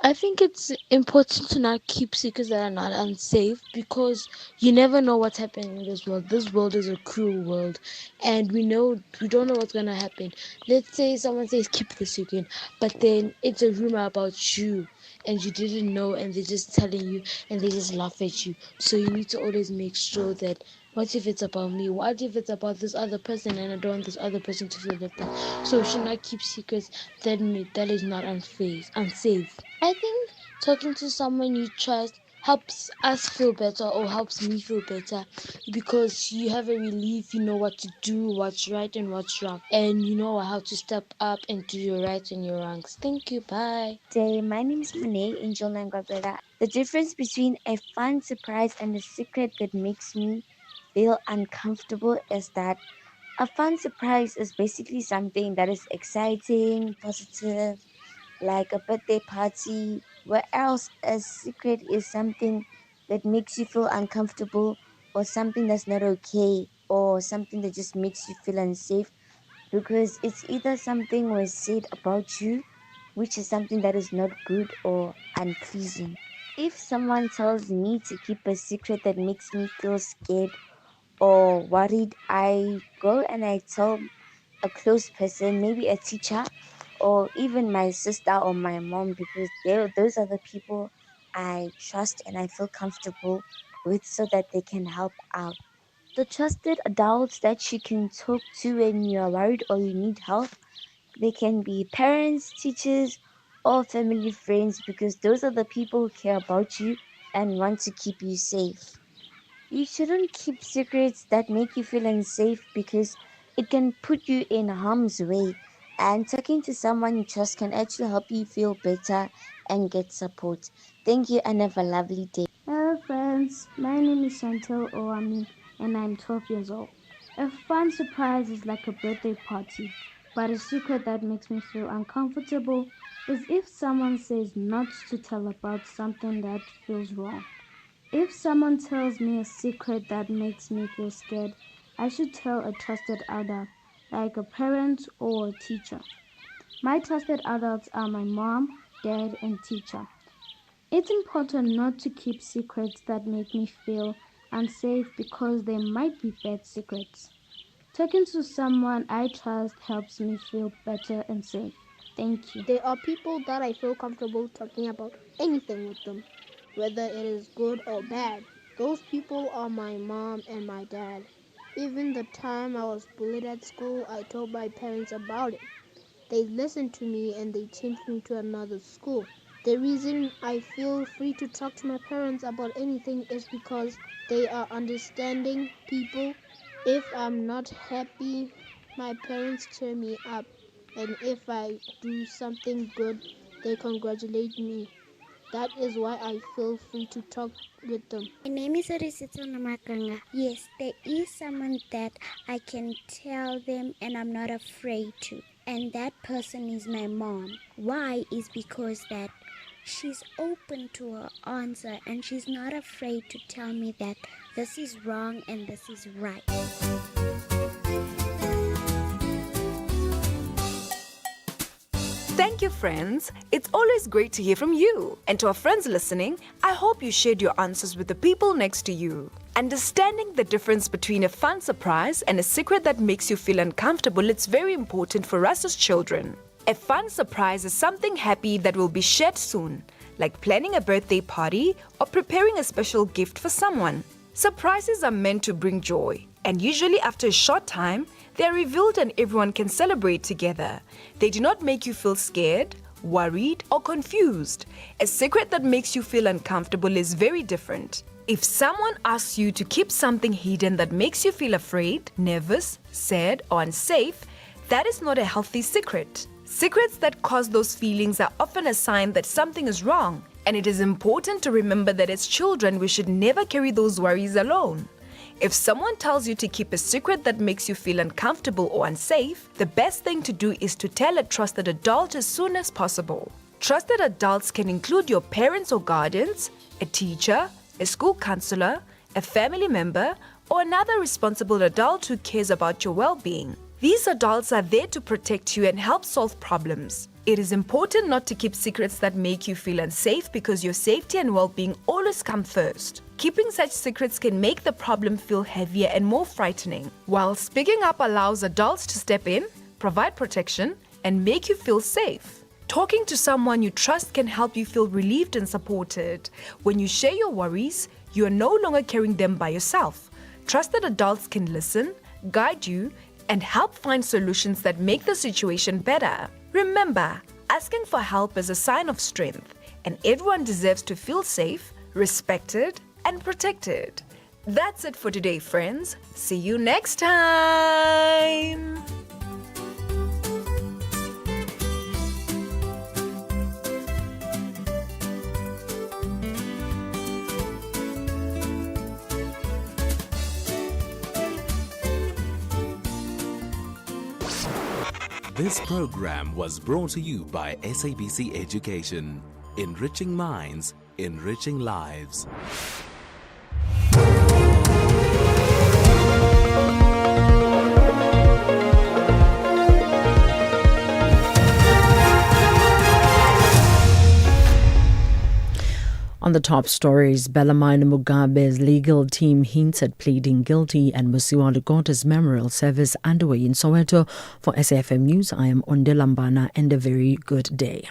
I think it's important to not keep secrets that are not unsafe, because you never know what's happening in this world. This world is a cruel world, and we don't know what's gonna happen. Let's say someone says keep the secret, but then it's a rumor about you, and you didn't know, and they're just telling you, and they just laugh at you. So you need to always make sure that, what if it's about me? What if it's about this other person, and I don't want this other person to feel left out? So we should not keep secrets that is not unsafe. I think talking to someone you trust helps us feel better, or helps me feel better, because you have a relief, you know what to do, what's right and what's wrong, and you know how to step up and do your rights and your wrongs. Thank you. Bye. My name is Monet Angel Nangwabela. The difference between a fun surprise and a secret that makes me feel uncomfortable is that a fun surprise is basically something that is exciting, positive, like a birthday party, whereas a secret is something that makes you feel uncomfortable, or something that's not okay, or something that just makes you feel unsafe, because it's either something was said about you, which is something that is not good or unpleasing. If someone tells me to keep a secret that makes me feel scared or worried, I go and I tell a close person, maybe a teacher, or even my sister or my mom, because those are the people I trust and I feel comfortable with, so that they can help out. The trusted adults that you can talk to when you are worried or you need help, they can be parents, teachers, or family friends, because those are the people who care about you and want to keep you safe. You shouldn't keep secrets that make you feel unsafe, because it can put you in harm's way. And talking to someone you trust can actually help you feel better and get support. Thank you and have a lovely day. Hello friends, my name is Chantel Oami and I'm 12 years old. A fun surprise is like a birthday party, but a secret that makes me feel uncomfortable is if someone says not to tell about something that feels wrong. If someone tells me a secret that makes me feel scared, I should tell a trusted adult, like a parent or a teacher. My trusted adults are my mom, dad, and teacher. It's important not to keep secrets that make me feel unsafe, because they might be bad secrets. Talking to someone I trust helps me feel better and safe. Thank you. There are people that I feel comfortable talking about anything with them, whether it is good or bad. Those people are my mom and my dad. Even the time I was bullied at school, I told my parents about it. They listened to me and they changed me to another school. The reason I feel free to talk to my parents about anything is because they are understanding people. If I'm not happy, my parents cheer me up. And if I do something good, they congratulate me. That is why I feel free to talk with them. My name is Madlanga. Yes, there is someone that I can tell them and I'm not afraid to. And that person is my mom. Why? Is because that she's open to her answer and she's not afraid to tell me that this is wrong and this is right. Thank you, friends. It's always great to hear from you. And to our friends listening, I hope you shared your answers with the people next to you. Understanding the difference between a fun surprise and a secret that makes you feel uncomfortable is very important for us as children. A fun surprise is something happy that will be shared soon, like planning a birthday party or preparing a special gift for someone. Surprises are meant to bring joy, and usually after a short time, they are revealed and everyone can celebrate together. They do not make you feel scared, worried, or confused. A secret that makes you feel uncomfortable is very different. If someone asks you to keep something hidden that makes you feel afraid, nervous, sad, or unsafe, that is not a healthy secret. Secrets that cause those feelings are often a sign that something is wrong, and it is important to remember that as children we should never carry those worries alone. If someone tells you to keep a secret that makes you feel uncomfortable or unsafe, the best thing to do is to tell a trusted adult as soon as possible. Trusted adults can include your parents or guardians, a teacher, a school counselor, a family member, or another responsible adult who cares about your well-being. These adults are there to protect you and help solve problems. It is important not to keep secrets that make you feel unsafe because your safety and well-being always come first. Keeping such secrets can make the problem feel heavier and more frightening, while speaking up allows adults to step in, provide protection, and make you feel safe. Talking to someone you trust can help you feel relieved and supported. When you share your worries, you are no longer carrying them by yourself. Trusted adults can listen, guide you, and help find solutions that make the situation better. Remember, asking for help is a sign of strength, and everyone deserves to feel safe, respected, and protected. That's it for today, friends. See you next time. This program was brought to you by SABC Education, enriching minds, enriching lives. On the top stories, Bellarmine Mugabe's legal team hints at pleading guilty and Musiwa Lugota's memorial service underway in Soweto. For SAfm News, I am Onde Lambana, and a very good day.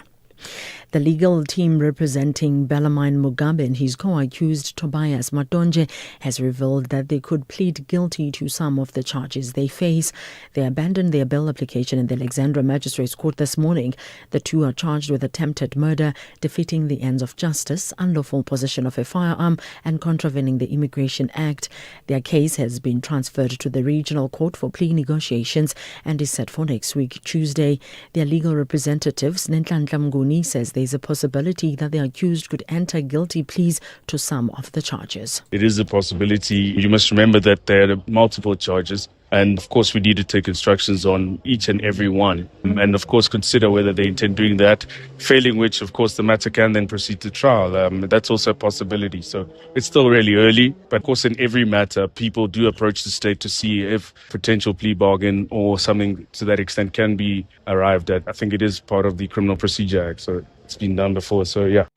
The legal team representing Bellarmine Mugabe and his co-accused Tobias Matonje has revealed that they could plead guilty to some of the charges they face. They abandoned their bail application in the Alexandra Magistrates Court this morning. The two are charged with attempted murder, defeating the ends of justice, unlawful possession of a firearm, and contravening the Immigration Act. Their case has been transferred to the regional court for plea negotiations and is set for next week, Tuesday. Their legal representatives, Nhlanhla Mnguni, says there is a possibility that the accused could enter guilty pleas to some of the charges. It is a possibility. You must remember that there are multiple charges. And of course, we need to take instructions on each and every one. And of course, consider whether they intend doing that, failing which, of course, the matter can then proceed to trial. That's also a possibility. So it's still really early. But of course, in every matter, people do approach the state to see if potential plea bargain or something to that extent can be arrived at. I think it is part of the Criminal Procedure Act. So it's been done before. So, yeah.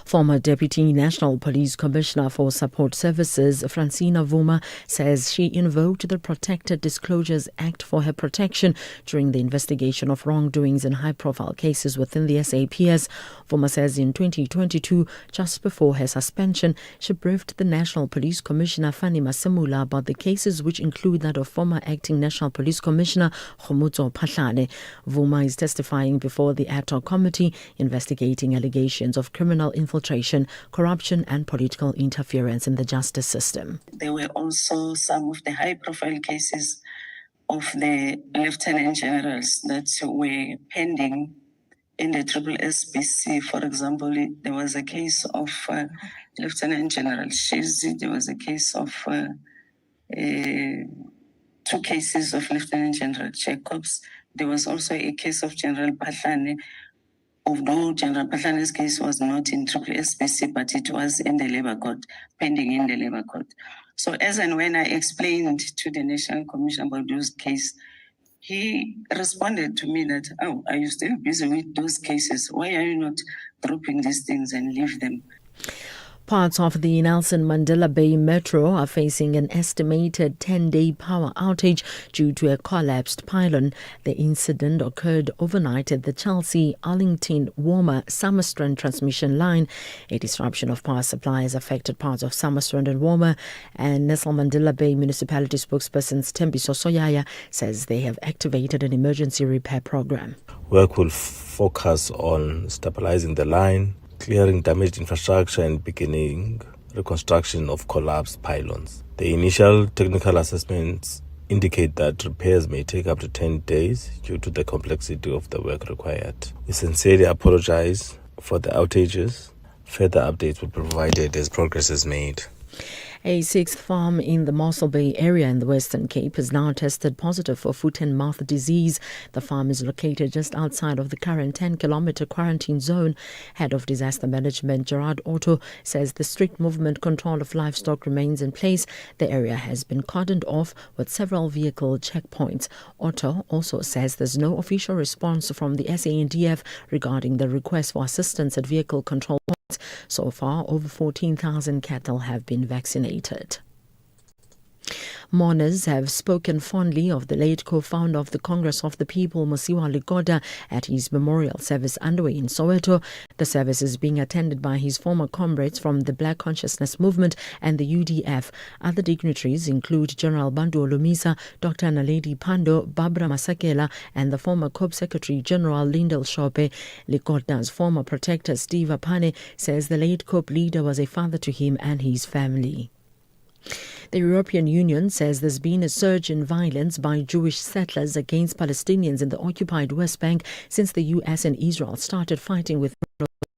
Former Deputy National Police Commissioner for Support Services, Francina Vuma, says she invoked the Protected Disclosures Act for her protection during the investigation of wrongdoings in high-profile cases within the SAPS. Vuma says in 2022, just before her suspension, she briefed the National Police Commissioner Fani Masemula about the cases, which include that of former Acting National Police Commissioner Khomutso Phahlane. Vuma is testifying before the ad hoc committee investigating allegations of criminal infiltration, corruption and political interference in the justice system. There were also some of the high-profile cases of the lieutenant generals that were pending in the SSBC. For example, there was a case of Lieutenant General Shizi. There was a case of 2 cases of Lieutenant General Jacobs. There was also a case of General Phahlane. Although General Phahlane's case was not in SSBC, but it was in the Labour Court, pending in the Labour Court. So as and when I explained to the National Commission about those cases, he responded to me that, "Oh, are you still busy with those cases? Why are you not dropping these things and leave them?" Parts of the Nelson Mandela Bay Metro are facing an estimated 10-day power outage due to a collapsed pylon. The incident occurred overnight at the Chelsea-Arlington-Warmer Summerstrand transmission line. A disruption of power supply has affected parts of Summerstrand and Warmer, and Nelson Mandela Bay Municipality spokesperson Tembiso Soyaya says they have activated an emergency repair program. Work will focus on stabilizing the line, clearing damaged infrastructure and beginning reconstruction of collapsed pylons. The initial technical assessments indicate that repairs may take up to 10 days due to the complexity of the work required. We sincerely apologize for the outages. Further updates will be provided as progress is made. A 6th farm in the Mossel Bay area in the Western Cape has now tested positive for foot and mouth disease. The farm is located just outside of the current 10-kilometre quarantine zone. Head of Disaster Management Gerard Otto says the strict movement control of livestock remains in place. The area has been cordoned off with several vehicle checkpoints. Otto also says there's no official response from the SANDF regarding the request for assistance at vehicle control points. So far, over 14,000 cattle have been vaccinated. Mourners have spoken fondly of the late co-founder of the Congress of the People, Mosiuoa Lekoda, at his memorial service underway in Soweto. The service is being attended by his former comrades from the Black Consciousness Movement and the UDF. Other dignitaries include General Bantu Olumisa, Dr. Naledi Pando, Barbara Masakela, and the former COP Secretary General Lindel Shope. Lekoda's former protector, Steve Apane, says the late COP leader was a father to him and his family. The European Union says there's been a surge in violence by Jewish settlers against Palestinians in the occupied West Bank since the US and Israel started fighting with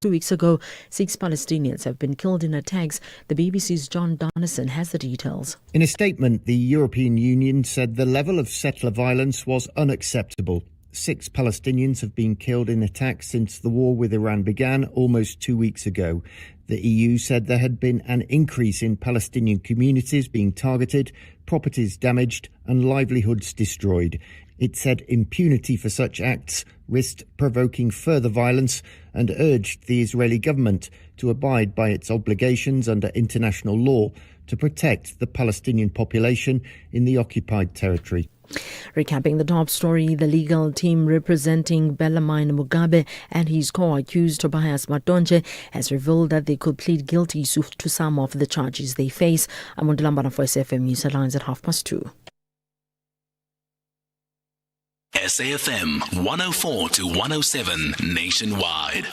2 weeks ago. 6 Palestinians have been killed in attacks. The BBC's John Donison has the details. In a statement, the European Union said the level of settler violence was unacceptable. 6 Palestinians have been killed in attacks since the war with Iran began almost 2 weeks ago. The EU said there had been an increase in Palestinian communities being targeted, properties damaged and livelihoods destroyed. It said impunity for such acts risked provoking further violence and urged the Israeli government to abide by its obligations under international law to protect the Palestinian population in the occupied territory. Recapping the top story, the legal team representing Bellarmine Mugabe and his co-accused Tobias Matonje has revealed that they could plead guilty to some of the charges they face. I'm on Lambana for SAfm News Headlines at 2:30. SAfm 104 to 107 nationwide.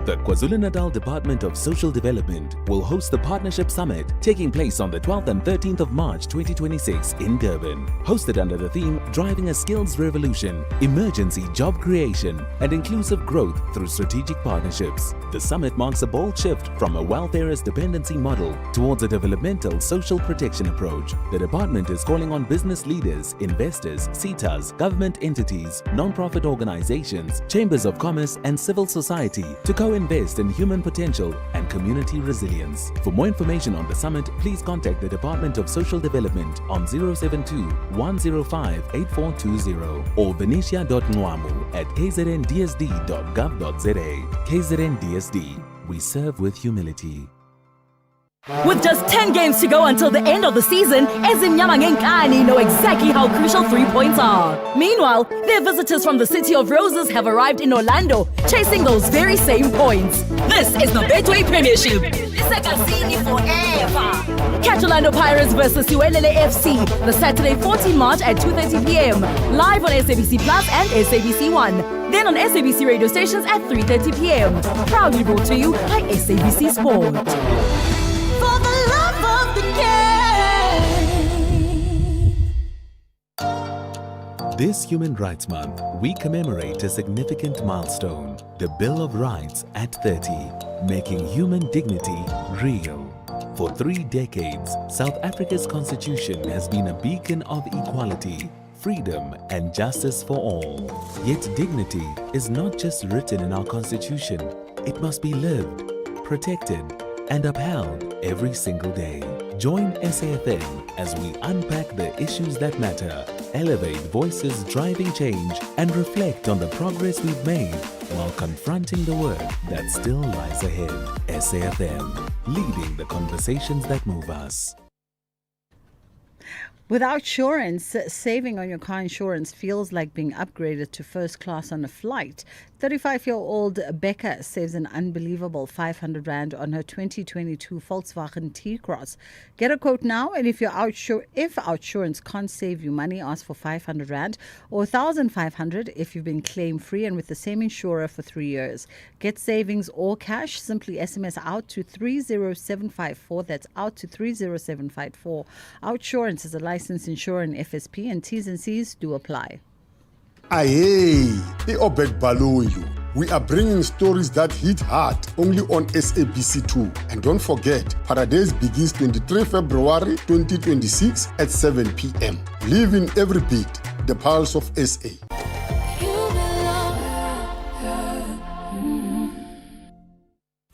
The KwaZulu-Natal Department of Social Development will host the Partnership Summit taking place on the 12th and 13th of March 2026 in Durban. Hosted under the theme Driving a Skills Revolution, Emergency Job Creation and Inclusive Growth through Strategic Partnerships. The summit marks a bold shift from a welfareist dependency model towards a developmental social protection approach. The department is calling on business leaders, investors, SETAs, government entities, non-profit organizations, chambers of commerce and civil society to coexist co-invest in human potential and community resilience. For more information on the summit, please contact the Department of Social Development on 072-105-8420 or venetia.nwamu@kzndsd.gov.za. KZN DSD. We serve with humility. With just 10 games to go until the end of the season, Ezimnyama Ngenkani know exactly how crucial 3 points are. Meanwhile, their visitors from the City of Roses have arrived in Orlando, chasing those very same points. This is the Betway Premiership. Isakazini forever. Catch Orlando Pirates versus Uelele FC the Saturday 14 March at 2:30 p.m. live on SABC Plus and SABC One. Then on SABC radio stations at 3:30 p.m. Proudly brought to you by SABC Sport. For the love of the game. This Human Rights Month, we commemorate a significant milestone, the Bill of Rights at 30, making human dignity real. For 3 decades, South Africa's constitution has been a beacon of equality, freedom and justice for all. Yet dignity is not just written in our constitution, it must be lived, protected and upheld every single day. Join SAfm as we unpack the issues that matter, elevate voices driving change, and reflect on the progress we've made while confronting the work that still lies ahead. SAfm, leading the conversations that move us. Without insurance, saving on your car insurance feels like being upgraded to first class on a flight. 35-year-old Becca saves an unbelievable 500 Rand on her 2022 Volkswagen T-Cross. Get a quote now, and if OutSurance can't save you money, ask for 500 Rand or 1,500 if you've been claim-free and with the same insurer for 3 years. Get savings or cash. Simply SMS out to 30754. That's out to 30754. OutSurance is a licensed insurer in FSP, and T's and C's do apply. Aye, Obed Baloyo. We are bringing stories that hit hard only on SABC2. And don't forget, Paradise begins 23 February 2026 at 7 p.m. Live in every beat, the pulse of SA.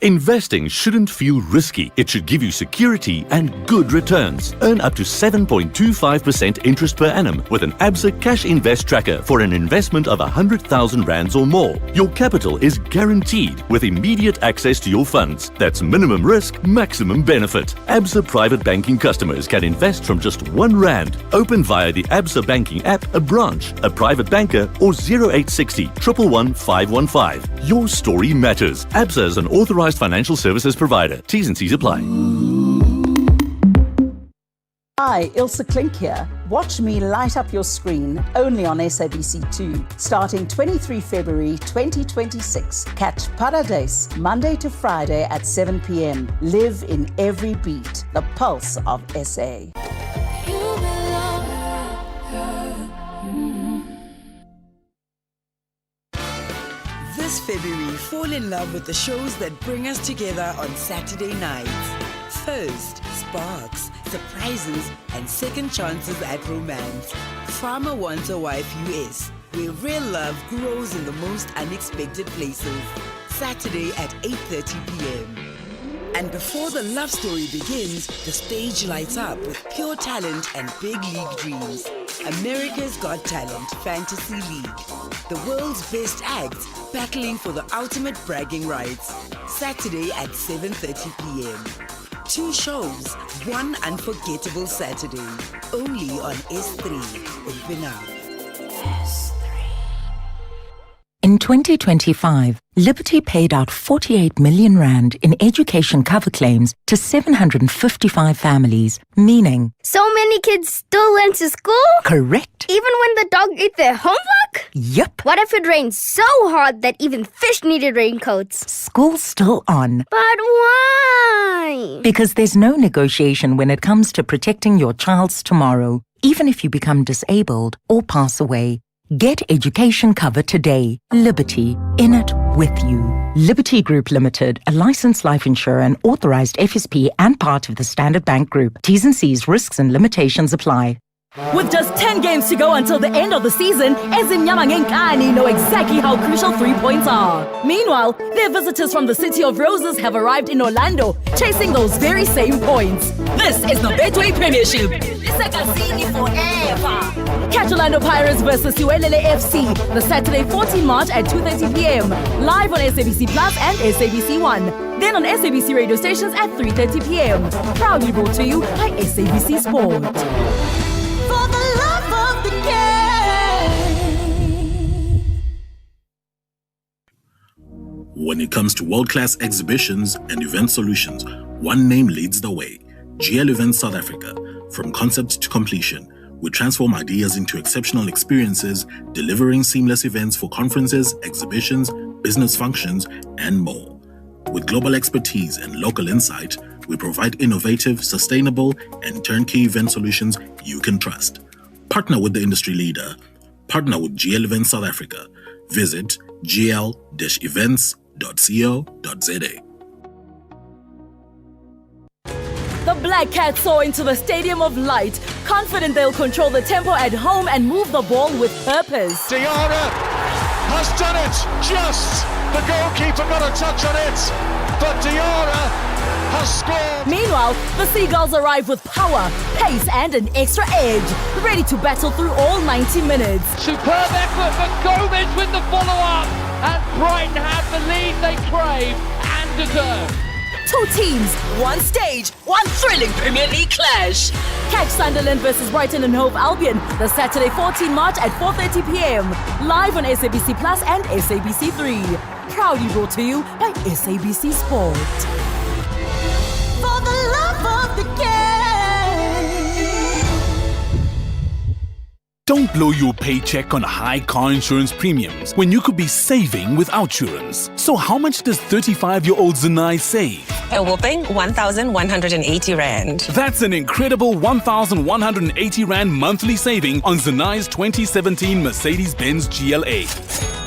Investing shouldn't feel risky. It should give you security and good returns. Earn up to 7.25% interest per annum with an ABSA Cash Invest Tracker for an investment of 100,000 rands or more. Your capital is guaranteed with immediate access to your funds. That's minimum risk, maximum benefit. ABSA Private Banking customers can invest from just 1 Rand. Open via the ABSA Banking app, a branch, a private banker, or 0860 111 515. Your story matters. ABSA is an authorized financial services provider. T's and C's apply. Hi, Ilse Klink here. Watch me light up your screen only on SABC2. Starting 23 February 2026. Catch Paradise Monday to Friday at 7 p.m. Live in every beat. The pulse of SA. This February, fall in love with the shows that bring us together on Saturday nights. First, sparks, surprises, and second chances at romance. Farmer Wants a Wife US, where real love grows in the most unexpected places. Saturday at 8:30 p.m. And before the love story begins, the stage lights up with pure talent and big league dreams. America's Got Talent Fantasy League. The world's best acts battling for the ultimate bragging rights. Saturday at 7:30 p.m. 2 shows, 1 unforgettable Saturday. Only on S3. Open up. In 2025, Liberty paid out 48 million Rand in education cover claims to 755 families, meaning... So many kids still went to school? Correct. Even when the dog ate their homework? Yep. What if it rained so hard that even fish needed raincoats? School's still on. But why? Because there's no negotiation when it comes to protecting your child's tomorrow, even if you become disabled or pass away. Get education cover today. Liberty, in it with you. Liberty Group Limited, a licensed life insurer and authorized FSP and part of the Standard Bank Group. T's and C's, risks and limitations apply. With just 10 games to go until the end of the season, SAfmRadio know exactly how crucial 3 points are. Meanwhile, their visitors from the City of Roses have arrived in Orlando, chasing those very same points. This is the Betway Premiership. Forever. Catch Orlando Pirates versus Siwelele FC the Saturday 14 March at 2:30 p.m. live on SABC Plus and SABC One. Then on SABC radio stations at 3:30 p.m. Proudly brought to you by SABC Sport. For the love of the game. When it comes to world-class exhibitions and event solutions, one name leads the way. GL Events South Africa. From concept to completion, we transform ideas into exceptional experiences, delivering seamless events for conferences, exhibitions, business functions, and more. With global expertise and local insight, we provide innovative, sustainable, and turnkey event solutions you can trust. Partner with the industry leader. Partner with GL Events South Africa. Visit gl-events.co.za. The Black Cats soar into the Stadium of Light, confident they'll control the tempo at home and move the ball with purpose. Diarra has done it, just! The goalkeeper got a touch on it, but Diarra has scored. Meanwhile, the Seagulls arrive with power, pace and an extra edge, ready to battle through all 90 minutes. Superb effort, but Gomez with the follow-up, and Brighton have the lead they crave and deserve. Two teams, one stage, one thrilling Premier League clash. Catch Sunderland versus Brighton and Hove Albion the Saturday 14 March at 4:30 p.m. live on SABC Plus and SABC 3. Proudly brought to you by SABC Sport. For the love of the game. Don't blow your paycheck on high car insurance premiums when you could be saving with Outsurance. So how much does 35-year-old Zanai save? A whopping 1,180 Rand. That's an incredible 1,180 Rand monthly saving on Zanai's 2017 Mercedes-Benz GLA.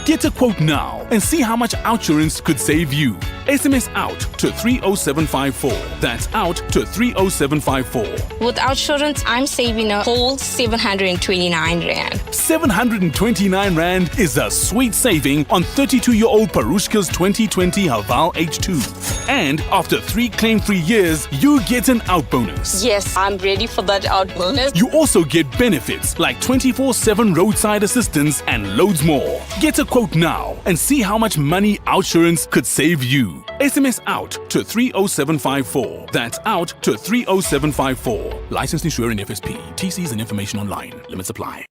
Get a quote now and see how much Outsurance could save you. SMS out to 30754. That's out to 30754. With Outsurance, I'm saving a whole 729 Rand. 729 Rand is a sweet saving on 32-year-old Parushka's 2020 Haval H2. And after 3 claim-free years, you get an out bonus. Yes, I'm ready for that out bonus. You also get benefits like 24/7 roadside assistance and loads more. Get a quote now and see how much money Outsurance could save you. SMS out to 30754. That's out to 30754. Licensed insurer in FSP. TCs and information online. Limits apply.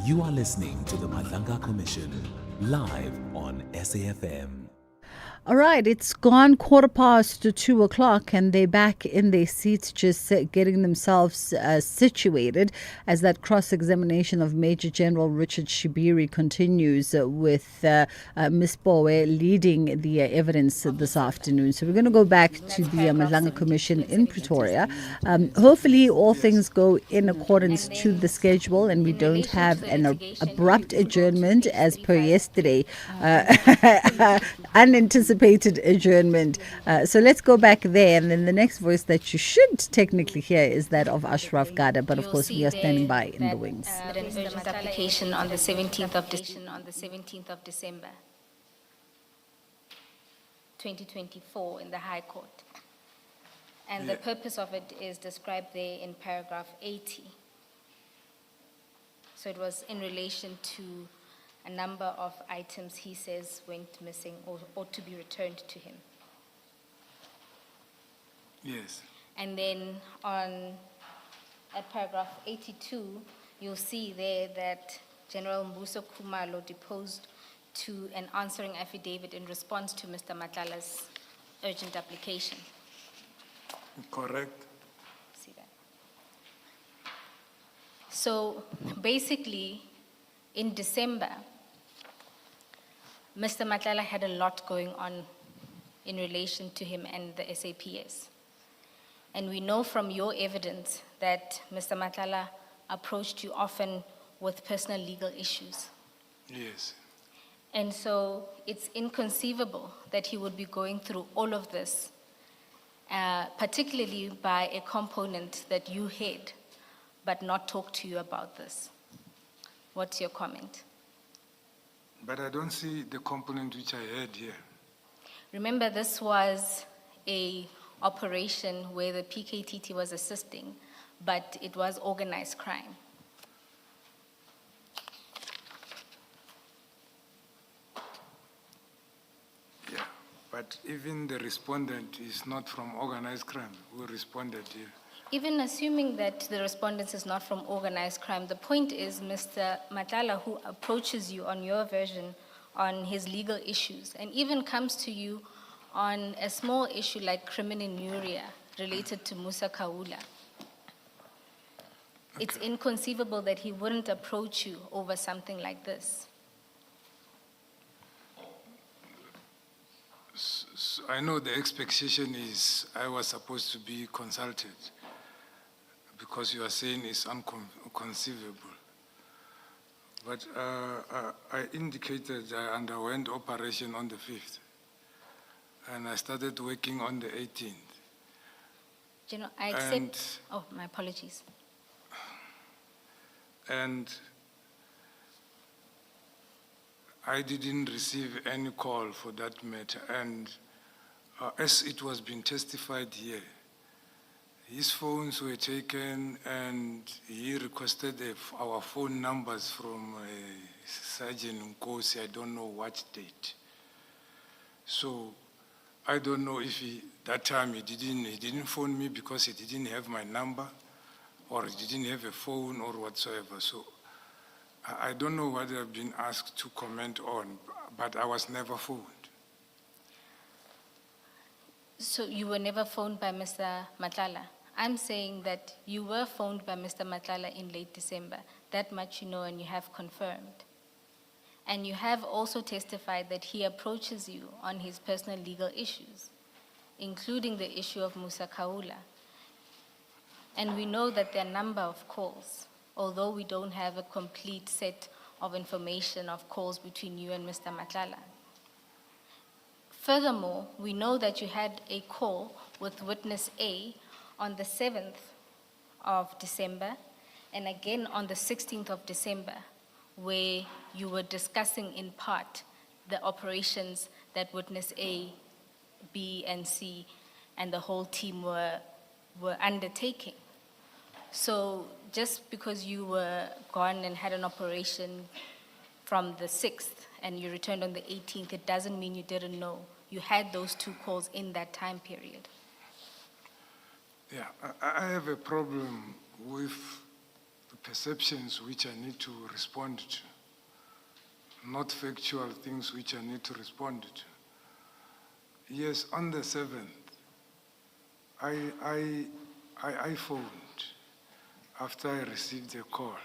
You are listening to the Madlanga Commission, live on SAfm. All right, it's gone 2:15, and they're back in their seats, just getting themselves situated as that cross-examination of Major General Richard Shibiri continues with Ms. Bowe leading the evidence this afternoon. So we're going to go back to the Madlanga Commission in Pretoria. Hopefully all things go in accordance to the schedule and we don't have an abrupt adjournment as per yesterday. Unanticipated adjournment. So let's go back there, and then the next voice that you should technically hear is that of Ashraf Gada, but of course we are standing by in the wings. An urgent application on the 17th of December 2024 in the High Court. And the purpose of it is described there in paragraph 80. So it was in relation to a number of items he says went missing or ought to be returned to him. Yes. And then at paragraph 82, you'll see there that General Mbuso Khumalo deposed to an answering affidavit in response to Mr. Matlala's urgent application. Correct. See that? So basically, in December, Mr. Matlala had a lot going on in relation to him and the SAPS. And we know from your evidence that Mr. Matlala approached you often with personal legal issues. Yes. And so it's inconceivable that he would be going through all of this particularly by a component that you head, but not talk to you about this. What's your comment? But I don't see the component which I had here. Remember, this was a operation where the PKTT was assisting, but it was organized crime. Yeah, but even the respondent is not from organized crime who responded here. Even assuming that the respondent is not from organized crime, the point is Mr. Madlanga, who approaches you on your version on his legal issues and even comes to you on a small issue like criminuria related to Musa Kaula. It's inconceivable that he wouldn't approach you over something like this. So I know the expectation is I was supposed to be consulted because you are saying it's inconceivable. But I indicated I underwent operation on the 5th, and I started working on the 18th. General, I accept. Oh, my apologies. And I didn't receive any call for that matter. And as it was being testified here, his phones were taken and he requested our phone numbers from Sergeant Nkosi, I don't know what date. So I don't know if that time he didn't phone me because he didn't have my number or he didn't have a phone or whatsoever. So I don't know what I've been asked to comment on, but I was never phoned. So you were never phoned by Mr. Madlanga? I'm saying that you were phoned by Mr. Madlanga in late December. That much you know and you have confirmed. And you have also testified that he approaches you on his personal legal issues, including the issue of Musa Kaula. And we know that there are a number of calls, although we don't have a complete set of information of calls between you and Mr. Madlanga. Furthermore, we know that you had a call with witness A on the 7th of December and again on the 16th of December, where you were discussing in part the operations that witness A, B, and C and the whole team were undertaking. So just because you were gone and had an operation from the 6th and you returned on the 18th, it doesn't mean you didn't know. You had those two calls in that time period. Yeah, I have a problem with the perceptions which I need to respond to, not factual things which I need to respond to. Yes, on the 7th, I phoned after I received a call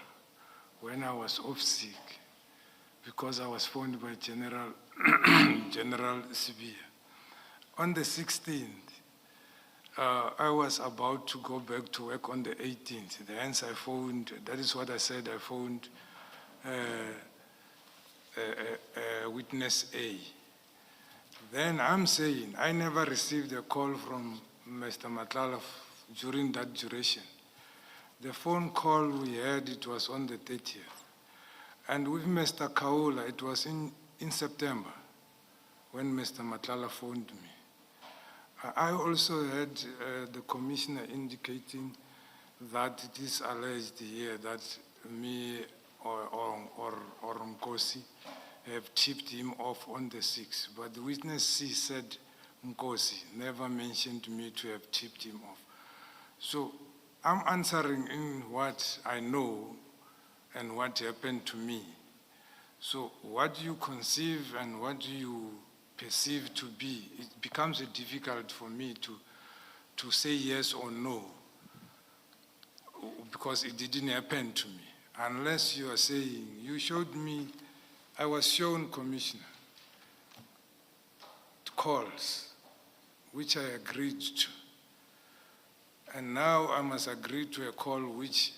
when I was off sick because I was phoned by General Sibia. On the 16th, I was about to go back to work on the 18th. Hence I phoned, that is what I said, I phoned witness A. Then I'm saying I never received a call from Mr. Madlanga during that duration. The phone call we had, it was on the 30th. And with Mr. Kaula, it was in September when Mr. Madlanga phoned me. I also heard the commissioner indicating that it is alleged here that me or Nkosi have tipped him off on the 6th. But the witness C said Nkosi never mentioned me to have tipped him off. So I'm answering in what I know and what happened to me. So what you conceive and what you perceive to be, it becomes difficult for me to say yes or no because it didn't happen to me. Unless you are saying, you showed me, I was shown, Commissioner, calls, which I agreed to. And now I must agree to a call which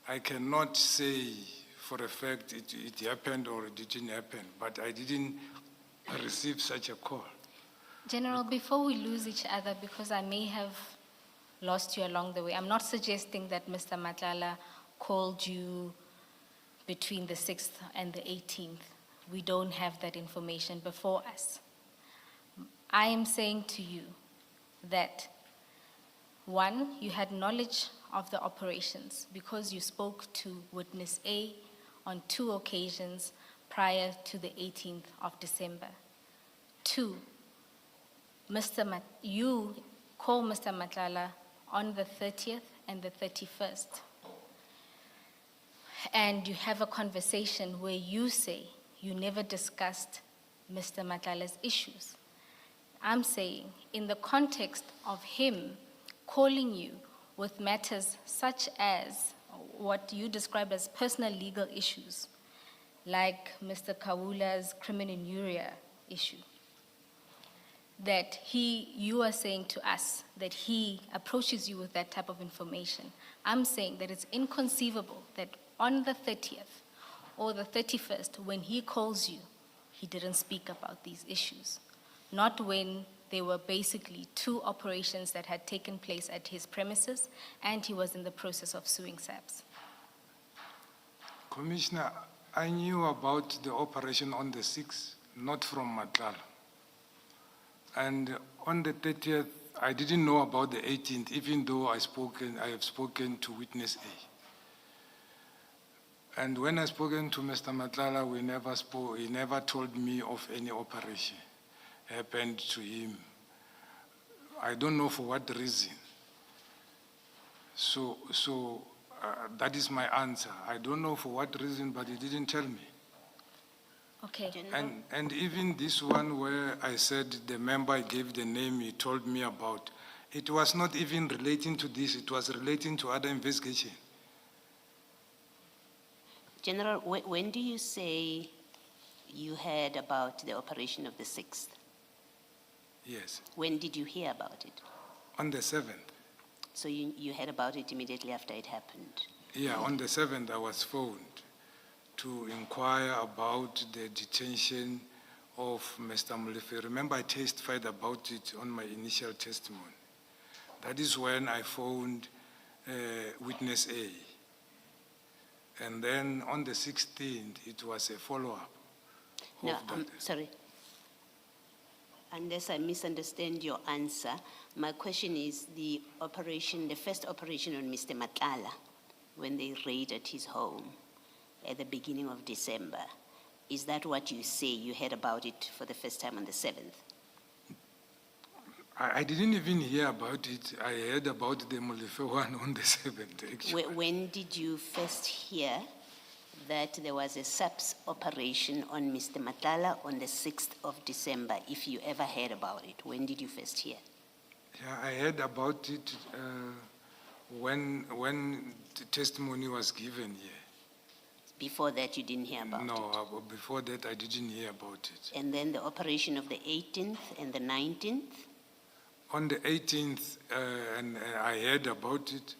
I cannot say for a fact it happened or it didn't happen, but I didn't receive such a call. General, before we lose each other, because I may have lost you along the way, I'm not suggesting that Mr. Matlala called you between the 6th and the 18th. We don't have that information before us. I am saying to you that, one, you had knowledge of the operations because you spoke to Witness A on 2 occasions prior to the 18th of December. 2, you call Mr. Matlala on the 30th and the 31st. And you have a conversation where you say you never discussed Mr. Matlala's issues. I'm saying in the context of him calling you with matters such as what you described as personal legal issues, like Mr. Kawula's criminuria issue, that you are saying to us that he approaches you with that type of information. I'm saying that it's inconceivable that on the 30th or the 31st, when he calls you, he didn't speak about these issues. Not when there were basically 2 operations that had taken place at his premises and he was in the process of suing SAPS. Commissioner, I knew about the operation on the 6th, not from Matlala. And on the 30th, I didn't know about the 18th, even though I have spoken to Witness A. And when I spoken to Mr. Matlala, he never told me of any operation happened to him. I don't know for what reason. So that is my answer. I don't know for what reason, but he didn't tell me. Okay. And even this one where I said the member gave the name he told me about, it was not even relating to this, it was relating to other investigation. General, when do you say you heard about the operation of the 6th? Yes. When did you hear about it? On the 7th. So you heard about it immediately after it happened? Yeah, on the 7th I was phoned to inquire about the detention of Mr. Molefe. Remember, I testified about it on my initial testimony. That is when I phoned Witness A. And then on the 16th, it was a follow-up. No, I'm sorry. Unless I misunderstand your answer, my question is the first operation on Mr. Matlala, when they raided his home at the beginning of December. Is that what you say you heard about it for the first time on the 7th? I didn't even hear about it. I heard about the Molefe one on the 7th, actually. When did you first hear that there was a SAPS operation on Mr. Matlala on the 6th of December, if you ever heard about it? When did you first hear? Yeah, I heard about it when the testimony was given here. Before that, you didn't hear about it? No, before that, I didn't hear about it. And then the operation of the 18th and the 19th? On the 18th, and I heard about it.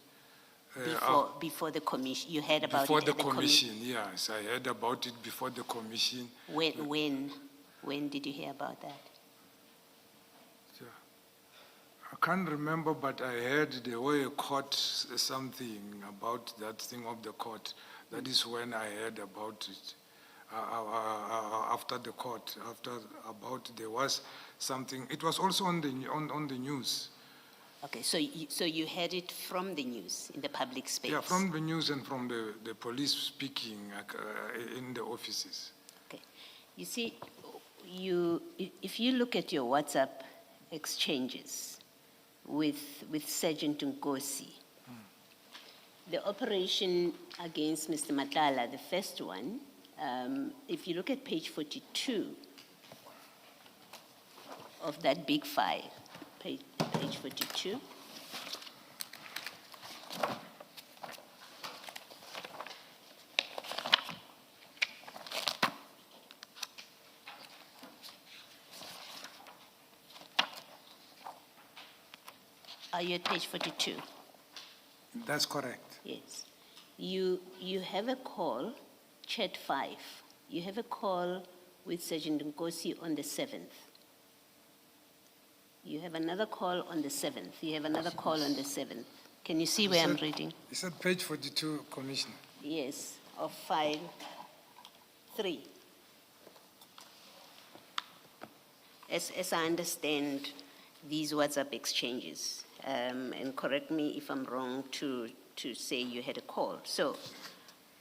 Before the commission, you heard about before it the commission, yes, I heard about it before the commission. When did you hear about that? Yeah. I can't remember, but I heard there were a court something about that thing of the court. That is when I heard about it. After the court, there was something. It was also on the news. Okay, so you heard it from the news in the public space? Yeah, from the news and from the police speaking in the offices. Okay, you see, if you look at your WhatsApp exchanges with Sergeant Nkosi, the operation against Mr. Matlala, the first one, if you look at page 42 of that big file, page 42. Are you at page 42? That's correct. Yes. You have a call, chat 5. You have a call with Sergeant Nkosi on the 7th. You have another call on the 7th. You have another call on the 7th. Can you see where I'm reading? You said page 42, Commissioner. Yes, of file 3. As I understand these WhatsApp exchanges, and correct me if I'm wrong to say you had a call. So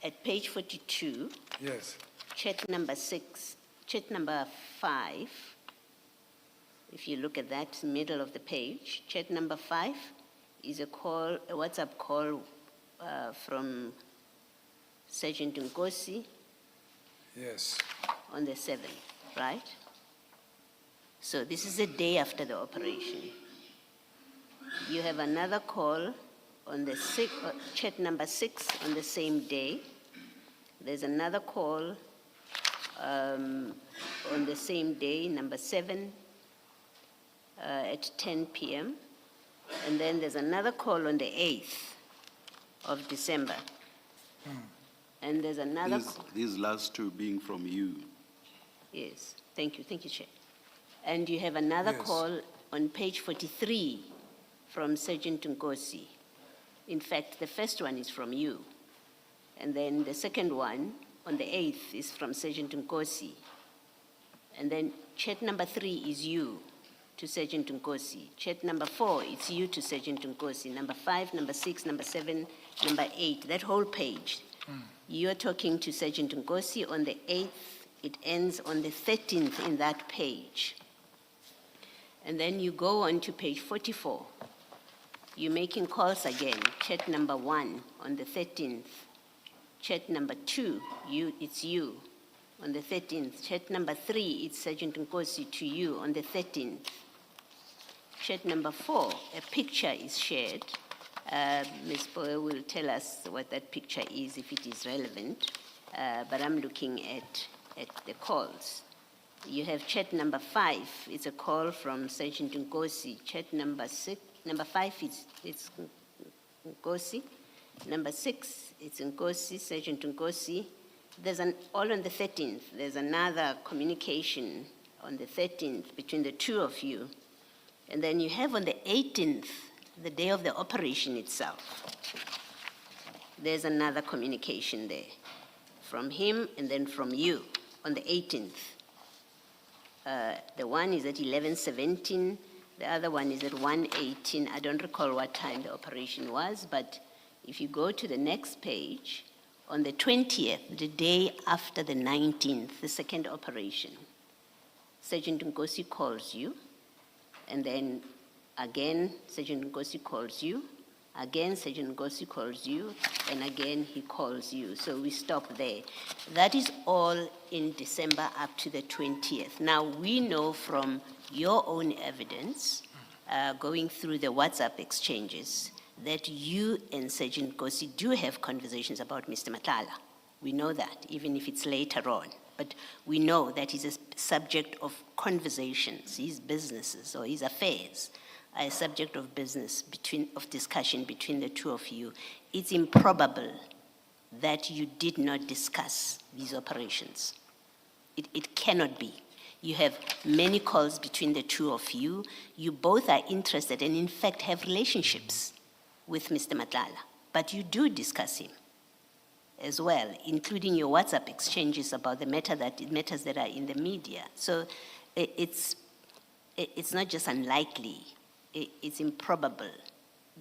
at page 42, Yes. chat number 5, if you look at that middle of the page, chat number 5 is a WhatsApp call from Sergeant Nkosi Yes. on the 7th, right? So this is the day after the operation. You have another call on the chat number 6 on the same day. There's another call on the same day, number 7, at 10 p.m. And then there's another call on the 8th of December. And there's another... These last two being from you. Yes, thank you, Chair. And you have another call on page 43 from Sergeant Nkosi. In fact, the first one is from you. And then the second one on the 8th is from Sergeant Nkosi. And then chat number 3 is you to Sergeant Nkosi. Chat number 4, it's you to Sergeant Nkosi. Number 5, number 6, number 7, number 8, that whole page. You're talking to Sergeant Nkosi on the 8th. It ends on the 13th in that page. And then you go on to page 44. You're making calls again. Chat number 1 on the 13th. Chat number 2, it's you on the 13th. Chat number 3, it's Sergeant Nkosi to you on the 13th. Chat number 4, a picture is shared. Ms. Boyle will tell us what that picture is if it is relevant, but I'm looking at the calls. You have chat number 5, it's a call from Sergeant Nkosi. Chat number 5, it's Nkosi. Number 6, it's Nkosi, Sergeant Nkosi. There's all on the 13th. There's another communication on the 13th between the two of you. And then you have on the 18th, the day of the operation itself, there's another communication there from him and then from you on the 18th. The one is at 11:17, the other one is at 1:18. I don't recall what time the operation was, but if you go to the next page, on the 20th, the day after the 19th, the second operation, Sergeant Nkosi calls you, and then again, Sergeant Nkosi calls you, again, Sergeant Nkosi calls you, and again, he calls you. So we stop there. That is all in December up to the 20th. Now, we know from your own evidence, going through the WhatsApp exchanges, that you and Sergeant Nkosi do have conversations about Mr. Matlala. We know that, even if it's later on. But we know that he's a subject of conversations, his businesses or his affairs are a subject of discussion between the two of you. It's improbable that you did not discuss these operations. It cannot be. You have many calls between the two of you. You both are interested and in fact have relationships with Mr. Matlala, but you do discuss him as well, including your WhatsApp exchanges about the matters that are in the media. So it's not just unlikely, it's improbable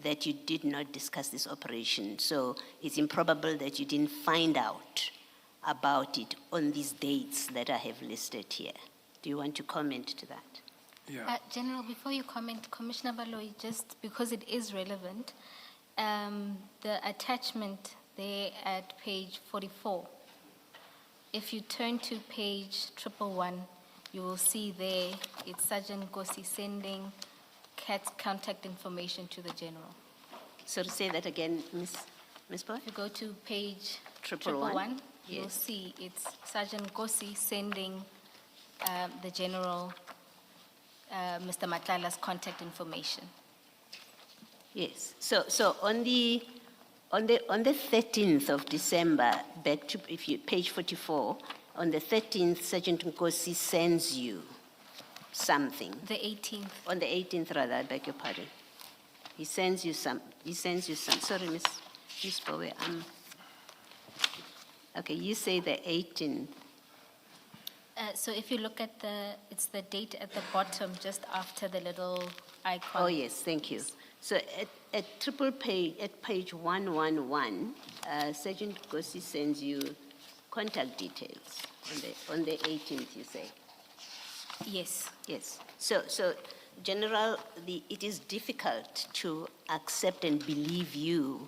that you did not discuss this operation. So it's improbable that you didn't find out about it on these dates that I have listed here. Do you want to comment to that? Yeah. General, before you comment, Commissioner Baloyi, just because it is relevant, the attachment there at page 44, if you turn to page 111, you will see there it's Sergeant Nkosi sending CAT's contact information to the General. So to say that again, Ms. Boy? If you go to page 111, you'll see it's Sergeant Nkosi sending the General Mr. Matlala's contact information. Yes. So on the 13th of December, back to page 44, on the 13th, Sergeant Nkosi sends you something. The 18th. On the 18th, rather, I beg your pardon. He sends you some, sorry, Miss Bowe, okay, you say the 18th. So if you look at it's the date at the bottom, just after the little icon. Oh, yes, thank you. So at page 111, Sergeant Gosi sends you contact details on the 18th, you say? Yes. Yes. So General, it is difficult to accept and believe you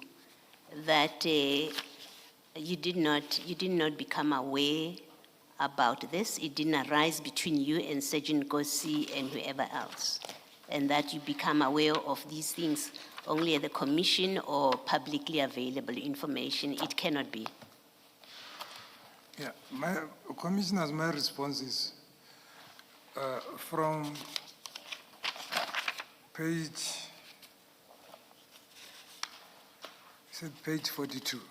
that you did not become aware about this. It didn't arise between you and Sergeant Gosi and whoever else, and that you become aware of these things only at the commission or publicly available information. It cannot be. Yeah, Commissioners, my response is from page 42.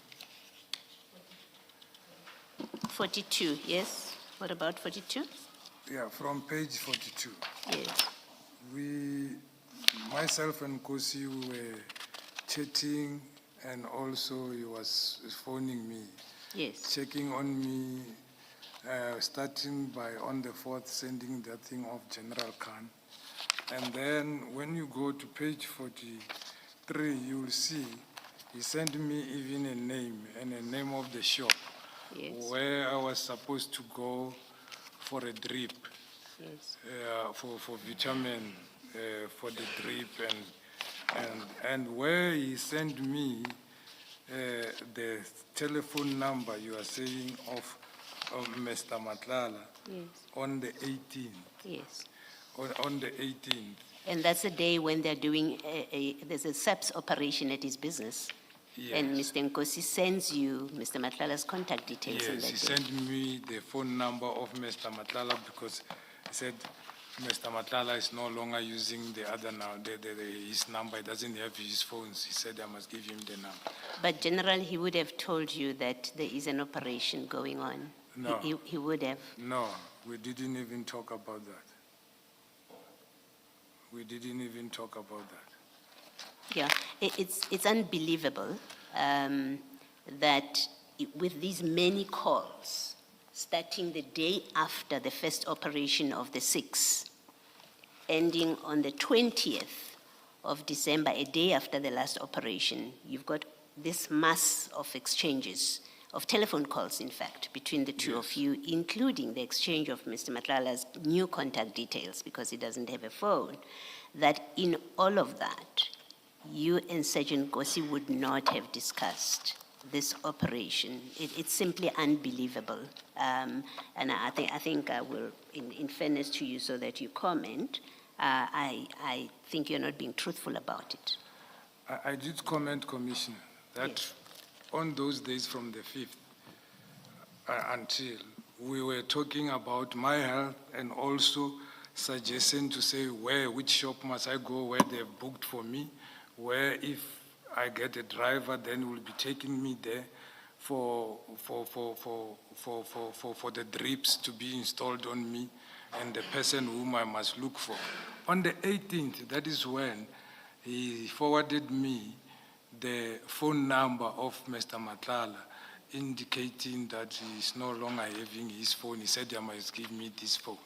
42, yes. What about 42? Yeah, from page 42. Yes. Myself and Kosi were chatting, and also he was phoning me. Yes. Checking on me, starting by on the 4th, sending that thing of General Khan. And then when you go to page 43, you'll see he sent me even a name and a name of the shop. Yes. Where I was supposed to go for a drip, yes. For vitamin, for the drip, and where he sent me the telephone number you are saying of Mr. Matlala, yes. on the 18th. Yes. On the 18th. And that's the day when they're doing there's a SAPS operation at his business. Yes. And Mr. Nkosi sends you Mr. Matlala's contact details. Yes, he sent me the phone number of Mr. Matlala because he said Mr. Matlala is no longer using the other now, his number. He doesn't have his phones. He said I must give him the number. But General, he would have told you that there is an operation going on. No. He would have. No, we didn't even talk about that. We didn't even talk about that. Yeah, it's unbelievable that with these many calls, starting the day after the first operation of the 6th, ending on the 20th of December, a day after the last operation, you've got this mass of exchanges, of telephone calls, in fact, between the two of you, including the exchange of Mr. Matlala's new contact details, because he doesn't have a phone, that in all of that, you and Sergeant Gosi would not have discussed this operation. It's simply unbelievable. And I think I will, in fairness to you so that you comment, I think you're not being truthful about it. I did comment, Commissioner, that on those days from the 5th until we were talking about my health and also suggesting to say which shop must I go, where they've booked for me, where if I get a driver, then will be taking me there for the drips to be installed on me and the person whom I must look for. On the 18th, that is when he forwarded me the phone number of Mr. Matlala, indicating that he is no longer having his phone. He said he must give me this phone.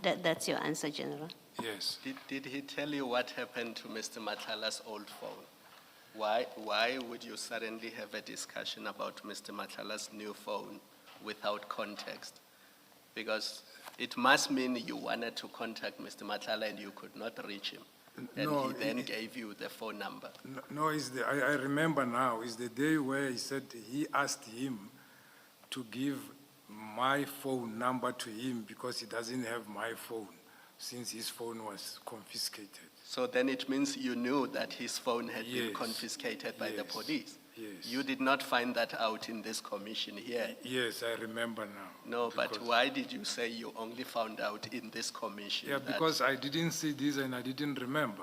That's your answer, General? Yes. Did he tell you what happened to Mr. Matlala's old phone? Why would you suddenly have a discussion about Mr. Matlala's new phone without context? Because it must mean you wanted to contact Mr. Matlala and you could not reach him. And he then gave you the phone number. No, I remember now, is the day where he said he asked him to give my phone number to him because he doesn't have my phone since his phone was confiscated. So then it means you knew that his phone had been confiscated by the police. Yes. You did not find that out in this commission here. Yes, I remember now. No, but why did you say you only found out in this commission? Yeah, because I didn't see this and I didn't remember.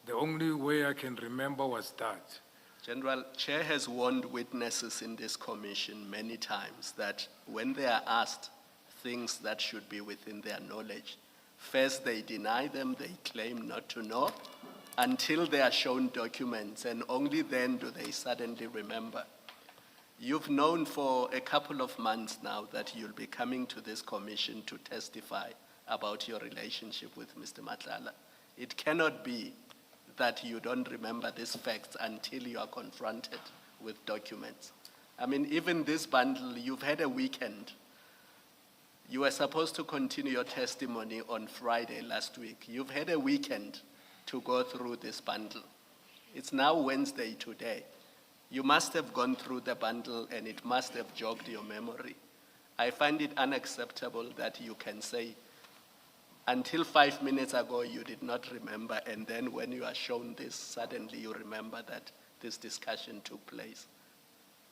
The only way I can remember was that. General, Chair has warned witnesses in this commission many times that when they are asked things that should be within their knowledge. First, they deny them, they claim not to know, until they are shown documents, and only then do they suddenly remember. You've known for a couple of months now that you'll be coming to this commission to testify about your relationship with Mr. Madlanga. It cannot be that you don't remember these facts until you are confronted with documents. I mean, even this bundle, you've had a weekend. You were supposed to continue your testimony on Friday last week. You've had a weekend to go through this bundle. It's now Wednesday today. You must have gone through the bundle and it must have jogged your memory. I find it unacceptable that you can say, until 5 minutes ago you did not remember, and then when you are shown this, suddenly you remember that this discussion took place.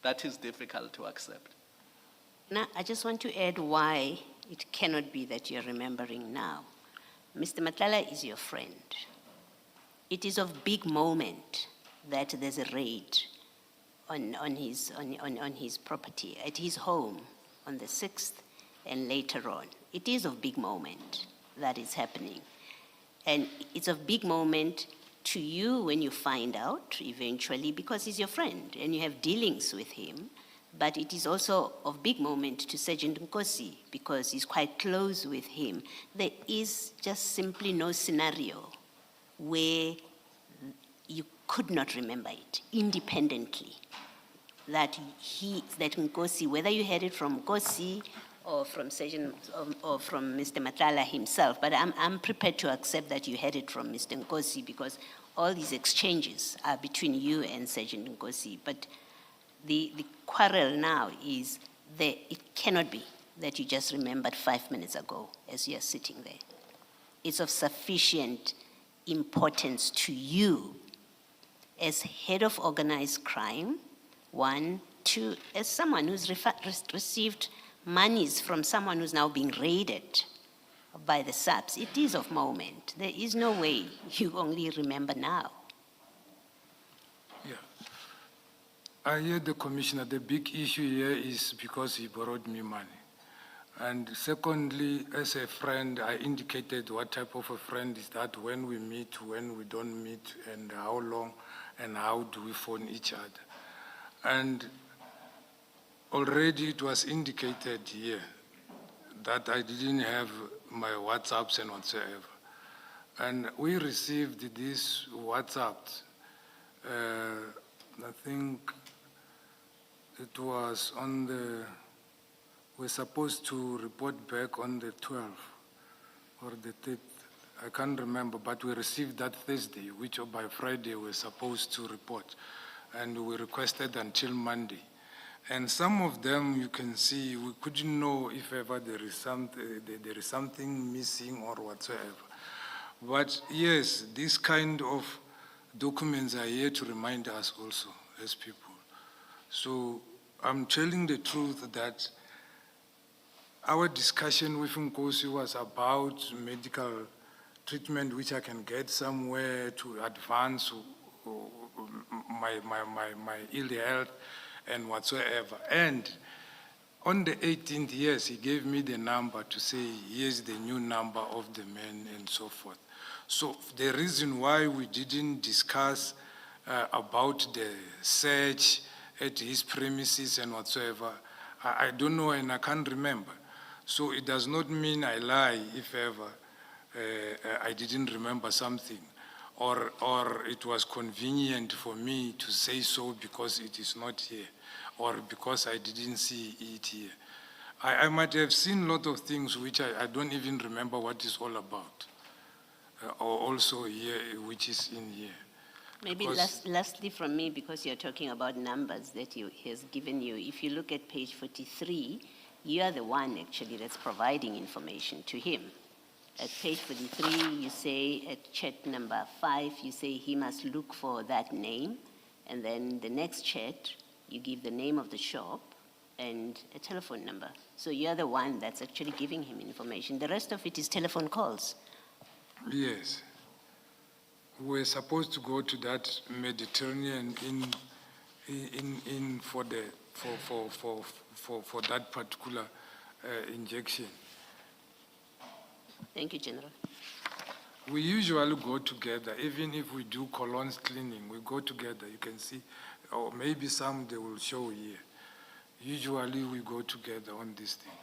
That is difficult to accept. Now, I just want to add why it cannot be that you're remembering now. Mr. Madlanga is your friend. It is of big moment that there's a raid on his property, at his home on the 6th and later on. It is of big moment that is happening. And it's of big moment to you when you find out eventually, because he's your friend and you have dealings with him. But it is also of big moment to Sergeant Nkosi because he's quite close with him. There is just simply no scenario where you could not remember it independently. That Nkosi, whether you heard it from Nkosi or from Sergeant or from Mr. Madlanga himself, but I'm prepared to accept that you heard it from Mr. Nkosi because all these exchanges are between you and Sergeant Nkosi. But the quarrel now is that it cannot be that you just remembered 5 minutes ago as you're sitting there. It's of sufficient importance to you as head of organized crime, 1, 2, as someone who's received monies from someone who's now being raided by the SAPs. It is of moment. There is no way you only remember now. Yeah. I hear the commissioner. The big issue here is because he borrowed me money. And secondly, as a friend, I indicated what type of a friend is that, when we meet, when we don't meet, and how long, and how do we phone each other. And already it was indicated here that I didn't have my WhatsApps and whatsoever. And we received these WhatsApps, I think it was on the, we're supposed to report back on the 12th or the 5th. I can't remember, but we received that Thursday, which by Friday we're supposed to report. And we requested until Monday. And some of them, you can see, we couldn't know if ever there is something missing or whatsoever. But yes, this kind of documents are here to remind us also as people. So I'm telling the truth that our discussion with Nkosi was about medical treatment, which I can get somewhere to advance my ill health and whatsoever. And on the 18th, yes, he gave me the number to say, here's the new number of the man and so forth. So the reason why we didn't discuss about the search at his premises and whatsoever, I don't know and I can't remember. So it does not mean I lie if ever I didn't remember something, or it was convenient for me to say so because it is not here, or because I didn't see it here. I might have seen a lot of things which I don't even remember what it's all about, or also here, which is in here. Maybe lastly from me, because you're talking about numbers that he has given you, if you look at page 43, you are the one actually that's providing information to him. At page 43, you say at chat number 5, you say he must look for that name. And then the next chat, you give the name of the shop and a telephone number. So you're the one that's actually giving him information. The rest of it is telephone calls. Yes. We're supposed to go to that Mediterranean in for that particular injection. Thank you, General. We usually go together, even if we do colons cleaning, we go together. You can see, or maybe some they will show here. Usually we go together on these things.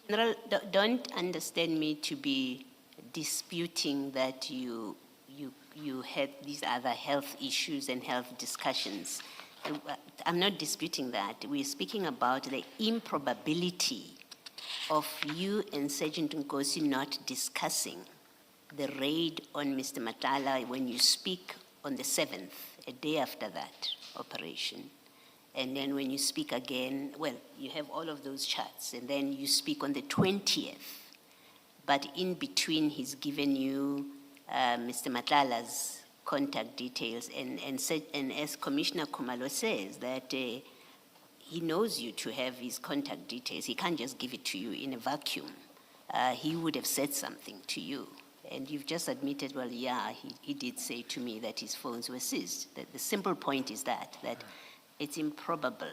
General, don't understand me to be disputing that you had these other health issues and health discussions. I'm not disputing that. We're speaking about the improbability of you and Sergeant Nkosi not discussing the raid on Mr. Matala when you speak on the 7th, a day after that operation. And then when you speak again, well, you have all of those charts, and then you speak on the 20th. But in between, he's given you Mr. Matlala's contact details, and as Commissioner Khumalo says, that he knows you to have his contact details. He can't just give it to you in a vacuum. He would have said something to you. And you've just admitted, well, yeah, he did say to me that his phones were seized. The simple point is that it's improbable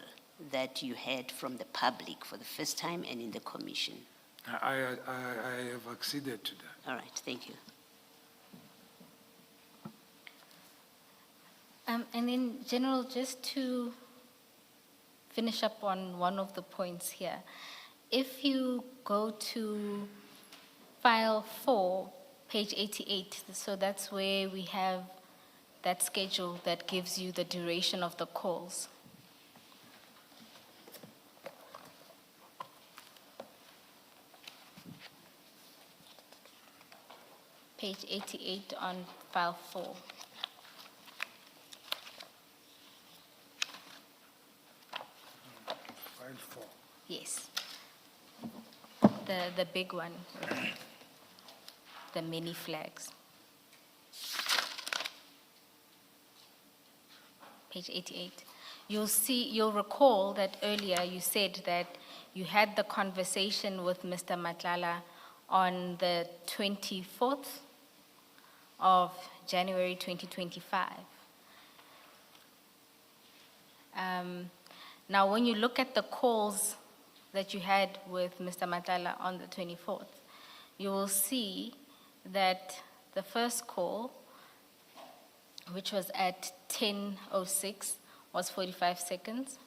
that you heard from the public for the first time and in the commission. I have acceded to that. All right, thank you. And then, General, just to finish up on one of the points here, if you go to file 4, page 88, so that's where we have that schedule that gives you the duration of the calls. Page 88 on file 4. File 4. Yes. The big one, the mini flags. Page 88. You'll recall that earlier you said that you had the conversation with Mr. Matlala on the 24th of January 2025. Now, when you look at the calls that you had with Mr. Matlala on the 24th, you will see that the first call, which was at 10:06, was 45 seconds.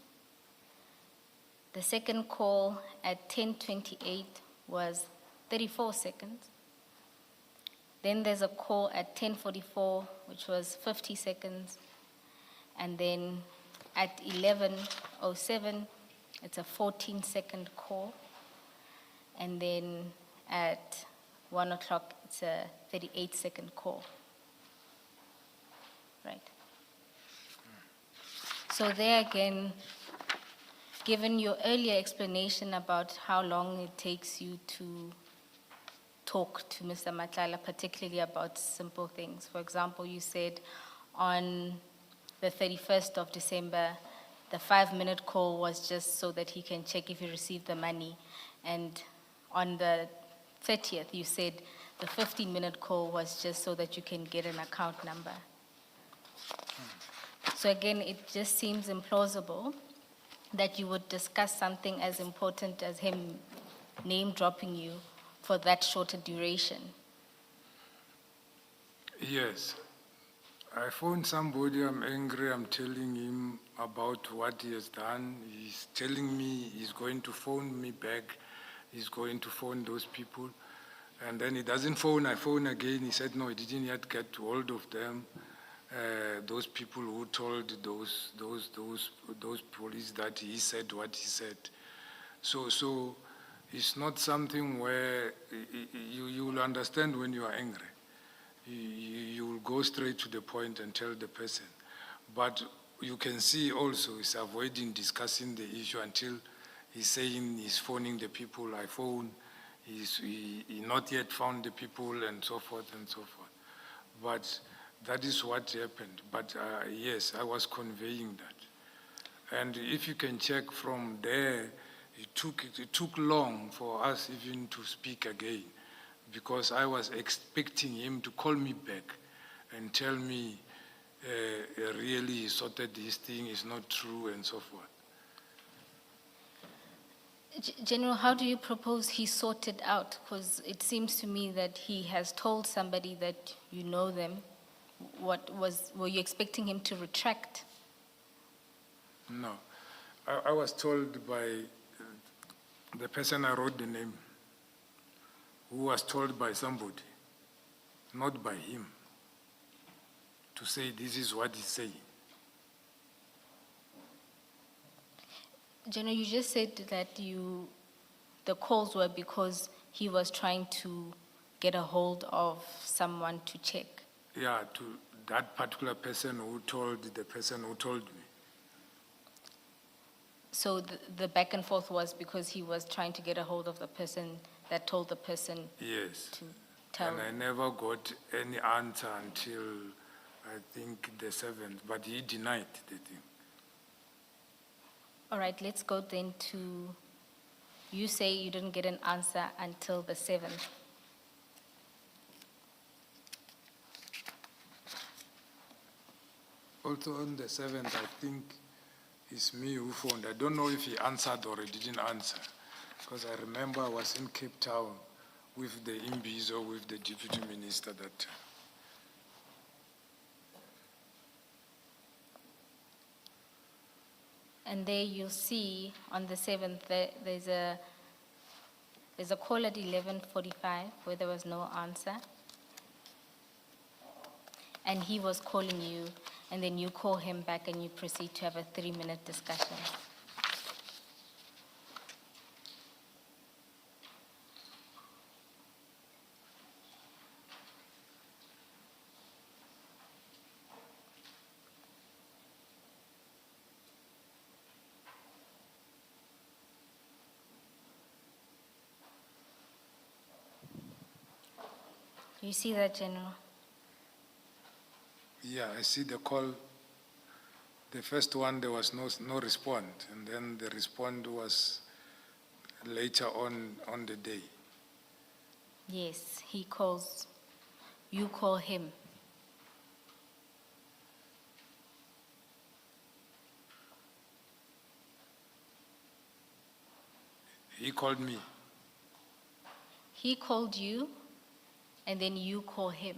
The second call at 10:28 was 34 seconds. Then there's a call at 10:44, which was 50 seconds. And then at 11:07, it's a 14-second call. And then at 1 o'clock, it's a 38-second call. Right. So there again, given your earlier explanation about how long it takes you to talk to Mr. Matlala, particularly about simple things. For example, you said on the 31st of December, the 5-minute call was just so that he can check if you received the money. And on the 30th, you said the 15-minute call was just so that you can get an account number. So again, it just seems implausible that you would discuss something as important as him name-dropping you for that shorter duration. Yes. I phoned somebody, I'm angry, I'm telling him about what he has done. He's telling me he's going to phone me back. He's going to phone those people. And then he doesn't phone, I phone again. He said, no, he didn't yet get hold of them. Those people who told those police that he said what he said. So it's not something where you will understand when you are angry. You will go straight to the point and tell the person. But you can see also he's avoiding discussing the issue until he's saying he's phoning the people. I phone, he not yet found the people and so forth and so forth. But that is what happened. But yes, I was conveying that. And if you can check from there, it took long for us even to speak again, because I was expecting him to call me back and tell me really he sorted this thing, is not true, and so forth. General, how do you propose he sort it out? Because it seems to me that he has told somebody that you know them. Were you expecting him to retract? No. I was told by the person I wrote the name, who was told by somebody, not by him, to say this is what he's saying. General, you just said that the calls were because he was trying to get a hold of someone to check. Yeah, to that particular person who told the person who told me. So the back and forth was because he was trying to get a hold of the person that told the person Yes. to tell. And I never got any answer until I think the 7th, but he denied the thing. All right, let's go then to, you say you didn't get an answer until the 7th. Also on the 7th, I think it's me who phoned. I don't know if he answered or he didn't answer, because I remember I was in Cape Town with the Imbizo, with the deputy minister that time. And there you'll see on the 7th, there's a call at 11:45 where there was no answer. And he was calling you, and then you call him back and you proceed to have a 3-minute discussion. You see that, General? Yeah, I see the call. The first one, there was no response, and then the response was later on the day. Yes, he calls. You call him. He called me. He called you, and then you call him.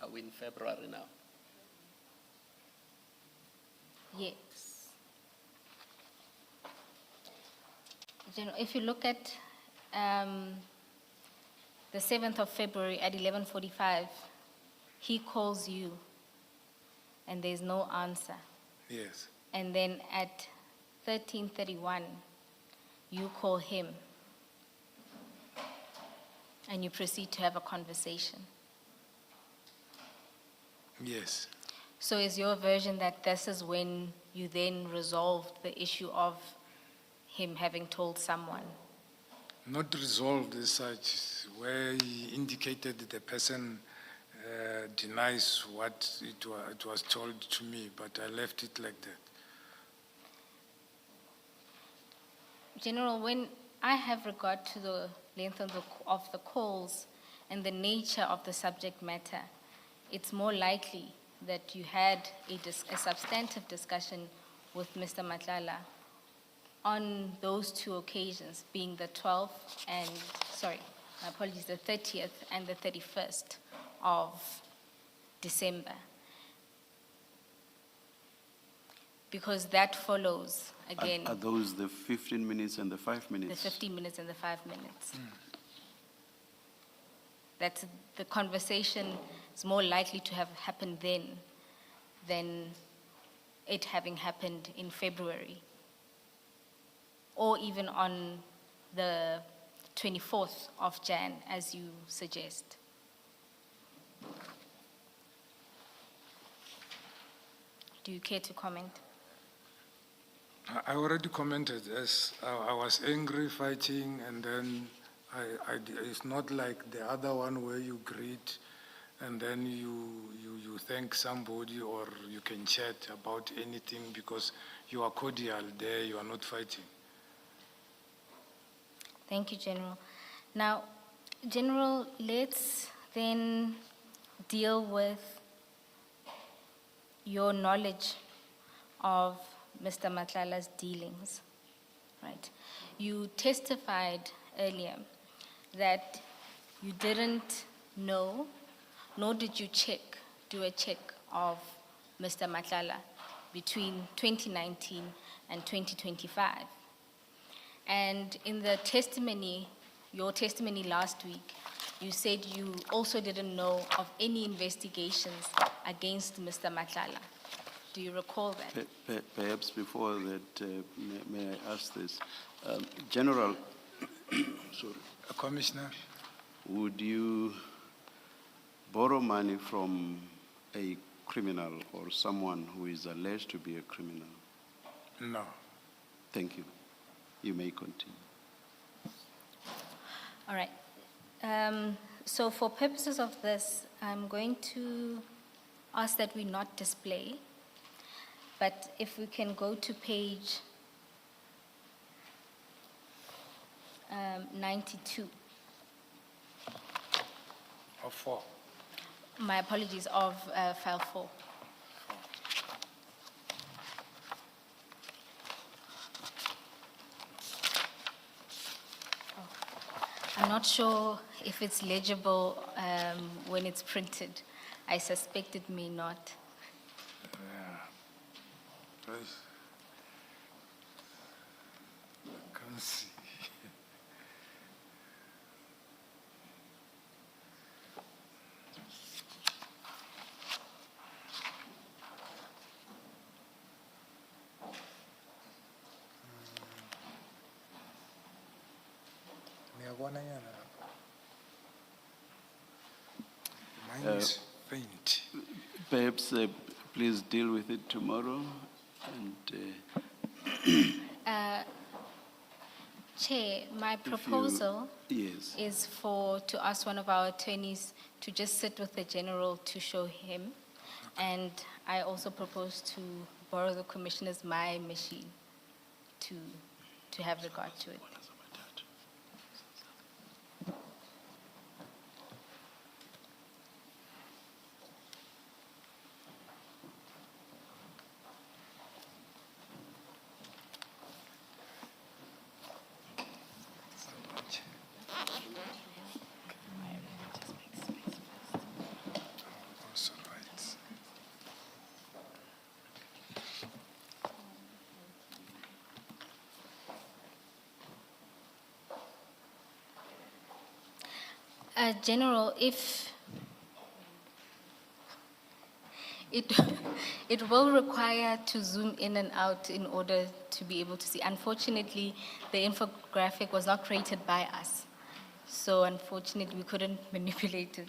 Are we in February now? Yes. General, if you look at the 7th of February at 11:45, he calls you, and there's no answer. Yes. And then at 13:31, you call him, and you proceed to have a conversation. Yes. So is your version that this is when you then resolved the issue of him having told someone? Not resolved as such, where he indicated that the person denies what it was told to me, but I left it like that. General, when I have regard to the length of the calls and the nature of the subject matter, it's more likely that you had a substantive discussion with Mr. Matlala on those two occasions, being the 12th and, sorry, my apologies, the 30th and the 31st of December. Because that follows, again, Are those the 15 minutes and the 5 the minutes? 15 minutes and the 5 minutes. That's the conversation is more likely to have happened then than it having happened in February, or even on the 24th of Jan, as you suggest. Do you care to comment? I already commented, as I was angry, fighting, and then it's not like the other one where you greet and then you thank somebody, or you can chat about anything because you are cordial there, you are not fighting. Thank you, General. Now, General, let's then deal with your knowledge of Mr. Matlala's dealings, right? You testified earlier that you didn't know, nor did you do a check of Mr. Matlala between 2019 and 2025. And in the testimony, your testimony last week, you said you also didn't know of any investigations against Mr. Matlala. Do you recall that? Perhaps before that, may I ask this? General, sorry. Commissioner? Would you borrow money from a criminal or someone who is alleged to be a criminal? No. Thank you. You may continue. All right. So for purposes of this, I'm going to ask that we not display, but if we can go to page 92. Of 4. My apologies, of file 4. I'm not sure if it's legible when it's printed. I suspect it may not. I can't see. Mine is faint. Perhaps please deal with it tomorrow. And Chair, my proposal yes. is to ask one of our attorneys to just sit with the general to show him. And I also propose to borrow the commissioner's my machine to have regard to it. General, if it will require to zoom in and out in order to be able to see. Unfortunately, the infographic was not created by us, so unfortunately we couldn't manipulate it.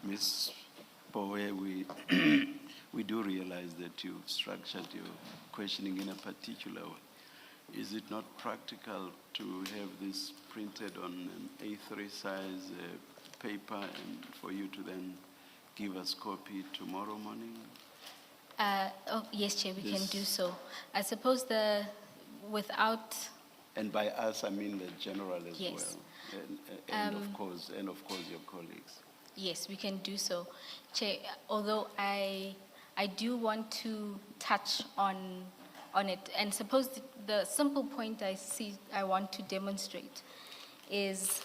Ms. Bowe, we do realize that you've structured your questioning in a particular way. Is it not practical to have this printed on an A3 size paper and for you to then give us copy tomorrow morning? Yes, Chair, we can do so. I suppose without... And by us, I mean the general as yes. well. And of course your colleagues. Yes, we can do so. Chair, although I do want to touch on it, and suppose the simple point I want to demonstrate is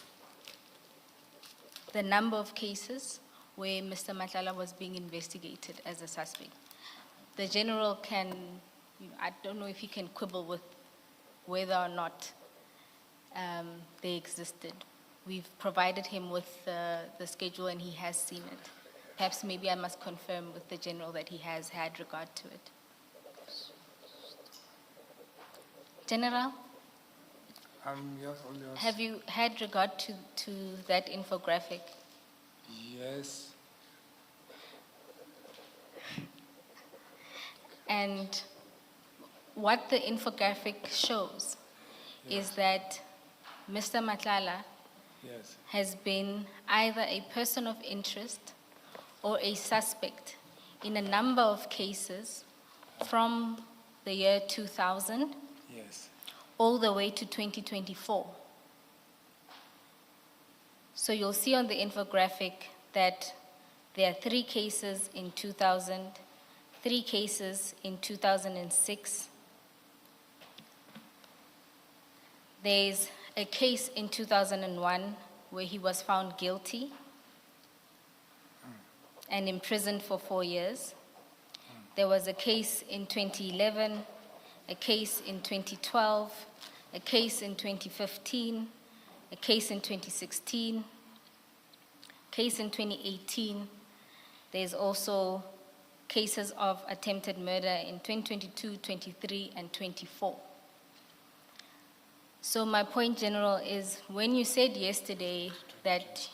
the number of cases where Mr. Matlala was being investigated as a suspect. The general can, I don't know if he can quibble with whether or not they existed. We've provided him with the schedule and he has seen it. Perhaps maybe I must confirm with the general that he has had regard to it. General? Yes. Have you had regard to that infographic? Yes. And what the infographic shows is that Mr. Matlala has been either a person of interest or a suspect in a number of cases from the year 2000 Yes. all the way to 2024. So you'll see on the infographic that there are 3 cases in 2000, 3 cases in 2006. There's a case in 2001 where he was found guilty and imprisoned for 4 years. There was a case in 2011, a case in 2012, a case in 2015, a case in 2016, case in 2018. There's also cases of attempted murder in 2022, 23, and 24. So my point, General, is when you said yesterday that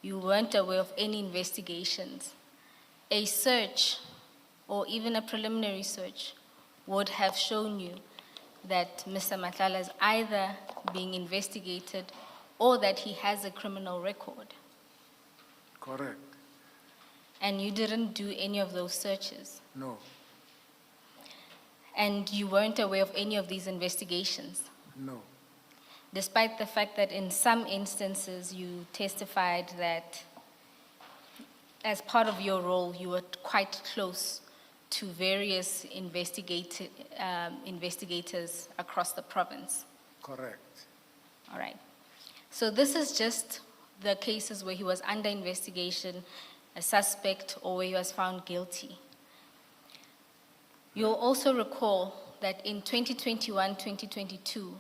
you weren't aware of any investigations, a search or even a preliminary search would have shown you that Mr. Matlala is either being investigated or that he has a criminal record. Correct. And you didn't do any of those searches. No. And you weren't aware of any of these investigations. No. Despite the fact that in some instances you testified that as part of your role you were quite close to various investigators across the province. Correct. All right. So this is just the cases where he was under investigation, a suspect, or where he was found guilty. You'll also recall that in 2021, 2022,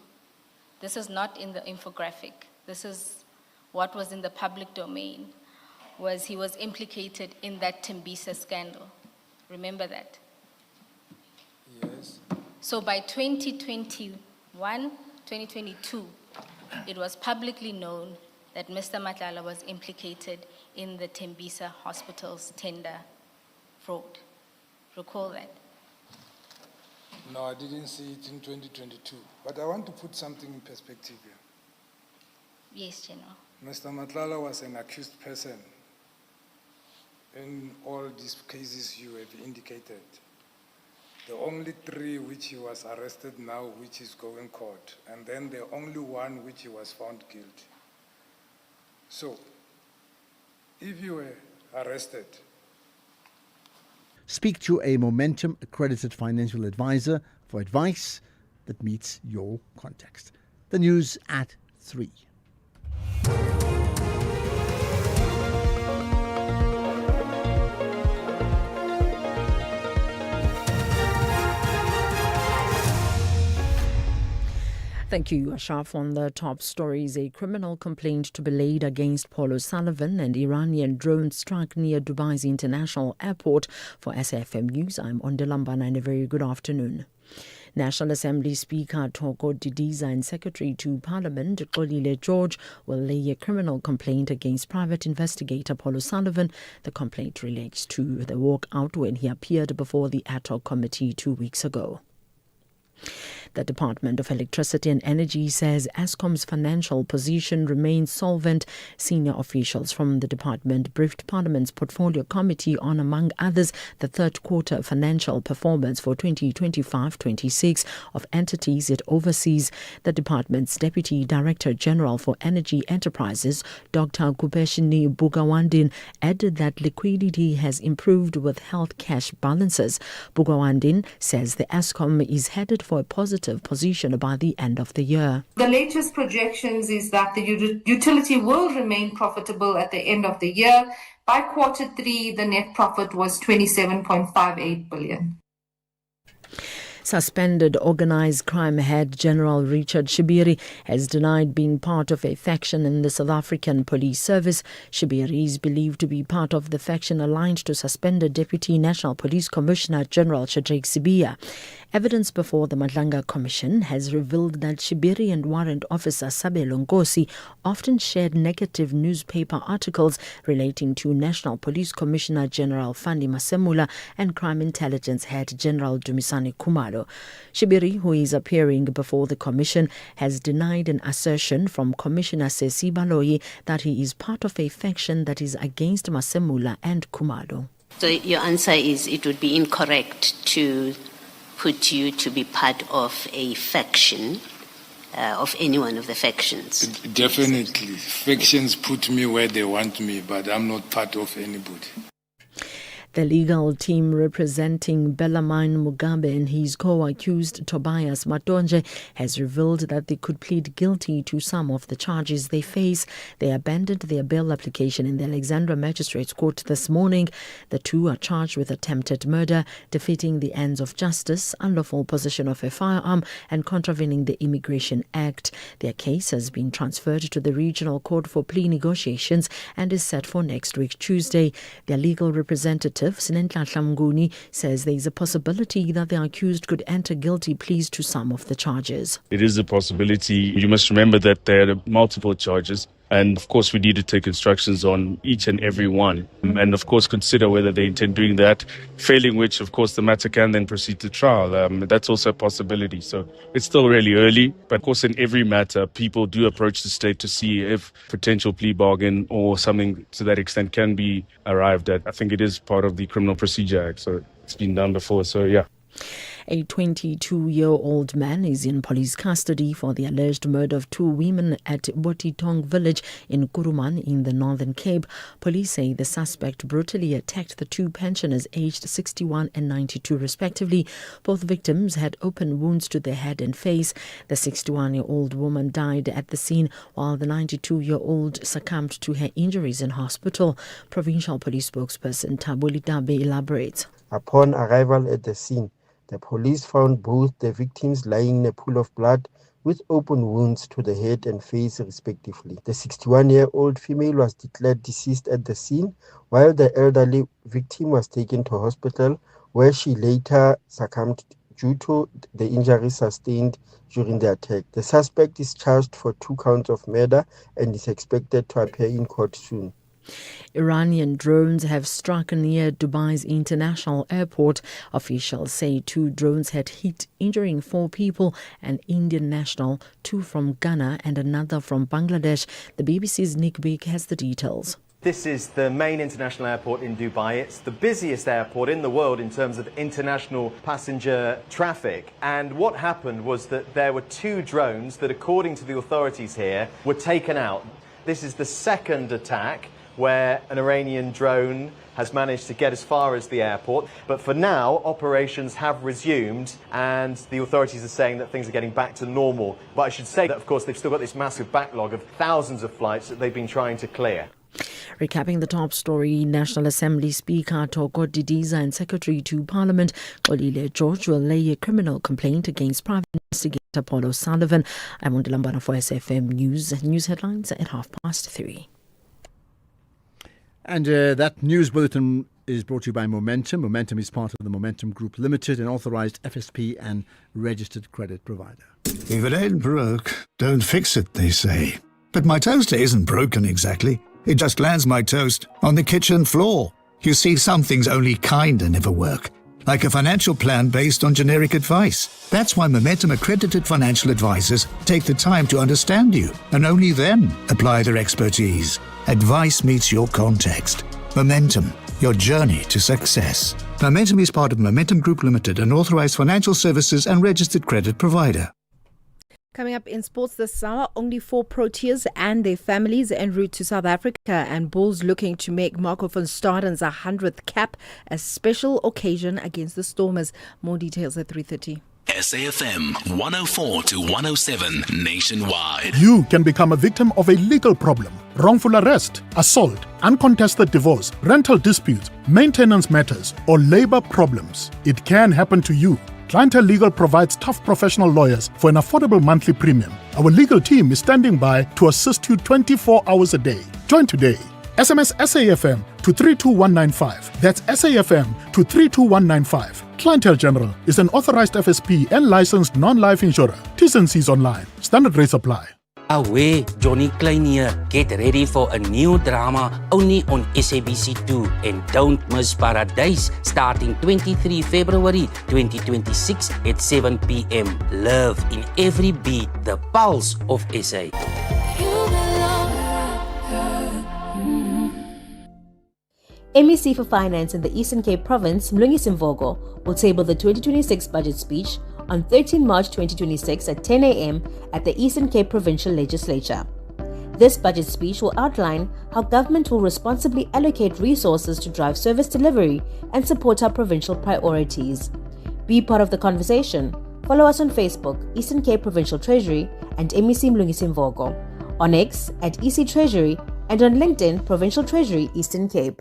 this is not in the infographic, this is what was in the public domain, was he was implicated in that Tembisa scandal. Remember that? Yes. So by 2021, 2022, it was publicly known that Mr. Matlala was implicated in the Tembisa Hospital's tender fraud. Recall that? No, I didn't see it in 2022. But I want to put something in perspective here. Yes, General. Mr. Matlala was an accused person in all these cases you have indicated. The only 3 which he was arrested now, which is going court, and then the only one which he was found guilty. So, if you were arrested, speak to a Momentum accredited financial advisor for advice that meets your context. The news at 3. Thank you, Ashraf. On the top stories, a criminal complaint to be laid against Paul O'Sullivan and Iranian drone strike near Dubai's International Airport. For SAfm News, I'm Ondelambana and a very good afternoon. National Assembly Speaker Thoko Didiza and Secretary to Parliament Xolile George will lay a criminal complaint against private investigator Paul O'Sullivan. The complaint relates to the walkout when he appeared before the ad hoc committee 2 weeks ago. The Department of Electricity and Energy says Eskom's financial position remains solvent. Senior officials from the department briefed Parliament's Portfolio Committee on, among others, the third quarter financial performance for 2025-26 of entities it oversees. The department's Deputy Director General for Energy Enterprises, Dr. Kupeshini Bugawandin, added that liquidity has improved with health cash balances. Bugawandin says the Eskom is headed for a positive position by the end of the year. The latest projections is that the utility will remain profitable at the end of the year. By quarter 3, the net profit was 27.58 billion. Suspended organised crime head General Richard Shibiri has denied being part of a faction in the South African Police Service. Shibiri is believed to be part of the faction aligned to suspended Deputy National Police Commissioner General Shadrack Sibiya. Evidence before the Madlanga Commission has revealed that Shibiri and Warrant Officer Sabelo Nkosi often shared negative newspaper articles relating to National Police Commissioner General Fandi Masemula and Crime Intelligence Head General Dumisani Khumalo. Shibiri, who is appearing before the Commission, has denied an assertion from Commissioner Sesi Baloyi that he is part of a faction that is against Masemula and Khumalo. So your answer is it would be incorrect to put you to be part of a faction, of any one of the factions? Definitely. Factions put me where they want me, but I'm not part of anybody. The legal team representing Bellarmine Mugabe and his co-accused Tobias Matonje has revealed that they could plead guilty to some of the charges they face. They abandoned their bail application in the Alexandra Magistrates Court this morning. The two are charged with attempted murder, defeating the ends of justice, unlawful possession of a firearm and contravening the Immigration Act. Their case has been transferred to the Regional Court for plea negotiations and is set for next week, Tuesday. Their legal representative Sinenhlanhla Mnguni says there is a possibility that the accused could enter guilty pleas to some of the charges. It is a possibility. You must remember that there are multiple charges. And of course, we need to take instructions on each and every one. And of course, consider whether they intend doing that, failing which, of course, the matter can then proceed to trial. That's also a possibility. So it's still really early. But of course, in every matter, people do approach the state to see if potential plea bargain or something to that extent can be arrived at. I think it is part of the Criminal Procedure Act. So it's been done before. So yeah. A 22-year-old man is in police custody for the alleged murder of two women at Botitong village in Kuruman in the Northern Cape. Police say the suspect brutally attacked the two pensioners aged 61 and 92 respectively. Both victims had open wounds to their head and face. The 61-year-old woman died at the scene while the 92-year-old succumbed to her injuries in hospital. Provincial Police spokesperson Tabuli Dabe elaborates. Upon arrival at the scene, the police found both the victims lying in a pool of blood with open wounds to the head and face respectively. The 61-year-old female was declared deceased at the scene, while the elderly victim was taken to hospital where she later succumbed due to the injuries sustained during the attack. The suspect is charged for 2 counts of murder and is expected to appear in court soon. Iranian drones have struck near Dubai's international airport. Officials say 2 drones had hit, injuring 4 people, an Indian national, 2 from Ghana and another from Bangladesh. The BBC's Nick Beek has the details. This is the main international airport in Dubai. It's the busiest airport in the world in terms of international passenger traffic. And what happened was that there were 2 drones that, according to the authorities here, were taken out. This is the second attack where an Iranian drone has managed to get as far as the airport. But for now, operations have resumed and the authorities are saying that things are getting back to normal. But I should say that, of course, they've still got this massive backlog of thousands of flights that they've been trying to clear. Recapping the top story, National Assembly Speaker Toko Didiza and Secretary to Parliament Olile George will lay a criminal complaint against private investigator Paul O'Sullivan. I'm Undilambana for SAfm News. News headlines at 3:30. And that news bulletin is brought to you by Momentum. Momentum is part of the Momentum Group Limited, an authorised FSP and registered credit provider. If it ain't broke, don't fix it, they say. But my toaster isn't broken exactly. It just lands my toast on the kitchen floor. You see, some things only kinda never work. Like a financial plan based on generic advice. That's why Momentum accredited financial advisors take the time to understand you and only then apply their expertise. Advice meets your context. Momentum, your journey to success. Momentum is part of Momentum Group Limited, an authorized financial services and registered credit provider. Coming up in sports this hour, only 4 Proteas and their families en route to South Africa, and Bulls looking to make Marco van Staden's 100th cap a special occasion against the Stormers. More details at 3:30. SAfm 104 to 107 nationwide. You can become a victim of a legal problem: wrongful arrest, assault, uncontested divorce, rental disputes, maintenance matters, or labor problems. It can happen to you. Clientele Legal provides tough professional lawyers for an affordable monthly premium. Our legal team is standing by to assist you 24 hours a day. Join today. SMS SAfm to 32195. That's SAfm to 32195. Clientele General is an authorized FSP and licensed non-life insurer. T&Cs online. Standard rates apply. Away, Johnny Klein here. Get ready for a new drama only on SABC2. And don't miss Paradise, starting 23 February 2026 at 7 p.m. Love in every beat, the pulse of SA. MEC for Finance in the Eastern Cape Province, Mlungisi Mvogo, will table the 2026 budget speech on 13 March 2026 at 10 a.m. at the Eastern Cape Provincial Legislature. This budget speech will outline how government will responsibly allocate resources to drive service delivery and support our provincial priorities. Be part of the conversation. Follow us on Facebook, Eastern Cape Provincial Treasury and MEC Mlungisi Mvogo, on X at EC Treasury, and on LinkedIn, Provincial Treasury, Eastern Cape.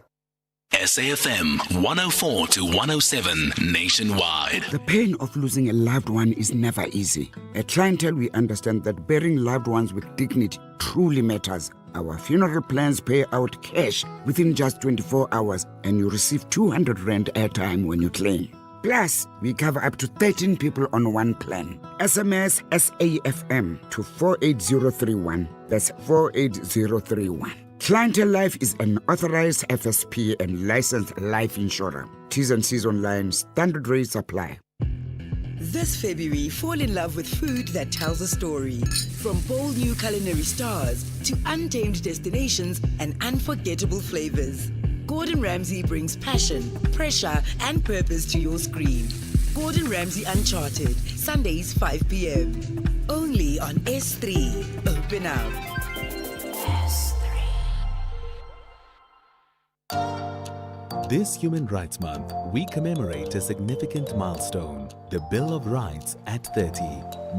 SAfm 104 to 107 nationwide. The pain of losing a loved one is never easy. At Clientele, we understand that burying loved ones with dignity truly matters. Our funeral plans pay out cash within just 24 hours, and you receive 200 Rand airtime when you claim. Plus, we cover up to 13 people on one plan. SMS SAfm to 48031. That's 48031. Clientele Life is an authorized FSP and licensed life insurer. T's and C's online. Standard rates apply. This February, fall in love with food that tells a story. From bold new culinary stars to untamed destinations and unforgettable flavors. Gordon Ramsay brings passion, pressure, and purpose to your screen. Gordon Ramsay Uncharted, Sundays 5 p.m. Only on S3. Open up. This Human Rights Month, we commemorate a significant milestone, the Bill of Rights at 30,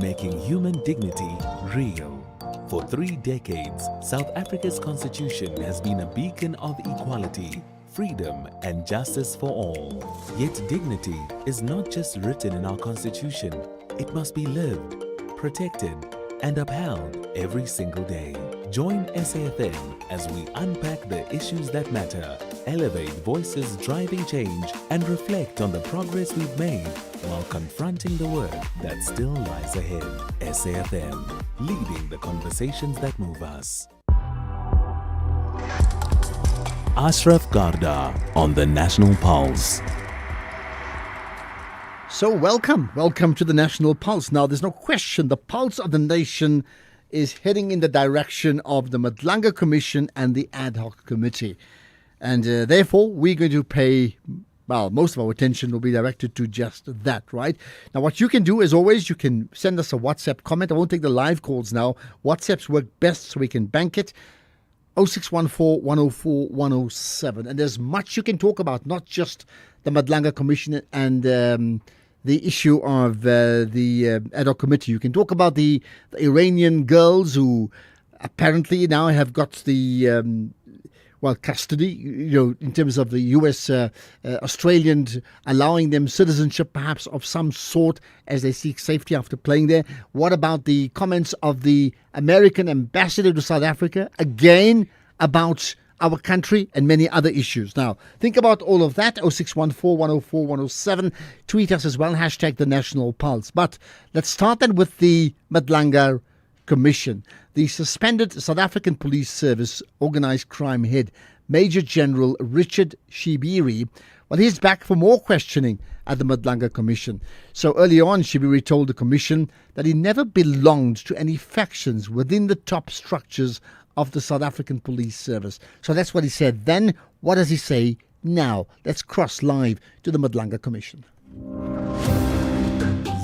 making human dignity real. For 3 decades, South Africa's constitution has been a beacon of equality, freedom and justice for all. Yet dignity is not just written in our constitution, it must be lived, protected and upheld every single day. Join SAfm as we unpack the issues that matter, elevate voices driving change, and reflect on the progress we've made while confronting the work that still lies ahead. SAfm, leading the conversations that move us. Ashraf Garda on the National Pulse. So welcome to the National Pulse. Now, there's no question the pulse of the nation is heading in the direction of the Madlanga Commission and the Ad Hoc Committee. And therefore, we're going to pay, well, most of our attention will be directed to just that, right? Now, what you can do, as always, you can send us a WhatsApp comment. I won't take the live calls now. WhatsApps work best, so we can bank it. 0614 104 107. And there's much you can talk about, not just the Madlanga Commission and the issue of the ad hoc committee. You can talk about the Iranian girls who apparently now have got the custody, in terms of the US Australian allowing them citizenship perhaps of some sort as they seek safety after playing there. What about the comments of the American ambassador to South Africa, again about our country and many other issues? Now, think about all of that. 0614 104 107. Tweet us as well, hashtag the National Pulse. But let's start then with the Madlanga Commission. The suspended South African Police Service organised crime head, Major General Richard Shibiri, well, he's back for more questioning at the Madlanga Commission. So early on, Shibiri told the Commission that he never belonged to any factions within the top structures of the South African Police Service. So that's what he said then. What does he say now? Let's cross live to the Madlanga Commission.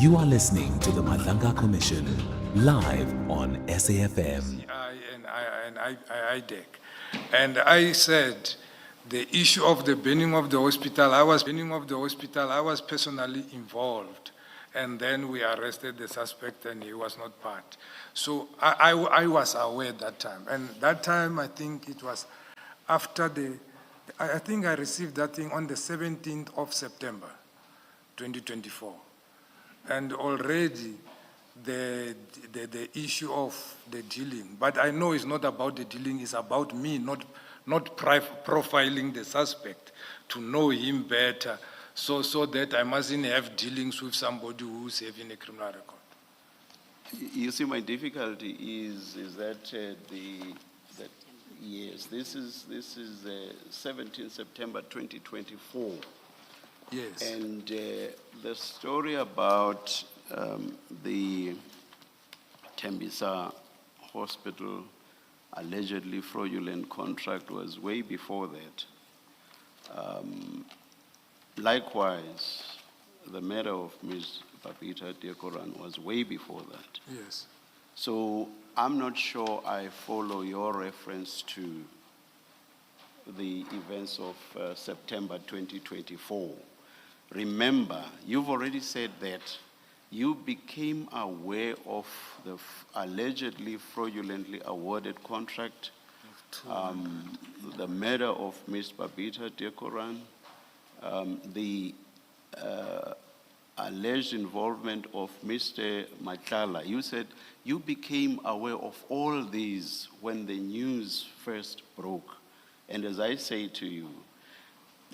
You are listening to the Madlanga Commission, live on SAfm. And I said the issue of the burning of the hospital, I was personally involved. And then we arrested the suspect and he was not part. So I was aware that time. And that time, I think it was after I think I received that thing on the 17th of September, 2024. And already the issue of the dealing, but I know it's not about the dealing, it's about me not profiling the suspect to know him better, so that I mustn't have dealings with somebody who's having a criminal record. You see, my difficulty is that yes, this is 17 September 2024. Yes. And the story about the Tembisa Hospital allegedly fraudulent contract was way before that. Likewise, the matter of Ms. Babita Deokaran was way before that. Yes. So I'm not sure I follow your reference to the events of September 2024. Remember, you've already said that you became aware of the allegedly fraudulently awarded contract, the murder of Ms. Babita Deokaran, the alleged involvement of Mr. Matala. You said you became aware of all these when the news first broke. And as I say to you,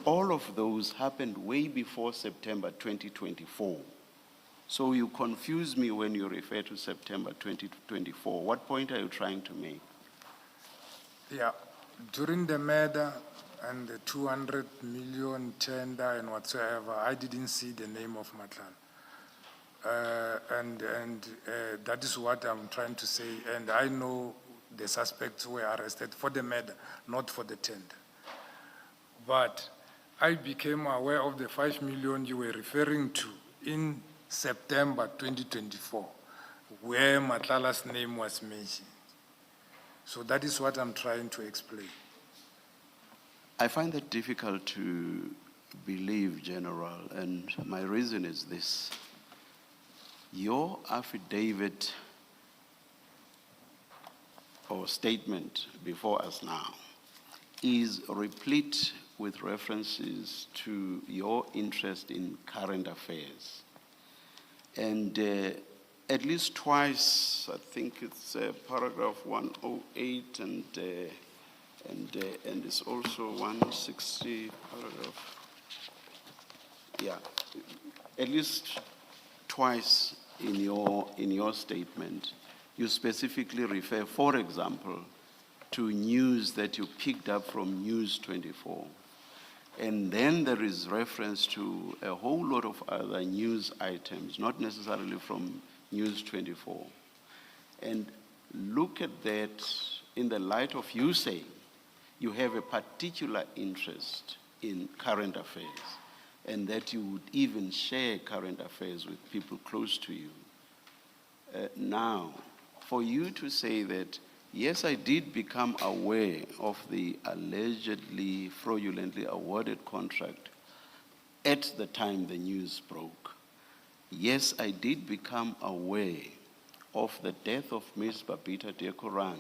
all of those happened way before September 2024. So you confuse me when you refer to September 2024. What point are you trying to make? Yeah, during the murder and the 200 million tender and whatsoever, I didn't see the name of Matlan. That is what I'm trying to say. And I know the suspects were arrested for the murder, not for the tender. But I became aware of the 5 million you were referring to in September 2024, where Matlala's name was mentioned. So that is what I'm trying to explain. I find that difficult to believe, General, and my reason is this. Your affidavit or statement before us now is replete with references to your interest in current affairs. And at least twice, I think it's paragraph 108 and it's also 160 paragraph. Yeah, at least twice in your statement, you specifically refer, for example, to news that you picked up from News 24. And then there is reference to a whole lot of other news items, not necessarily from News 24. And look at that in the light of you saying you have a particular interest in current affairs and that you would even share current affairs with people close to you. Now, for you to say that, yes, I did become aware of the allegedly fraudulently awarded contract at the time the news broke. Yes, I did become aware of the death of Ms. Babita Deokaran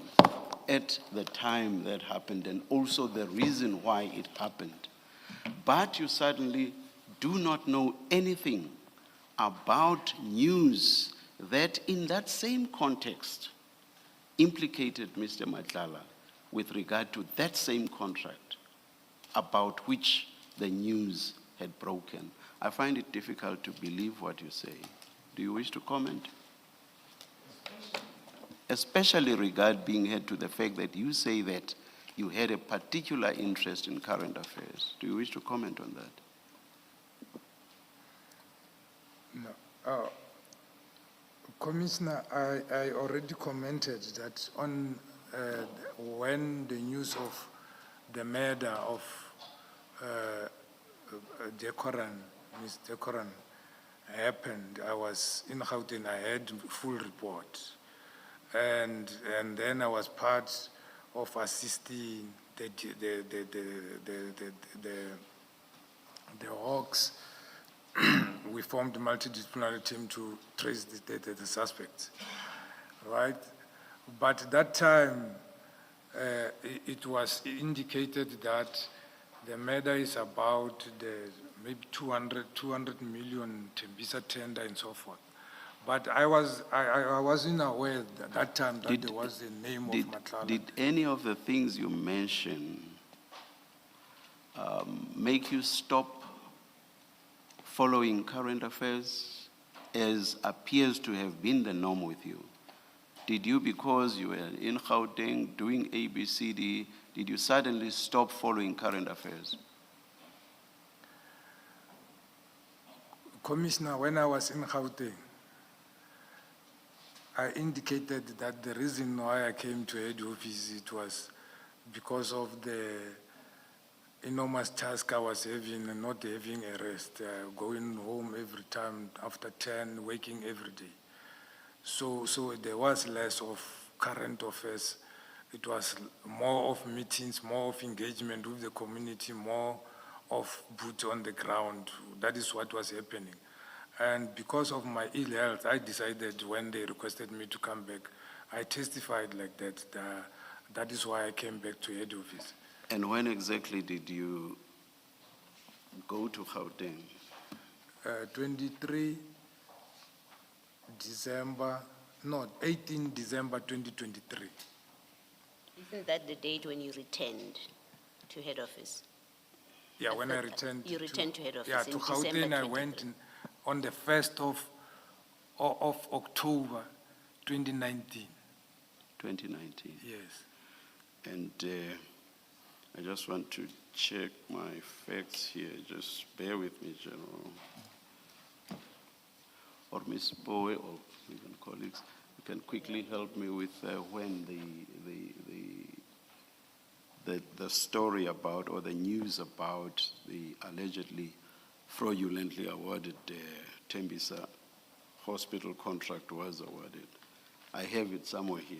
at the time that happened and also the reason why it happened. But you suddenly do not know anything about news that in that same context implicated Mr. Matlala with regard to that same contract about which the news had broken. I find it difficult to believe what you say. Do you wish to comment? Especially regarding to the fact that you say that you had a particular interest in current affairs. Do you wish to comment on that? No. Commissioner, I already commented that on when the news of the murder of Ms. Deokaran happened, I was in Gauteng, I had full report. And then I was part of assisting the Hawks. We formed a multidisciplinary team to trace the suspects, right? But at that time, it was indicated that the murder is about the maybe 200 million Tembisa tender and so forth. But I wasn't aware at that time that there was the name of Matlala. Did any of the things you mentioned make you stop following current affairs as appears to have been the norm with you? Did you, because you were in Gauteng doing ABCD, did you suddenly stop following current affairs? Commissioner, when I was in Gauteng, I indicated that the reason why I came to head office, it was because of the enormous task I was having and not having a rest, going home every time after 10, waking every day. So there was less of current affairs. It was more of meetings, more of engagement with the community, more of boots on the ground. That is what was happening. And because of my ill health, I decided when they requested me to come back, I testified like that. That is why I came back to head office. And when exactly did you go to Gauteng? 18 December 2023. Isn't that the date when you returned to head office? Yeah, when I returned. You returned to head office Yeah, in to December Gauteng I 23. went on the 1st of October 2019. 2019. Yes. And I just want to check my facts here. Just bear with me, General. Or Ms. Bowe, or even colleagues, you can quickly help me with when the story about, or the news about the allegedly fraudulently awarded Tembisa hospital contract was awarded. I have it somewhere here.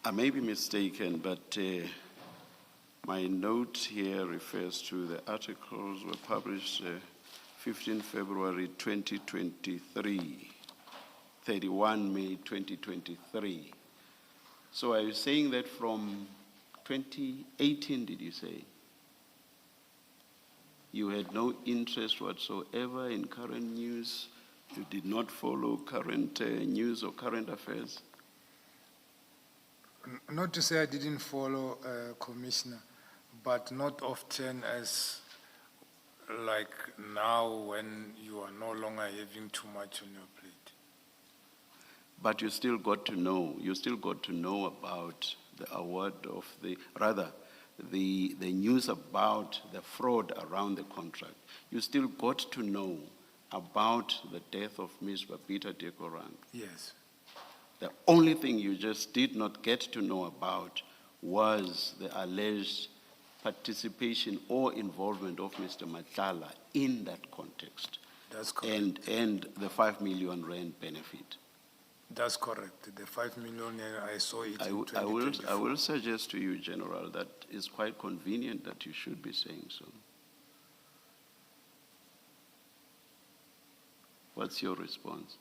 I may be mistaken, but my note here refers to the articles were published 15 February 2023, 31 May 2023. So are you saying that from 2018, did you say? You had no interest whatsoever in current news? You did not follow current news or current affairs? Not to say I didn't follow, Commissioner, but not often as like now when you are no longer having too much on your plate. But you still got to know about the award of the news about the fraud around the contract. You still got to know about the death of Ms. Babita Dekorang. Yes. The only thing you just did not get to know about was the alleged participation or involvement of Mr. Matlala in that context. That's correct. And the 5 million rand benefit. That's correct. The 5 million, I saw it in I 2024. will suggest to you, General, that it's quite convenient that you should be saying so. What's your response?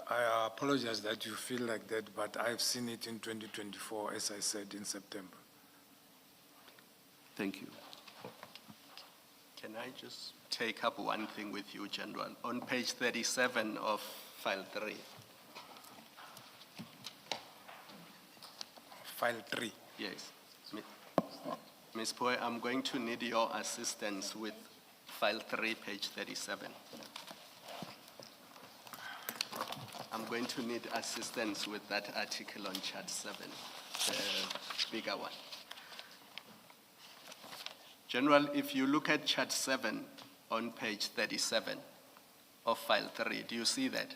I apologize that you feel like that, but I've seen it in 2024, as I said, in September. Thank you. Can I just take up one thing with you, General? On page 37 of file 3. File 3? Yes. Ms. Boy, I'm going to need your assistance with file 3, page 37. I'm going to need assistance with that article on chart 7, the bigger one. General, if you look at chart 7 on page 37 of file 3, do you see that?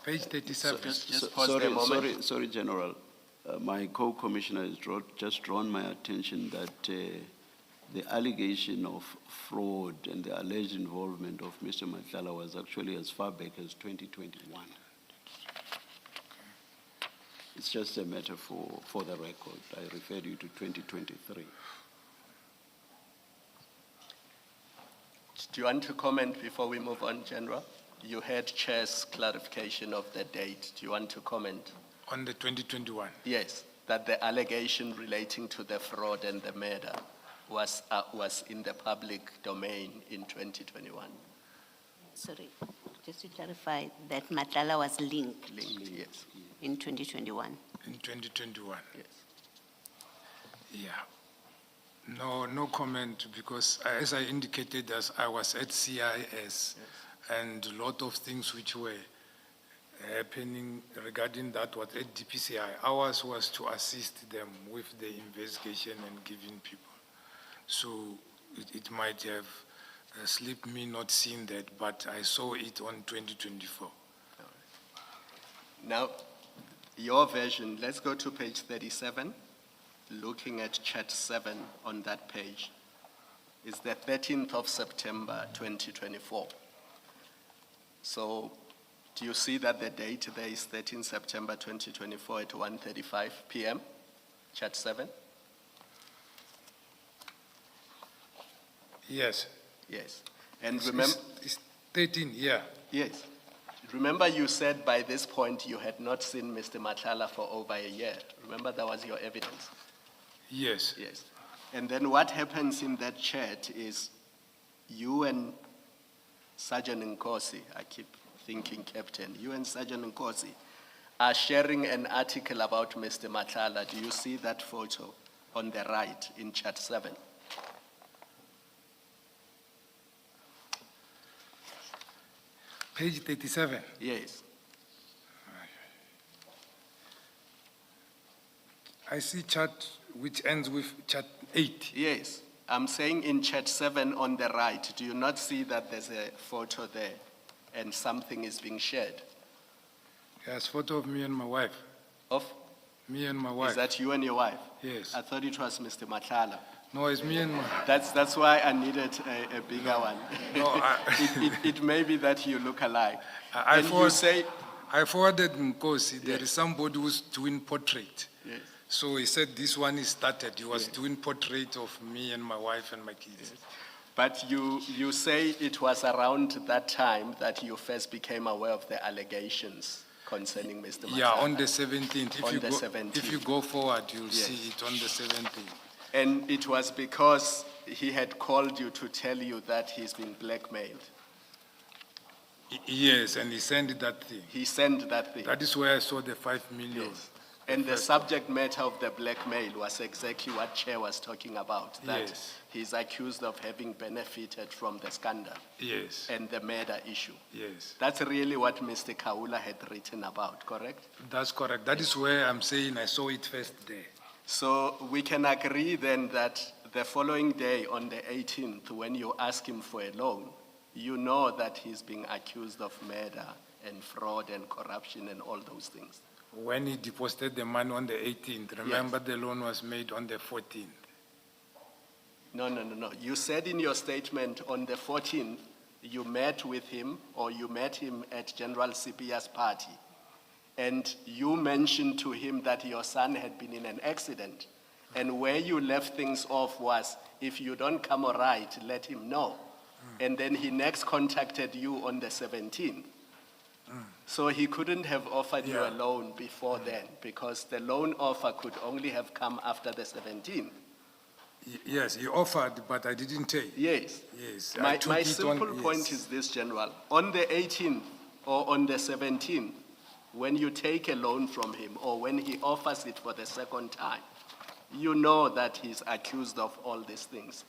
Page 37. Just pause there a moment. Sorry, General. My co-commissioner has just drawn my attention that the allegation of fraud and the alleged involvement of Mr. Matlala was actually as far back as 2021. It's just a matter for the record. I referred you to 2023. Do you want to comment before we move on, General? You heard Chair's clarification of the date. Do you want to comment? On the 2021? Yes, that the allegation relating to the fraud and the murder was in the public domain in 2021. sorry, just to clarify that Matlala was linked. Linked, yes. In 2021. In 2021? Yes. Yeah. No comment, because as I indicated, as I was at CIS, and a lot of things which were happening regarding that was at DPCI. Ours was to assist them with the investigation and giving people. So it might have slipped me not seeing that, but I saw it on 2024. Now, your version, let's go to page 37, looking at chat 7 on that page. It's the 13th of September, 2024. So, do you see that the date there is 13 September 2024 at 1:35 p.m., chat 7? Yes. Yes. And remember... It's 13, yeah. Yes. Remember you said by this point you had not seen Mr. Matlala for over a year. Remember that was your evidence? Yes. Yes. And then what happens in that chat is you and Sergeant Nkosi, I keep thinking Captain, you and Sergeant Nkosi are sharing an article about Mr. Matlala. Do you see that photo on the right in chat 7? Page 37? Yes. I see chat which ends with chat 8. Yes. I'm saying in chat 7 on the right, do you not see that there's a photo there and something is being shared? Yes, photo of me and my wife. Of? Me and my wife. Is that you and your wife? Yes. I thought it was Mr. Matlala. No, it's me and my... That's why I needed a bigger one. No, it may be that you look alike. I forwarded Nkosi, there is somebody who's doing portrait. Yes. So he said this one is started. He was doing portrait of me and my wife and my kids. Yes. But you say it was around that time that you first became aware of the allegations concerning Mr. Matlala. Yeah, on the 17th. On If you go forward, you'll see it on the 17th. And it was because he had called you to tell you that he's been blackmailed. Yes, and he sent that thing. He sent that thing. That is where I saw the 5 million. Yes. And the subject matter of the blackmail was exactly what Chair was talking about, that Yes. he's accused of having benefited from the scandal. Yes. And the murder issue. Yes. That's really what Mr. Kaula had written about, correct? That's correct. That is where I'm saying I saw it first there. So we can agree then that the following day, on the 18th, when you ask him for a loan, you know that he's being accused of murder and fraud and corruption and all those things. When he deposited the money on the 18th, remember the loan was made on the 14th. No. You said in your statement on the 14th, you met with him, or you met him at General Sipia's party. And you mentioned to him that your son had been in an accident. And where you left things off was, if you don't come all right, let him know. And then he next contacted you on the 17th. So he couldn't have offered you a loan before then, because the loan offer could only have come after the 17th. Yes, he offered, but I didn't take. Yes. Yes. My simple point is this, General. On the 18th or on the 17th, when you take a loan from him or when he offers it for the second time, you know that he's accused of all these things.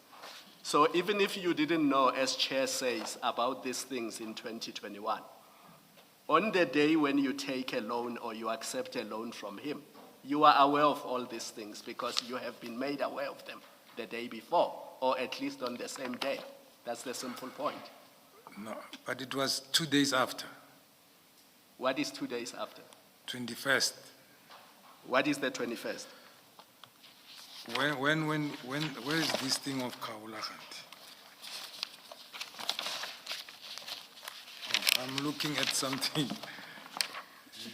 So even if you didn't know, as Chair says, about these things in 2021, on the day when you take a loan or you accept a loan from him, you are aware of all these things because you have been made aware of them the day before, or at least on the same day. That's the simple point. No, but it was 2 days after. What is 2 days after? 21st. What is the 21st? Where is this thing of Kaulahant? I'm looking at something.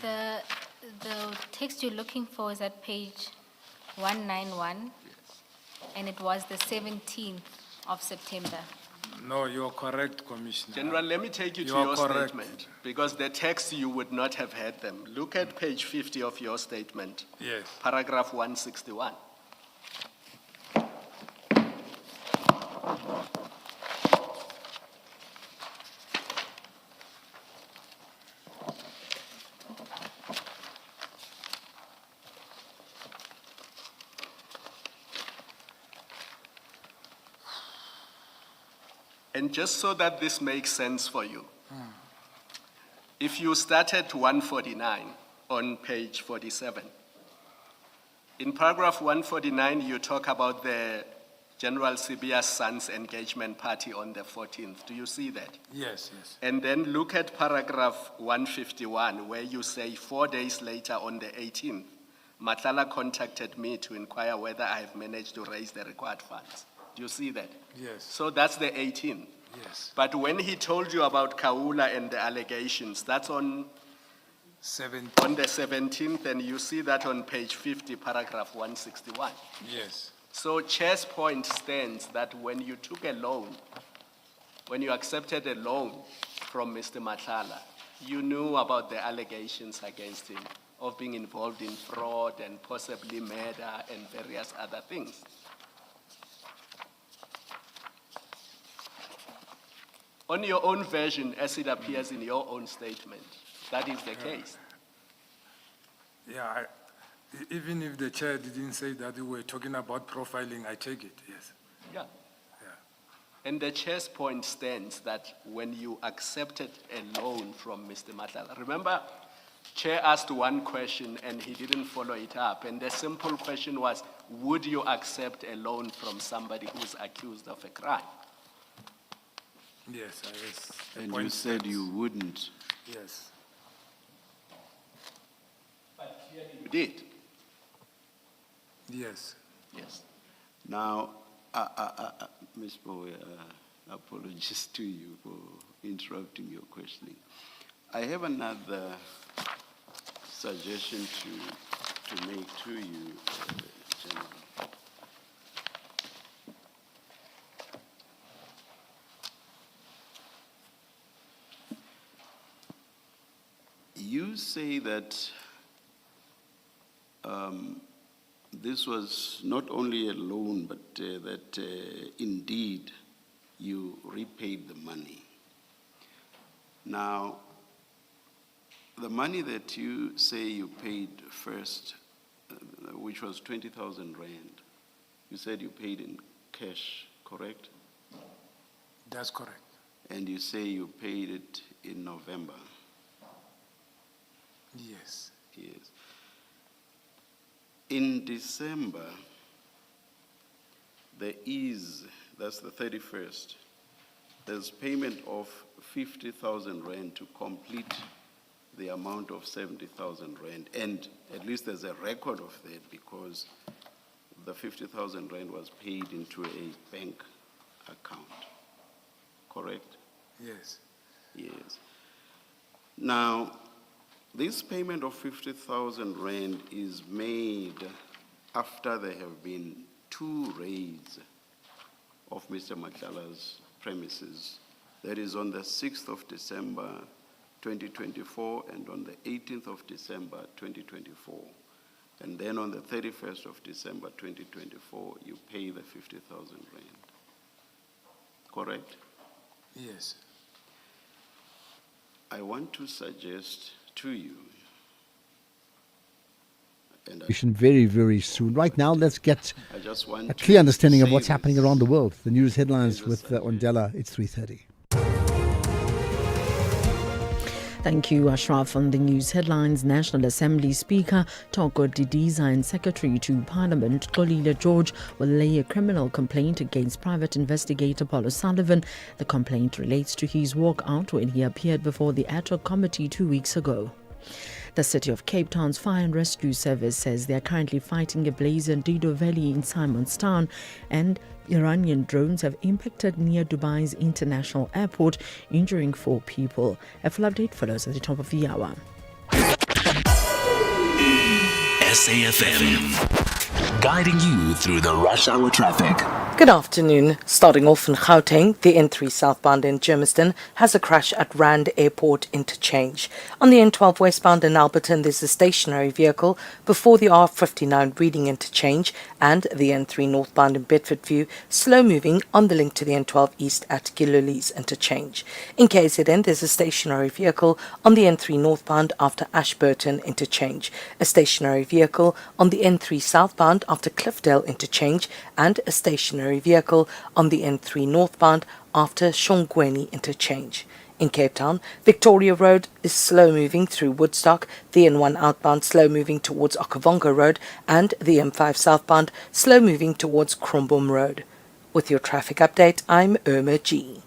The text you're looking for is at page 191, and it was the 17th of September. No, you're correct, Commissioner. General, let me take you to your statement, because the text you would not have had them. Look at page 50 of your statement. Yes. Paragraph 161. And just so that this makes sense for you, if you start at 149 on page 47, in paragraph 149, you talk about the General Sibia's son's engagement party on the 14th. Do you see that? Yes, yes. And then look at paragraph 151, where you say 4 days later on the 18th, Matlala contacted me to inquire whether I have managed to raise the required funds. Do you see that? Yes. So that's the 18th. Yes. But when he told you about Kaula and the allegations, that's on the 17th, and you see that on page 50, paragraph 161. Yes. So Chair's point stands that when you took a loan, when you accepted a loan from Mr. Matlala, you knew about the allegations against him of being involved in fraud and possibly murder and various other things. On your own version, as it appears in your own statement, that is the case. Yeah, even if the chair didn't say that we were talking about profiling, I take it, yes. Yeah. And the chair's point stands that when you accepted a loan from Mr. Matlala, remember, chair asked one question and he didn't follow it up. And the simple question was, would you accept a loan from somebody who's accused of a crime? Yes, I was. And you said you wouldn't. Yes. But clearly you did. Yes. Yes. Now, Ms. Bowe, apologies to you for interrupting your questioning. I have another suggestion to make to you, General. You say that this was not only a loan, but that indeed you repaid the money. Now, the money that you say you paid first, which was 20,000 rand, you said you paid in cash, correct? That's correct. And you say you paid it in November. Yes. Yes. In December, that's the 31st, there's payment of 50,000 rand to complete the amount of 70,000 rand. And at least there's a record of that because the 50,000 rand was paid into a bank account. Correct? Yes. Yes. Now, this payment of 50,000 rand is made after there have been 2 raids of Mr. Matlala's premises. That is on the 6th of December 2024 and on the 18th of December 2024. And then on the 31st of December 2024, you pay the 50,000 rand. Correct? Yes. I want to suggest to you, and very, very soon. Right now, let's get I just want a clear understanding of say what's this. happening around the world. The news headlines with Ondela. It's 3:30. Thank you, Ashraf. On the news headlines, National Assembly Speaker Toko Didiza and Secretary to Parliament Xolile George will lay a criminal complaint against private investigator Paul O'Sullivan. The complaint relates to his walkout when he appeared before the ad hoc committee 2 weeks ago. The City of Cape Town's Fire and Rescue Service says they are currently fighting a blaze in Dido Valley in Simonstown, and Iranian drones have impacted near Dubai's international airport, injuring 4 people. A full update follows at the top of the hour. SAfm, guiding you through the rush hour traffic. Good afternoon. Starting off in Gauteng, the N3 southbound in Germiston has a crash at Rand Airport interchange. On the N12 westbound in Alberton, there's a stationary vehicle before the R59 Reading interchange, and the N3 northbound in Bedfordview slow moving on the link to the N12 east at Gillilees interchange. In KZN, there's a stationary vehicle on the N3 northbound after Ashburton interchange, a stationary vehicle on the N3 southbound after Cliffdale interchange, and a stationary stationary vehicle on the N3 northbound after Shongweni interchange. In Cape Town, Victoria Road is slow-moving through Woodstock, the N1 outbound slow-moving towards Okavango Road, and the M5 southbound slow-moving towards Krombom Road. With your traffic update, I'm Irma G.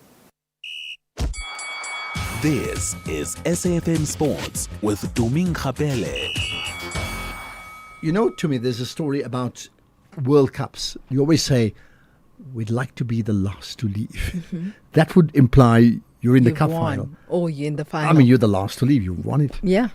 This is SAfm Sports with Tuming Khapele. You know, to me, there's a story about World Cups. You always say, we'd like to be the last to leave. Mm-hmm. That would imply you're in the You've cup won. final. Or you're in the final. I mean, you're the last to leave. You won it. Yeah.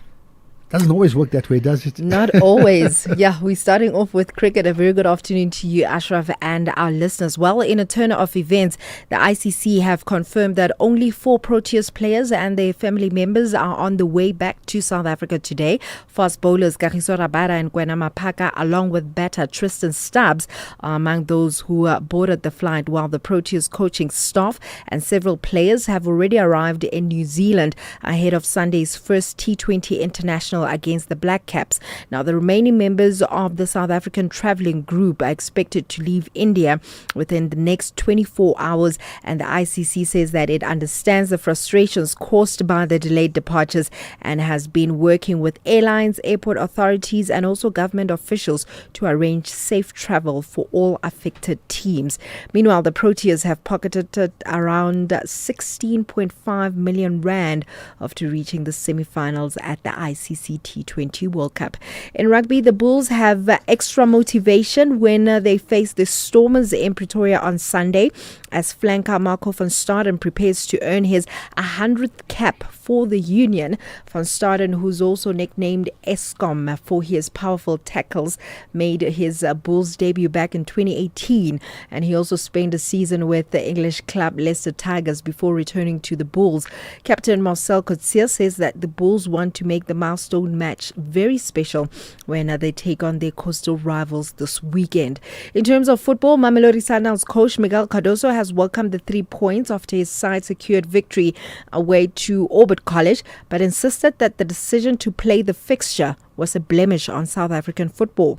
Doesn't always work that way, does it? Not always. Yeah, we're starting off with cricket. A very good afternoon to you, Ashraf, and our listeners. Well, in a turn of events, the ICC have confirmed that only 4 Proteas players and their family members are on the way back to South Africa today. Fast bowlers Kagiso Rabada and Kwena Mapaka, along with batter Tristan Stubbs, are among those who boarded the flight, while the Proteas coaching staff and several players have already arrived in New Zealand ahead of Sunday's first T20 international against the Black Caps. Now, the remaining members of the South African travelling group are expected to leave India within the next 24 hours, and the ICC says that it understands the frustrations caused by the delayed departures and has been working with airlines, airport authorities and also government officials to arrange safe travel for all affected teams. Meanwhile, the Proteas have pocketed around 16.5 million rand after reaching the semi-finals at the ICC T20 World Cup. In rugby, the Bulls have extra motivation when they face the Stormers in Pretoria on Sunday, as flanker Marco van Staden prepares to earn his 100th cap for the Union. Van Staden, who's also nicknamed Eskom for his powerful tackles, made his Bulls debut back in 2018, and he also spent a season with the English club Leicester Tigers before returning to the Bulls. Captain Marcel Coetzee says that the Bulls want to make the milestone match very special when they take on their coastal rivals this weekend. In terms of football, Mamelodi Sundowns coach Miguel Cardoso has welcomed the 3 points after his side secured victory away to Orbit College, but insisted that the decision to play the fixture was a blemish on South African football.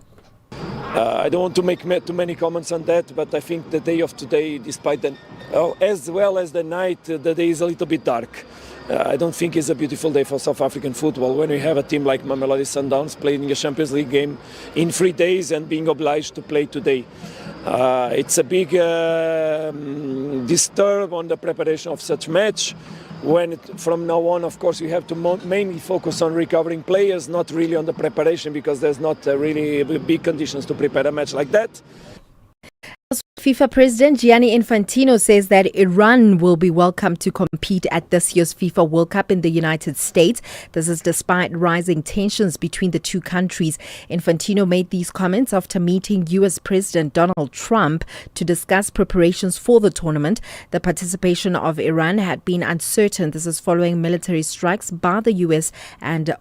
I don't want to make too many comments on that, but I think the day of today, despite as well as the night, the day is a little bit dark. I don't think it's a beautiful day for South African football when we have a team like Mamelodi Sundowns playing a Champions League game in 3 days and being obliged to play today. It's a big disturb on the preparation of such match. From now on, of course, we have to mainly focus on recovering players, not really on the preparation, because there's not really big conditions to prepare a match like that. FIFA President Gianni Infantino says that Iran will be welcome to compete at this year's FIFA World Cup in the United States. This is despite rising tensions between the two countries. Infantino made these comments after meeting US President Donald Trump to discuss preparations for the tournament. The participation of Iran had been uncertain. This is following military strikes by the US and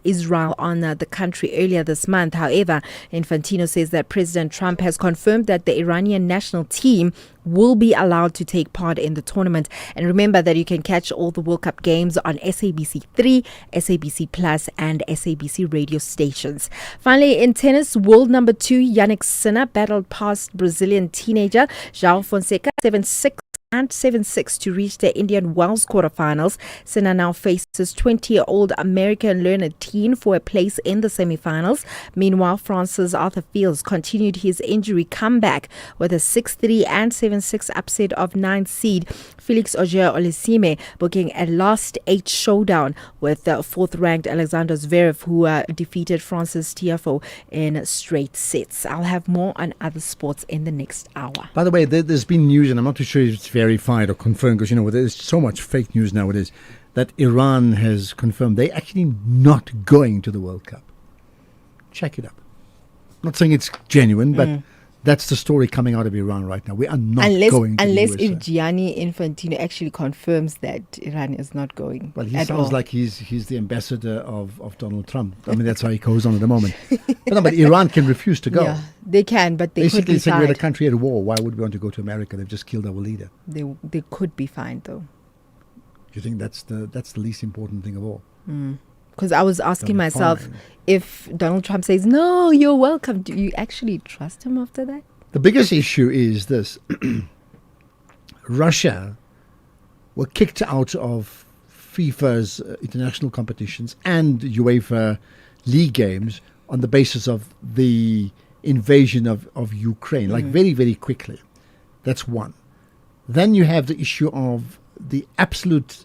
Israel on the country earlier this month. However, Infantino says that President Trump has confirmed that the Iranian national team will be allowed to take part in the tournament. And remember that you can catch all the World Cup games on SABC 3, SABC Plus and SABC radio stations. Finally, in tennis, world number 2 Jannik Sinner battled past Brazilian teenager João Fonseca 7-6 and 7-6 to reach the Indian Wells quarterfinals. Sinner now faces 20-year-old American Leonard Teen for a place in the semifinals. Meanwhile, France's Arthur Fields continued his injury comeback with a 6-3 and 7-6 upset of 9th seed Felix Auger-Aliassime, booking a last 8 showdown with 4th-ranked Alexander Zverev, who defeated France's Tiafoe in straight sets. I'll have more on other sports in the next hour. By the way, there's been news, and I'm not too sure if it's verified or confirmed, because, there's so much fake news nowadays, that Iran has confirmed they're actually not going to the World Cup. Check it up. I'm not saying it's genuine, but that's the story coming out of Iran right now. We are not going to the USA. Unless if Gianni Infantino actually confirms that Iran is not going. Well, he sounds like he's the ambassador of Donald Trump. I mean, that's how he goes on at the moment. But Iran can refuse to go. Yeah, they can, but they basically could be saying fined. we're a country at war. Why would we want to go to America? They've just killed our leader. They could be fined, though. Do you think that's the least important thing of all? Because I was asking myself, if Donald Trump says, no, you're welcome, do you actually trust him after that? The biggest issue is this. Russia were kicked out of FIFA's international competitions and UEFA league games on the basis of the invasion of Ukraine, like very, very quickly. That's one. Then you have the issue of the absolute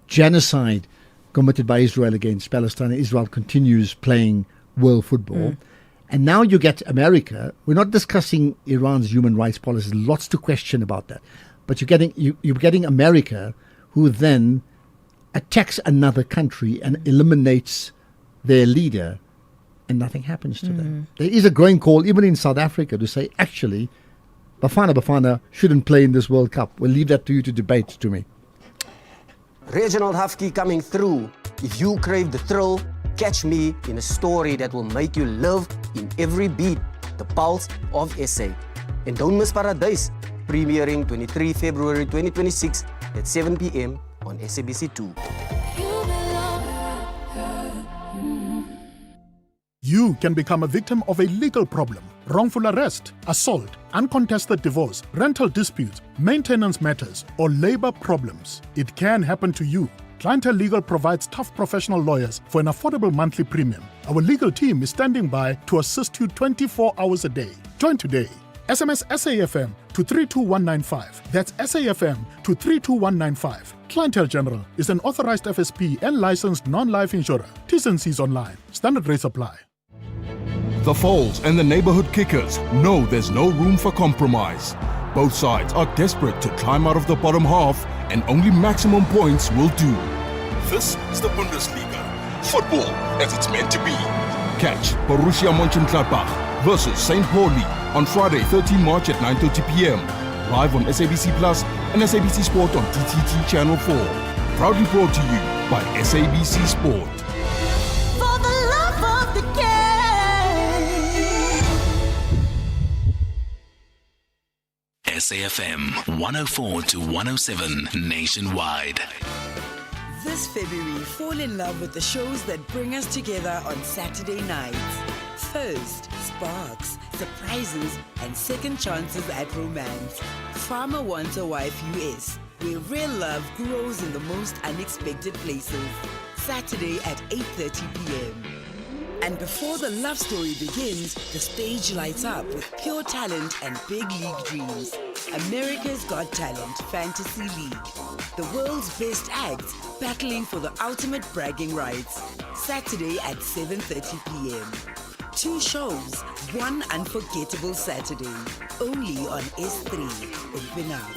genocide committed by Israel against Palestine. Israel continues playing world football. And now you get America. We're not discussing Iran's human rights policy. Lots to question about that. But you're getting America, who then attacks another country and eliminates their leader, and nothing happens to them. There is a growing call, even in South Africa, to say, actually, Bafana shouldn't play in this World Cup. We'll leave that to you to debate, to me. Reginald Husky coming through. If you crave the thrill, catch me in a story that will make you live in every beat. The Pulse of SA. And don't miss Paradise, premiering 23 February 2026 at 7 p.m. on SABC2. You can become a victim of a legal problem: wrongful arrest, assault, uncontested divorce, rental disputes, maintenance matters, or labor problems. It can happen to you. Clientele Legal provides tough professional lawyers for an affordable monthly premium. Our legal team is standing by to assist you 24 hours a day. Join today. SMS SAfm to 32195. That's SAfm to 32195. Clientele General is an authorized FSP and licensed non-life insurer. T's and C's online. Standard rates apply. The Foals and the neighborhood kickers know there's no room for compromise. Both sides are desperate to climb out of the bottom half, and only maximum points will do. This is the Bundesliga. Football as it's meant to be. Catch Borussia Mönchengladbach versus St. Pauli on Friday, 13 March at 9:30 p.m. Live on SABC Plus and SABC Sport on TTT Channel 4. Proudly brought to you by SABC Sport. For the love of the game. SAfm 104 to 107 nationwide. This February, fall in love with the shows that bring us together on Saturday nights. First, sparks, surprises, and second chances at romance. Farmer Wants a Wife US, where real love grows in the most unexpected places. Saturday at 8:30 p.m. And before the love story begins, the stage lights up with pure talent and big league dreams. America's Got Talent Fantasy League. The world's best acts battling for the ultimate bragging rights. Saturday at 7:30 p.m. 2 shows, one unforgettable Saturday. Only on S3. Open up.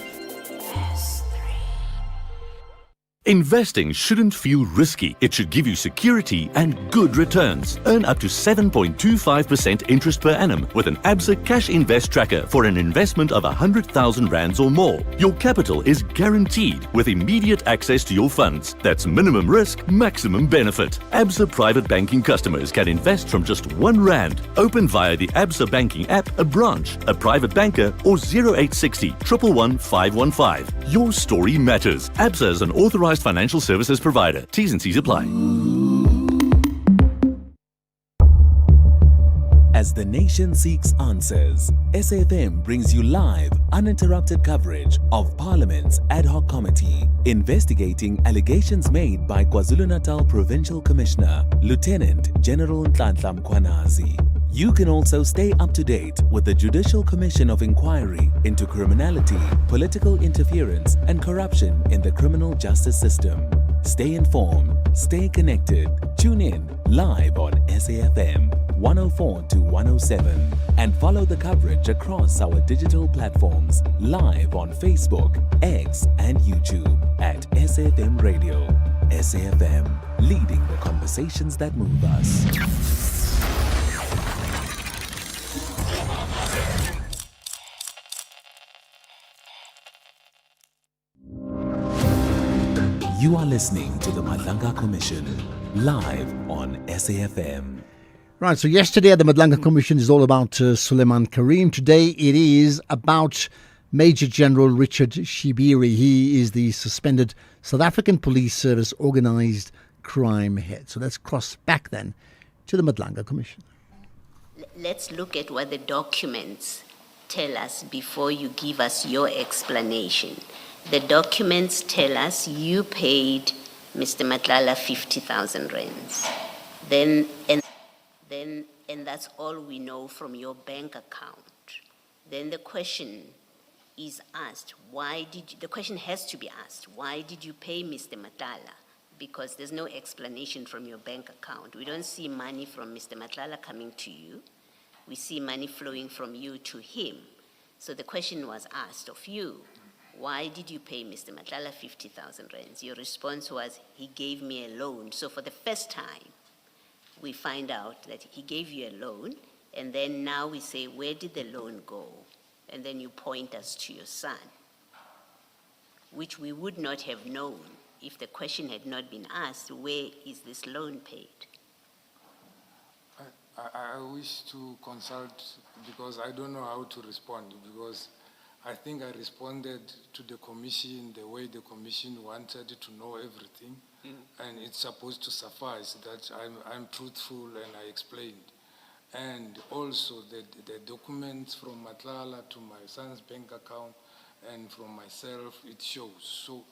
Investing shouldn't feel risky. It should give you security and good returns. Earn up to 7.25% interest per annum with an ABSA Cash Invest Tracker for an investment of 100,000 rands or more. Your capital is guaranteed with immediate access to your funds. That's minimum risk, maximum benefit. ABSA Private Banking customers can invest from just R1. Open via the ABSA Banking app, a branch, a private banker, or 0860 111 515. Your story matters. ABSA is an authorized financial services provider. T's and C's apply. As the nation seeks answers, SAfm brings you live, uninterrupted coverage of Parliament's Ad Hoc Committee investigating allegations made by KwaZulu-Natal Provincial Commissioner, Lieutenant General Nhlanhla Mkhwanazi. You can also stay up to date with the Judicial Commission of Inquiry into criminality, political interference, and corruption in the criminal justice system. Stay informed, stay connected. Tune in live on SAfm 104 to 107 and follow the coverage across our digital platforms live on Facebook, X, and YouTube at SAfmRadio. SAfm, leading the conversations that move us. You are listening to the Madlanga Commission, live on SAfm. Right, so yesterday at the Madlanga Commission is all about Suleiman Karim. Today it is about Major General Richard Shibiri. He is the suspended South African Police Service organised crime head. So let's cross back then to the Madlanga Commission. let's look at what the documents tell us before you give us your explanation. The documents tell us you paid Mr. Matlala 50,000 rands. And that's all we know from your bank account. Then the question is asked, the question has to be asked, why did you pay Mr. Matlala? Because there's no explanation from your bank account. We don't see money from Mr. Matlala coming to you. We see money flowing from you to him. So the question was asked of you, why did you pay Mr. Matlala 50,000 rands? Your response was, he gave me a loan. So for the first time, we find out that he gave you a loan, and then now we say, where did the loan go? And then you point us to your son, which we would not have known if the question had not been asked, where is this loan paid? I wish to consult because I don't know how to respond, because I think I responded to the commission the way the commission wanted to know everything, and it's supposed to suffice that I'm truthful and I explained. And also the documents from Matlala to my son's bank account and from myself, it shows. So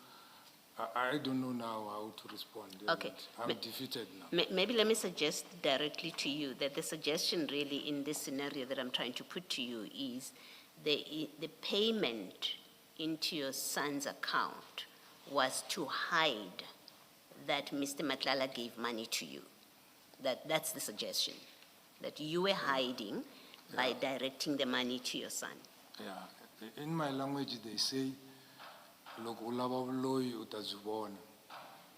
I don't know now how to respond. Okay. I'm defeated now. Maybe let me suggest directly to you that the suggestion really in this scenario that I'm trying to put to you is the payment into your son's account was to hide that Mr. Matlala gave money to you. That's the suggestion, that you were hiding by directing the money to your son. Yeah. In my language, they say,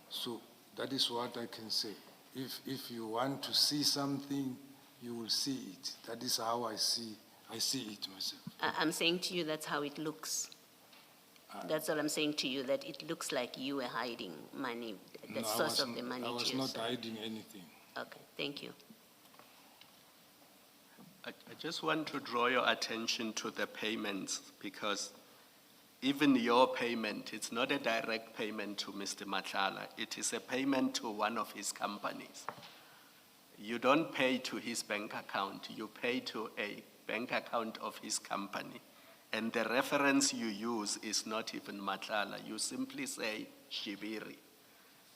so that is what I can say. If you want to see something, you will see it. That is how I see it myself. I'm saying to you that's how it looks. That's all I'm saying to you, that it looks like you were hiding money, the source of the money to your son. I was not hiding anything. Okay, thank you. I just want to draw your attention to the payments, because even your payment, it's not a direct payment to Mr. Matlala. It is a payment to one of his companies. You don't pay to his bank account. You pay to a bank account of his company. And the reference you use is not even Matlala. You simply say Shibiri.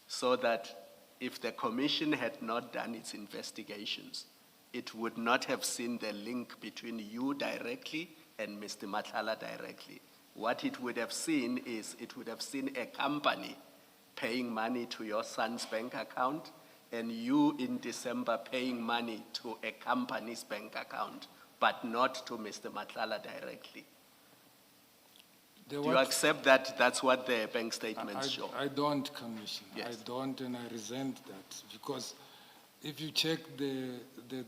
So that if the commission had not done its investigations, it would not have seen the link between you directly and Mr. Matlala directly. What it would have seen is, it would have seen a company paying money to your son's bank account, and you in December paying money to a company's bank account, but not to Mr. Matlala directly. Do you accept that that's what the bank statements show? I don't, Commissioner. Yes. I don't, and I resent that, because if you check the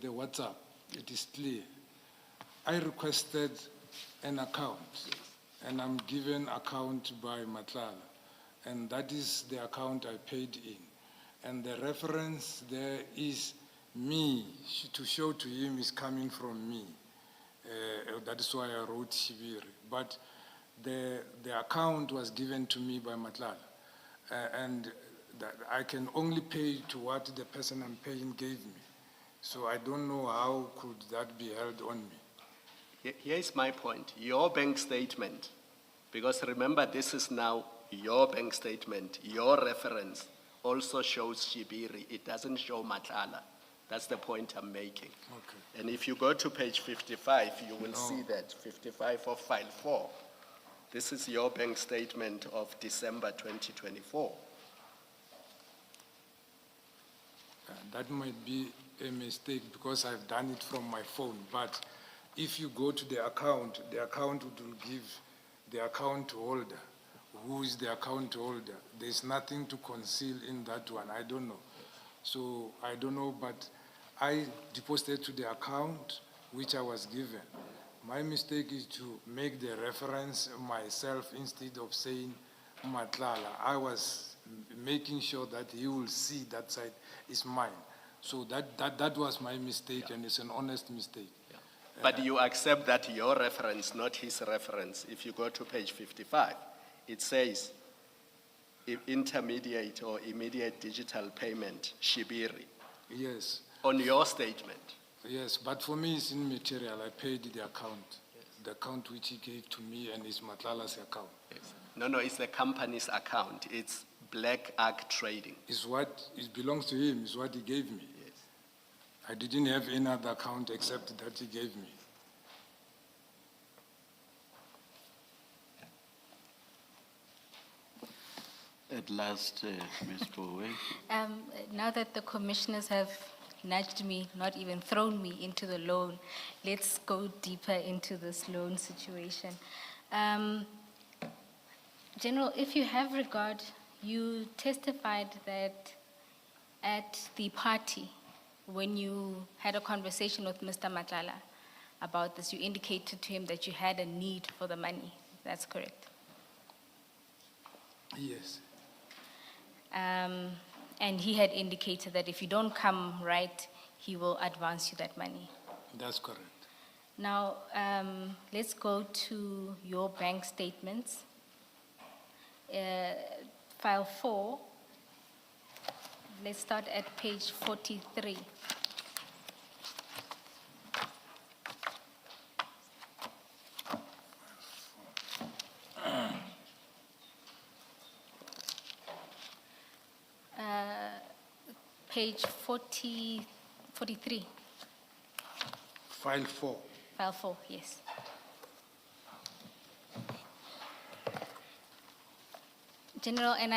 WhatsApp, it is clear. I requested an account, and I'm given account by Matlala, and that is the account I paid in. And the reference there is me, to show to him is coming from me. That is why I wrote Shibiri. But the account was given to me by Matlala, and that I can only pay to what the person I'm paying gave me. So I don't know how could that be held on me. Here is my point. Your bank statement, because remember, this is now your bank statement, your reference also shows Shibiri. It doesn't show Matlala. That's the point I'm making. Okay. And if you go to page 55, you will see that, 55 of file 4. This is your bank statement of December 2024. That might be a mistake because I've done it from my phone. But if you go to the account will give the account holder. Who is the account holder? There's nothing to conceal in that one. I don't know. So I don't know, but I deposited to the account which I was given. My mistake is to make the reference myself instead of saying Matlala. I was making sure that he will see that side is mine. So that was my mistake, and it's an honest mistake. Yeah. But you accept that your reference, not his reference. If you go to page 55, it says intermediate or immediate digital payment, Shibiri. Yes. On your statement. Yes, but for me it's immaterial. I paid the account. The account which he gave to me, and it's Matlala's account. Yes. No, it's the company's account. It's Black Ark Trading. It's what, it belongs to him, it's what he gave me. Yes. I didn't have any other account except that he gave me. At last, Ms. Bowe. Now that the commissioners have nudged me, not even thrown me into the loan, let's go deeper into this loan situation. General, if you have regard, you testified that at the party, when you had a conversation with Mr. Matlala about this, you indicated to him that you had a need for the money. That's correct? Yes. And he had indicated that if you don't come right, he will advance you that money. That's correct. Now, let's go to your bank statements. File 4, let's start at page 43. Page 43. File 4. File 4, yes. General, and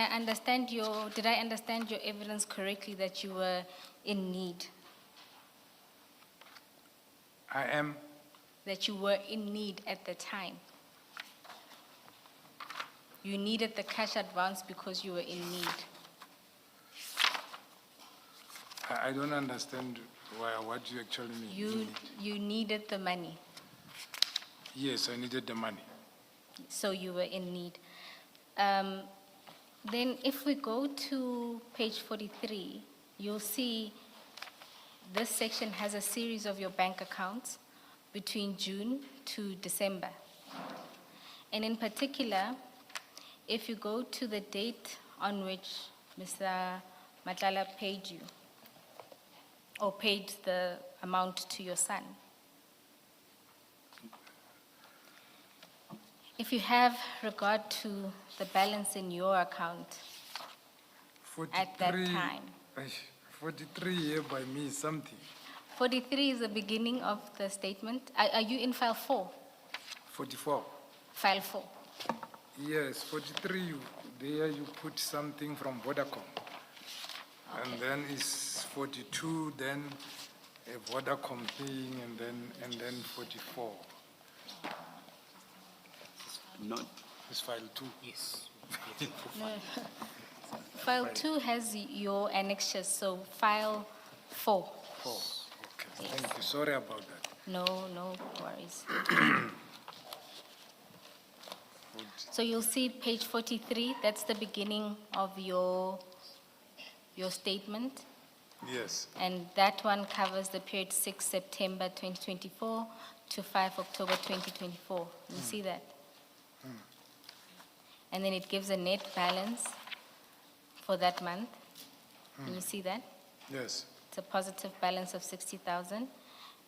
did I understand your evidence correctly that you were in need? I am. That you were in need at the time? You needed the cash advance because you were in need? I don't understand what you actually mean. You needed the money? Yes, I needed the money. So you were in need. Then if we go to page 43, you'll see this section has a series of your bank accounts between June to December. And in particular, if you go to the date on which Mr. Matlala paid you, or paid the amount to your son, if you have regard to the balance in your account at that time. 43 here by me is something. 43 is the beginning of the statement. Are you in file 4? 44. File 4. Yes, 43, there you put something from Vodacom. Okay. And then it's 42, then a Vodacom thing, and then 44. Not. It's file 2. Yes. No. File 2 has your annexures, so file 4. 4. Okay. Yes. Thank you. Sorry about that. No worries. So you'll see page 43, that's the beginning of your statement. Yes. And that one covers the period 6 September 2024 to 5 October 2024. You see that? And then it gives a net balance for that month. Can you see that? Yes. It's a positive balance of 60,000.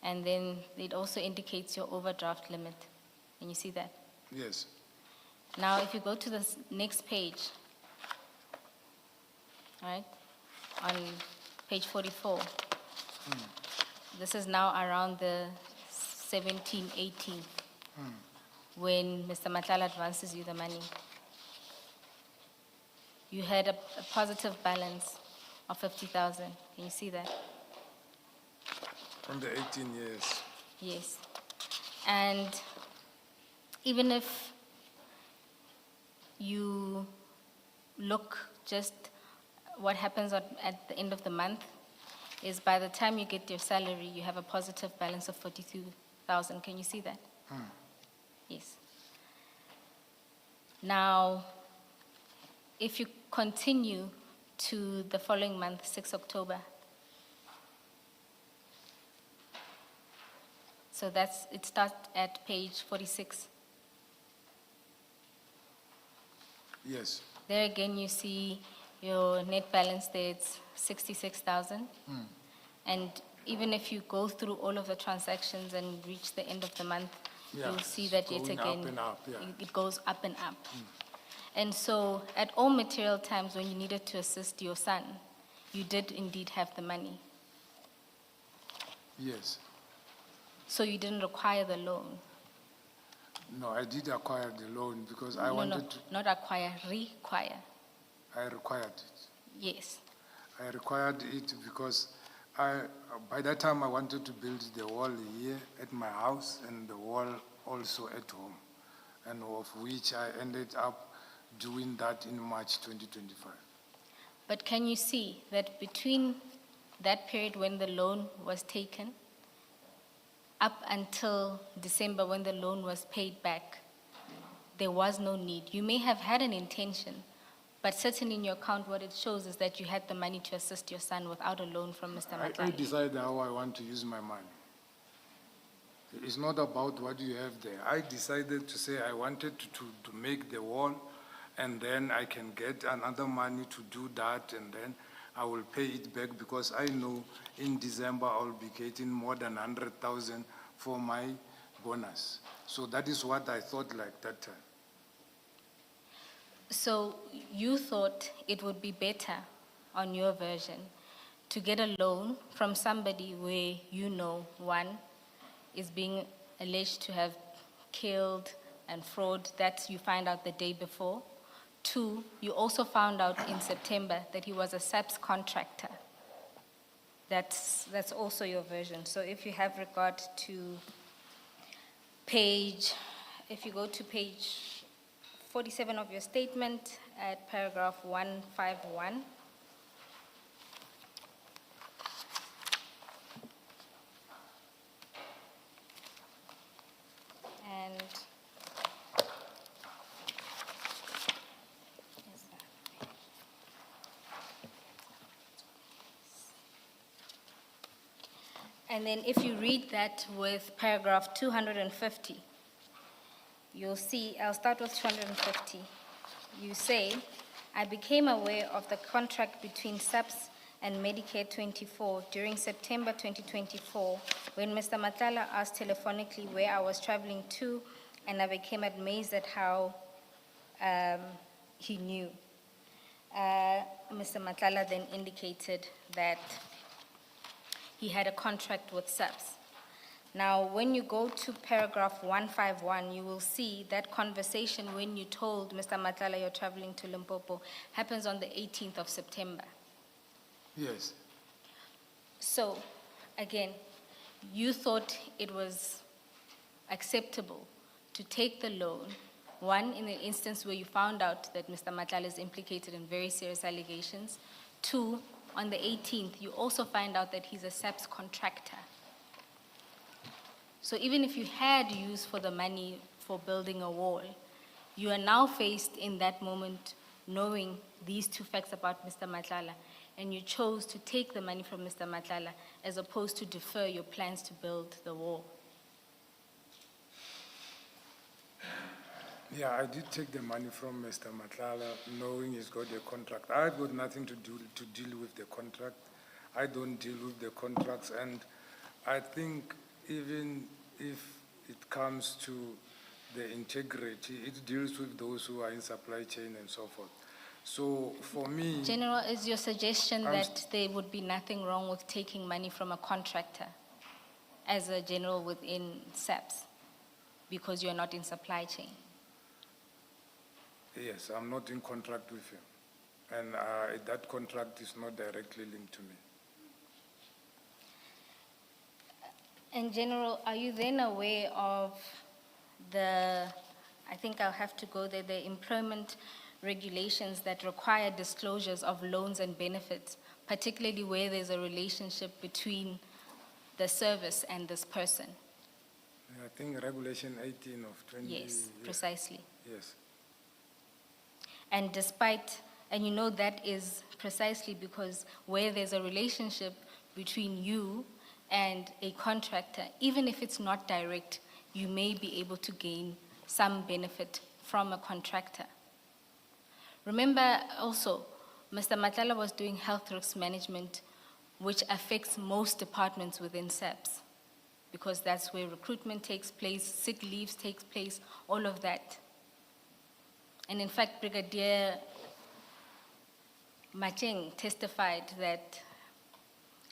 And then it also indicates your overdraft limit. Can you see that? Yes. Now, if you go to the next page, all right, on page 44, this is now around the 17, 18, when Mr. Matlala advances you the money. You had a positive balance of 50,000. Can you see that? From the 18 years. Yes. And even if you look just what happens at the end of the month is by the time you get your salary, you have a positive balance of 42,000. Can you see that? Yes. Now, if you continue to the following month, 6 October, so it starts at page 46. Yes. There again, you see your net balance there, it's 66,000. And Even if you go through all of the transactions and reach the end of the month, Yeah, you'll see that yet going again, up and up, yeah. it goes up and up. And so at all material times when you needed to assist your son, you did indeed have the money. Yes. So you didn't require the loan. No, I did acquire the loan because I No, wanted to, not acquire, require. I required it. Yes. I required it because by that time I wanted to build the wall here at my house and the wall also at home, and of which I ended up doing that in March 2025. But can you see that between that period when the loan was taken up until December when the loan was paid back, there was no need? You may have had an intention, but certainly in your account what it shows is that you had the money to assist your son without a loan from Mr. I Matlala. decide how I want to use my money. It's not about what you have there. I decided to say I wanted to make the wall, and then I can get another money to do that, and then I will pay it back because I know in December I'll be getting more than 100,000 for my bonus. So that is what I thought like that time. So you thought it would be better, on your version, to get a loan from somebody where you know, one, is being alleged to have killed and fraud, that you find out the day before. Two, you also found out in September that he was a SAPS contractor. That's also your version. So if you have regard to if you go to page 47 of your statement at paragraph 151, and and then if you read that with paragraph 250, you'll see, I'll start with 250. You say, I became aware of the contract between SAPS and Medicare 24 during September 2024 when Mr. Matlala asked telephonically where I was traveling to, and I became amazed at how he knew. Mr. Matlala then indicated that he had a contract with SAPS. Now, when you go to paragraph 151, you will see that conversation when you told Mr. Matlala you're traveling to Limpopo happens on the 18th of September. Yes. So, again, you thought it was acceptable to take the loan, one, in the instance where you found out that Mr. Matlala is implicated in very serious allegations. Two, on the 18th, you also find out that he's a SAPS contractor. So even if you had use for the money for building a wall, you are now faced in that moment knowing these two facts about Mr. Matlala, and you chose to take the money from Mr. Matlala as opposed to defer your plans to build the wall. Yeah, I did take the money from Mr. Matlala, knowing he's got a contract. I've got nothing to deal with the contract. I don't deal with the contracts, and I think even if it comes to the integrity, it deals with those who are in supply chain and so forth. So for me... General, is your suggestion that there would be nothing wrong with taking money from a contractor as a general within SAPS because you're not in supply chain? Yes, I'm not in contract with him. And that contract is not directly linked to me. In general, are you then aware of I think I'll have to go there, the employment regulations that require disclosures of loans and benefits, particularly where there's a relationship between the service and this person? I think Regulation 18 of 20... Yes, precisely. Yes. And and you know that is precisely because where there's a relationship between you and a contractor, even if it's not direct, you may be able to gain some benefit from a contractor. Remember also, Mr. Matlala was doing health risk management which affects most departments within SAPS, because that's where recruitment takes place, sick leaves takes place, all of that. And in fact, Brigadier Macheng testified that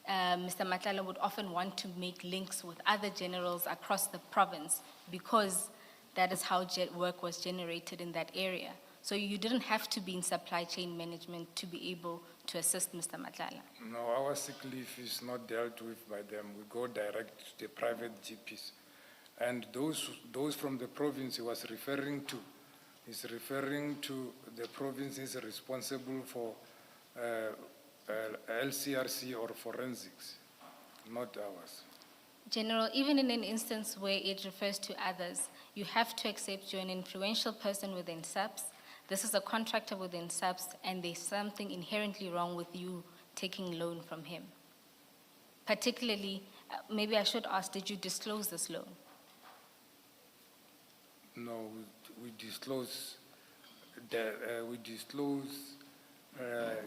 Mr. Matlala would often want to make links with other generals across the province because that is how work was generated in that area. So you didn't have to be in supply chain management to be able to assist Mr. Matlala. No, our sick leave is not dealt with by them. We go direct to the private GPs. And those from the province he was referring to, is referring to the provinces responsible for LCRC or forensics, not ours. General, even in an instance where it refers to others, you have to accept you're an influential person within SAPS. This is a contractor within SAPS, and there's something inherently wrong with you taking loan from him. Particularly, maybe I should ask, did you disclose this loan? No, we disclose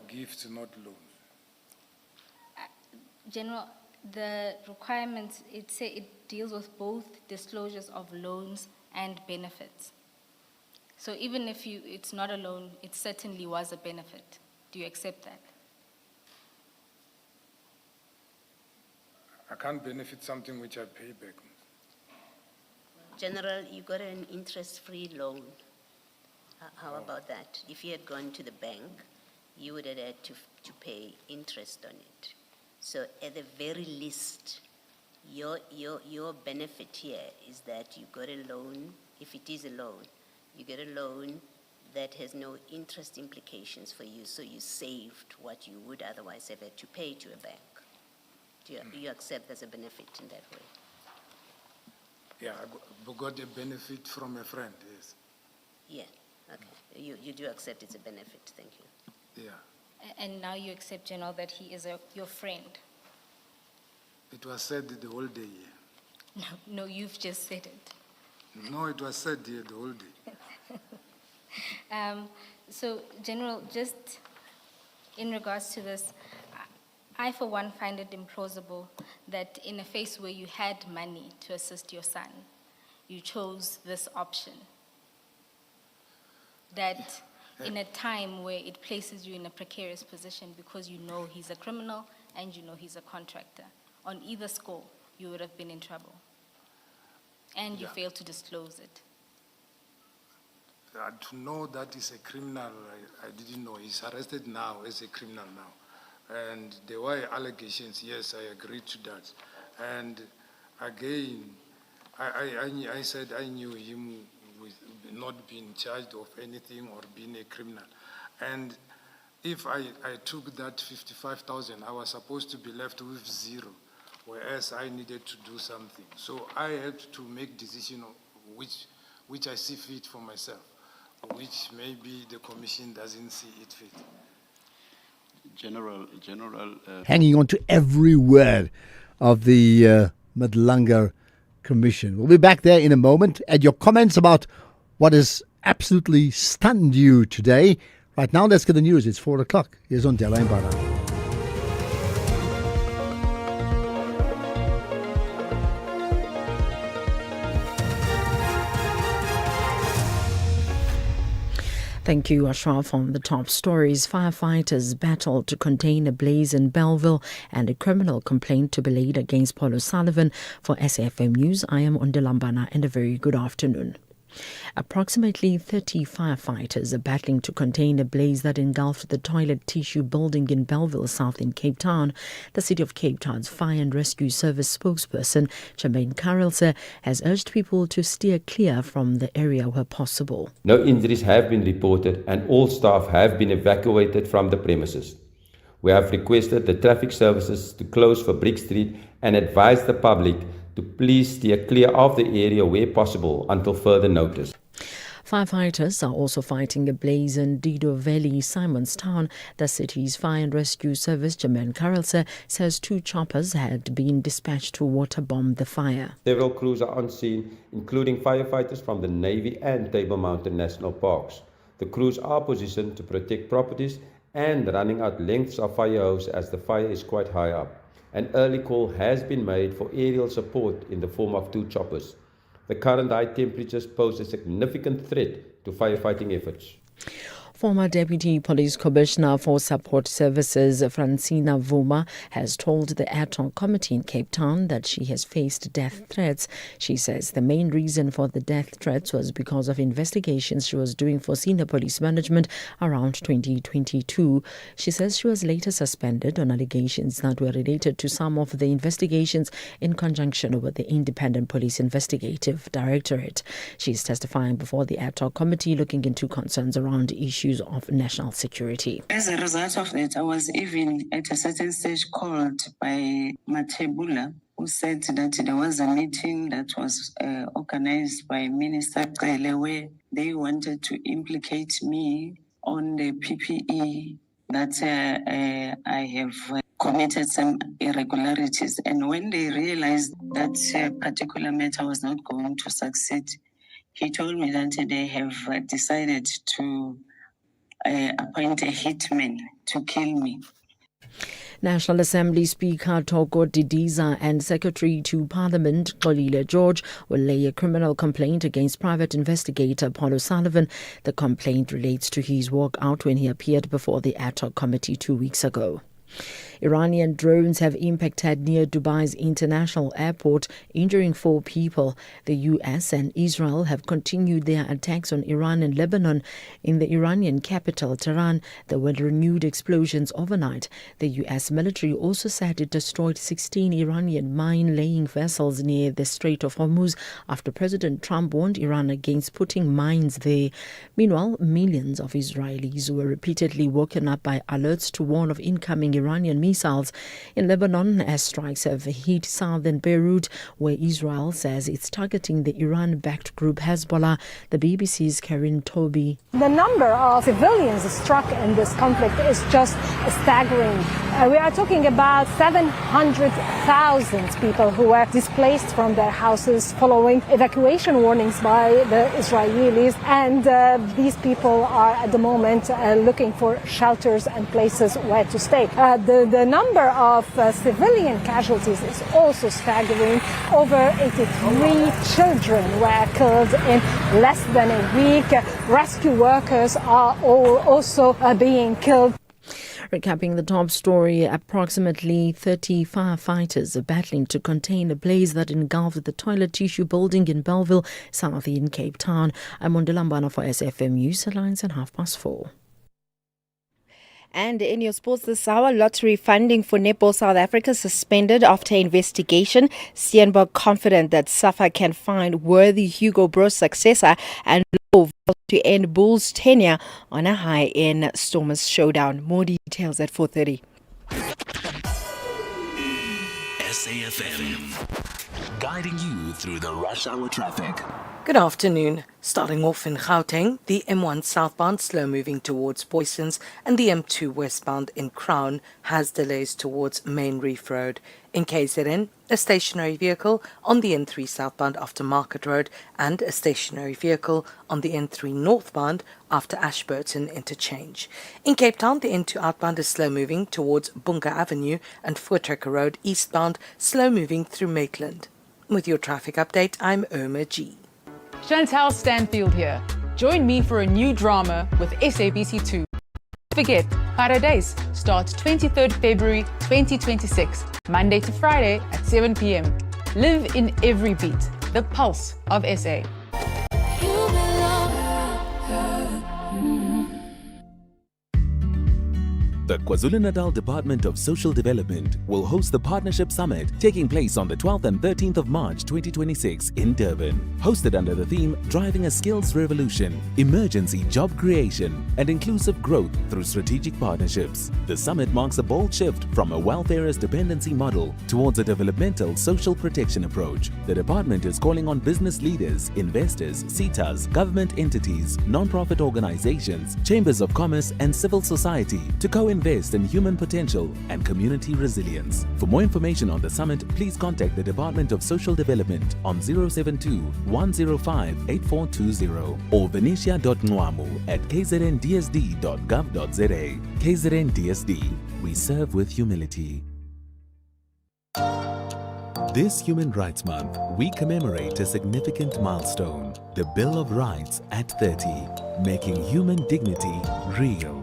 gifts, not loans. General, the requirements, it deals with both disclosures of loans and benefits. So even if it's not a loan, it certainly was a benefit. Do you accept that? I can't benefit something which I pay back. General, you got an interest-free loan. How about that? If you had gone to the bank, you would have had to pay interest on it. So at the very least, your benefit here is that you got a loan. If it is a loan, you get a loan that has no interest implications for you, so you saved what you would otherwise have had to pay to a bank. Do you accept as a benefit in that way? Yeah, I got a benefit from a friend, yes. Yeah, okay. You do accept it's a benefit, thank you. Yeah. And now you accept, General, that he is your friend. It was said the whole day here. No, you've just said it. No, it was said here the whole day. So, General, just in regards to this, I, for one, find it implausible that in a phase where you had money to assist your son, you chose this option. That in a time where it places you in a precarious position because you know he's a criminal and you know he's a contractor. On either score, you would have been in trouble. And you failed to disclose it. To know that he's a criminal, I didn't know. He's arrested now as a criminal now. And there were allegations, yes, I agree to that. And again, I said I knew him with not being charged of anything or being a criminal. And if I took that 55,000, I was supposed to be left with zero, whereas I needed to do something. So I had to make decision which I see fit for myself, which maybe the commission doesn't see it fit. General. Hanging on to every word of the Madlanga Commission. We'll be back there in a moment. Add your comments about what has absolutely stunned you today. Right now, let's get the news. It's 4 o'clock. Here's on Dela Mbara. Thank you, Ashraf. On the top stories, firefighters battled to contain a blaze in Bellville and a criminal complaint to be laid against Paul O'Sullivan. For SAfm News, I am Ondilambana, and a very good afternoon. Approximately 30 firefighters are battling to contain a blaze that engulfed the toilet tissue building in Bellville South in Cape Town. The City of Cape Town's Fire and Rescue Service spokesperson, Jermaine Carrelse, has urged people to steer clear from the area where possible. No injuries have been reported and all staff have been evacuated from the premises. We have requested the traffic services to close for Brick Street and advise the public to please steer clear of the area where possible until further notice. Firefighters are also fighting a blaze in Dido Valley, Simonstown. The city's Fire and Rescue Service, Jermaine Carrelse, says 2 choppers had been dispatched to waterbomb the fire. Several crews are on scene, including firefighters from the Navy and Table Mountain National Parks. The crews are positioned to protect properties and running out lengths of fire hose as the fire is quite high up. An early call has been made for aerial support in the form of 2 choppers. The current high temperatures pose a significant threat to firefighting efforts. Former Deputy Police Commissioner for Support Services Francina Vuma has told the Ad hoc Committee in Cape Town that she has faced death threats. She says the main reason for the death threats was because of investigations she was doing for senior police management around 2022. She says she was later suspended on allegations that were related to some of the investigations in conjunction with the Independent Police Investigative Directorate. She is testifying before the Ad hoc Committee looking into concerns around issues of national security. As a result of that, I was even at a certain stage called by Matebula, who said that there was a meeting that was organized by Minister Kele where they wanted to implicate me on the PPE that I have committed some irregularities. And when they realized that particular matter was not going to succeed, he told me that they have decided to appoint a hitman to kill me. National Assembly Speaker Toko Didiza and Secretary to Parliament Xolile George will lay a criminal complaint against private investigator Paul O'Sullivan. The complaint relates to his walkout when he appeared before the Ad hoc Committee 2 weeks ago. Iranian drones have impacted near Dubai's international airport, injuring 4 people. The US and Israel have continued their attacks on Iran and Lebanon. In the Iranian capital, Tehran, there were renewed explosions overnight. The US military also said it destroyed 16 Iranian mine-laying vessels near the Strait of Hormuz after President Trump warned Iran against putting mines there. Meanwhile, millions of Israelis were repeatedly woken up by alerts to warn of incoming Iranian missiles. In Lebanon, airstrikes have hit southern Beirut, where Israel says it's targeting the Iran-backed group Hezbollah. The BBC's Karin Toby. The number of civilians struck in this conflict is just staggering. We are talking about 700,000 people who were displaced from their houses following evacuation warnings by the Israelis. And these people are at the moment looking for shelters and places where to stay. The number of civilian casualties is also staggering. Over 83 children were killed in less than a week. Rescue workers are also being killed. Recapping the top story, approximately 30 firefighters are battling to contain a blaze that engulfed the toilet tissue building in Belleville, south in Cape Town. I'm Mondolambana for SAfm News, headlines at 4:30. And in your sports this hour, lottery funding for Netball South Africa suspended after investigation. Steenberg confident that SAFA can find worthy Hugo Broos successor, and Low vows to end Bulls' tenure on a high in Stormers showdown. More details at 4:30. SAfm, guiding you through the rush hour traffic. Good afternoon. Starting off in Gauteng, the M1 southbound slow moving towards Boysons and the M2 westbound in Crown has delays towards Main Reef Road. In KZN, a stationary vehicle on the N3 southbound after Market Road and a stationary vehicle on the N3 northbound after Ashburton interchange. In Cape Town, the N2 outbound is slow moving towards Bunga Avenue and Voortrekker Road eastbound, slow moving through Maitland. With your traffic update, I'm Irma G. Chantal Stanfield here. Join me for a new drama with SABC2. Don't forget, Paradise starts 23rd February 2026, Monday to Friday at 7 p.m. Live in every beat, the pulse of SA. The KwaZulu-Natal Department of Social Development will host the Partnership Summit taking place on the 12th and 13th of March 2026 in Durban. Hosted under the theme Driving a Skills Revolution, Emergency Job Creation and Inclusive Growth Through Strategic Partnerships. The summit marks a bold shift from a welfareist dependency model towards a developmental social protection approach. The department is calling on business leaders, investors, CETAs, government entities, non-profit organizations, chambers of commerce and civil society to co-invest invest in human potential and community resilience. For more information on the summit, please contact the Department of Social Development on 072-105-8420 or venetia.nwamu@kzndsd.gov.za. KZN DSD, we serve with humility. This Human Rights Month, we commemorate a significant milestone, the Bill of Rights at 30, making human dignity real.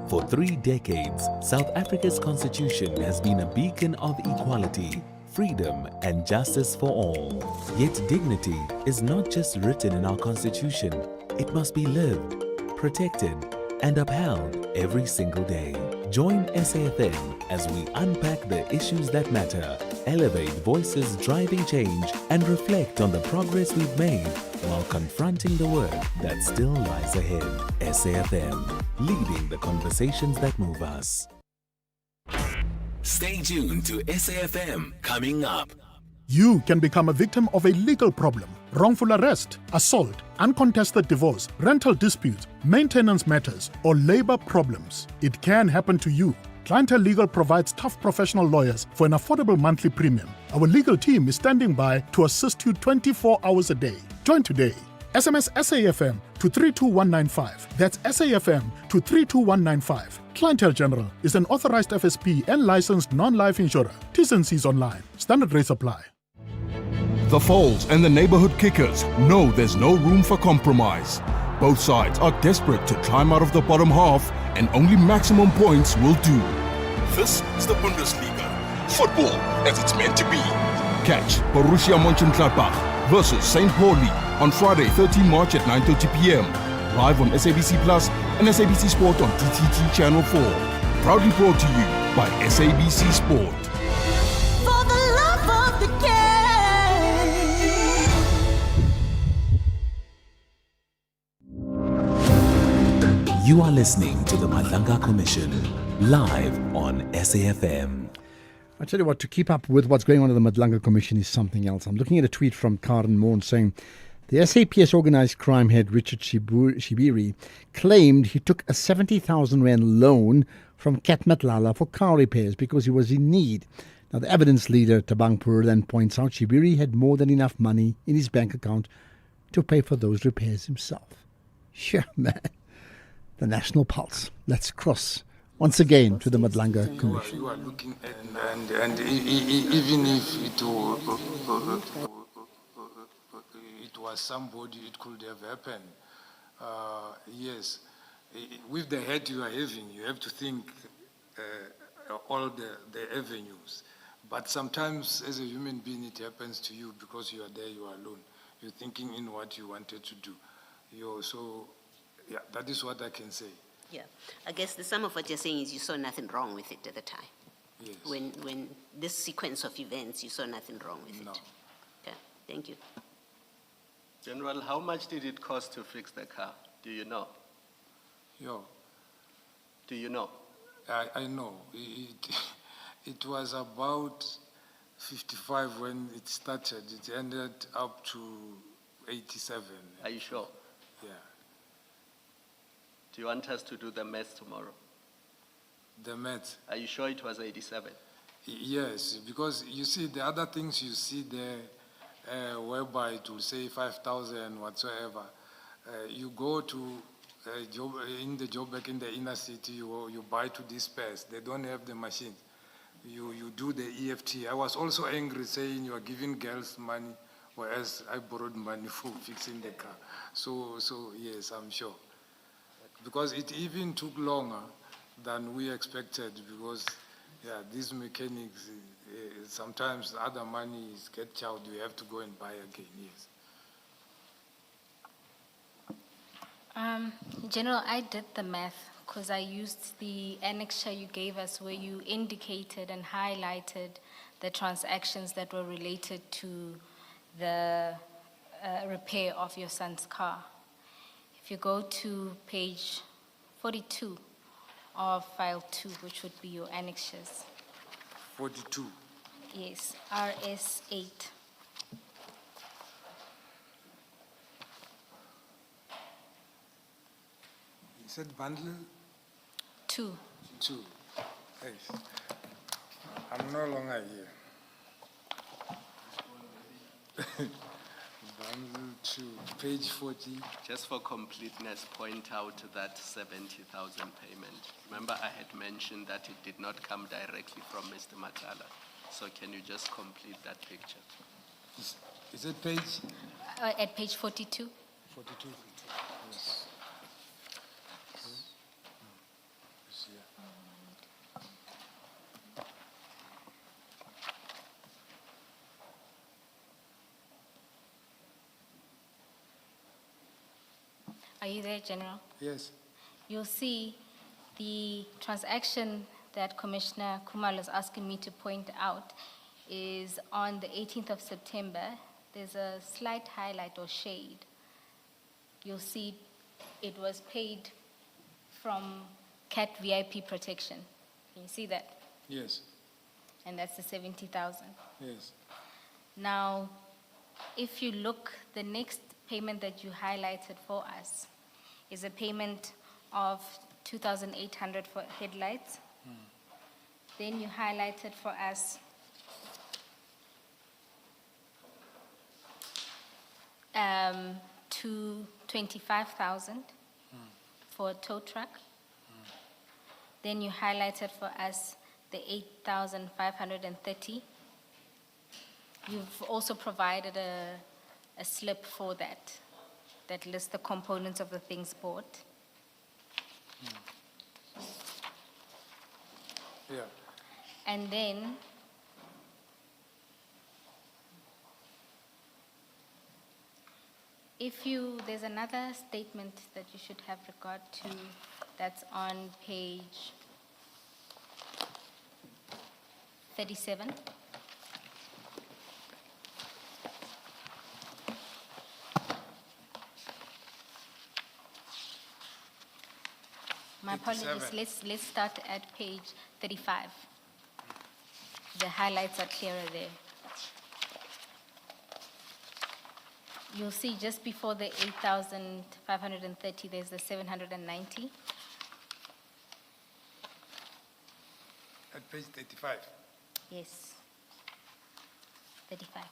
For 3 decades, South Africa's constitution has been a beacon of equality, freedom and justice for all. Yet dignity is not just written in our constitution, it must be lived, protected and upheld every single day. Join SAfm as we unpack the issues that matter, elevate voices driving change, and reflect on the progress we've made while confronting the work that still lies ahead. SAfm, leading the conversations that move us. Stay tuned to SAfm coming up. You can become a victim of a legal problem: wrongful arrest, assault, uncontested divorce, rental dispute, maintenance matters, or labor problems. It can happen to you. Clientele Legal provides tough professional lawyers for an affordable monthly premium. Our legal team is standing by to assist you 24 hours a day. Join today. SMS SAfm to 32195. That's SAfm to 32195. Clientele General is an authorized FSP and licensed non-life insurer. T's and C's online. Standard rates apply. The Foals and the neighborhood kickers know there's no room for compromise. Both sides are desperate to climb out of the bottom half, and only maximum points will do. This is the Bundesliga. Football as it's meant to be. Catch Borussia Mönchengladbach versus St. Pauli on Friday, 13 March at 9:30 p.m. Live on SABC Plus and SABC Sport on DTT Channel 4. Proudly brought to you by SABC Sport. For the love of the game. You are listening to the Madlanga Commission, live on SAfm. I tell you what, to keep up with what's going on in the Madlanga Commission is something else. I'm looking at a tweet from Karen Moore saying, the SAPS organised crime head Richard Shibiri claimed he took a 70,000 Rand loan from Kat Matlala for car repairs because he was in need. Now, the evidence leader, Tabang Pur, then points out Shibiri had more than enough money in his bank account to pay for those repairs himself. Sure, man. The National Pulse. Let's cross once again to the Madlanga Commission. You are looking at, and even if it was somebody, it could have happened. Yes, with the head you are having, you have to think all the avenues. But sometimes, as a human being, it happens to you because you are there, you are alone. You're thinking in what you wanted to do. Yeah, that is what I can say. Yeah, I guess the sum of what you're saying is you saw nothing wrong with it at the time. Yes. When this sequence of events, you saw nothing wrong with it. Okay, thank you. General, how much did it cost to fix the car? Do you know? Do you know? I know. It was about 55 when it started. It ended up to 87. Are you sure? Yeah. Do you want us to do the math tomorrow? The math? Are you sure it was 87? Yes, because you see the other things you see there, whereby it will say 5,000 whatsoever. You go to Joburg in the inner city, you buy to disperse. They don't have the machine. You do the EFT. I was also angry saying you are giving girls money, whereas I borrowed money for fixing the car. So yes, I'm sure. Because it even took longer than we expected because, these mechanics, sometimes other monies get chowed, you have to go and buy again, yes. General, I did the math because I used the annexure you gave us where you indicated and highlighted the transactions that were related to the repair of your son's car. If you go to page 42 of file 2, which would be your annexures. 42? Yes, RS 8. You said bundle? 2. 2. Hey, I'm no longer here. Down to page 40. Just for completeness, point out that 70,000 payment. Remember, I had mentioned that it did not come directly from Mr. Matala. So can you just complete that picture? Is it page? At page 42. 42. Yes. Are you there, General? Yes. You'll see the transaction that Commissioner Kumal is asking me to point out is on the 18th of September. There's a slight highlight or shade. You'll see it was paid from CAT VIP protection. Can you see that? Yes. And that's the 70,000. Yes. Now, if you look, the next payment that you highlighted for us is a payment of 2,800 for headlights. Then you highlighted for us to 25,000 for a tow truck. Then you highlighted for us the 8,530. You've also provided a slip for that lists the components of the things bought. Yeah. And then there's another statement that you should have regard to that's on page 37. My apologies, let's start at page 35. The highlights are clearer there. You'll see just before the 8,530, there's the 790. At page 35. Yes, 35.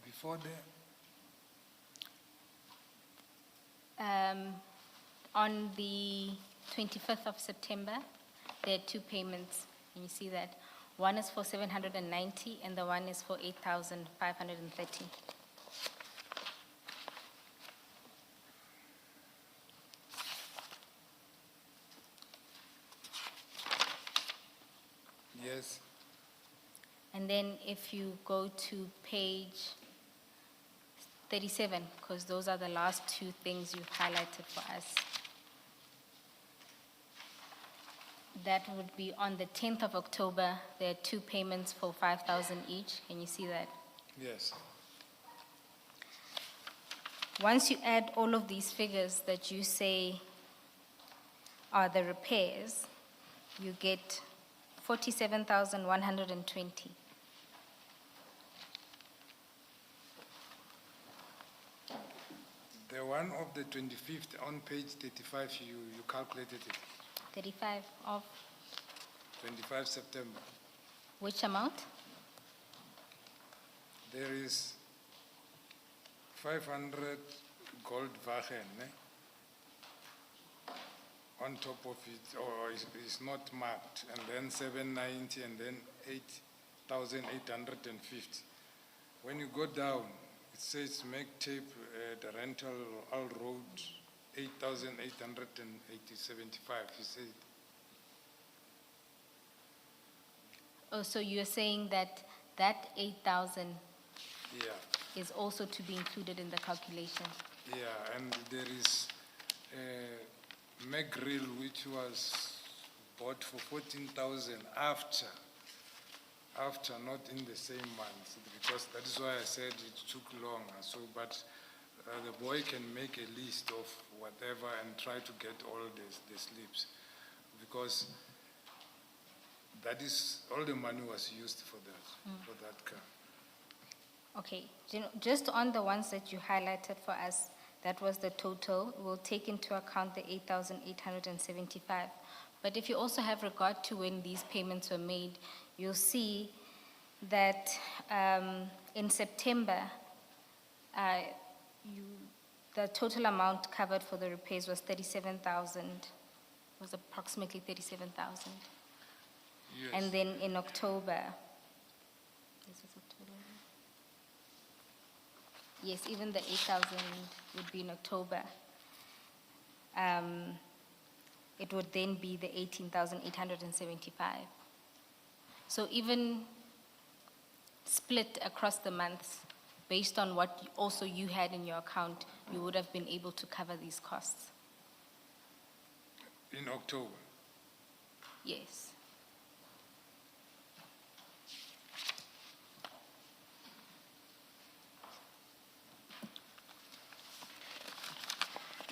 Before there? On the 25th of September, there are two payments. Can you see that? One is for 790 and the one is for 8,530. Yes. And then if you go to page 37, because those are the last two things you've highlighted for us. That would be on the 10th of October. There are two payments for 5,000 each. Can you see that? Yes. Once you add all of these figures that you say are the repairs, you get 47,120. The one of the 25th on page 35, you calculated it. 35 of 25 September. which amount? There is 500 gold Wagen on top of it, or it's not marked, and then 790, and then 8,850. When you go down, it says make tape the rental all road 8,875. You said. Oh, so you're saying that 8,000 is also to be included in the calculation? Yeah, and there is McGrill, which was bought for 14,000 after, not in the same month, because that is why I said it took longer. So, but the boy can make a list of whatever and try to get all the slips, because that is all the money was used for that car. Okay, just on the ones that you highlighted for us, that was the total. We'll take into account the 8,875. But if you also have regard to when these payments were made, you'll see that in September, the total amount covered for the repairs was 37,000, was approximately 37,000. Yes. And then in October, this is a total. Yes, even the 8,000 would be in October. It would then be the 18,875. So even split across the months, based on what also you had in your account, you would have been able to cover these costs. In October? Yes.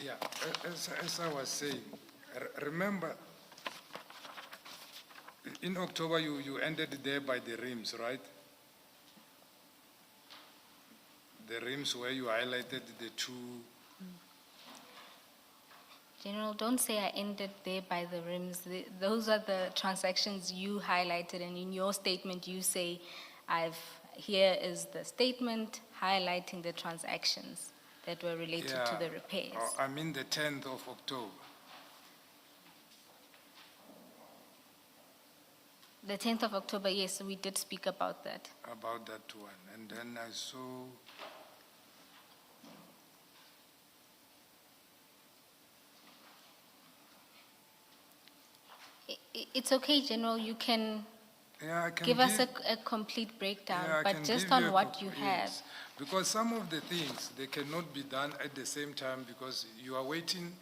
Yeah, as I was saying, remember, in October you ended there by the rims, right? The rims where you highlighted the two. General, don't say I ended there by the rims. Those are the transactions you highlighted, and in your statement you say, here is the statement highlighting the transactions that were related to the repairs. I mean the 10th of October. The 10th of October, yes, we did speak about that. About that one. And then I saw It's okay, General, you can I can give us a complete breakdown, I but can just give on what you have. yes. Because some of the things, they cannot be done at the same time because you are waiting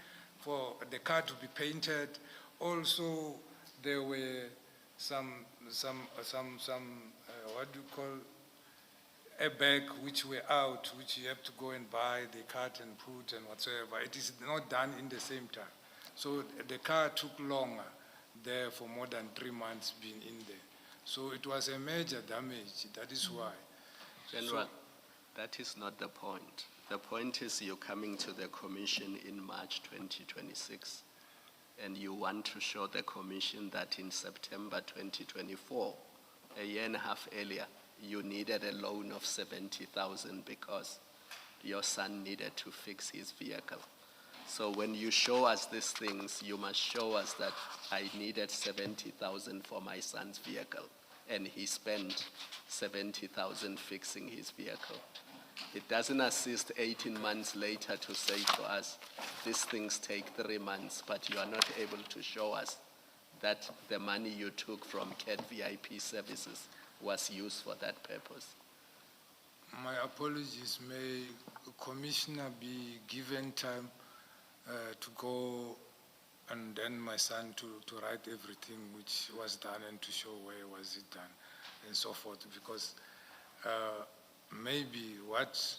for the car to be painted. Also, there were some what do you call, a bag which were out, which you have to go and buy, the cut and put and whatsoever. It is not done in the same time. So the car took longer there for more than 3 months being in there. So it was a major damage, that is why. General, that is not the point. The point is you're coming to the commission in March 2026, and you want to show the commission that in September 2024, a year and a half earlier, you needed a loan of 70,000 because your son needed to fix his vehicle. So when you show us these things, you must show us that I needed 70,000 for my son's vehicle, and he spent 70,000 fixing his vehicle. It doesn't assist 18 months later to say to us, these things take 3 months, but you are not able to show us that the money you took from CAT VIP services was used for that purpose. My apologies. May the Commissioner be given time to go, and then my son to write everything which was done and to show where was it done and so forth, because maybe what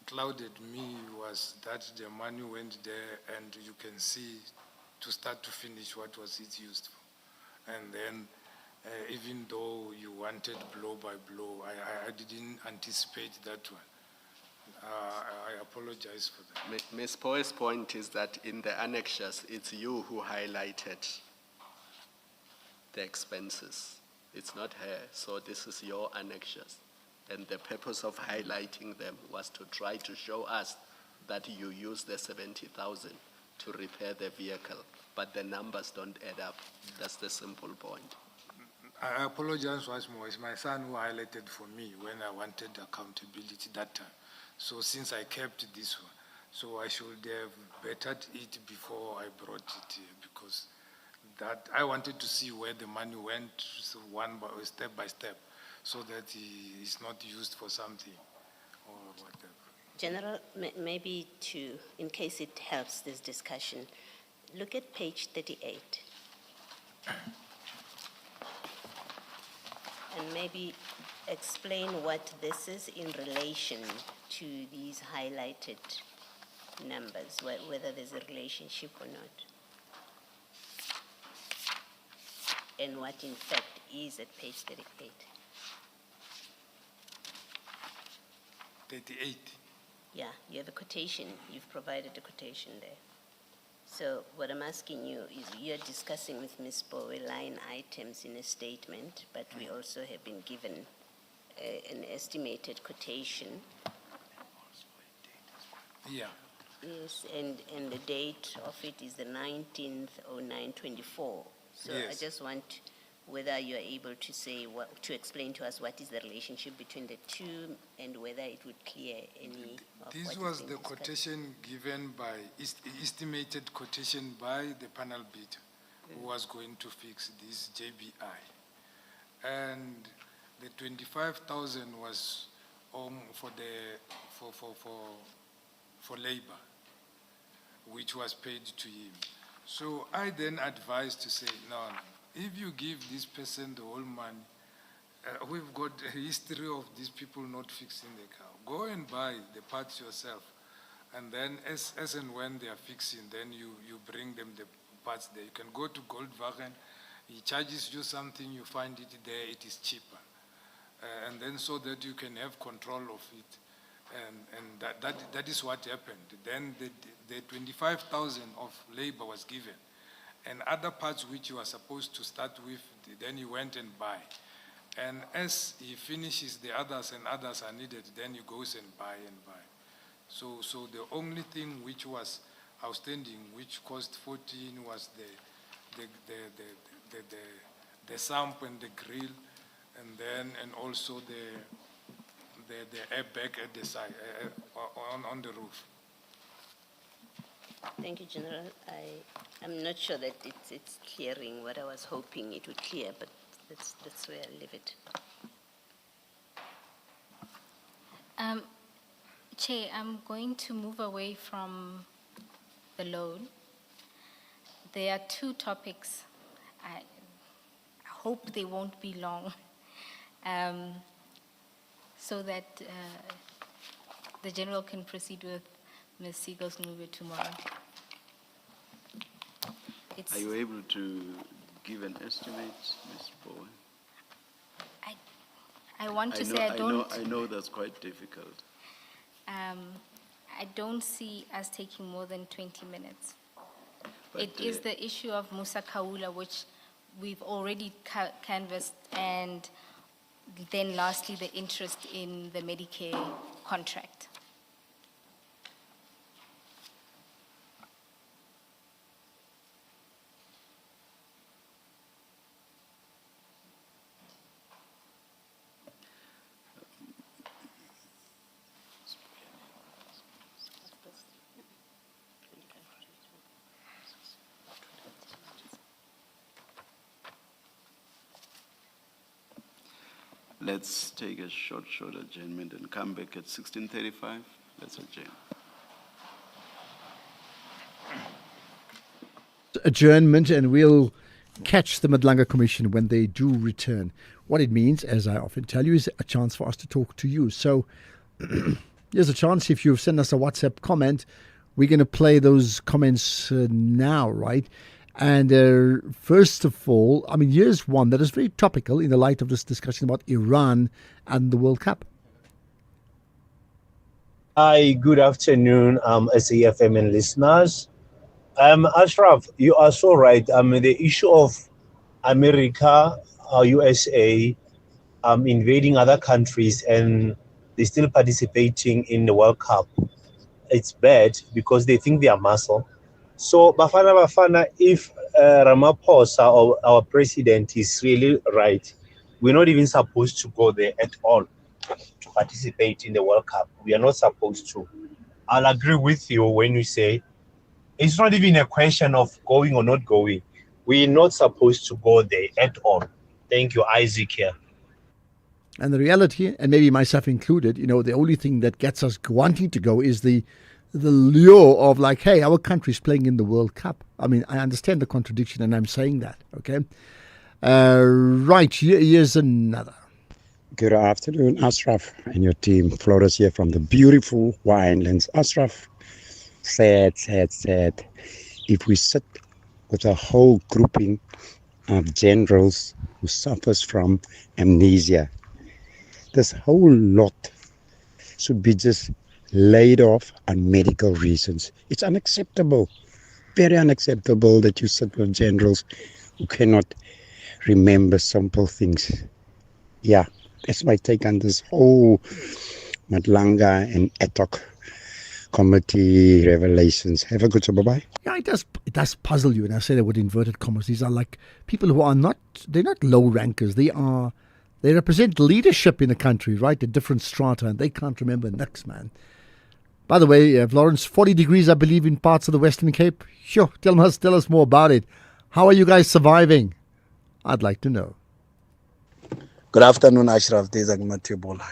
clouded me was that the money went there and you can see to start to finish what was it used for. And then even though you wanted blow by blow, I didn't anticipate that one. I apologize for that. Ms. Poe's point is that in the annexures, it's you who highlighted the expenses. It's not her, so this is your annexures. And the purpose of highlighting them was to try to show us that you used the 70,000 to repair the vehicle, but the numbers don't add up. That's the simple point. I apologize once more. It's my son who highlighted for me when I wanted accountability that time. So since I kept this one, so I should have bettered it before I brought it here, because that I wanted to see where the money went, so step by step, so that it's not used for something or whatever. General, maybe in case it helps this discussion, look at page 38. And maybe explain what this is in relation to these highlighted numbers, whether there's a relationship or not. And what in fact is at page 38. 38. Yeah, you have a quotation. You've provided a quotation there. So what I'm asking you is, you're discussing with Ms. Bowe line items in a statement, but we also have been given an estimated quotation. Yeah. Yes, and the date of it is the 19th/09/24. So I Yes. just want whether you are able to say to explain to us what is the relationship between the two, and whether it would clear any of This what was has the been discussed. quotation given by, estimated quotation by the panel bidder who was going to fix this JBI. And the 25,000 was for labor, which was paid to him. So I then advised to say, no, if you give this person the whole money, we've got a history of these people not fixing the car. Go and buy the parts yourself. And then as and when they are fixing, then you bring them the parts there. You can go to Goldwagen, he charges you something, you find it there, it is cheaper. And then so that you can have control of it. And that is what happened. Then the 25,000 of labor was given. And other parts which you were supposed to start with, then he went and buy. And as he finishes the others and others are needed, then he goes and buy and buy. So the only thing which was outstanding, which cost 14, was the sump and the grill, and also the airbag at the side, on the roof. Thank you, General. I'm not sure that it's clearing what I was hoping it would clear, but that's where I leave it. Chair, I'm going to move away from the loan. There are two topics. I hope they won't be long, so that the General can proceed with Ms. Siegel's Nube tomorrow. Are you able to give an estimate, Ms. Bowe? I want to say I don't. I know that's quite difficult. I don't see us taking more than 20 minutes. But, It is the issue of Musa Kaula, which we've already canvassed, and then lastly, the interest in the Medicare contract. Let's take a short adjournment and come back at 16:35. Let's adjourn. Adjournment, and we'll catch the Madlanga Commission when they do return. What it means, as I often tell you, is a chance for us to talk to you. So here's a chance. If you've sent us a WhatsApp comment, we're going to play those comments now, right? And first of all, I mean, here's one that is very topical in the light of this discussion about Iran and the World Cup. Hi, good afternoon, SAfm and listeners. Ashraf, you are so right. The issue of America, USA, invading other countries and they're still participating in the World Cup, it's bad because they think they are muscle. So, Bafana, if Ramaphosa, or our president, is really right, we're not even supposed to go there at all to participate in the World Cup. We are not supposed to. I'll agree with you when you say it's not even a question of going or not going. We're not supposed to go there at all. Thank you, Isaac here. And the reality, and maybe myself included, the only thing that gets us wanting to go is the lure of like, hey, our country's playing in the World Cup. I mean, I understand the contradiction, and I'm saying that, okay? Right, here's another. Good afternoon, Ashraf and your team. Flores here from the beautiful winelands. Ashraf, sad. If we sit with a whole grouping of generals who suffers from amnesia, this whole lot should be just laid off on medical reasons. It's unacceptable, very unacceptable that you sit with generals who cannot remember simple things. Yeah, that's my take on this whole Madlanga and ad hoc committee revelations. Have a good day. Bye-bye. Yeah, it does puzzle you, and I say that with inverted commas. These are like people who are they're not low rankers. They represent leadership in the country, right? At different strata, and they can't remember nix, man. By the way, Florence, 40 degrees, I believe, in parts of the Western Cape. Sure, tell us more about it. How are you guys surviving? I'd like to know. Good afternoon, Ashraf. This is Agmatibula.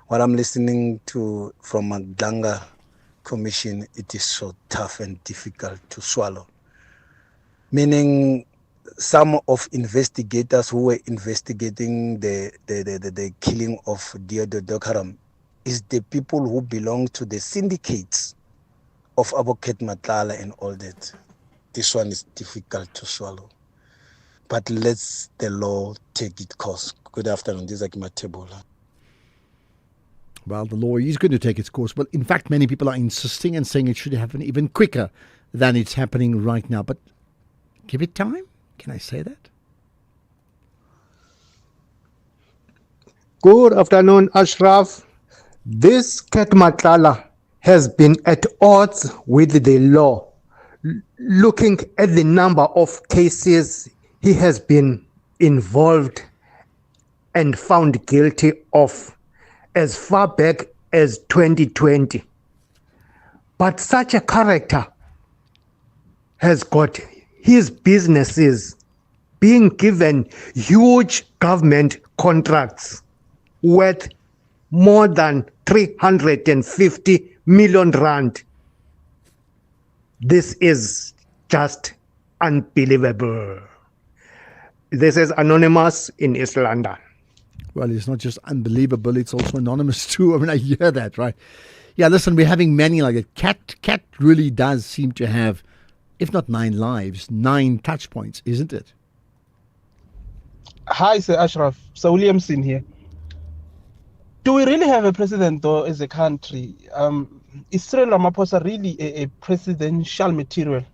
What I'm listening to from Madlanga Commission, it is so tough and difficult to swallow. Meaning, some of investigators who were investigating the killing of Diado Dokaram is the people who belong to the syndicates of Advocate Matlala and all that. This one is difficult to swallow. But let the law take its course. Good afternoon. This is Agmatibula. Well, the law is going to take its course. But in fact, many people are insisting and saying it should happen even quicker than it's happening right now. But give it time. Can I say that? Good afternoon, Ashraf. This Ket Matlala has been at odds with the law. Looking at the number of cases he has been involved and found guilty of as far back as 2020. But such a character has got his businesses being given huge government contracts worth more than 350 million rand. This is just unbelievable. This is Anonymous in East London. Well, it's not just unbelievable, it's also anonymous too. I mean, I hear that, right? Yeah, listen, we're having many like it. Cat really does seem to have, if not 9 lives, 9 touch points, isn't it? Hi, Sir Ashraf. Sir Williamson here. Do we really have a president, though, as a country? Is Cyril Ramaphosa really a presidential material?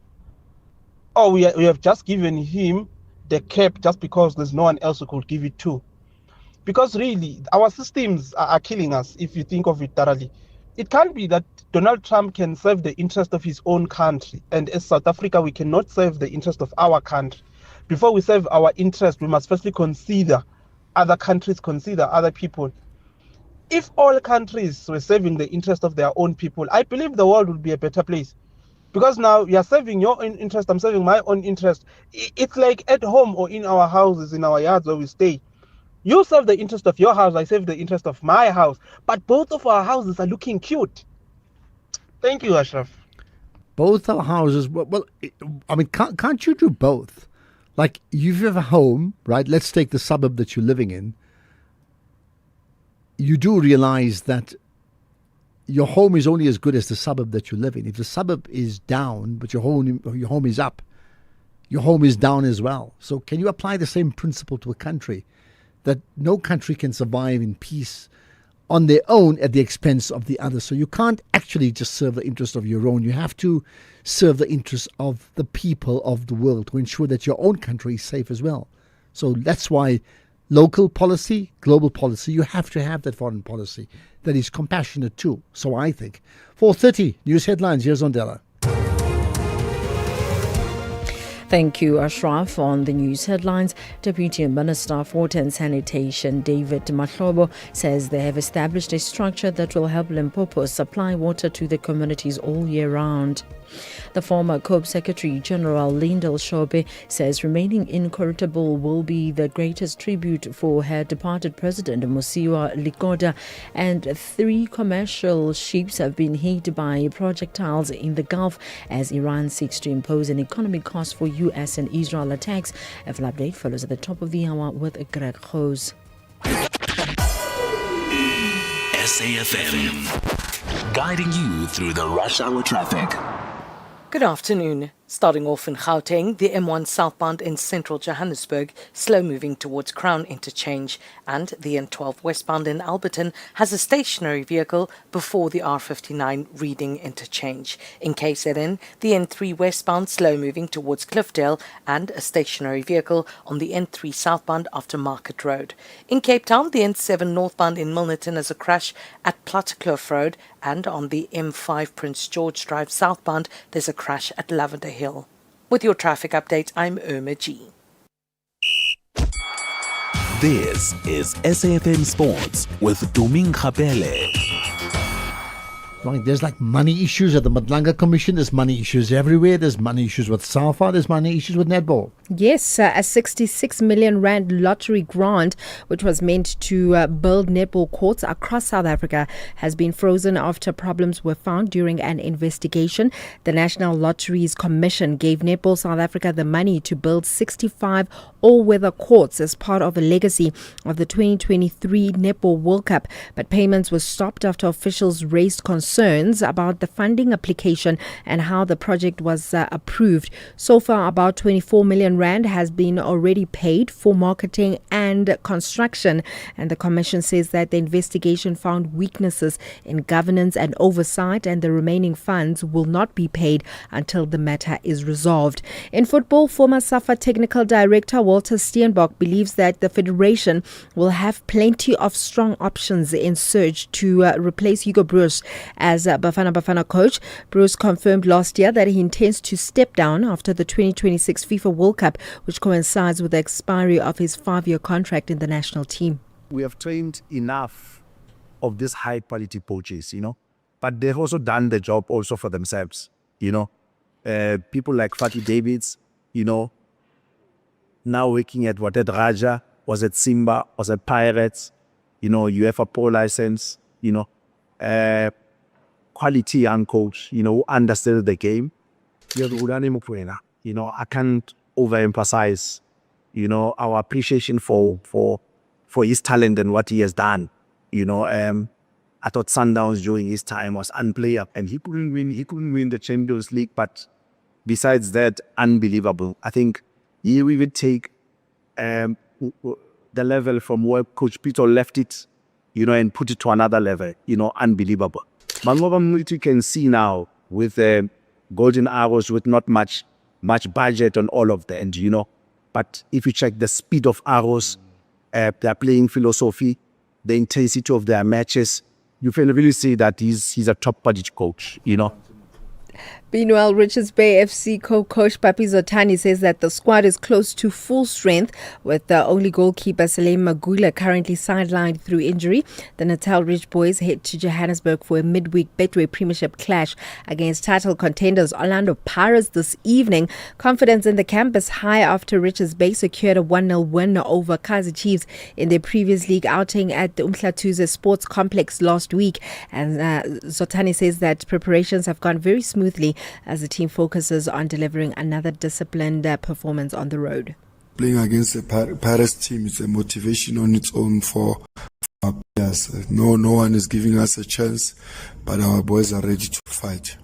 Or we have just given him the cap just because there's no one else who could give it to? Because really, our systems are killing us, if you think of it thoroughly. It can't be that Donald Trump can serve the interest of his own country, and as South Africa, we cannot serve the interest of our country. Before we serve our interest, we must firstly consider other countries, consider other people. If all countries were serving the interest of their own people, I believe the world would be a better place. Because now you are serving your own interest, I'm serving my own interest. It's like at home or in our houses, in our yards where we stay. You serve the interest of your house, I serve the interest of my house. But both of our houses are looking cute. Thank you, Ashraf. Both our houses, well, I mean, can't you do both? Like, you have a home, right? Let's take the suburb that you're living in. You do realize that your home is only as good as the suburb that you live in. If the suburb is down, but your home is up, your home is down as well. So can you apply the same principle to a country? That no country can survive in peace on their own at the expense of the other. So you can't actually just serve the interest of your own. You have to serve the interests of the people of the world to ensure that your own country is safe as well. So that's why local policy, global policy, you have to have that foreign policy that is compassionate too. So I think. 4:30 news headlines. Here's Ondela. Thank you, Ashraf. On the news headlines, Deputy Minister for Water and Sanitation David Mahlobo says they have established a structure that will help Limpopo supply water to the communities all year round. The former COPE Secretary General Lyndall Shobe says remaining incorruptible will be the greatest tribute for her departed President Musiwa Likoda, and 3 commercial ships have been hit by projectiles in the Gulf as Iran seeks to impose an economic cost for US and Israel attacks. A full update follows at the top of the hour with Greg Hose. SAfm, guiding you through the rush hour traffic. Good afternoon. Starting off in Gauteng, the M1 southbound in central Johannesburg, slow moving towards Crown Interchange, and the N12 westbound in Alberton has a stationary vehicle before the R59 Reading Interchange. In KZN, the N3 westbound slow moving towards Cliffdale and a stationary vehicle on the N3 southbound after Market Road. In Cape Town, the N7 northbound in Milnerton has a crash at Plattekloof Road, and on the M5 Prince George Drive southbound, there's a crash at Lavender Hill. With your traffic update, I'm Irma G. This is SAfm Sports with Doming Kapele. Right, there's like money issues at the Madlanga Commission. There's money issues everywhere. There's money issues with SAFA. There's money issues with netball. Yes, a 66 million rand lottery grant, which was meant to build netball courts across South Africa, has been frozen after problems were found during an investigation. The National Lotteries Commission gave Netball South Africa the money to build 65 all-weather courts as part of a legacy of the 2023 Netball World Cup, but payments were stopped after officials raised concerns about the funding application and how the project was approved. So far, about 24 million rand has been already paid for marketing and construction, and the commission says that the investigation found weaknesses in governance and oversight, and the remaining funds will not be paid until the matter is resolved. In football, former SAFA technical director Walter Steenbok believes that the federation will have plenty of strong options in search to replace Hugo Broos as Bafana Bafana coach. Broos confirmed last year that he intends to step down after the 2026 FIFA World Cup, which coincides with the expiry of his 5-year contract in the national team. We have trained enough of these high quality coaches, but they've also done the job also for themselves, people like Fatih Davids, now working at at Raja, was at Simba, was at Pirates, UEFA Pro license, quality young coach, who understood the game. I can't overemphasize, our appreciation for his talent and what he has done. I thought Sundowns during his time was unplayable, and he couldn't win the Champions League, but besides that, unbelievable. I think here we would take the level from where Coach Peter left it, and put it to another level, unbelievable. But you can see now with Golden Arrows with not much budget on all of that, but if you check the speed of Arrows, their playing philosophy, the intensity of their matches, you can really see that he's a top quality coach, Meanwhile, Richards Bay FC co-coach Papi Zotani says that the squad is close to full strength, with the only goalkeeper Salem Magula currently sidelined through injury. The Natal Ridge boys head to Johannesburg for a midweek Betway Premiership clash against title contenders Orlando Pirates this evening. Confidence in the camp is high after Richards Bay secured a 1-0 win over Kaizer Chiefs in their previous league outing at the Umhlatuze Sports Complex last week. And Zotani says that preparations have gone very smoothly as the team focuses on delivering another disciplined performance on the road. Playing against the Paris team is a motivation on its own for our players. No one is giving us a chance, but our boys are ready to fight.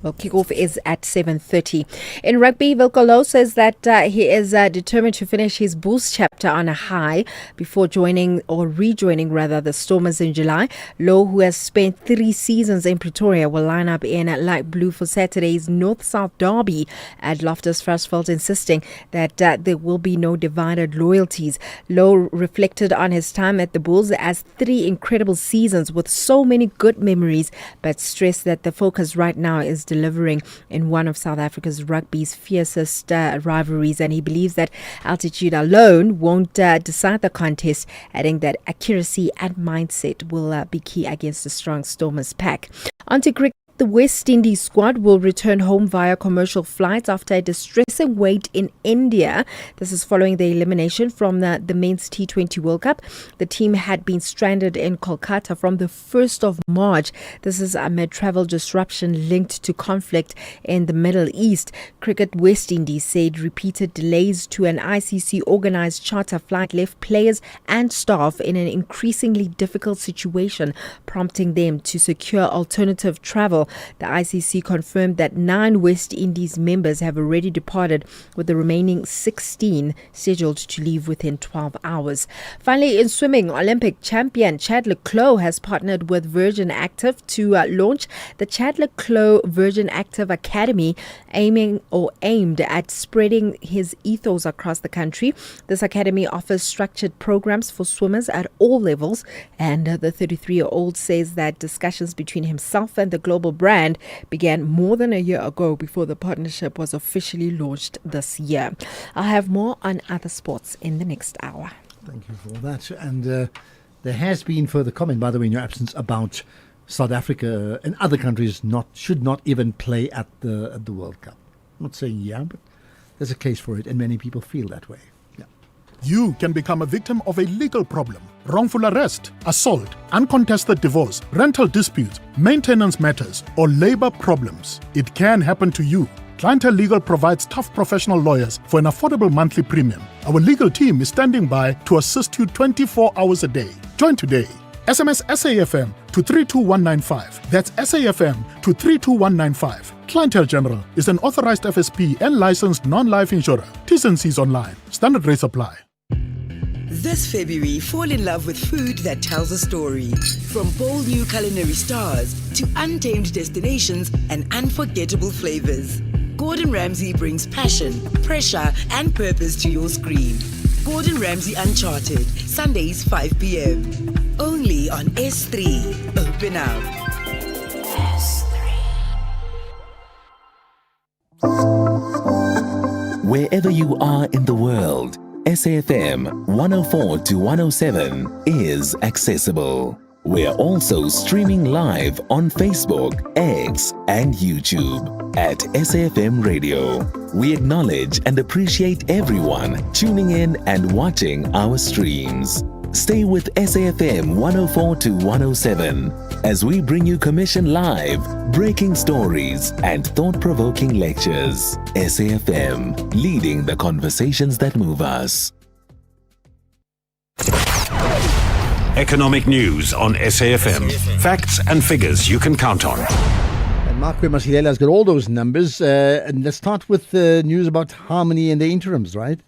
Well, kickoff is at 7:30. In rugby, Wilco Low says that he is determined to finish his Bulls chapter on a high before rejoining the Stormers in July. Low, who has spent 3 seasons in Pretoria, will line up in light blue for Saturday's North-South derby at Loftus Versfeld, insisting that there will be no divided loyalties. Low reflected on his time at the Bulls as 3 incredible seasons with so many good memories, but stressed that the focus right now is delivering in one of South Africa's rugby's fiercest rivalries, and he believes that altitude alone won't decide the contest, adding that accuracy and mindset will be key against a strong Stormers pack. On to cricket. The West Indies squad will return home via commercial flights after a distressing wait in India. This is following the elimination from the Men's T20 World Cup. The team had been stranded in Kolkata from the 1st of March. This is amid travel disruption linked to conflict in the Middle East. Cricket West Indies said repeated delays to an ICC-organized charter flight left players and staff in an increasingly difficult situation, prompting them to secure alternative travel. The ICC confirmed that 9 West Indies members have already departed, with the remaining 16 scheduled to leave within 12 hours. Finally, in swimming, Olympic champion Chadler Clough has partnered with Virgin Active to launch the Chadler Clough Virgin Active Academy, aimed at spreading his ethos across the country. This academy offers structured programs for swimmers at all levels, and the 33-year-old says that discussions between himself and the global brand began more than a year ago before the partnership was officially launched this year. I'll have more on other sports in the next hour. Thank you for that. And there has been further comment, by the way, in your absence, about South Africa and other countries should not even play at the World Cup. I'm not saying yeah, but there's a case for it, and many people feel that way. Yeah. You can become a victim of a legal problem: wrongful arrest, assault, uncontested divorce, rental disputes, maintenance matters, or labor problems. It can happen to you. Clientele Legal provides tough professional lawyers for an affordable monthly premium. Our legal team is standing by to assist you 24 hours a day. Join today. SMS SAfm to 32195. That's SAfm to 32195. Clientele General is an authorized FSP and licensed non-life insurer. T's and C's online. Standard rates apply. This February, fall in love with food that tells a story. From bold new culinary stars to untamed destinations and unforgettable flavors, Gordon Ramsay brings passion, pressure, and purpose to your screen. Gordon Ramsay Uncharted, Sundays 5 p.m. Only on S3. Open up. Wherever you are in the world, SAfm 104 to 107 is accessible. We're also streaming live on Facebook, X, and YouTube at SAfmRadio. We acknowledge and appreciate everyone tuning in and watching our streams. Stay with SAfm 104 to 107 as we bring you commission live, breaking stories, and thought-provoking lectures. SAfm, leading the conversations that move us. Economic news on SAfm. Facts and figures you can count on. And Marco Masilela has got all those numbers. And let's start with the news about Harmony and the interims, right?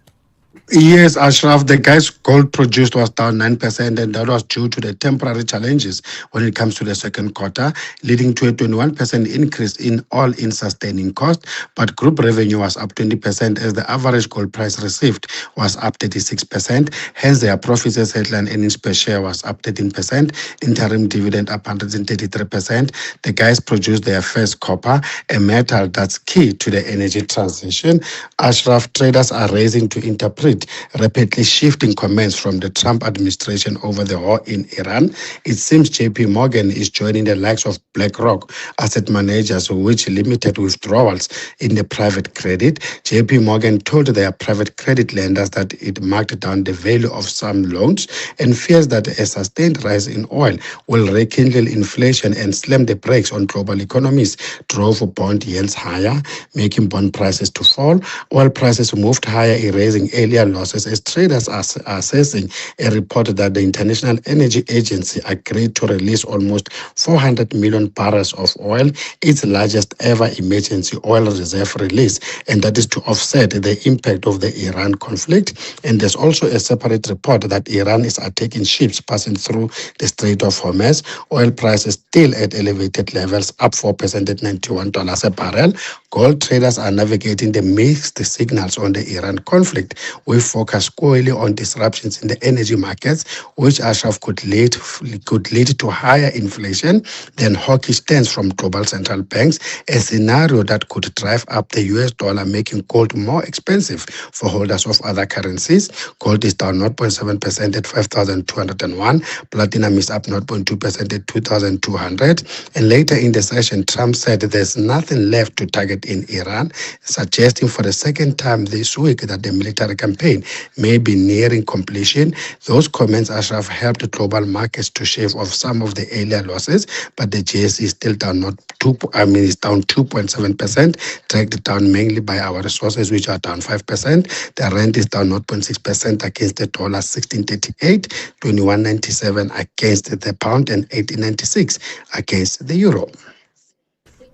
Yes, Ashraf, the guy's gold produced was down 9%, and that was due to the temporary challenges when it comes to the second quarter, leading to a 21% increase in all-in sustaining cost. But group revenue was up 20% as the average gold price received was up 36%. Hence, their profits as headline earnings per share was up 13%, interim dividend up 133%. The guys produced their first copper, a metal that's key to the energy transition. Ashraf, traders are racing to interpret rapidly shifting comments from the Trump administration over the war in Iran. It seems JP Morgan is joining the likes of BlackRock asset managers, which limited withdrawals in the private credit. JP Morgan told their private credit lenders that it marked down the value of some loans and fears that a sustained rise in oil will rekindle inflation and slam the brakes on global economies, drove bond yields higher, making bond prices to fall. Oil prices moved higher, erasing earlier losses as traders are assessing a report that the International Energy Agency agreed to release almost 400 million barrels of oil, its largest ever emergency oil reserve release, and that is to offset the impact of the Iran conflict. And there's also a separate report that Iran is attacking ships passing through the Strait of Hormuz. Oil prices still at elevated levels, up 4% at $91 a barrel. Gold traders are navigating the mixed signals on the Iran conflict. We focus squarely on disruptions in the energy markets, which Ashraf could lead to higher inflation than hawkish stance from global central banks, a scenario that could drive up the US dollar, making gold more expensive for holders of other currencies. Gold is down 0.7% at 5,201. Platinum is up 0.2% at 2,200. And later in the session, Trump said there's nothing left to target in Iran, suggesting for the second time this week that the military campaign may be nearing completion. Those comments, Ashraf, helped global markets to shave off some of the earlier losses, but the JSE is still down it's down 2.7%, dragged down mainly by our resources, which are down 5%. The rand is down 0.6% against the dollar, 16.38, 21.97 against the pound, and 18.96 against the euro.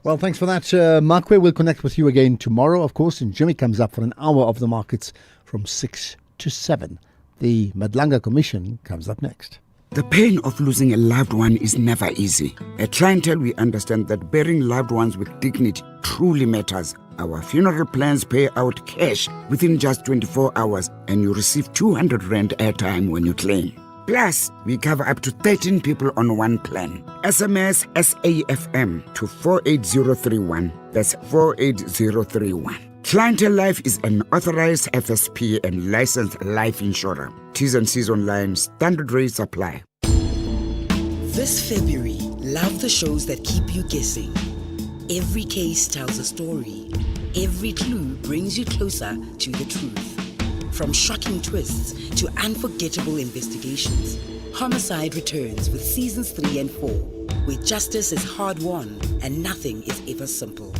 Well, thanks for that, Markwe. We'll connect with you again tomorrow, of course, and Jimmy comes up for an hour of the markets from 6 to 7. The Madlanga Commission comes up next. The pain of losing a loved one is never easy. At Clientele, we understand that burying loved ones with dignity truly matters. Our funeral plans pay out cash within just 24 hours, and you receive 200 Rand airtime when you claim. Plus, we cover up to 13 people on one plan. SMS SAfm to 48031. That's 48031. Clientele Life is an authorized FSP and licensed life insurer. T's and C's online. Standard rates apply. This February, love the shows that keep you guessing. Every case tells a story. Every clue brings you closer to the truth. From shocking twists to unforgettable investigations, Homicide returns with seasons 3 and 4, where justice is hard-won and nothing is ever simple.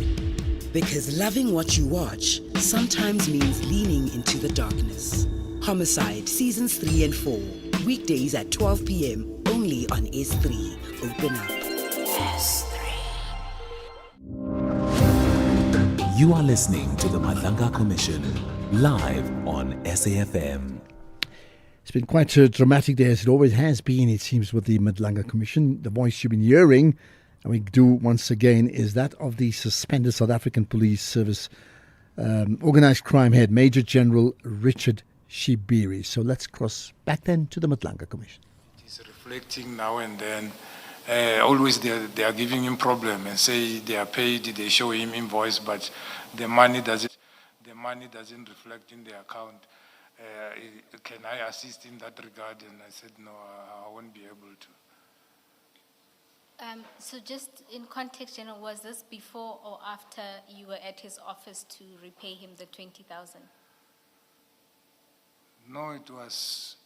Because loving what you watch sometimes means leaning into the darkness. Homicide seasons 3 and 4, weekdays at 12 p.m. only on S3. Open up. S3. You are listening to the Madlanga Commission, live on SAfm. It's been quite a dramatic day, as it always has been, it seems, with the Madlanga Commission. The voice you've been hearing, and we do once again, is that of the suspended South African Police Service organised crime head, Major General Richard Shibiri. So let's cross back then to the Madlanga Commission. He's reflecting now and then. Always they are giving him problem and say they are paid, they show him invoice, but the money doesn't reflect in the account. Can I assist in that regard? And I said, no, I won't be able to. So just in context, was this before or after you were at his office to repay him the 20,000? No, it was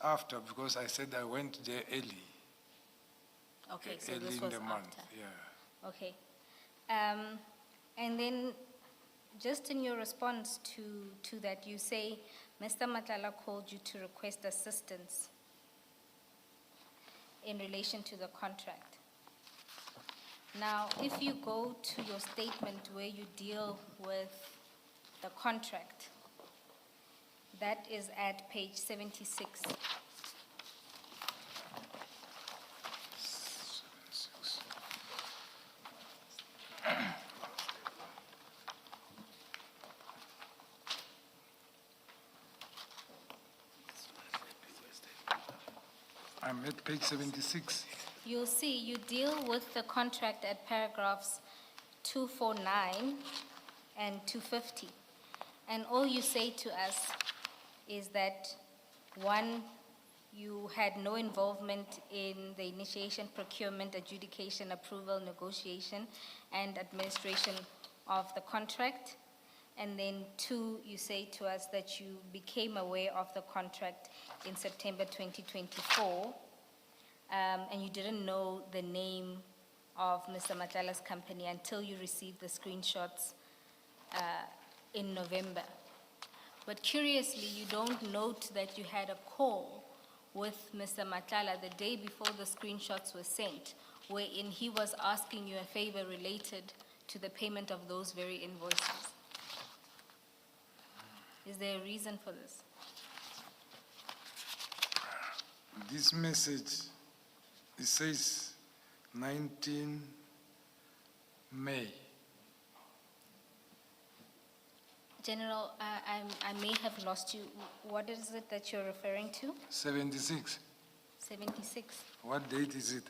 after, because I said I went there early. Okay, so early this in was the after. month, yeah. Okay. And then just in your response to that, you say Mr. Matlala called you to request assistance in relation to the contract. Now, if you go to your statement where you deal with the contract, that is at page 76. I'm at page 76. You'll see you deal with the contract at paragraphs 249 and 250. And all you say to us is that, one, you had no involvement in the initiation, procurement, adjudication, approval, negotiation, and administration of the contract. And then two, you say to us that you became aware of the contract in September 2024, and you didn't know the name of Mr. Matlala's company until you received the screenshots in November. But curiously, you don't note that you had a call with Mr. Matlala the day before the screenshots were sent, wherein he was asking you a favor related to the payment of those very invoices. Is there a reason for this? This message, it says 19 May. General, I may have lost you. What is it that you're referring to? 76. 76. What date is it?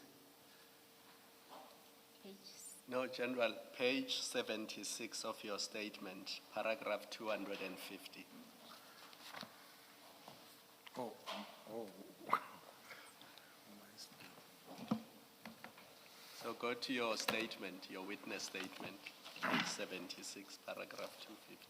No, General, page 76 of your statement, paragraph 250. Oh. So go to your statement, your witness statement, page 76, paragraph 250.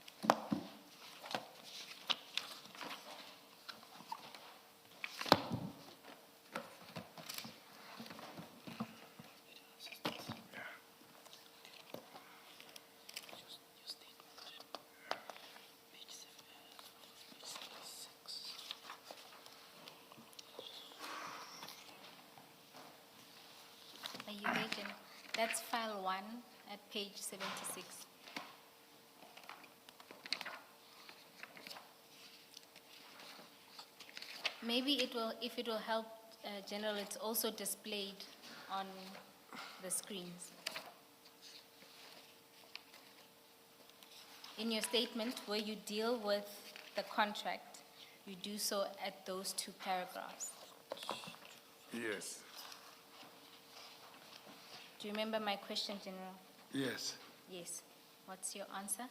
Are you there, General? That's file 1 at page 76. Maybe it will, if it will help, General, it's also displayed on the screens. In your statement, where you deal with the contract, you do so at those 2 paragraphs. Yes. Do you remember my question, General? Yes. Yes. What's your answer?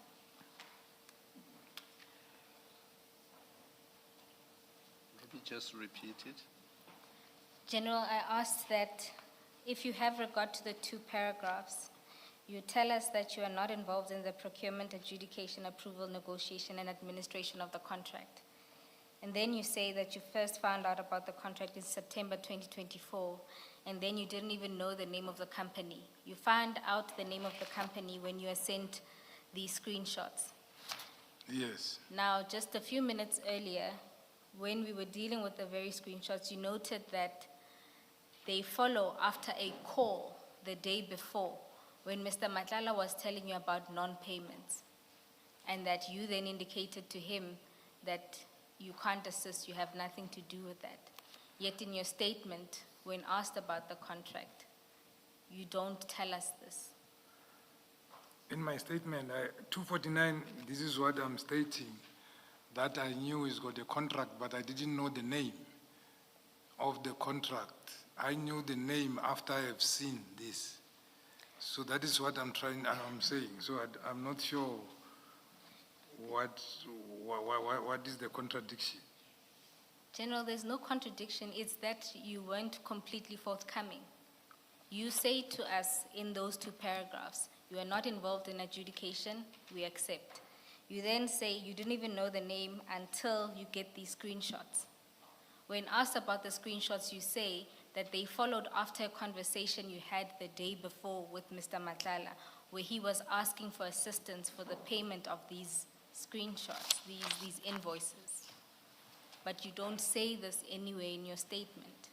Maybe just repeat it. General, I asked that if you have regard to the 2 paragraphs, you tell us that you are not involved in the procurement, adjudication, approval, negotiation, and administration of the contract. And then you say that you first found out about the contract in September 2024, and then you didn't even know the name of the company. You found out the name of the company when you were sent these screenshots. Yes. Now, just a few minutes earlier, when we were dealing with the very screenshots, you noted that they follow after a call the day before, when Mr. Matlala was telling you about non-payments, and that you then indicated to him that you can't assist, you have nothing to do with that. Yet in your statement, when asked about the contract, you don't tell us this. In my statement, 249, this is what I'm stating, that I knew he's got a contract, but I didn't know the name of the contract. I knew the name after I have seen this. So that is what I'm saying. So I'm not sure what is the contradiction. General, there's no contradiction. It's that you weren't completely forthcoming. You say to us in those 2 paragraphs, you are not involved in adjudication, we accept. You then say you didn't even know the name until you get these screenshots. When asked about the screenshots, you say that they followed after a conversation you had the day before with Mr. Matlala, where he was asking for assistance for the payment of these screenshots, these invoices. But you don't say this anywhere in your statement.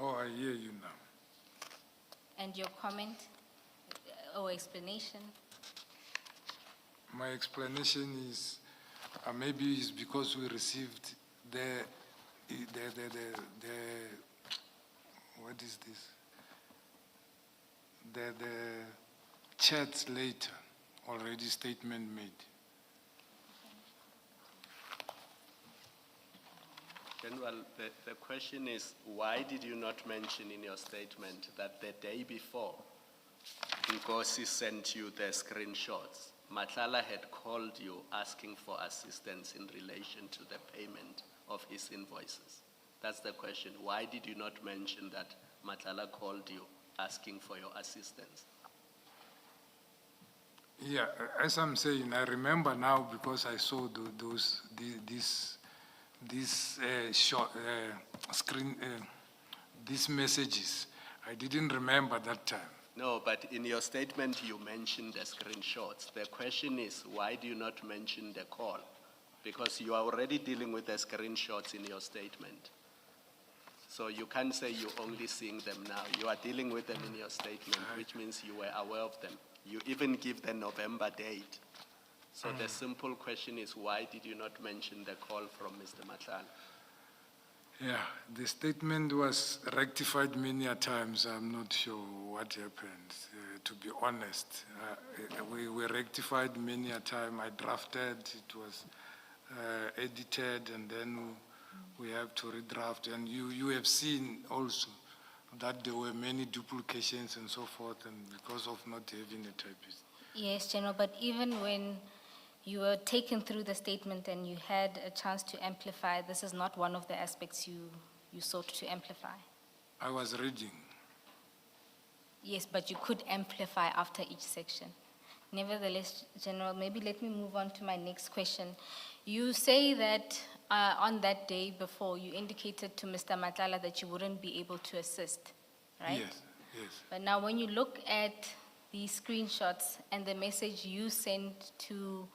Oh, I hear you now. And your comment or explanation? My explanation is maybe it's because we received the what is this? The chats later, already statement made. General, the question is, why did you not mention in your statement that the day before, because he sent you the screenshots, Matlala had called you asking for assistance in relation to the payment of his invoices? That's the question. Why did you not mention that Matlala called you asking for your assistance? Yeah, as I'm saying, I remember now because I saw these messages. I didn't remember that time. No, but in your statement you mentioned the screenshots. The question is, why do you not mention the call? Because you are already dealing with the screenshots in your statement. So you can't say you're only seeing them now. You are dealing with them in your statement, which means you were aware of them. You even give the November date. So the simple question is, why did you not mention the call from Mr. Matlala? Yeah, the statement was rectified many a times. I'm not sure what happened, to be honest. We were rectified many a time. I drafted, it was edited, and then we have to redraft. And you have seen also that there were many duplications and so forth, and because of not having a typist. Yes, General, but even when you were taken through the statement and you had a chance to amplify, this is not one of the aspects you sought to amplify. I was reading. Yes, but you could amplify after each section. Nevertheless, General, maybe let me move on to my next question. You say that on that day before, you indicated to Mr. Matlala that you wouldn't be able to assist, right? Yes, yes. But now when you look at these screenshots and the message you sent to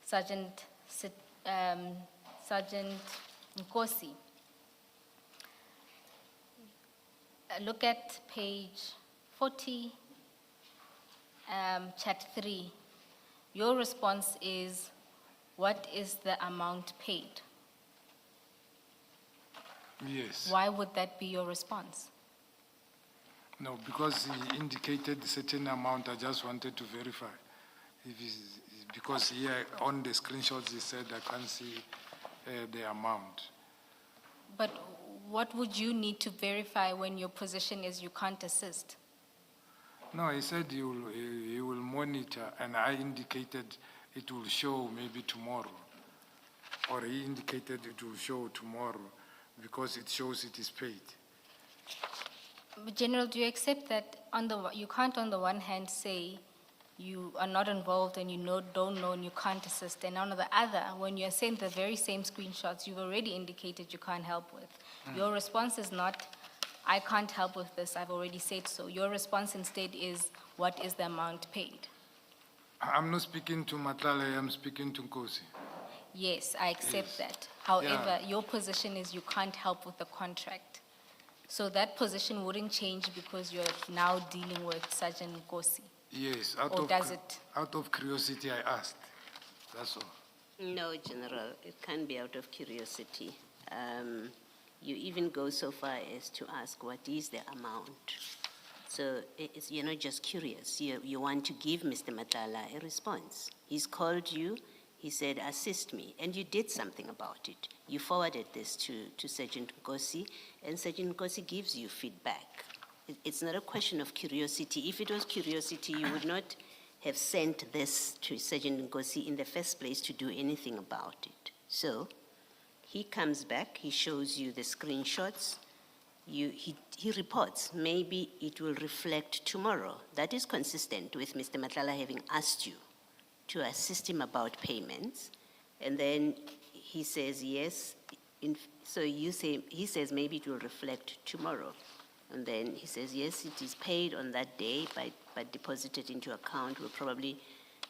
Sergeant Nkosi. Look at page 40, chat 3. Your response is, what is the amount paid? Yes. Why would that be your response? No, because he indicated a certain amount, I just wanted to verify. Because here on the screenshots he said I can't see the amount. But what would you need to verify when your position is you can't assist? No, he said he will monitor, and I indicated it will show maybe tomorrow. Or he indicated it will show tomorrow because it shows it is paid. But General, do you accept that you can't on the one hand say you are not involved and don't know and you can't assist, and on the other, when you're saying the very same screenshots you've already indicated you can't help with. Your response is not, I can't help with this, I've already said so. Your response instead is, what is the amount paid? I'm not speaking to Matlala, I'm speaking to Nkosi. Yes, I accept that. However, your position is you can't help with the contract. So that position wouldn't change because you're now dealing with Sergeant Nkosi. Yes, out of curiosity I asked. That's all. No, General, it can't be out of curiosity. You even go so far as to ask what is the amount. So you're not just curious. You want to give Mr. Matala a response. He's called you. He said, assist me, and you did something about it. You forwarded this to Sergeant Nkosi, and Sergeant Nkosi gives you feedback. It's not a question of curiosity. If it was curiosity, you would not have sent this to Sergeant Nkosi in the first place to do anything about it. So he comes back, he shows you the screenshots, he reports, maybe it will reflect tomorrow. That is consistent with Mr. Matlala having asked you to assist him about payments, and then he says yes. So he says maybe it will reflect tomorrow, and then he says yes, it is paid on that day, but deposited into account will probably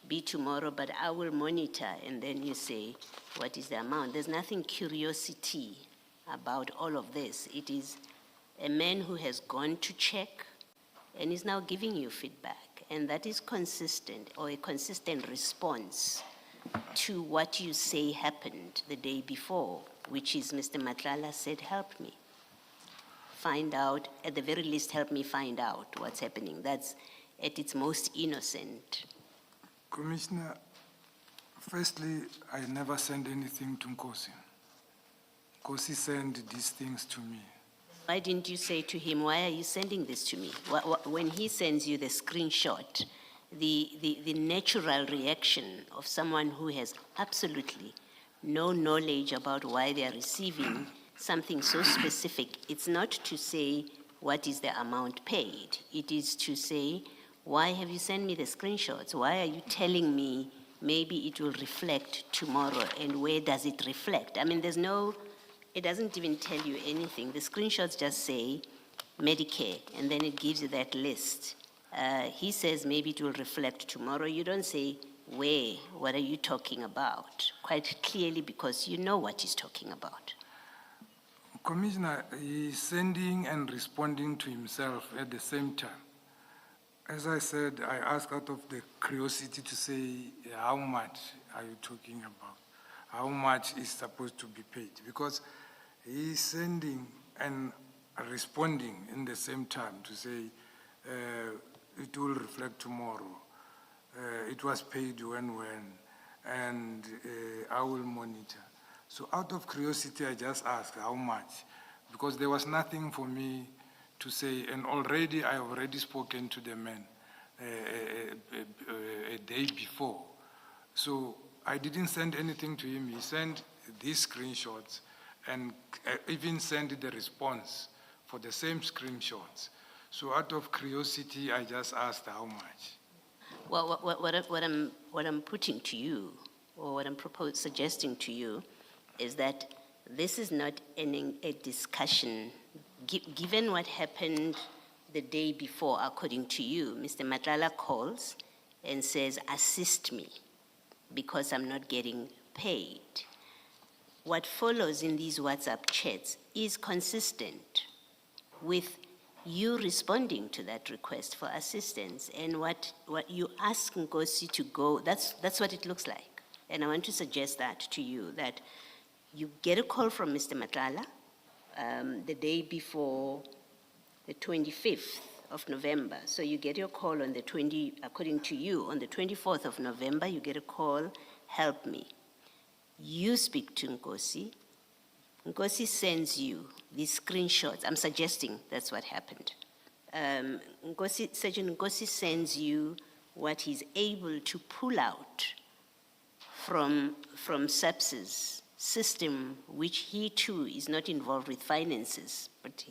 be tomorrow, but I will monitor. And then you say, what is the amount? There's nothing curiosity about all of this. It is a man who has gone to check and is now giving you feedback. And that is consistent, or a consistent response to what you say happened the day before, which is Mr. Matlala said, help me. Find out, at the very least, help me find out what's happening. That's at its most innocent. Commissioner, firstly, I never send anything to Nkosi. Nkosi sent these things to me. Why didn't you say to him, why are you sending this to me? When he sends you the screenshot, the natural reaction of someone who has absolutely no knowledge about why they are receiving something so specific, it's not to say, what is the amount paid? It is to say, why have you sent me the screenshots? Why are you telling me maybe it will reflect tomorrow, and where does it reflect? I mean, it doesn't even tell you anything. The screenshots just say Medicare, and then it gives you that list. He says maybe it will reflect tomorrow. You don't say where, what are you talking about? Quite clearly, because you know what he's talking about. Commissioner, he's sending and responding to himself at the same time. As I said, I asked out of the curiosity to say, how much are you talking about? How much is supposed to be paid? Because he's sending and responding in the same time to say, it will reflect tomorrow. It was paid when, and I will monitor. So out of curiosity, I just asked how much, because there was nothing for me to say, and already I have already spoken to the man a day before. So I didn't send anything to him. He sent these screenshots and even sent the response for the same screenshots. So out of curiosity, I just asked how much. Well, what I'm putting to you, or what I'm suggesting to you, is that this is not a discussion. Given what happened the day before, according to you, Mr. Matlala calls and says, assist me, because I'm not getting paid. what follows in these WhatsApp chats is consistent with you responding to that request for assistance, and what you ask Nkosi to go, that's what it looks like. And I want to suggest that to you, that you get a call from Mr. Matlala the day before the 25th of November. So you get your call on the according to you, on the 24th of November, you get a call, help me. You speak to Nkosi. Nkosi sends you these screenshots. I'm suggesting that's what happened. Sergeant Nkosi sends you what he's able to pull out from SAPS's system, which he too is not involved with finances, but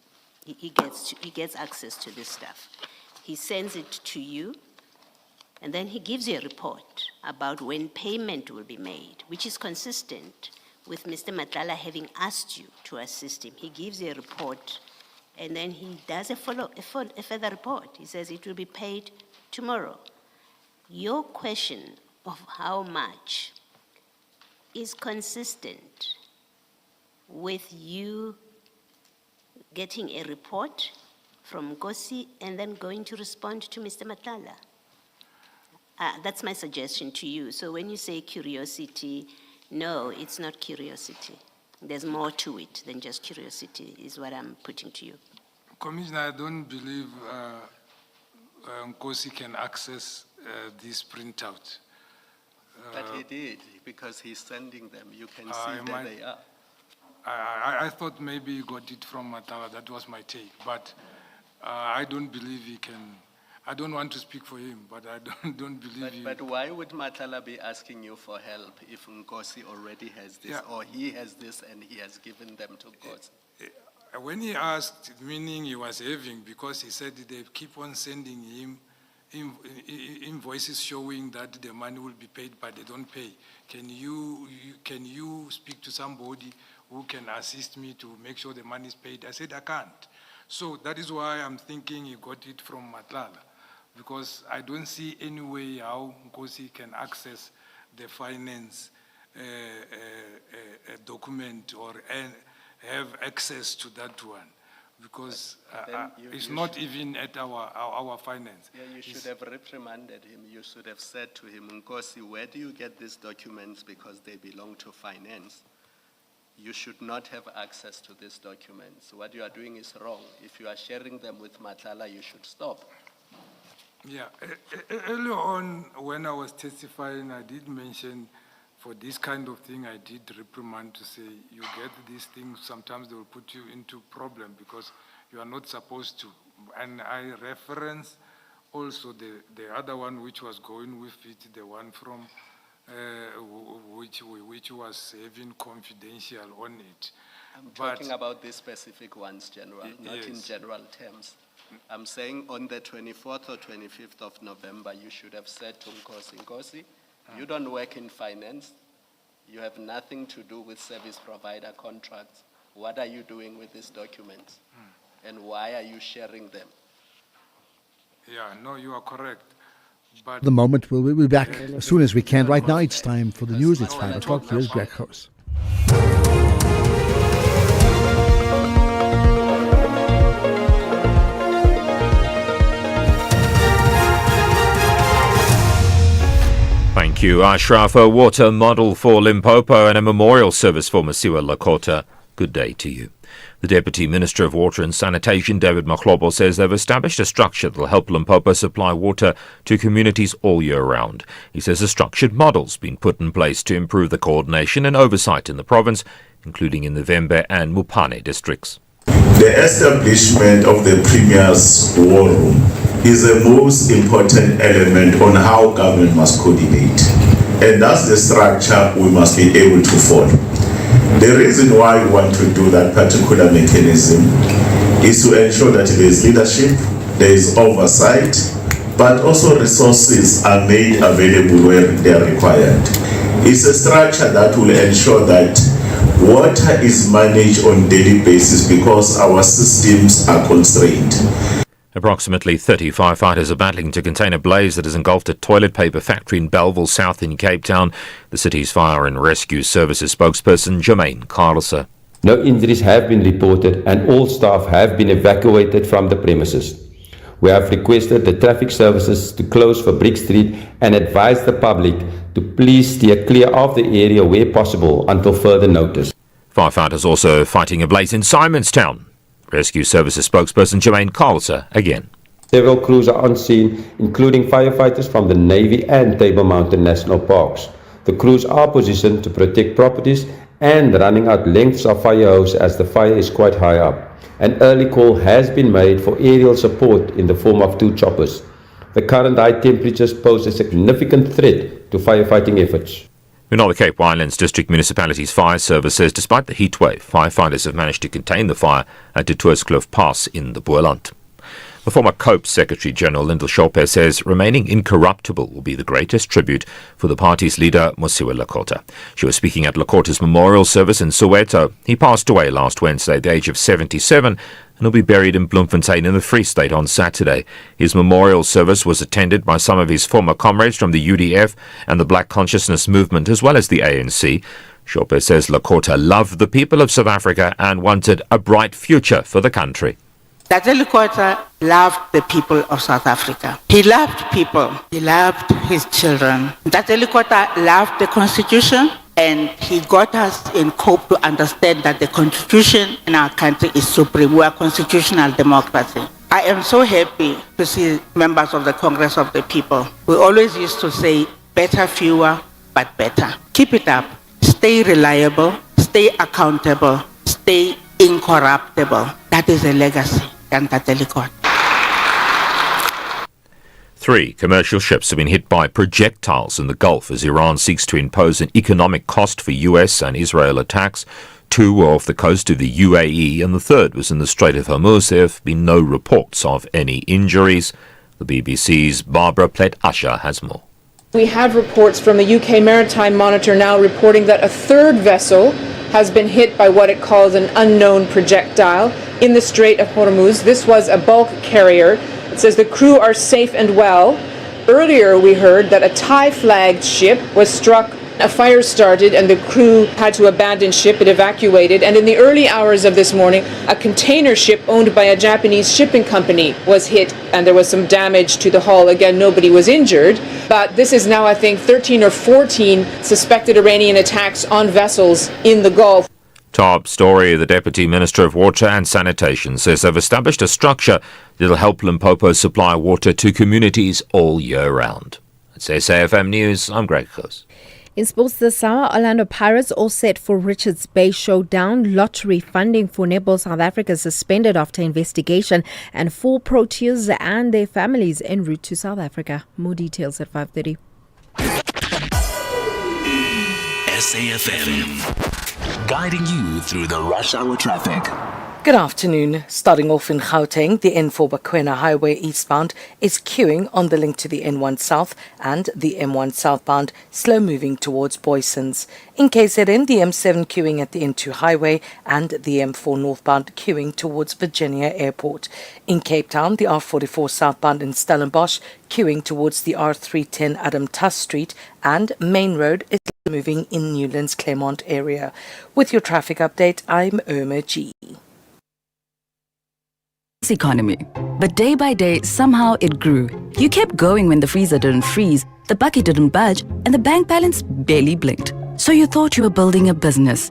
he gets access to this stuff. He sends it to you, and then he gives you a report about when payment will be made, which is consistent with Mr. Matlala having asked you to assist him. He gives you a report, and then he does a further report. He says it will be paid tomorrow. Your question of how much is consistent with you getting a report from Nkosi and then going to respond to Mr. Matlala. That's my suggestion to you. So when you say curiosity, no, it's not curiosity. There's more to it than just curiosity, is what I'm putting to you. Commissioner, I don't believe Nkosi can access this printout. But he did, because he's sending them. You can see that they are. I thought maybe he got it from Matala. That was my take. But I don't believe he can. I don't want to speak for him, but I don't believe he. But why would Matala be asking you for help if Nkosi already has this, or he has this and he has given them to Nkosi? When he asked, meaning he was having, because he said they keep on sending him invoices showing that the money will be paid, but they don't pay. Can you speak to somebody who can assist me to make sure the money is paid? I said, I can't. So that is why I'm thinking he got it from Matlala, because I don't see any way how Nkosi can access the finance document or have access to that one, because it's not even at our finance. Yeah, you should have reprimanded him. You should have said to him, Nkosi, where do you get these documents, because they belong to finance? You should not have access to these documents. What you are doing is wrong. If you are sharing them with Matlala, you should stop. Yeah, earlier on when I was testifying, I did mention for this kind of thing, I did reprimand to say, you get these things, sometimes they will put you into problem because you are not supposed to. And I reference also the other one which was going with it, the one from which was having confidential on it. I'm talking about these specific ones, General, not in general terms. I'm saying on the 24th or 25th of November, you should have said to Nkosi, you don't work in finance. You have nothing to do with service provider contracts. What are you doing with these documents? And why are you sharing them? Yeah, no, you are correct. But The moment we'll be back as soon as we can. Right now it's time for the news. It's 5 o'clock. Here's Greg House. Thank you, Ashraf. A water model for Limpopo and a memorial service for Masiwa Lakota. Good day to you. The Deputy Minister of Water and Sanitation, David Mahlobo, says they've established a structure that will help Limpopo supply water to communities all year round. He says a structured model's been put in place to improve the coordination and oversight in the province, including in the Vembe and Mupane districts. The establishment of the Premier's War Room is the most important element on how government must coordinate. And that's the structure we must be able to follow. The reason why we want to do that particular mechanism is to ensure that there is leadership, there is oversight, but also resources are made available where they are required. It's a structure that will ensure that water is managed on a daily basis because our systems are constrained. Approximately 30 firefighters are battling to contain a blaze that has engulfed a toilet paper factory in Bellville South in Cape Town. The city's Fire and Rescue Services spokesperson, Jermaine Carlser. No injuries have been reported and all staff have been evacuated from the premises. We have requested the traffic services to close for Brick Street and advise the public to please steer clear of the area where possible until further notice. Firefighters also fighting a blaze in Simonstown. Rescue Services spokesperson Jermaine Carlser again. Several crews are on scene, including firefighters from the Navy and Table Mountain National Parks. The crews are positioned to protect properties and running out lengths of fire hose as the fire is quite high up. An early call has been made for aerial support in the form of 2 choppers. The current high temperatures pose a significant threat to firefighting efforts. Meanwhile, the Cape Winelands District Municipality's fire service says despite the heat wave, firefighters have managed to contain the fire at De Toerskloof Pass in the Boland. The former COPE Secretary-General Lyndall Shorpe says remaining incorruptible will be the greatest tribute for the party's leader, Mosiuoa Lekota. She was speaking at Lekota's memorial service in Soweto. He passed away last Wednesday at the age of 77 and will be buried in Bloemfontein in the Free State on Saturday. His memorial service was attended by some of his former comrades from the UDF and the Black Consciousness Movement as well as the ANC. Shorpe says Lekota loved the people of South Africa and wanted a bright future for the country. Dr. Lekota loved the people of South Africa. He loved people. He loved his children. Dr. Lekota loved the Constitution, and he got us in COPE to understand that the Constitution in our country is supreme. We are constitutional democracy. I am so happy to see members of the Congress of the People. We always used to say, better, fewer, but better. Keep it up. Stay reliable. Stay accountable. Stay incorruptible. That is a legacy. 3 commercial ships have been hit by projectiles in the Gulf as Iran seeks to impose an economic cost for US and Israel attacks. 2 were off the coast of the UAE and the third was in the Strait of Hormuz. There have been no reports of any injuries. The BBC's Barbara Plett-Usher has more. We have reports from the UK Maritime Monitor now reporting that a third vessel has been hit by what it calls an unknown projectile in the Strait of Hormuz. This was a bulk carrier. It says the crew are safe and well. Earlier we heard that a Thai-flagged ship was struck. A fire started and the crew had to abandon ship. It evacuated. And in the early hours of this morning, a container ship owned by a Japanese shipping company was hit and there was some damage to the hull. Again, nobody was injured. But this is now, I think, 13 or 14 suspected Iranian attacks on vessels in the Gulf. Top story, the Deputy Minister of Water and Sanitation says they've established a structure that will help Limpopo supply water to communities all year round. That's SAfm News, I'm Greg Coase. In sports this hour, Orlando Pirates all set for Richards Bay showdown. Lottery funding for Netball South Africa suspended after investigation, and 4 Proteas and their families en route to South Africa. More details at 5:30. SAfm, guiding you through the rush hour traffic. Good afternoon. Starting off in Gauteng, the N4 Bakwena Highway eastbound is queuing on the link to the N1 South and the M1 southbound, slow moving towards Boysons. In KZN, the M7 queuing at the N2 Highway and the M4 northbound queuing towards Virginia Airport. In Cape Town, the R44 southbound in Stellenbosch queuing towards the R310 Adam Tuss Street, and Main Road is moving in Newlands Claremont area. With your traffic update, I'm Irma G. Economy. But day by day, somehow it grew. You kept going when the freezer didn't freeze, the bucket didn't budge, and the bank balance barely blinked. So you thought you were building a business.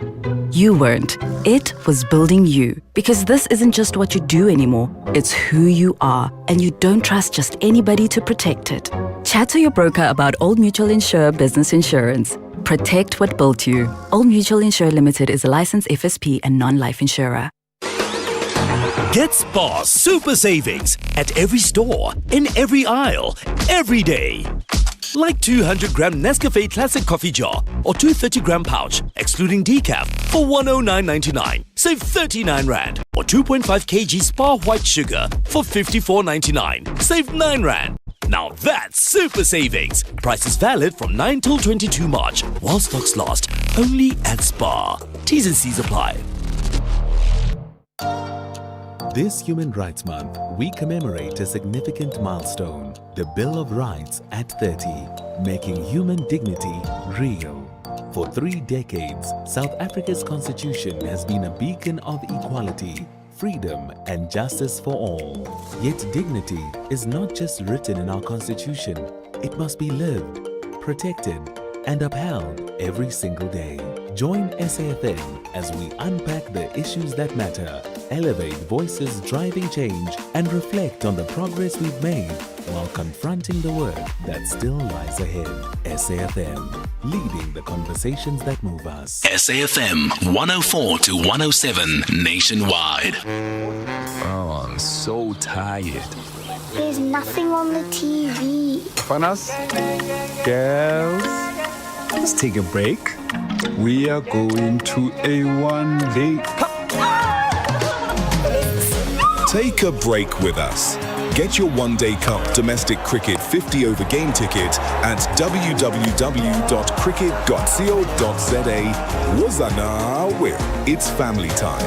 You weren't. It was building you. Because this isn't just what you do anymore, it's who you are. And you don't trust just anybody to protect it. Chat to your broker about Old Mutual Insure Business Insurance. Protect what built you. Old Mutual Insure Limited is a licensed FSP and non-life insurer. Get Spar super savings at every store, in every aisle, every day. Like 200-gram Nescafe Classic Coffee Jar or 230-gram pouch, excluding decaf, for 109.99. Save 39 Rand. Or 2.5 kg Spar White Sugar for 54.99. Save 9 Rand. Now that's super savings. Price is valid from 9 till 22 March, while stocks last. Only at Spar. T's and C's apply. This Human Rights Month, we commemorate a significant milestone, the Bill of Rights at 30, making human dignity real. For 3 decades, South Africa's constitution has been a beacon of equality, freedom and justice for all. Yet dignity is not just written in our constitution. It must be lived, protected and upheld every single day. Join SAfm as we unpack the issues that matter, elevate voices driving change and reflect on the progress we've made while confronting the work that still lies ahead. SAfm, leading the conversations that move us. SAfm 104 to 107 nationwide. Oh, I'm so tired. There's nothing on the TV. Fanas, girls, let's take a break. We are going to A1 Lake. Take a break with us. Get your One Day Cup domestic cricket 50 over game ticket at www.cricket.co.za. Wazana, where it's family time.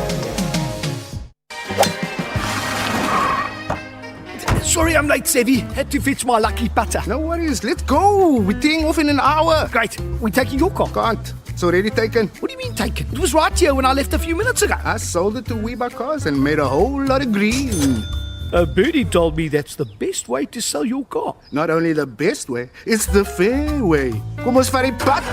Sorry I'm late, Sevi. Had to fetch my lucky putter. No worries, let's go. We're teeing off in an hour. Great. We're taking your car. Can't. It's already taken. What do you mean taken? It was right here when I left a few minutes ago. I sold it to Weber Cars and made a whole lot of green. Birdie told me that's the best way to sell your car. Not only the best way, it's the fair way. Kom ons vat die pad.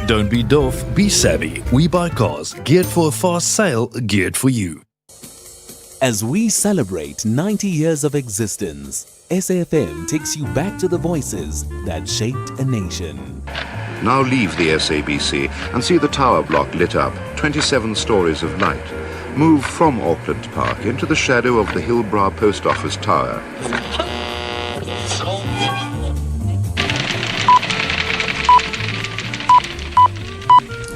Don't be doof, be savvy. We buy cars geared for a fast sale, geared for you. As we celebrate 90 years of existence, SAfm takes you back to the voices that shaped a nation. Now leave the SABC and see the tower block lit up, 27 stories of light. Move from Auckland Park into the shadow of the Hillbrow Post Office Tower.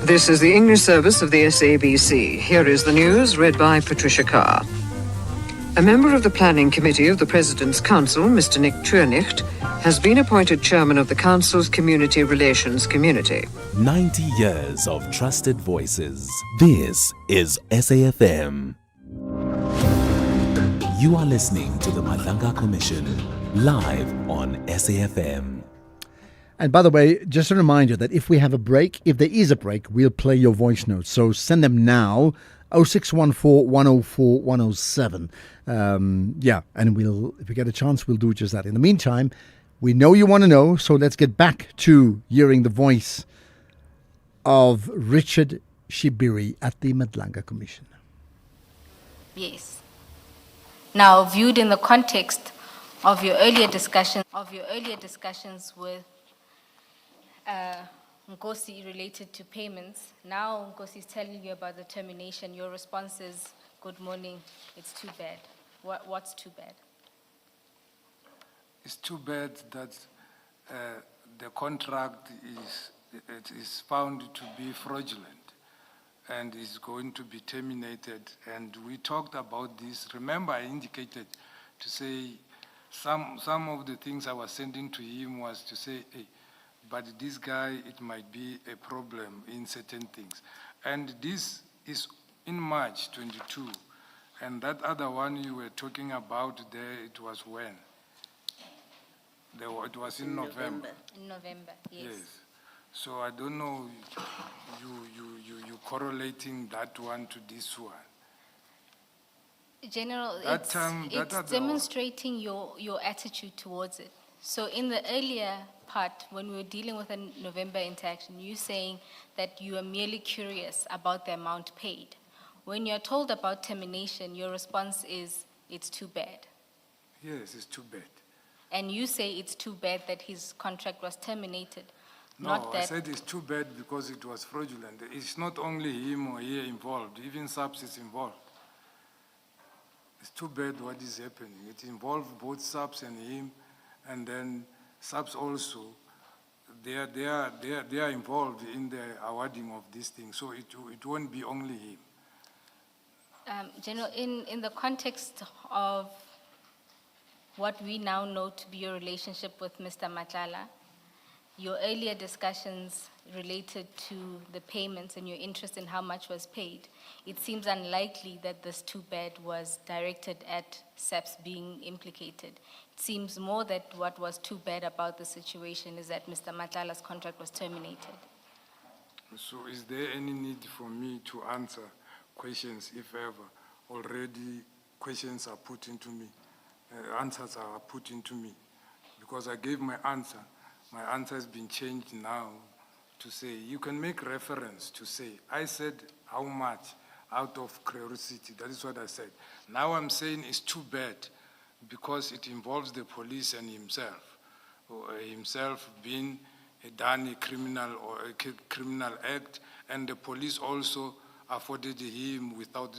This is the English service of the SABC. Here is the news read by Patricia Carr. A member of the Planning Committee of the President's Council, Mr. Nick Trunicht, has been appointed chairman of the Council's Community Relations Community. 90 years of trusted voices. This is SAfm. You are listening to the Madlanga Commission, live on SAfm. And by the way, just a reminder that if we have a break, if there is a break, we'll play your voice notes. So send them now. 0614 104 107. And if we get a chance, we'll do just that. In the meantime, we know you want to know, so let's get back to hearing the voice of Richard Shibiri at the Madlanga Commission. Yes. Now, viewed in the context of your earlier discussions with Nkosi related to payments. Now Nkosi is telling you about the termination. Your response is, good morning, it's too bad. What's too bad? It's too bad that the contract is found to be fraudulent and is going to be terminated. And we talked about this. Remember, I indicated to say some of the things I was sending to him was to say, hey, but this guy, it might be a problem in certain things. And this is in March 22. And that other one you were talking about there, it was when? It was in November. In November, yes. So I don't know, you correlating that one to this one. General, it's demonstrating your attitude towards it. So in the earlier part, when we were dealing with a November interaction, you saying that you are merely curious about the amount paid. When you're told about termination, your response is, it's too bad. Yes, it's too bad. And you say it's too bad that his contract was terminated. No, I said it's too bad because it was fraudulent. It's not only him or here involved, even SAPS is involved. It's too bad what is happening. It involved both SAPS and him, and then SAPS also, they are involved in the awarding of this thing, so it won't be only him. General, in the context of what we now know to be your relationship with Mr. Matlala, your earlier discussions related to the payments and your interest in how much was paid, it seems unlikely that this too bad was directed at SAPS being implicated. It seems more that what was too bad about the situation is that Mr. Matlala's contract was terminated. So is there any need for me to answer questions if ever already questions are put into me, answers are put into me? Because I gave my answer has been changed now to say, you can make reference to say, I said how much out of curiosity, that is what I said. Now I'm saying it's too bad because it involves the police and himself being done a criminal or a criminal act, and the police also afforded him without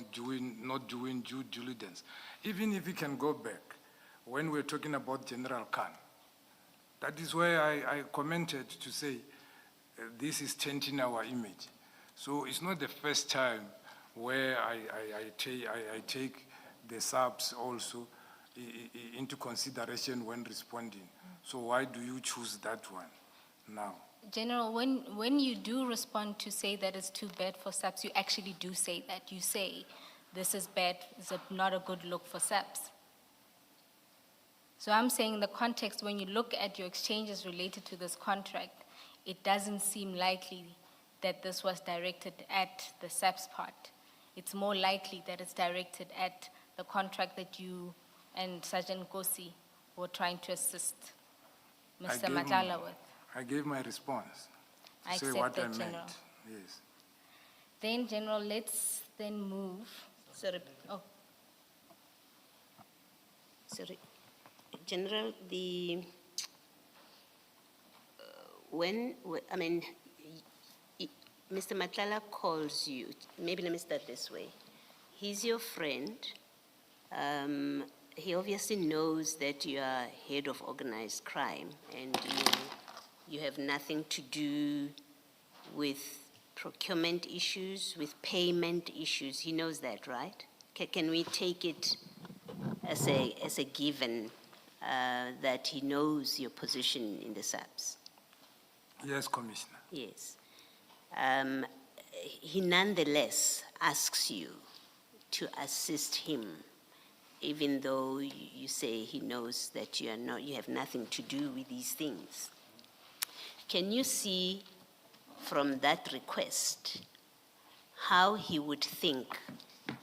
not doing due diligence. Even if he can go back, when we're talking about General Khan, that is where I commented to say this is changing our image. So it's not the first time where I take the SAPS also into consideration when responding. So why do you choose that one now? General, when you do respond to say that it's too bad for SAPS, you actually do say that. You say this is bad, it's not a good look for SAPS. So I'm saying in the context, when you look at your exchanges related to this contract, it doesn't seem likely that this was directed at the SAPS part. It's more likely that it's directed at the contract that you and Sergeant Kosi were trying to assist Mr. Matlala with. I gave my response to I say accept what that, I meant. General. Yes. Then, General, let's then move. Sorry. Oh. Sorry. General, Mr. Matlala calls you, maybe let me start this way. He's your friend. He obviously knows that you are head of organized crime and you have nothing to do with procurement issues, with payment issues. He knows that, right? Can we take it as a given that he knows your position in the SAPS? Yes, Commissioner. Yes. He nonetheless asks you to assist him, even though you say he knows that you have nothing to do with these things. Can you see from that request how he would think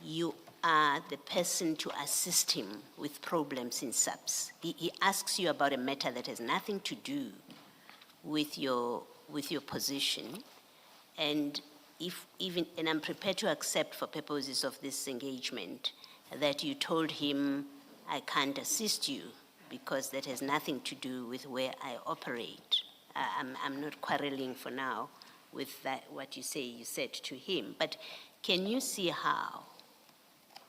you are the person to assist him with problems in SAPS? He asks you about a matter that has nothing to do with your position, and and I'm prepared to accept for purposes of this engagement that you told him, I can't assist you because that has nothing to do with where I operate. I'm not quarreling for now with that, what you said to him, but can you see how,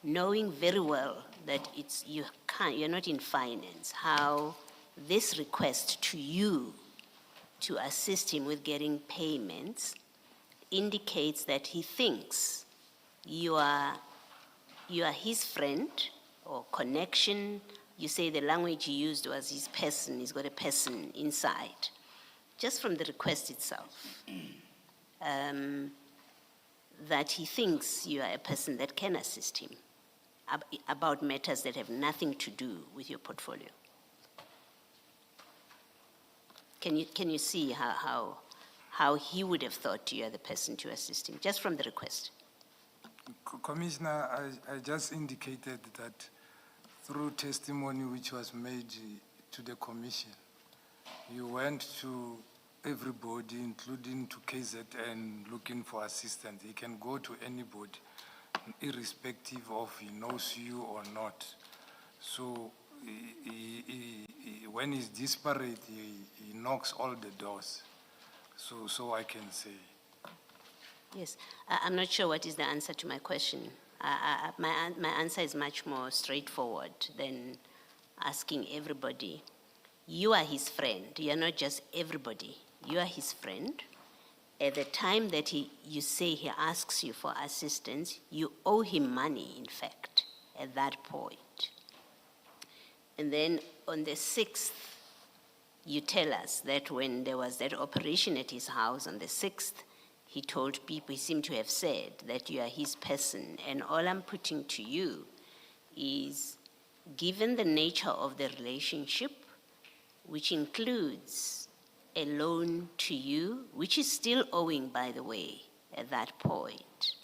knowing very well that you're not in finance, how this request to you to assist him with getting payments indicates that he thinks you are his friend or connection? You say the language he used was his person, he's got a person inside. Just from the request itself, that he thinks you are a person that can assist him about matters that have nothing to do with your portfolio. Can you see how he would have thought you are the person to assist him, just from the request? Commissioner, I just indicated that through testimony which was made to the commission, you went to everybody, including to KZN, looking for assistance. He can go to anybody, irrespective of he knows you or not. So when he's disparate, he knocks all the doors. So I can say. Yes, I'm not sure what is the answer to my question. My answer is much more straightforward than asking everybody. You are his friend. You are not just everybody. You are his friend. At the time that you say he asks you for assistance, you owe him money, in fact, at that point. And then on the 6th you tell us that when there was that operation at his house on the 6th, he told people, he seemed to have said that you are his person. And all I'm putting to you is, given the nature of the relationship, which includes a loan to you, which is still owing, by the way, at that point,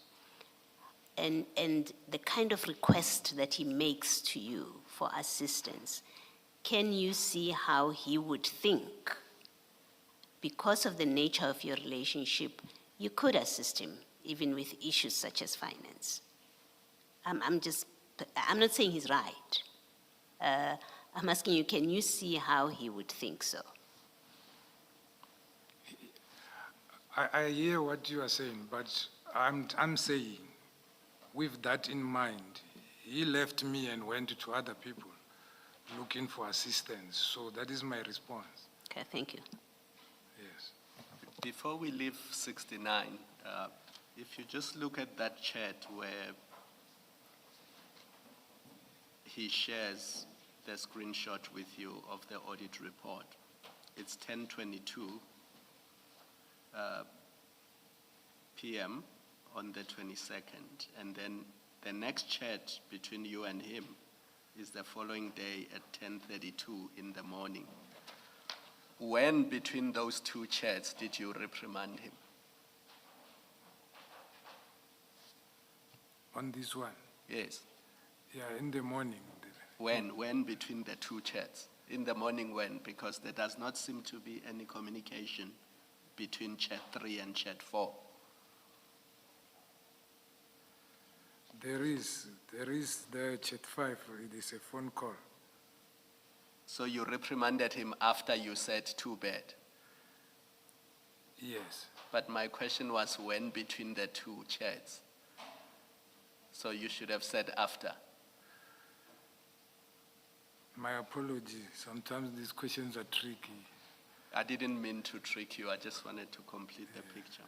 and the kind of request that he makes to you for assistance, can you see how he would think, because of the nature of your relationship, you could assist him even with issues such as finance? I'm not saying he's right. I'm asking you, can you see how he would think so? I hear what you are saying, but I'm saying, with that in mind, he left me and went to other people looking for assistance. So that is my response. Okay, thank you. Yes. Before we leave 69, if you just look at that chat where he shares the screenshot with you of the audit report, it's 10:22 p.m. on the 22nd, and then the next chat between you and him is the following day at 10:32 in the morning. When between those two chats did you reprimand him? On this one? Yes. Yeah, in the morning. When between the two chats? In the morning when? Because there does not seem to be any communication between chat 3 and chat 4. There is the chat 5, it is a phone call. So you reprimanded him after you said too bad? Yes. But my question was when between the two chats? So you should have said after. My apology. Sometimes these questions are tricky. I didn't mean to trick you. I just wanted to complete the picture.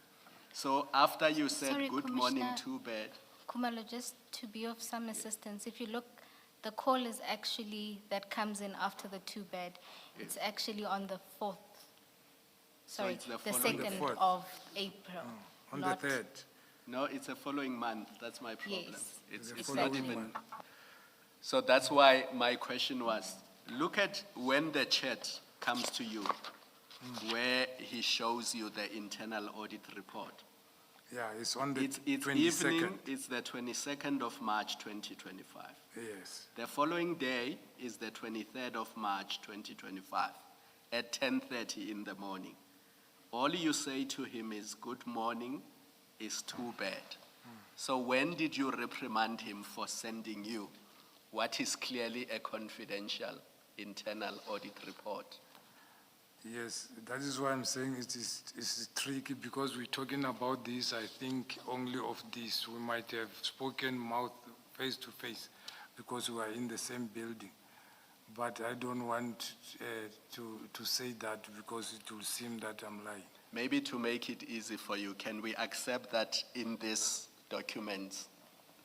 So after you said Sorry, good morning, Commissioner. too bad. Kumalo, just to be of some assistance, if you look, the call is actually, that comes in after the too bad. It's actually on the 4th. So Sorry, it's the following- 2nd of April. On not- the 3rd. No, it's a following month. That's my problem. Yes, It's it's not that even. one. So that's why my question was, look at when the chat comes to you, where he shows you the internal audit report. Yeah, it's on the It's 22nd. evening, it's the 22nd of March 2025. Yes. The following day is the 23rd of March 2025 at 10:30 in the morning. All you say to him is good morning is too bad. So when did you reprimand him for sending you what is clearly a confidential internal audit report? Yes, that is why I'm saying it's tricky, because we're talking about this, I think only of this. We might have spoken mouth face to face because we are in the same building. But I don't want to say that, because it will seem that I'm lying. Maybe to make it easy for you, can we accept that in this document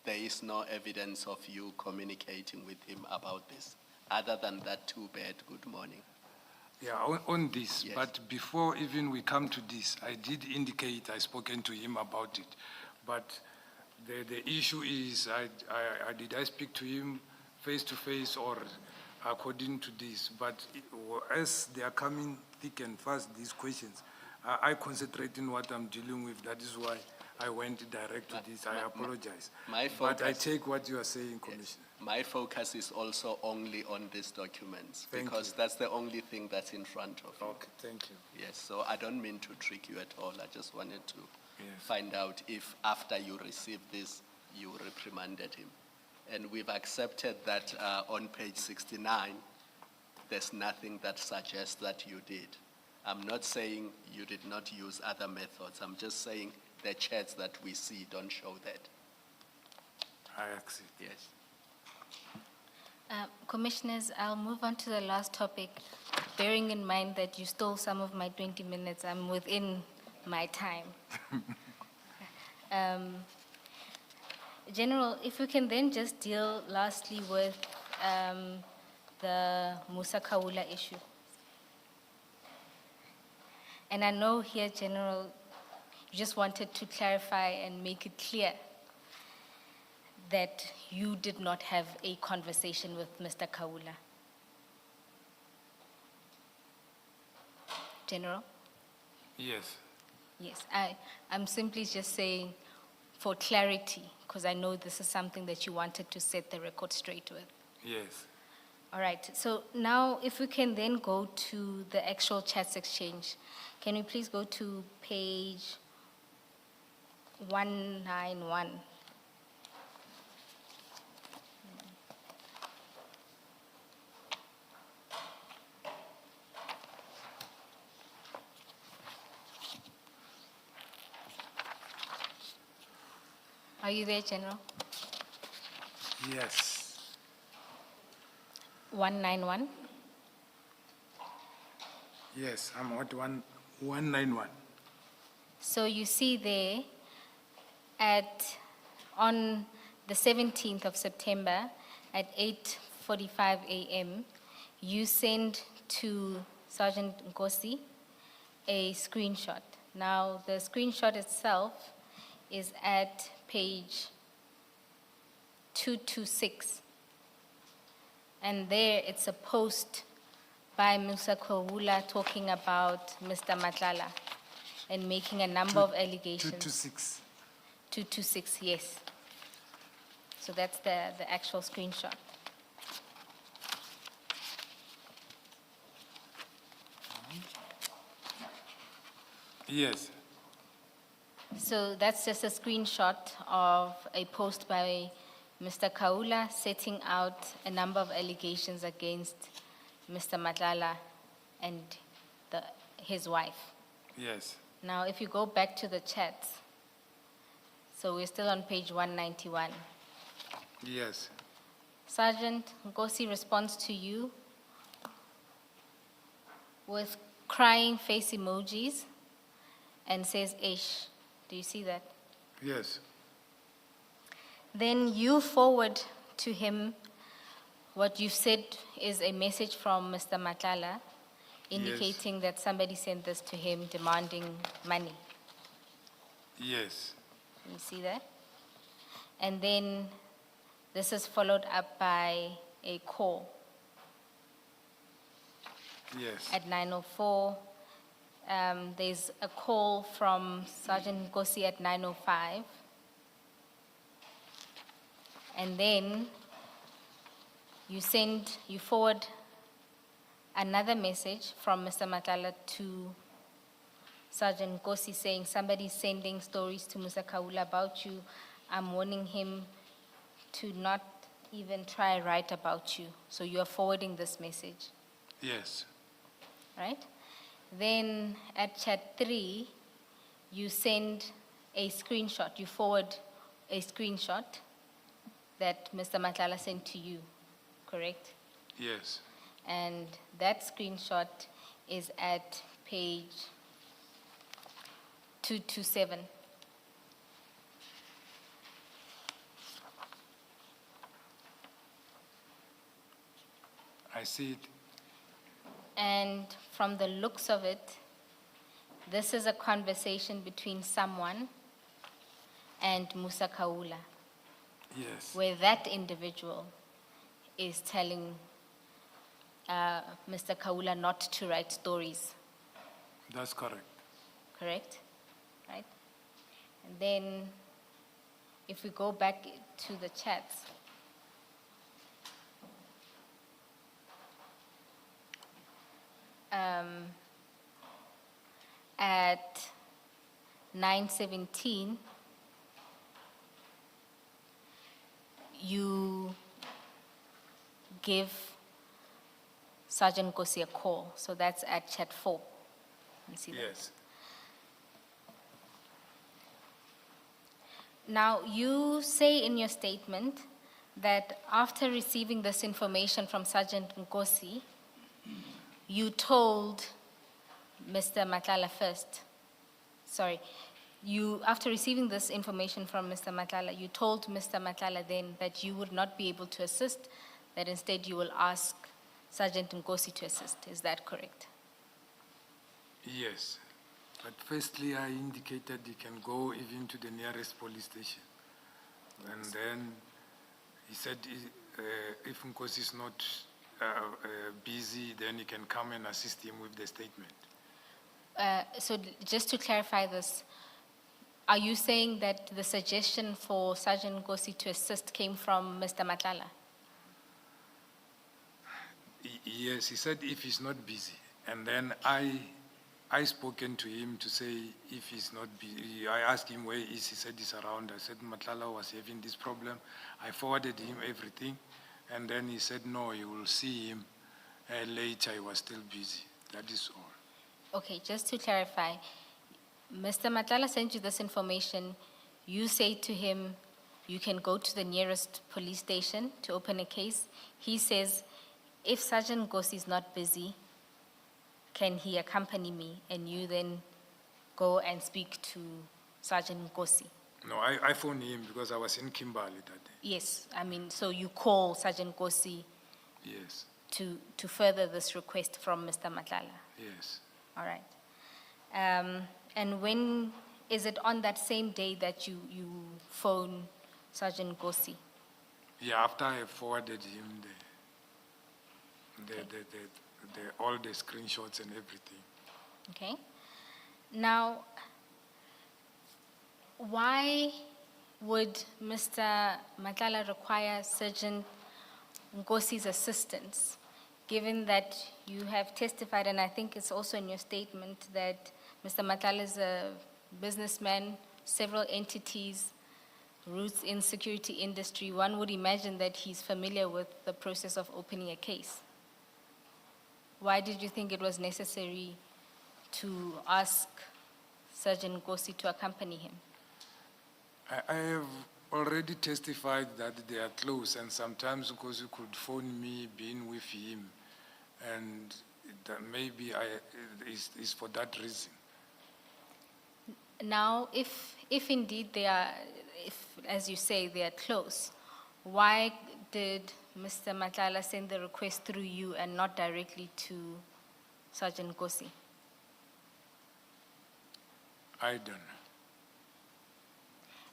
there is no evidence of you communicating with him about this, other than that too bad good morning? Yeah, on this, Yes. but before even we come to this, I did indicate I spoken to him about it. But the issue is, did I speak to him face to face or according to this? But as they are coming thick and fast, these questions, I concentrate in what I'm dealing with. That is why I went direct to this. I apologize. But I take what you are saying, Commissioner. My focus is also only on these documents, Thank because you. that's the only thing that's in front of you. Okay, thank you. Yes, so I don't mean to trick you at all. I just wanted to find out if after you received this, you reprimanded him. And we've accepted that on page 69, there's nothing that suggests that you did. I'm not saying you did not use other methods. I'm just saying the chats that we see don't show that. I accept. Yes. Commissioners, I'll move on to the last topic, bearing in mind that you stole some of my 20 minutes. I'm within my time. General, if we can then just deal lastly with the Musa Kaula issue. And I know here, General, you just wanted to clarify and make it clear that you did not have a conversation with Mr. Kaula. General? Yes. Yes, I'm simply just saying for clarity, because I know this is something that you wanted to set the record straight with. Yes. All right, so now if we can then go to the actual chats exchange. Can we please go to page 191? Are you there, General? Yes. 191? Yes, I'm at 191. So you see there on the 17th of September at 8:45 a.m., you send to Sergeant Nkosi a screenshot. Now, the screenshot itself is at page 226. And there it's a post by Musa Kowula talking about Mr. Matlala and making a number of allegations. 226. 226, yes. So that's the actual screenshot. Yes. So that's just a screenshot of a post by Mr. Kaula setting out a number of allegations against Mr. Matlala and his wife. Yes. Now, if you go back to the chats, so we're still on page 191. Yes. Sergeant Nkosi responds to you with crying face emojis and says, "Ish." Do you see that? Yes. Then you forward to him what you've said is a message from Mr. Matlala indicating that somebody sent this to him demanding money. Yes. You see that? And then this is followed up by a call Yes. at 9:04. There's a call from Sergeant Nkosi at 9:05. And then you forward another message from Mr. Matlala to Sergeant Nkosi saying, somebody's sending stories to Musa Kaula about you. I'm warning him to not even try write about you. So you are forwarding this message, Yes. right? Then at chat 3, you send a screenshot. You forward a screenshot that Mr. Matlala sent to you, correct? Yes. And that screenshot is at page 227. I see it. And from the looks of it, this is a conversation between someone and Musa Kaula, Yes. where that individual is telling Mr. Kaula not to write stories, That's correct. correct? Right? And then if we go back to the chats, at 9:17, you give Sergeant Nkosi a call. So that's at chat 4. You see that? Yes. Now, you say in your statement that after receiving this information from Sergeant Nkosi, you told Mr. Matlala first. Sorry. After receiving this information from Mr. Matlala, you told Mr. Matlala then that you would not be able to assist, that instead you will ask Sergeant Nkosi to assist. Is that correct? Yes. But firstly, I indicated he can go even to the nearest police station. And then he said if Nkosi is not busy, then he can come and assist him with the statement. So just to clarify this, are you saying that the suggestion for Sergeant Nkosi to assist came from Mr. Matlala? Yes, he said if he's not busy. And then I spoken to him to say if he's not busy. I asked him where he is. He said he's around. I said Matlala was having this problem. I forwarded him everything. And then he said, no, you will see him later. He was still busy. That is all. Okay, just to clarify, Mr. Matlala sent you this information. You say to him, you can go to the nearest police station to open a case. He says, if Sergeant Nkosi is not busy, can he accompany me? And you then go and speak to Sergeant Nkosi. No, I phoned him because I was in Kimberley that day. Yes, I mean, so you call Sergeant Nkosi Yes, to further this request from Mr. Matlala. yes. All right. And when is it on that same day that you phone Sergeant Nkosi? Yeah, after I forwarded him all the screenshots and everything. Okay. Now, why would Mr. Matlala require Sergeant Nkosi's assistance, given that you have testified, and I think it's also in your statement, that Mr. Matlala is a businessman, several entities, roots in security industry? One would imagine that he's familiar with the process of opening a case. Why did you think it was necessary to ask Sergeant Nkosi to accompany him? I have already testified that they are close, and sometimes Nkosi could phone me being with him, and that maybe it's for that reason. Now, if indeed they are, as you say, they are close, why did Mr. Matlala send the request through you and not directly to Sergeant Nkosi? I don't know.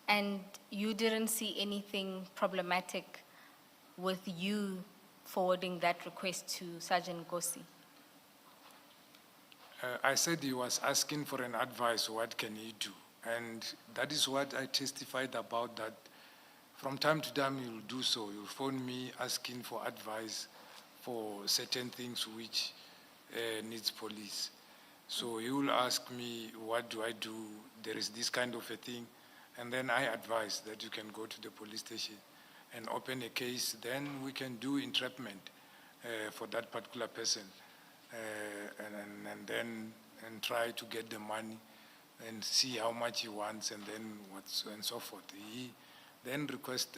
And you didn't see anything problematic with you forwarding that request to Sergeant Nkosi? I said he was asking for an advice, what can he do? And that is what I testified about, that from time to time he will do so. He will phone me asking for advice for certain things which needs police. So he will ask me, what do I do? There is this kind of a thing. And then I advise that you can go to the police station and open a case. Then we can do entrapment for that particular person. And then try to get the money and see how much he wants, and then and so forth. He then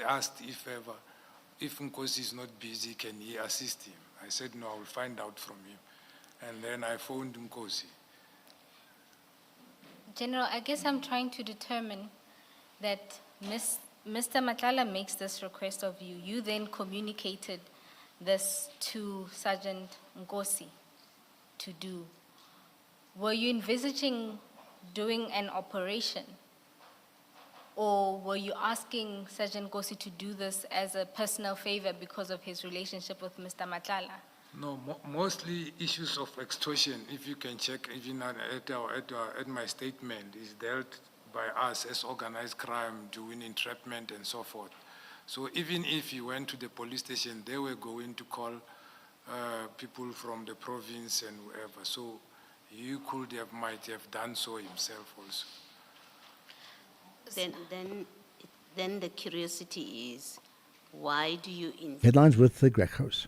asked if Nkosi is not busy, can he assist him? I said, no, I will find out from him. And then I phoned Nkosi. General, I guess I'm trying to determine that Mr. Matlala makes this request of you. You then communicated this to Sergeant Nkosi to do. Were you envisaging doing an operation, or were you asking Sergeant Nkosi to do this as a personal favor because of his relationship with Mr. Matlala? No, mostly issues of extortion, if you can check even at my statement, is dealt by us as organized crime, doing entrapment and so forth. So even if he went to the police station, they were going to call people from the province and wherever. So you might have done so himself also. Then the curiosity is, why do you Headlines with the Grecos.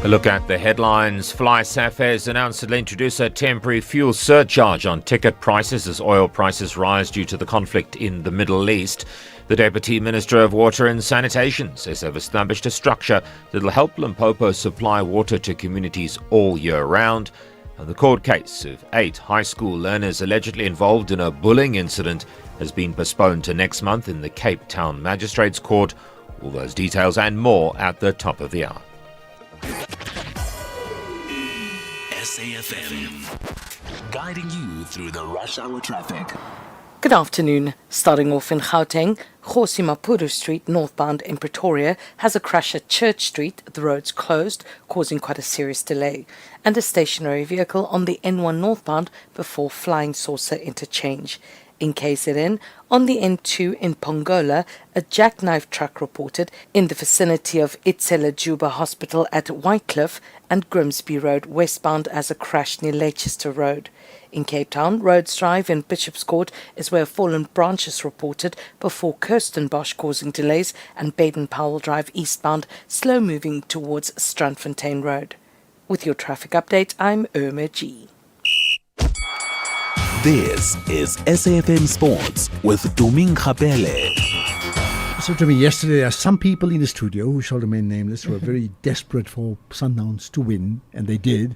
A look at the headlines. SAfm has announced it'll introduce a temporary fuel surcharge on ticket prices as oil prices rise due to the conflict in the Middle East. The Deputy Minister of Water and Sanitation says they've established a structure that will help Limpopo supply water to communities all year round. And the court case of 8 high school learners allegedly involved in a bullying incident has been postponed to next month in the Cape Town Magistrates Court. All those details and more at the top of the hour. SAfm. guiding you through the rush hour traffic. Good afternoon. Starting off in Gauteng, Kgosi Maputo Street, northbound in Pretoria, has a crash at Church Street. The road's closed, causing quite a serious delay. And a stationary vehicle on the N1 northbound before Flying Saucer interchange. In KZN, on the N2 in Pongola, a jackknife truck reported in the vicinity of Itzela Juba Hospital at Whitecliff and Grimsby Road westbound as a crash near Leicester Road. In Cape Town, Rhodes Drive in Bishop's Court is where fallen branches reported before Kirstenbosch, causing delays, and Baden-Powell Drive eastbound slow moving towards Strandfontein Road. With your traffic update, I'm Irma G. This is SAfm Sports with Tuming Khapele. So to me yesterday, there are some people in the studio who shall remain nameless who are very desperate for Sundowns to win, and they did.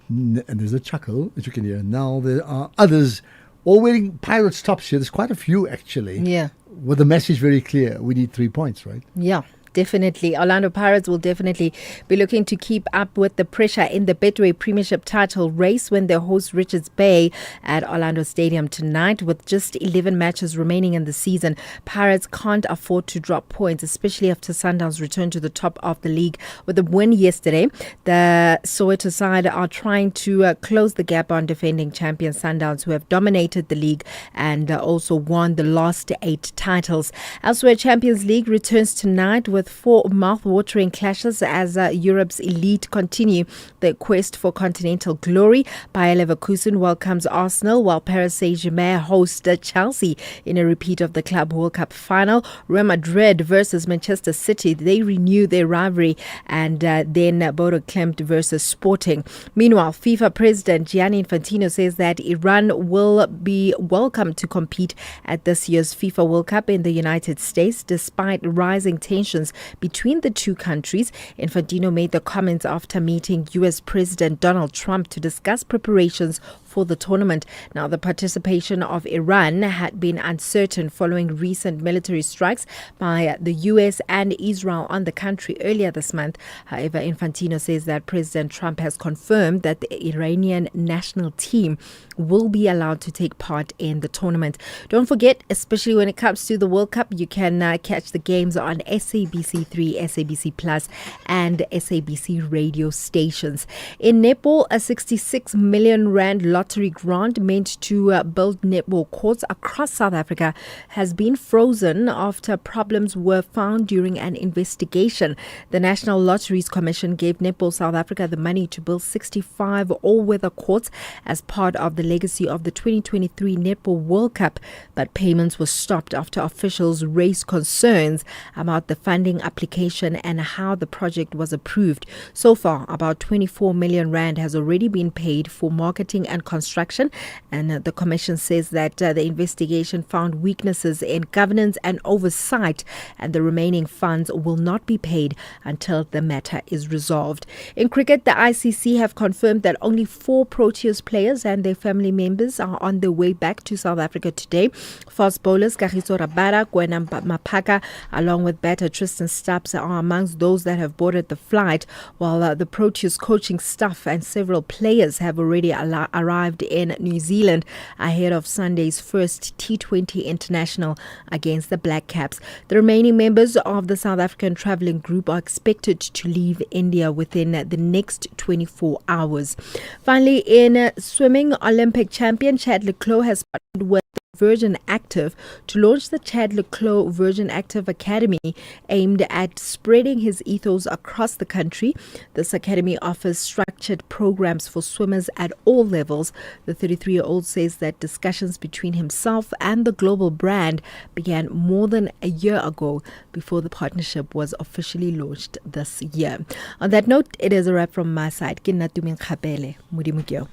And there's a chuckle, as you can hear. Now there are others all wearing Pirates tops here. There's quite a few, actually. Yeah. With the message very clear. We need 3 points, right? Yeah. Definitely. Orlando Pirates will definitely be looking to keep up with the pressure in the Betway Premiership title race when they host Richards Bay at Orlando Stadium tonight. With just 11 matches remaining in the season, Pirates can't afford to drop points, especially after Sundowns return to the top of the league. With a win yesterday, the Soweto side are trying to close the gap on defending champion Sundowns, who have dominated the league and also won the last 8 titles. Elsewhere, Champions League returns tonight with 4 mouth-watering clashes as Europe's elite continue their quest for continental glory. Bayer Leverkusen welcomes Arsenal, while Paris Saint-Germain host Chelsea in a repeat of the Club World Cup final. Real Madrid versus Manchester City, they renew their rivalry, and then Bodo Klimt versus Sporting. Meanwhile, FIFA President Gianni Infantino says that Iran will be welcome to compete at this year's FIFA World Cup in the United States, despite rising tensions between the two countries. Infantino made the comments after meeting U.S. President Donald Trump to discuss preparations for the tournament. Now, the participation of Iran had been uncertain following recent military strikes by the U.S. and Israel on the country earlier this month. However, Infantino says that President Trump has confirmed that the Iranian national team will be allowed to take part in the tournament. Don't forget, especially when it comes to the World Cup, you can catch the games on SABC3, SABC Plus, and SABC radio stations. In netball, a 66 million rand lottery grant meant to build netball courts across South Africa has been frozen after problems were found during an investigation. The National Lotteries Commission gave Netball South Africa the money to build 65 all-weather courts as part of the legacy of the 2023 Netball World Cup, but payments were stopped after officials raised concerns about the funding application and how the project was approved. So far, about 24 million rand has already been paid for marketing and construction, and the Commission says that the investigation found weaknesses in governance and oversight, and the remaining funds will not be paid until the matter is resolved. In cricket, the ICC have confirmed that only 4 Proteas players and their family members are on their way back to South Africa today. Fast bowlers Kagiso Rabada, Gwena Mapaka, along with batter Tristan Stubbs, are amongst those that have boarded the flight, while the Proteas coaching staff and several players have already arrived in New Zealand ahead of Sunday's first T20 international against the Black Caps. The remaining members of the South African travelling group are expected to leave India within the next 24 hours. Finally, in swimming, Olympic champion Chad le Clos has partnered with Virgin Active to launch the Chad le Clos Virgin Active Academy, aimed at spreading his ethos across the country. This academy offers structured programs for swimmers at all levels. The 33-year-old says that discussions between himself and the global brand began more than a year ago, before the partnership was officially launched this year. On that note, it is a wrap from my side. Ke nna Tumeng Khapele, Modimo.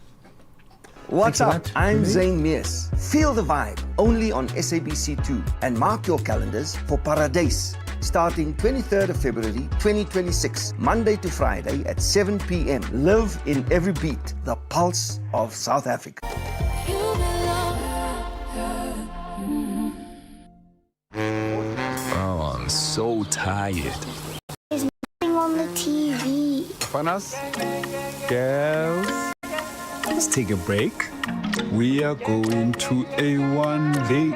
What's up? I'm Zayn Mears. Feel the vibe only on SABC2, and mark your calendars for Paradise, starting 23rd of February 2026, Monday to Friday at 7 p.m. Live in every beat, the pulse of South Africa. Oh, I'm so tired. There's nothing on the TV. Fanas? Girls? Let's take a break. We are going to A1 Day.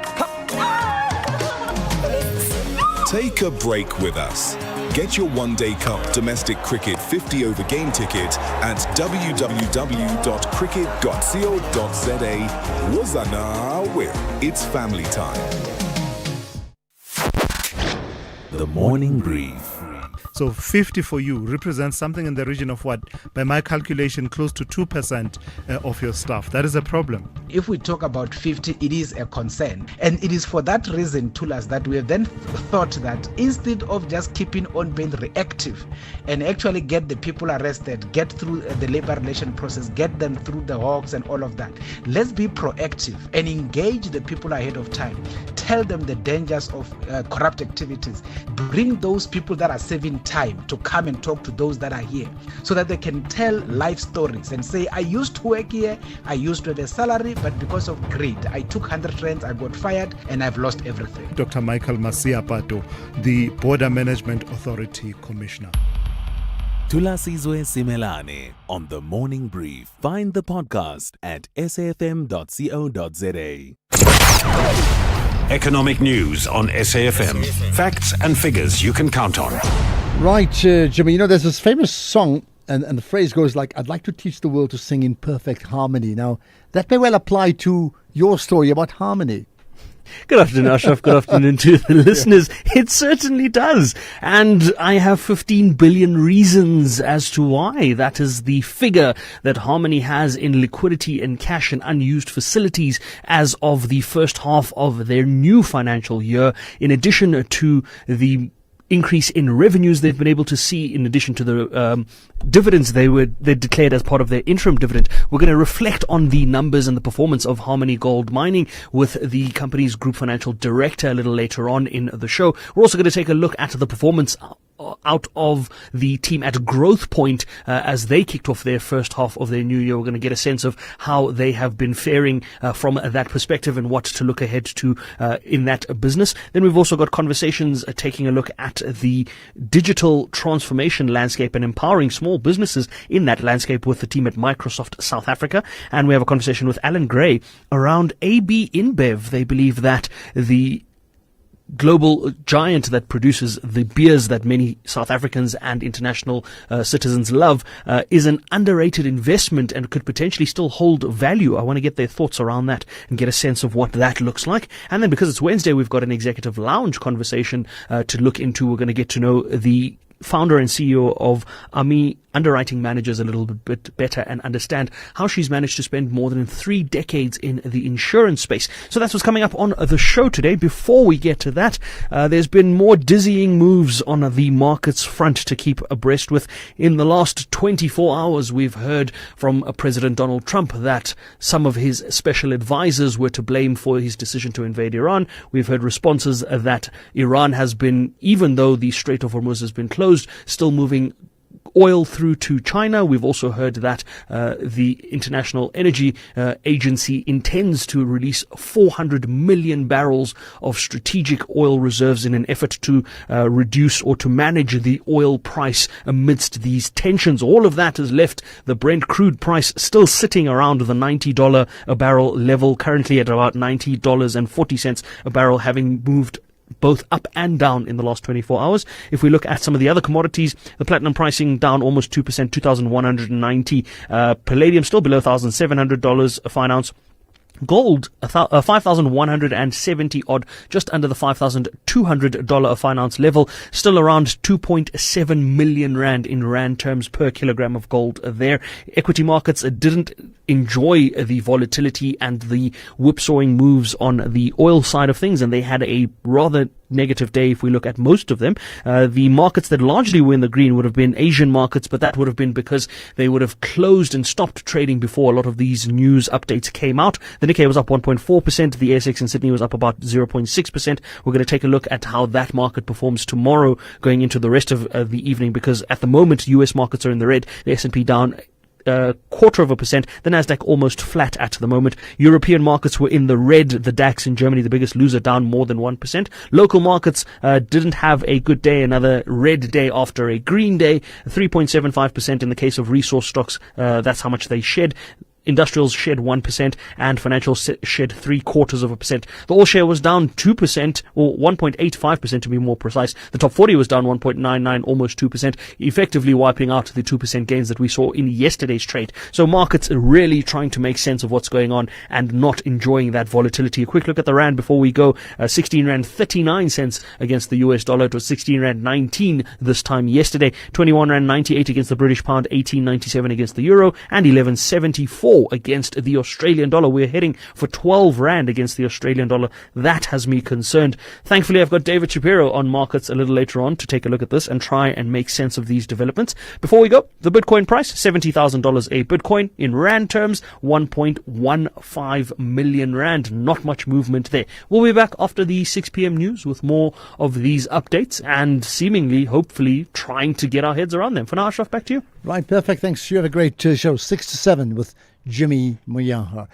Take a break with us. Get your One Day Cup Domestic Cricket 50 over game ticket at www.cricket.co.za. Wazana Will. It's family time. The Morning Brief. So 50 for you represents something in the region of what? By my calculation, close to 2% of your staff. That is a problem. If we talk about 50, it is a concern. And it is for that reason, Tulas, that we have then thought that instead of just keeping on being reactive and actually get the people arrested, get through the labor relation process, get them through the hawks and all of that, let's be proactive and engage the people ahead of time. Tell them the dangers of corrupt activities. Bring those people that are saving time to come and talk to those that are here so that they can tell life stories and say, I used to work here, I used to have a salary, but because of greed, I took 100 rands, I got fired, and I've lost everything. Dr. Michael Masiapato, the Border Management Authority Commissioner. Tulasizwe Simelane on The Morning Brief. Find the podcast at safm.co.za. Economic news on SAfm. Facts and figures you can count on. Right, Jimmy, you know, there's this famous song, and the phrase goes like, I'd like to teach the world to sing in perfect harmony. Now, that may well apply to your story about harmony. Good afternoon, Ashraf. Good afternoon to the listeners. It certainly does. And I have 15 billion reasons as to why. That is the figure that Harmony has in liquidity and cash and unused facilities as of the first half of their new financial year, in addition to the increase in revenues they've been able to see, in addition to the dividends they declared as part of their interim dividend. We're going to reflect on the numbers and the performance of Harmony Gold Mining with the company's group financial director a little later on in the show. We're also going to take a look at the performance out of the team at Growth Point as they kicked off their first half of their new year. We're going to get a sense of how they have been faring from that perspective and what to look ahead to in that business. Then we've also got conversations taking a look at the digital transformation landscape and empowering small businesses in that landscape with the team at Microsoft South Africa. And we have a conversation with Alan Gray around AB InBev. They believe that the global giant that produces the beers that many South Africans and international citizens love is an underrated investment and could potentially still hold value. I want to get their thoughts around that and get a sense of what that looks like. And then because it's Wednesday, we've got an executive lounge conversation to look into. We're going to get to know the founder and CEO of AMI Underwriting Managers a little bit better and understand how she's managed to spend more than 3 decades in the insurance space. So that's what's coming up on the show today. Before we get to that, there's been more dizzying moves on the markets front to keep abreast with. In the last 24 hours, we've heard from President Donald Trump that some of his special advisors were to blame for his decision to invade Iran. We've heard responses that Iran has been, even though the Strait of Hormuz has been closed, still moving oil through to China. We've also heard that the International Energy Agency intends to release 400 million barrels of strategic oil reserves in an effort to reduce or to manage the oil price amidst these tensions. All of that has left the Brent crude price still sitting around the $90 a barrel level, currently at about $90.40 a barrel, having moved both up and down in the last 24 hours. If we look at some of the other commodities, the platinum pricing down almost 2%, 2,190. Palladium still below $1,700 a fine ounce. Gold, 5,170 odd, just under the $5,200 a fine ounce level, still around 2.7 million rand in rand terms per kilogram of gold there. Equity markets didn't enjoy the volatility and the whipsawing moves on the oil side of things, and they had a rather negative day if we look at most of them. The markets that largely were in the green would have been Asian markets, but that would have been because they would have closed and stopped trading before a lot of these news updates came out. The Nikkei was up 1.4%. The ASX in Sydney was up about 0.6%. We're going to take a look at how that market performs tomorrow going into the rest of the evening, because at the moment US markets are in the red. The S&P down 0.25%. The Nasdaq almost flat at the moment. European markets were in the red. The DAX in Germany, the biggest loser, down more than 1%. Local markets didn't have a good day. Another red day after a green day. 3.75% in the case of resource stocks. That's how much they shed. Industrials shed 1% and financial shed 0.75%. The all share was down 2% or 1.85% to be more precise. The top 40 was down 1.99, almost 2%, effectively wiping out the 2% gains that we saw in yesterday's trade. So markets are really trying to make sense of what's going on and not enjoying that volatility. A quick look at the rand before we go. 16 rand 39 cents against the US dollar. It was 16 rand 19 this time yesterday. 21 rand 98 against the British pound. 18.97 against the euro and 11.74 against the Australian dollar. We're heading for 12 rand against the Australian dollar. That has me concerned. Thankfully, I've got David Shapiro on markets a little later on to take a look at this and try and make sense of these developments. Before we go, the Bitcoin price, $70,000 a Bitcoin. In rand terms, 1.15 million rand. Not much movement there. We'll be back after the 6 p.m. news with more of these updates and seemingly, hopefully, trying to get our heads around them. For now, Ashraf, back to you. Right, perfect. Thanks. You have a great show, 6 to 7 with Jimmy Moyaha.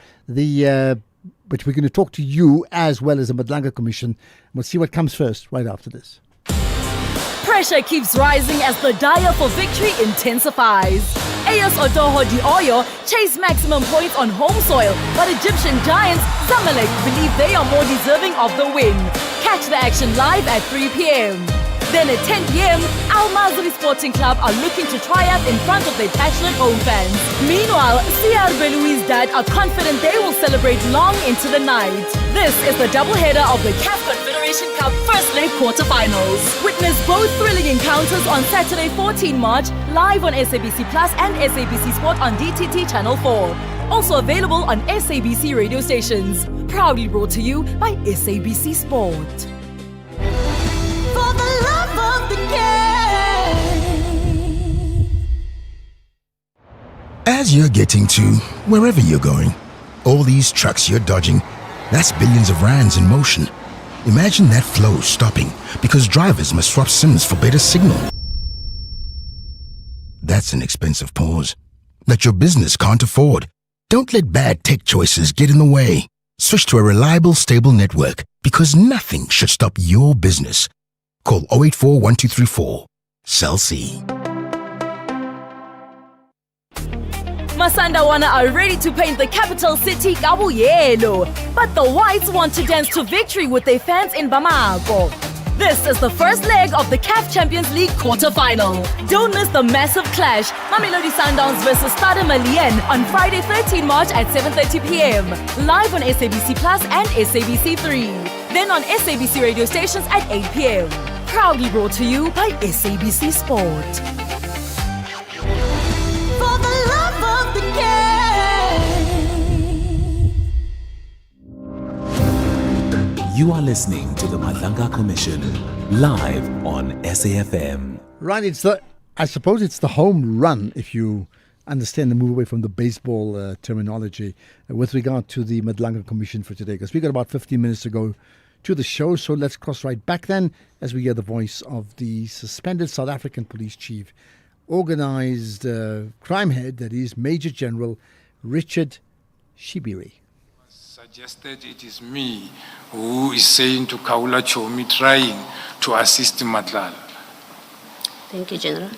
But we're going to talk to you as well as the Madlanga Commission. We'll see what comes first right after this. Pressure keeps rising as the dire for victory intensifies. AS Otoho Dioyo chase maximum points on home soil, but Egyptian giants Zamalek believe they are more deserving of the win. Catch the action live at 3 p.m. Then at 10 p.m, Al Mazri Sporting Club are looking to triumph in front of their passionate home fans. Meanwhile, CR Beloui's dad are confident they will celebrate long into the night. This is the doubleheader of the CAF Confederation Cup first leg quarterfinals. Witness both thrilling encounters on Saturday 14 March, live on SABC Plus and SABC Sport on DTT Channel 4. Also available on SABC radio stations. Proudly brought to you by SABC Sport. As you're getting to wherever you're going, all these trucks you're dodging, that's billions of rands in motion. Imagine that flow stopping because drivers must swap SIMs for better signal. That's an expensive pause that your business can't afford. Don't let bad tech choices get in the way. Switch to a reliable, stable network because nothing should stop your business. Call 084 1234. Cell C. Masandawana are ready to paint the capital city Kabuyelo, but the Whites want to dance to victory with their fans in Bamako. This is the first leg of the CAF Champions League quarter-final. Don't miss the massive clash, Mamelodi Sundowns versus Stade Malien on Friday 13 March at 7:30 p.m. Live on SABC Plus and SABC 3. Then on SABC radio stations at 8 p.m. Proudly brought to you by SABC Sport. For the love of the game. You are listening to the Madlanga Commission, live on SAfm. Right, I suppose it's the home run, if you understand the move away from the baseball terminology, with regard to the Madlanga Commission for today, because we got about 15 minutes to go to the show, so let's cross right back then as we hear the voice of the suspended South African police chief, organized crime head, that is Major General Richard Shibiri. Suggested it is me who is saying to Kaula Chomi, trying to assist Madlala. Thank you, General.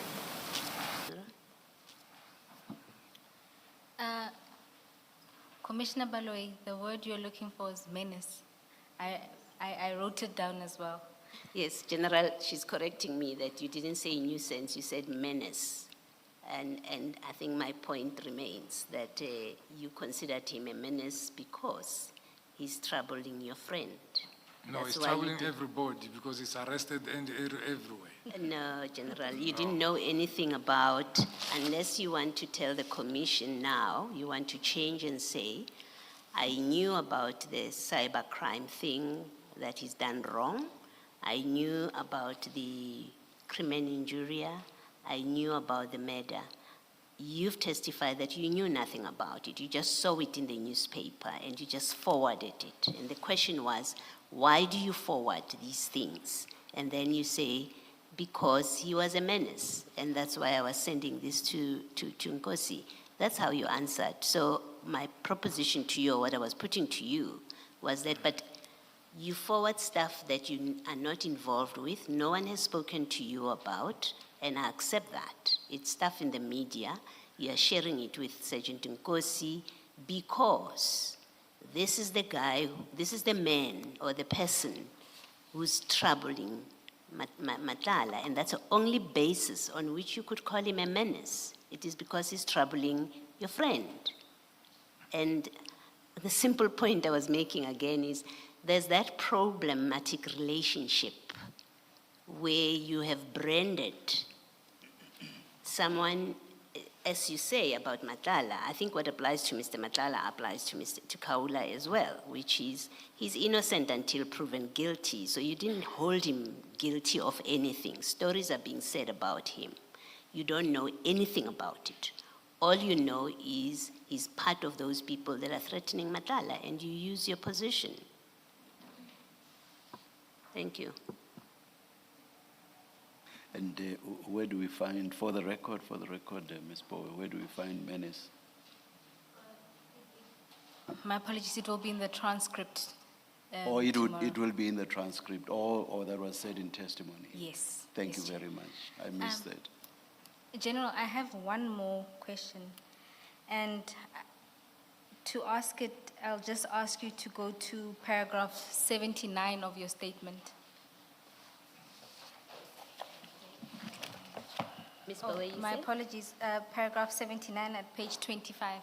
Commissioner Baloyi, the word you're looking for is menace. I wrote it down as well. Yes, General, she's correcting me that you didn't say nuisance, you said menace. And I think my point remains that you considered him a menace because he's troubling your friend. No, he's troubling everybody because he's arrested and everywhere. No, General, you didn't know anything about, unless you want to tell the commission now, you want to change and say, I knew about the cybercrime thing that is done wrong. I knew about the crimen injuria. I knew about the murder. You've testified that you knew nothing about it. You just saw it in the newspaper and you just forwarded it. And the question was, why do you forward these things? And then you say, because he was a menace. And that's why I was sending this to Nkosi. That's how you answered. So my proposition to you, or what I was putting to you, was that, but you forward stuff that you are not involved with, no one has spoken to you about, and I accept that. It's stuff in the media. You are sharing it with Sergeant Nkosi. because this is the guy, this is the man or the person who's troubling Matlala, and that's the only basis on which you could call him a menace. It is because he's troubling your friend. And the simple point I was making again is there's that problematic relationship where you have branded someone, as you say about Matlala. I think what applies to Mr. Matlala applies to Kaula as well, which is he's innocent until proven guilty. So you didn't hold him guilty of anything. Stories are being said about him. You don't know anything about it. All you know is he's part of those people that are threatening Matlala, and you use your position. Thank you. And where do we find, for the record, Ms. Bowe, where do we find menace? My apologies, it will be in the transcript. Or it tomorrow. will be in the transcript, or that was said in testimony? Yes. Thank yes, you very much. I missed that. General, I have one more question. And to ask it, I'll just ask you to go to paragraph 79 of your statement. Ms. Bowe, you my say? apologies, paragraph 79 at page 25.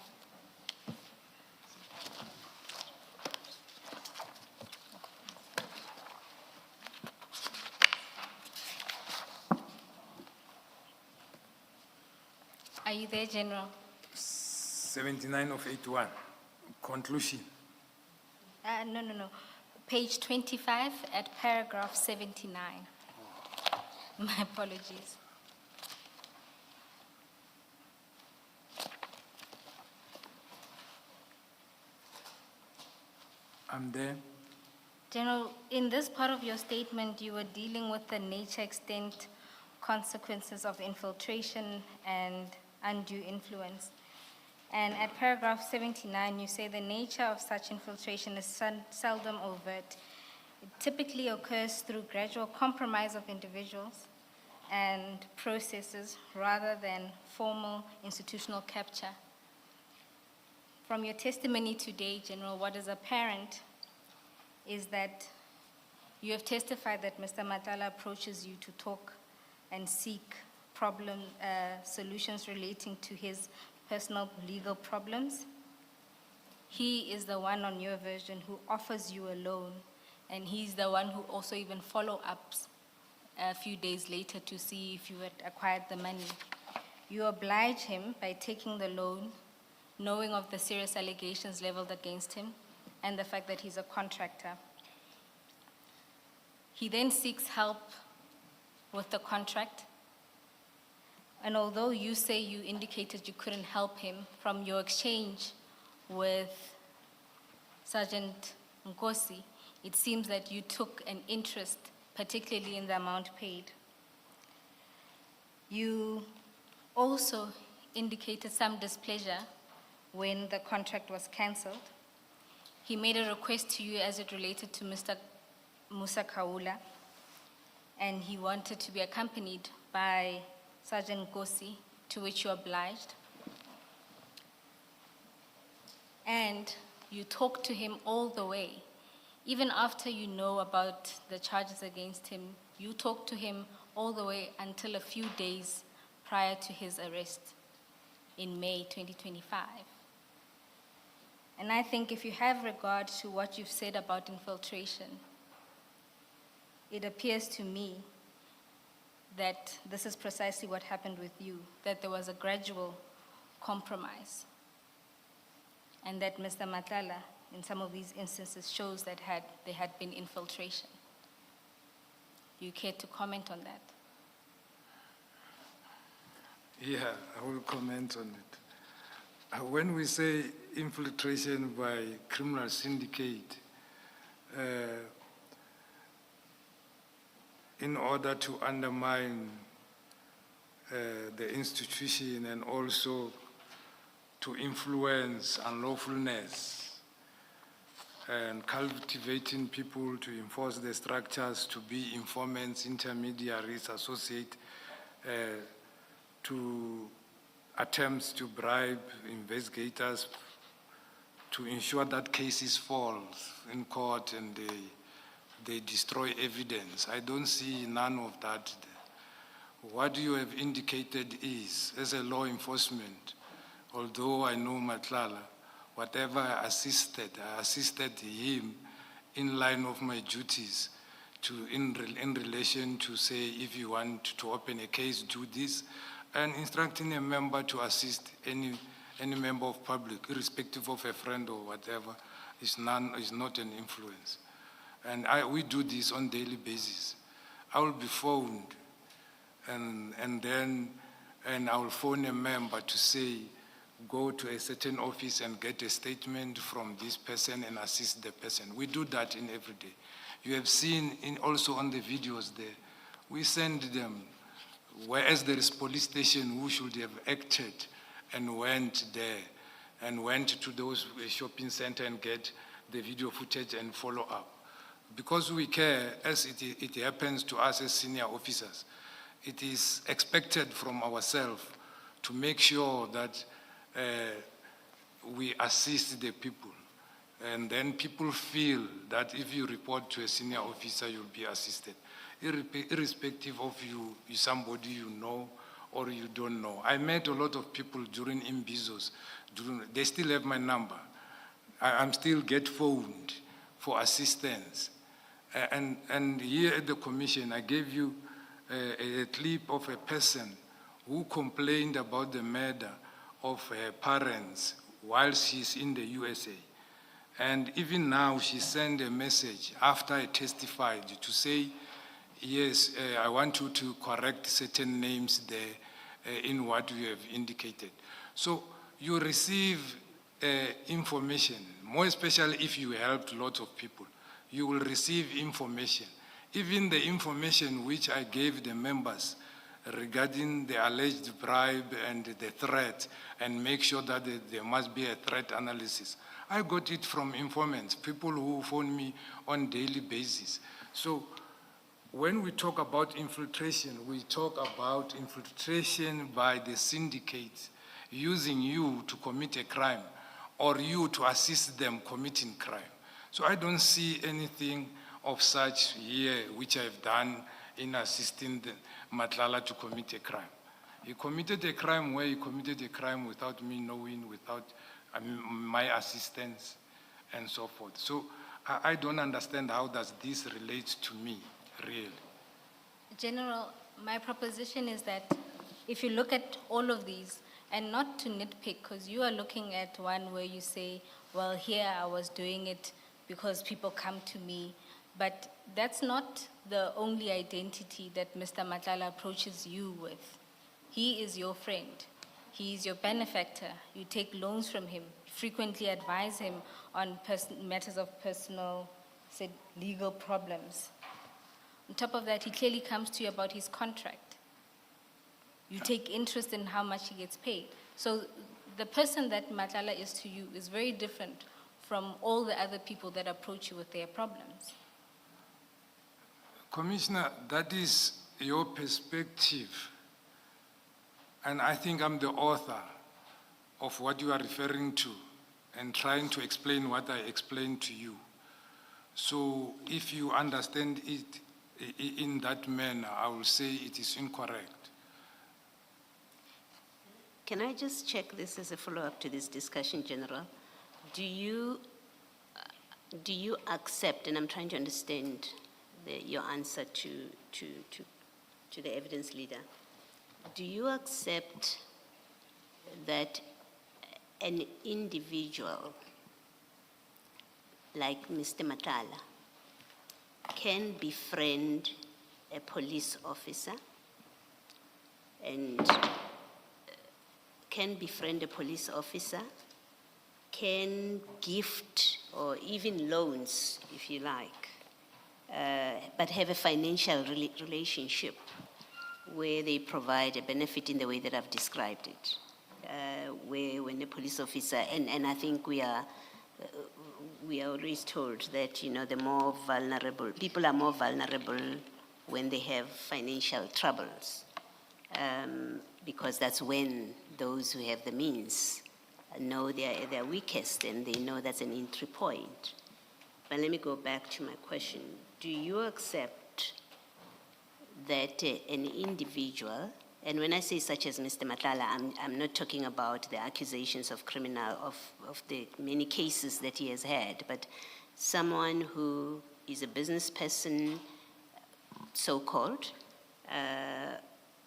Are you there, General? 79 of 81, conclusion. No. Page 25 at paragraph 79. My apologies. I'm there. General, in this part of your statement, you were dealing with the nature, extent, consequences of infiltration and undue influence. And at paragraph 79, you say the nature of such infiltration is seldom overt. It typically occurs through gradual compromise of individuals and processes rather than formal institutional capture. From your testimony today, General, what is apparent is that you have testified that Mr. Matlala approaches you to talk and seek solutions relating to his personal legal problems. He is the one on your version who offers you a loan, and he's the one who also even follow-ups a few days later to see if you had acquired the money. You oblige him by taking the loan, knowing of the serious allegations leveled against him and the fact that he's a contractor. He then seeks help with the contract. And although you say you indicated you couldn't help him, from your exchange with Sergeant Nkosi, it seems that you took an interest, particularly in the amount paid. You also indicated some displeasure when the contract was cancelled. He made a request to you as it related to Mr. Musa Kaula, and he wanted to be accompanied by Sergeant Nkosi, to which you obliged. And you talked to him all the way. Even after you know about the charges against him, you talked to him all the way until a few days prior to his arrest in May 2025. And I think if you have regard to what you've said about infiltration, it appears to me that this is precisely what happened with you, that there was a gradual compromise, and that Mr. Matlala, in some of these instances, shows that there had been infiltration. Do you care to comment on that? Yeah, I will comment on it. When we say infiltration by criminal syndicate, in order to undermine the institution and also to influence unlawfulness and cultivating people to enforce the structures, to be informants, intermediaries, associate, to attempts to bribe investigators, to ensure that cases fall in court and they destroy evidence. I don't see none of that. What you have indicated is, as a law enforcement, although I know Matlala, whatever I assisted him in line of my duties in relation to say, if you want to open a case, do this, and instructing a member to assist any member of public, irrespective of a friend or whatever, is not an influence. And we do this on a daily basis. I will be phoned, and I will phone a member to say, go to a certain office and get a statement from this person and assist the person. We do that in every day. You have seen also on the videos there, we send them, whereas there is police station who should have acted and went there and went to those shopping center and get the video footage and follow up. Because we care, as it happens to us as senior officers, it is expected from ourselves to make sure that we assist the people. And then people feel that if you report to a senior officer, you'll be assisted, irrespective of you somebody you know or you don't know. I met a lot of people during Imbizos. They still have my number. I'm still get phoned for assistance. And here at the commission, I gave you a clip of a person who complained about the murder of her parents while she's in the USA. And even now, she sent a message after I testified to say, yes, I want you to correct certain names there in what you have indicated. So you receive information, more especially if you helped lots of people. You will receive information. Even the information which I gave the members regarding the alleged bribe and the threat, and make sure that there must be a threat analysis. I got it from informants, people who phone me on a daily basis. So when we talk about infiltration, we talk about infiltration by the syndicates using you to commit a crime or you to assist them committing crime. So I don't see anything of such here which I've done in assisting the Matlala to commit a crime. He committed a crime where he committed a crime without me knowing, without my assistance, and so forth. So I don't understand how does this relate to me, really. General, my proposition is that if you look at all of these, and not to nitpick, because you are looking at one where you say, well, here I was doing it because people come to me, but that's not the only identity that Mr. Matlala approaches you with. He is your friend. He is your benefactor. You take loans from him, frequently advise him on matters of personal, say, legal problems. On top of that, he clearly comes to you about his contract. You take interest in how much he gets paid. So the person that Matlala is to you is very different from all the other people that approach you with their problems. Commissioner, that is your perspective. And I think I'm the author of what you are referring to and trying to explain what I explained to you. So if you understand it in that manner, I will say it is incorrect. Can I just check this as a follow-up to this discussion, General? Do you accept, and I'm trying to understand your answer to the evidence leader, do you accept that an individual like Mr. Matlala can befriend a police officer and can gift or even loans, if you like, but have a financial relationship where they provide a benefit in the way that I've described it, where when a police officer, and I think we are always told that, the more vulnerable, people are more vulnerable when they have financial troubles, because that's when those who have the means know their weakest, and they know that's an entry point. But let me go back to my question. Do you accept that an individual, and when I say such as Mr. Matlala, I'm not talking about the accusations of criminal, of the many cases that he has had, but someone who is a business person, so-called,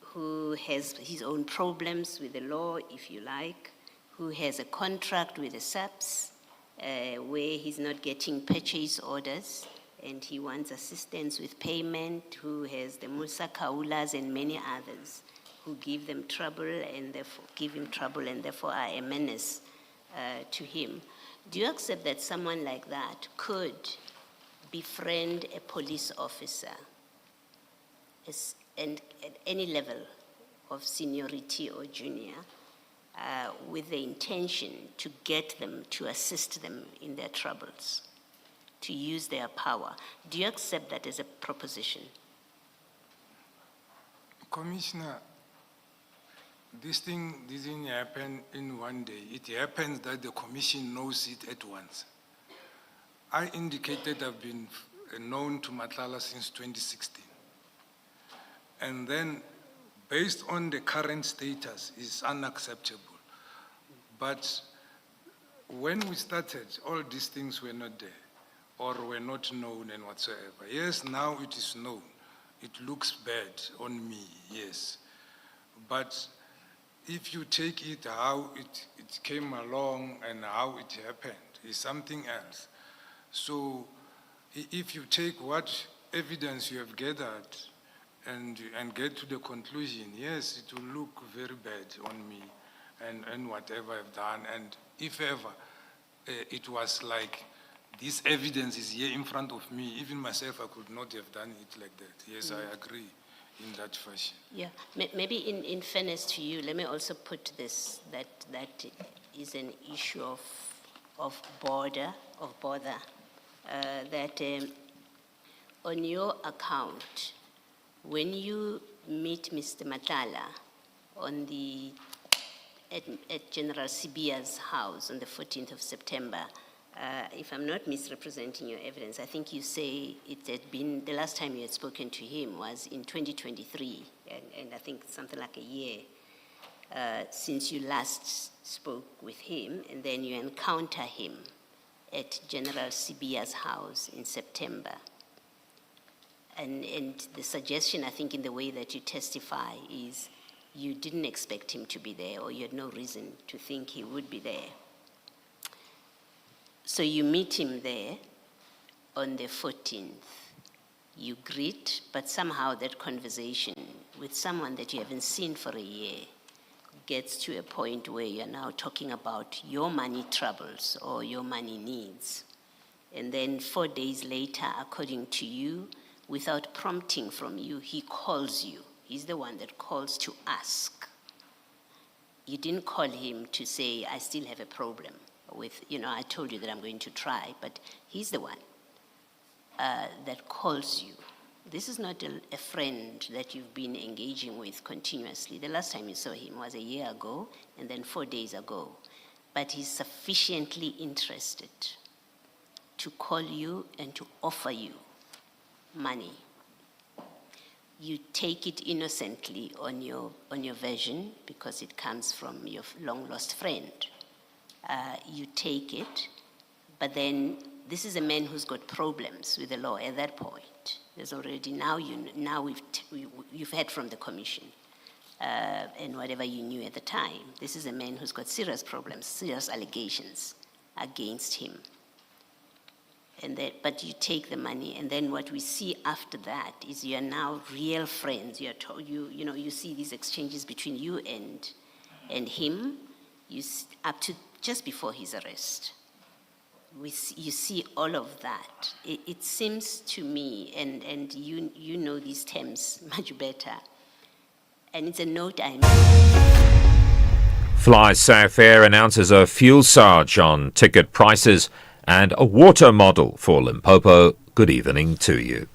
who has his own problems with the law, if you like, who has a contract with the SAPS, where he's not getting purchase orders, and he wants assistance with payment, who has the Musa Kaulas and many others who give him trouble and therefore are a menace to him. Do you accept that someone like that could befriend a police officer and at any level of seniority or junior with the intention to get them, to assist them in their troubles, to use their power? Do you accept that as a proposition? Commissioner, this thing didn't happen in one day. It happens that the commission knows it at once. I indicated I've been known to Matlala since 2016. And then, based on the current status, it's unacceptable. But when we started, all these things were not there, or were not known and whatsoever. Yes, now it is known. It looks bad on me, yes. But if you take it how it came along and how it happened, is something else. So if you take what evidence you have gathered and get to the conclusion, yes, it will look very bad on me and whatever I've done. And if ever it was like this evidence is here in front of me, even myself, I could not have done it like that. Yes, I agree in that fashion. Yeah, maybe in fairness to you, let me also put this, that is an issue of bother, that on your account, when you meet Mr. Matlala at General Sibia's house on the 14th of September, if I'm not misrepresenting your evidence, I think you say it had been, the last time you had spoken to him was in 2023, and I think something like a year since you last spoke with him, and then you encounter him at General Sibia's house in September. And the suggestion, I think, in the way that you testify is you didn't expect him to be there, or you had no reason to think he would be there. So you meet him there on the 14th. You greet, but somehow that conversation with someone that you haven't seen for a year gets to a point where you're now talking about your money troubles or your money needs. And then 4 days later, according to you, without prompting from you, he calls you. He's the one that calls to ask. You didn't call him to say, I still have a problem with, I told you that I'm going to try, but he's the one that calls you. This is not a friend that you've been engaging with continuously. The last time you saw him was a year ago, and then 4 days ago. But he's sufficiently interested to call you and to offer you money. You take it innocently on your version because it comes from your long-lost friend. You take it, but then this is a man who's got problems with the law at that point. There's already, you've heard from the commission and whatever you knew at the time. This is a man who's got serious problems, serious allegations against him. But you take the money, and then what we see after that is you are now real friends. You are told, you see these exchanges between you and him, up to just before his arrest. You see all of that. It seems to me, and you know these terms much better, and it's a note I made. Fly South Air announces a fuel surge on ticket prices and a water model for Limpopo. Good evening to you.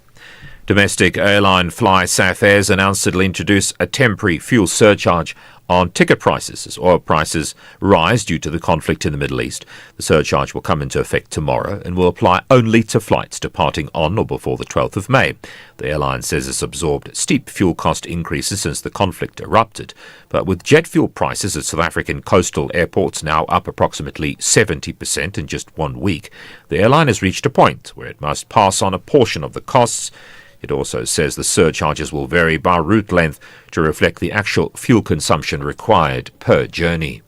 Domestic airline Fly South Air's announced it'll introduce a temporary fuel surcharge on ticket prices as oil prices rise due to the conflict in the Middle East. The surcharge will come into effect tomorrow and will apply only to flights departing on or before the 12th of May. The airline says it's absorbed steep fuel cost increases since the conflict erupted, but with jet fuel prices at South African coastal airports now up approximately 70% in just 1 week, the airline has reached a point where it must pass on a portion of the costs. It also says the surcharges will vary by route length to reflect the actual fuel consumption required per journey.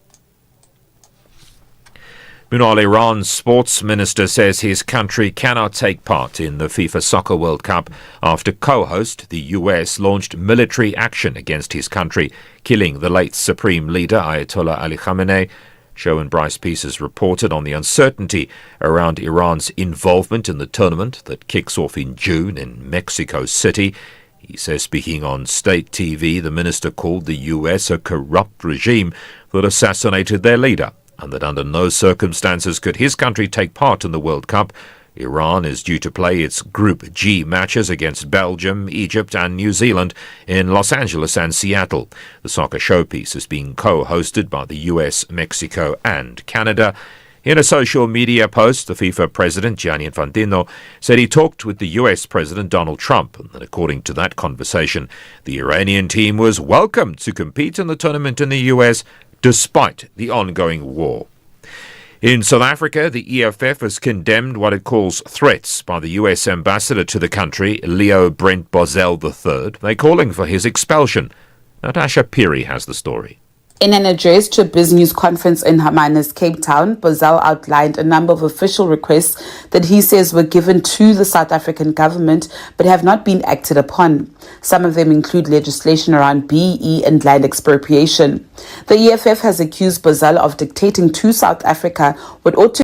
Meanwhile, Iran's sports minister says his country cannot take part in the FIFA Soccer World Cup after co-host, the US, launched military action against his country, killing the late Supreme Leader Ayatollah Ali Khamenei. Show and Bryce Pieces reported on the uncertainty around Iran's involvement in the tournament that kicks off in June in Mexico City. He says, speaking on state TV, the minister called the US a corrupt regime that assassinated their leader, and that under no circumstances could his country take part in the World Cup. Iran is due to play its Group G matches against Belgium, Egypt and New Zealand in Los Angeles and Seattle. The soccer showpiece is being co-hosted by the US, Mexico and Canada. In a social media post, the FIFA president, Gianni Infantino, said he talked with the US President Donald Trump, and that according to that conversation, the Iranian team was welcome to compete in the tournament in the US despite the ongoing war. In South Africa, the EFF has condemned what it calls threats by the US ambassador to the country, Leo Brent Bozell III. They're calling for his expulsion. Natasha Piri has the story. In an address to a business conference in Hermanus, Cape Town, Bozell outlined a number of official requests that he says were given to the South African government but have not been acted upon. Some of them include legislation around BEE and land expropriation. The EFF has accused Bozell of dictating to South Africa what ought to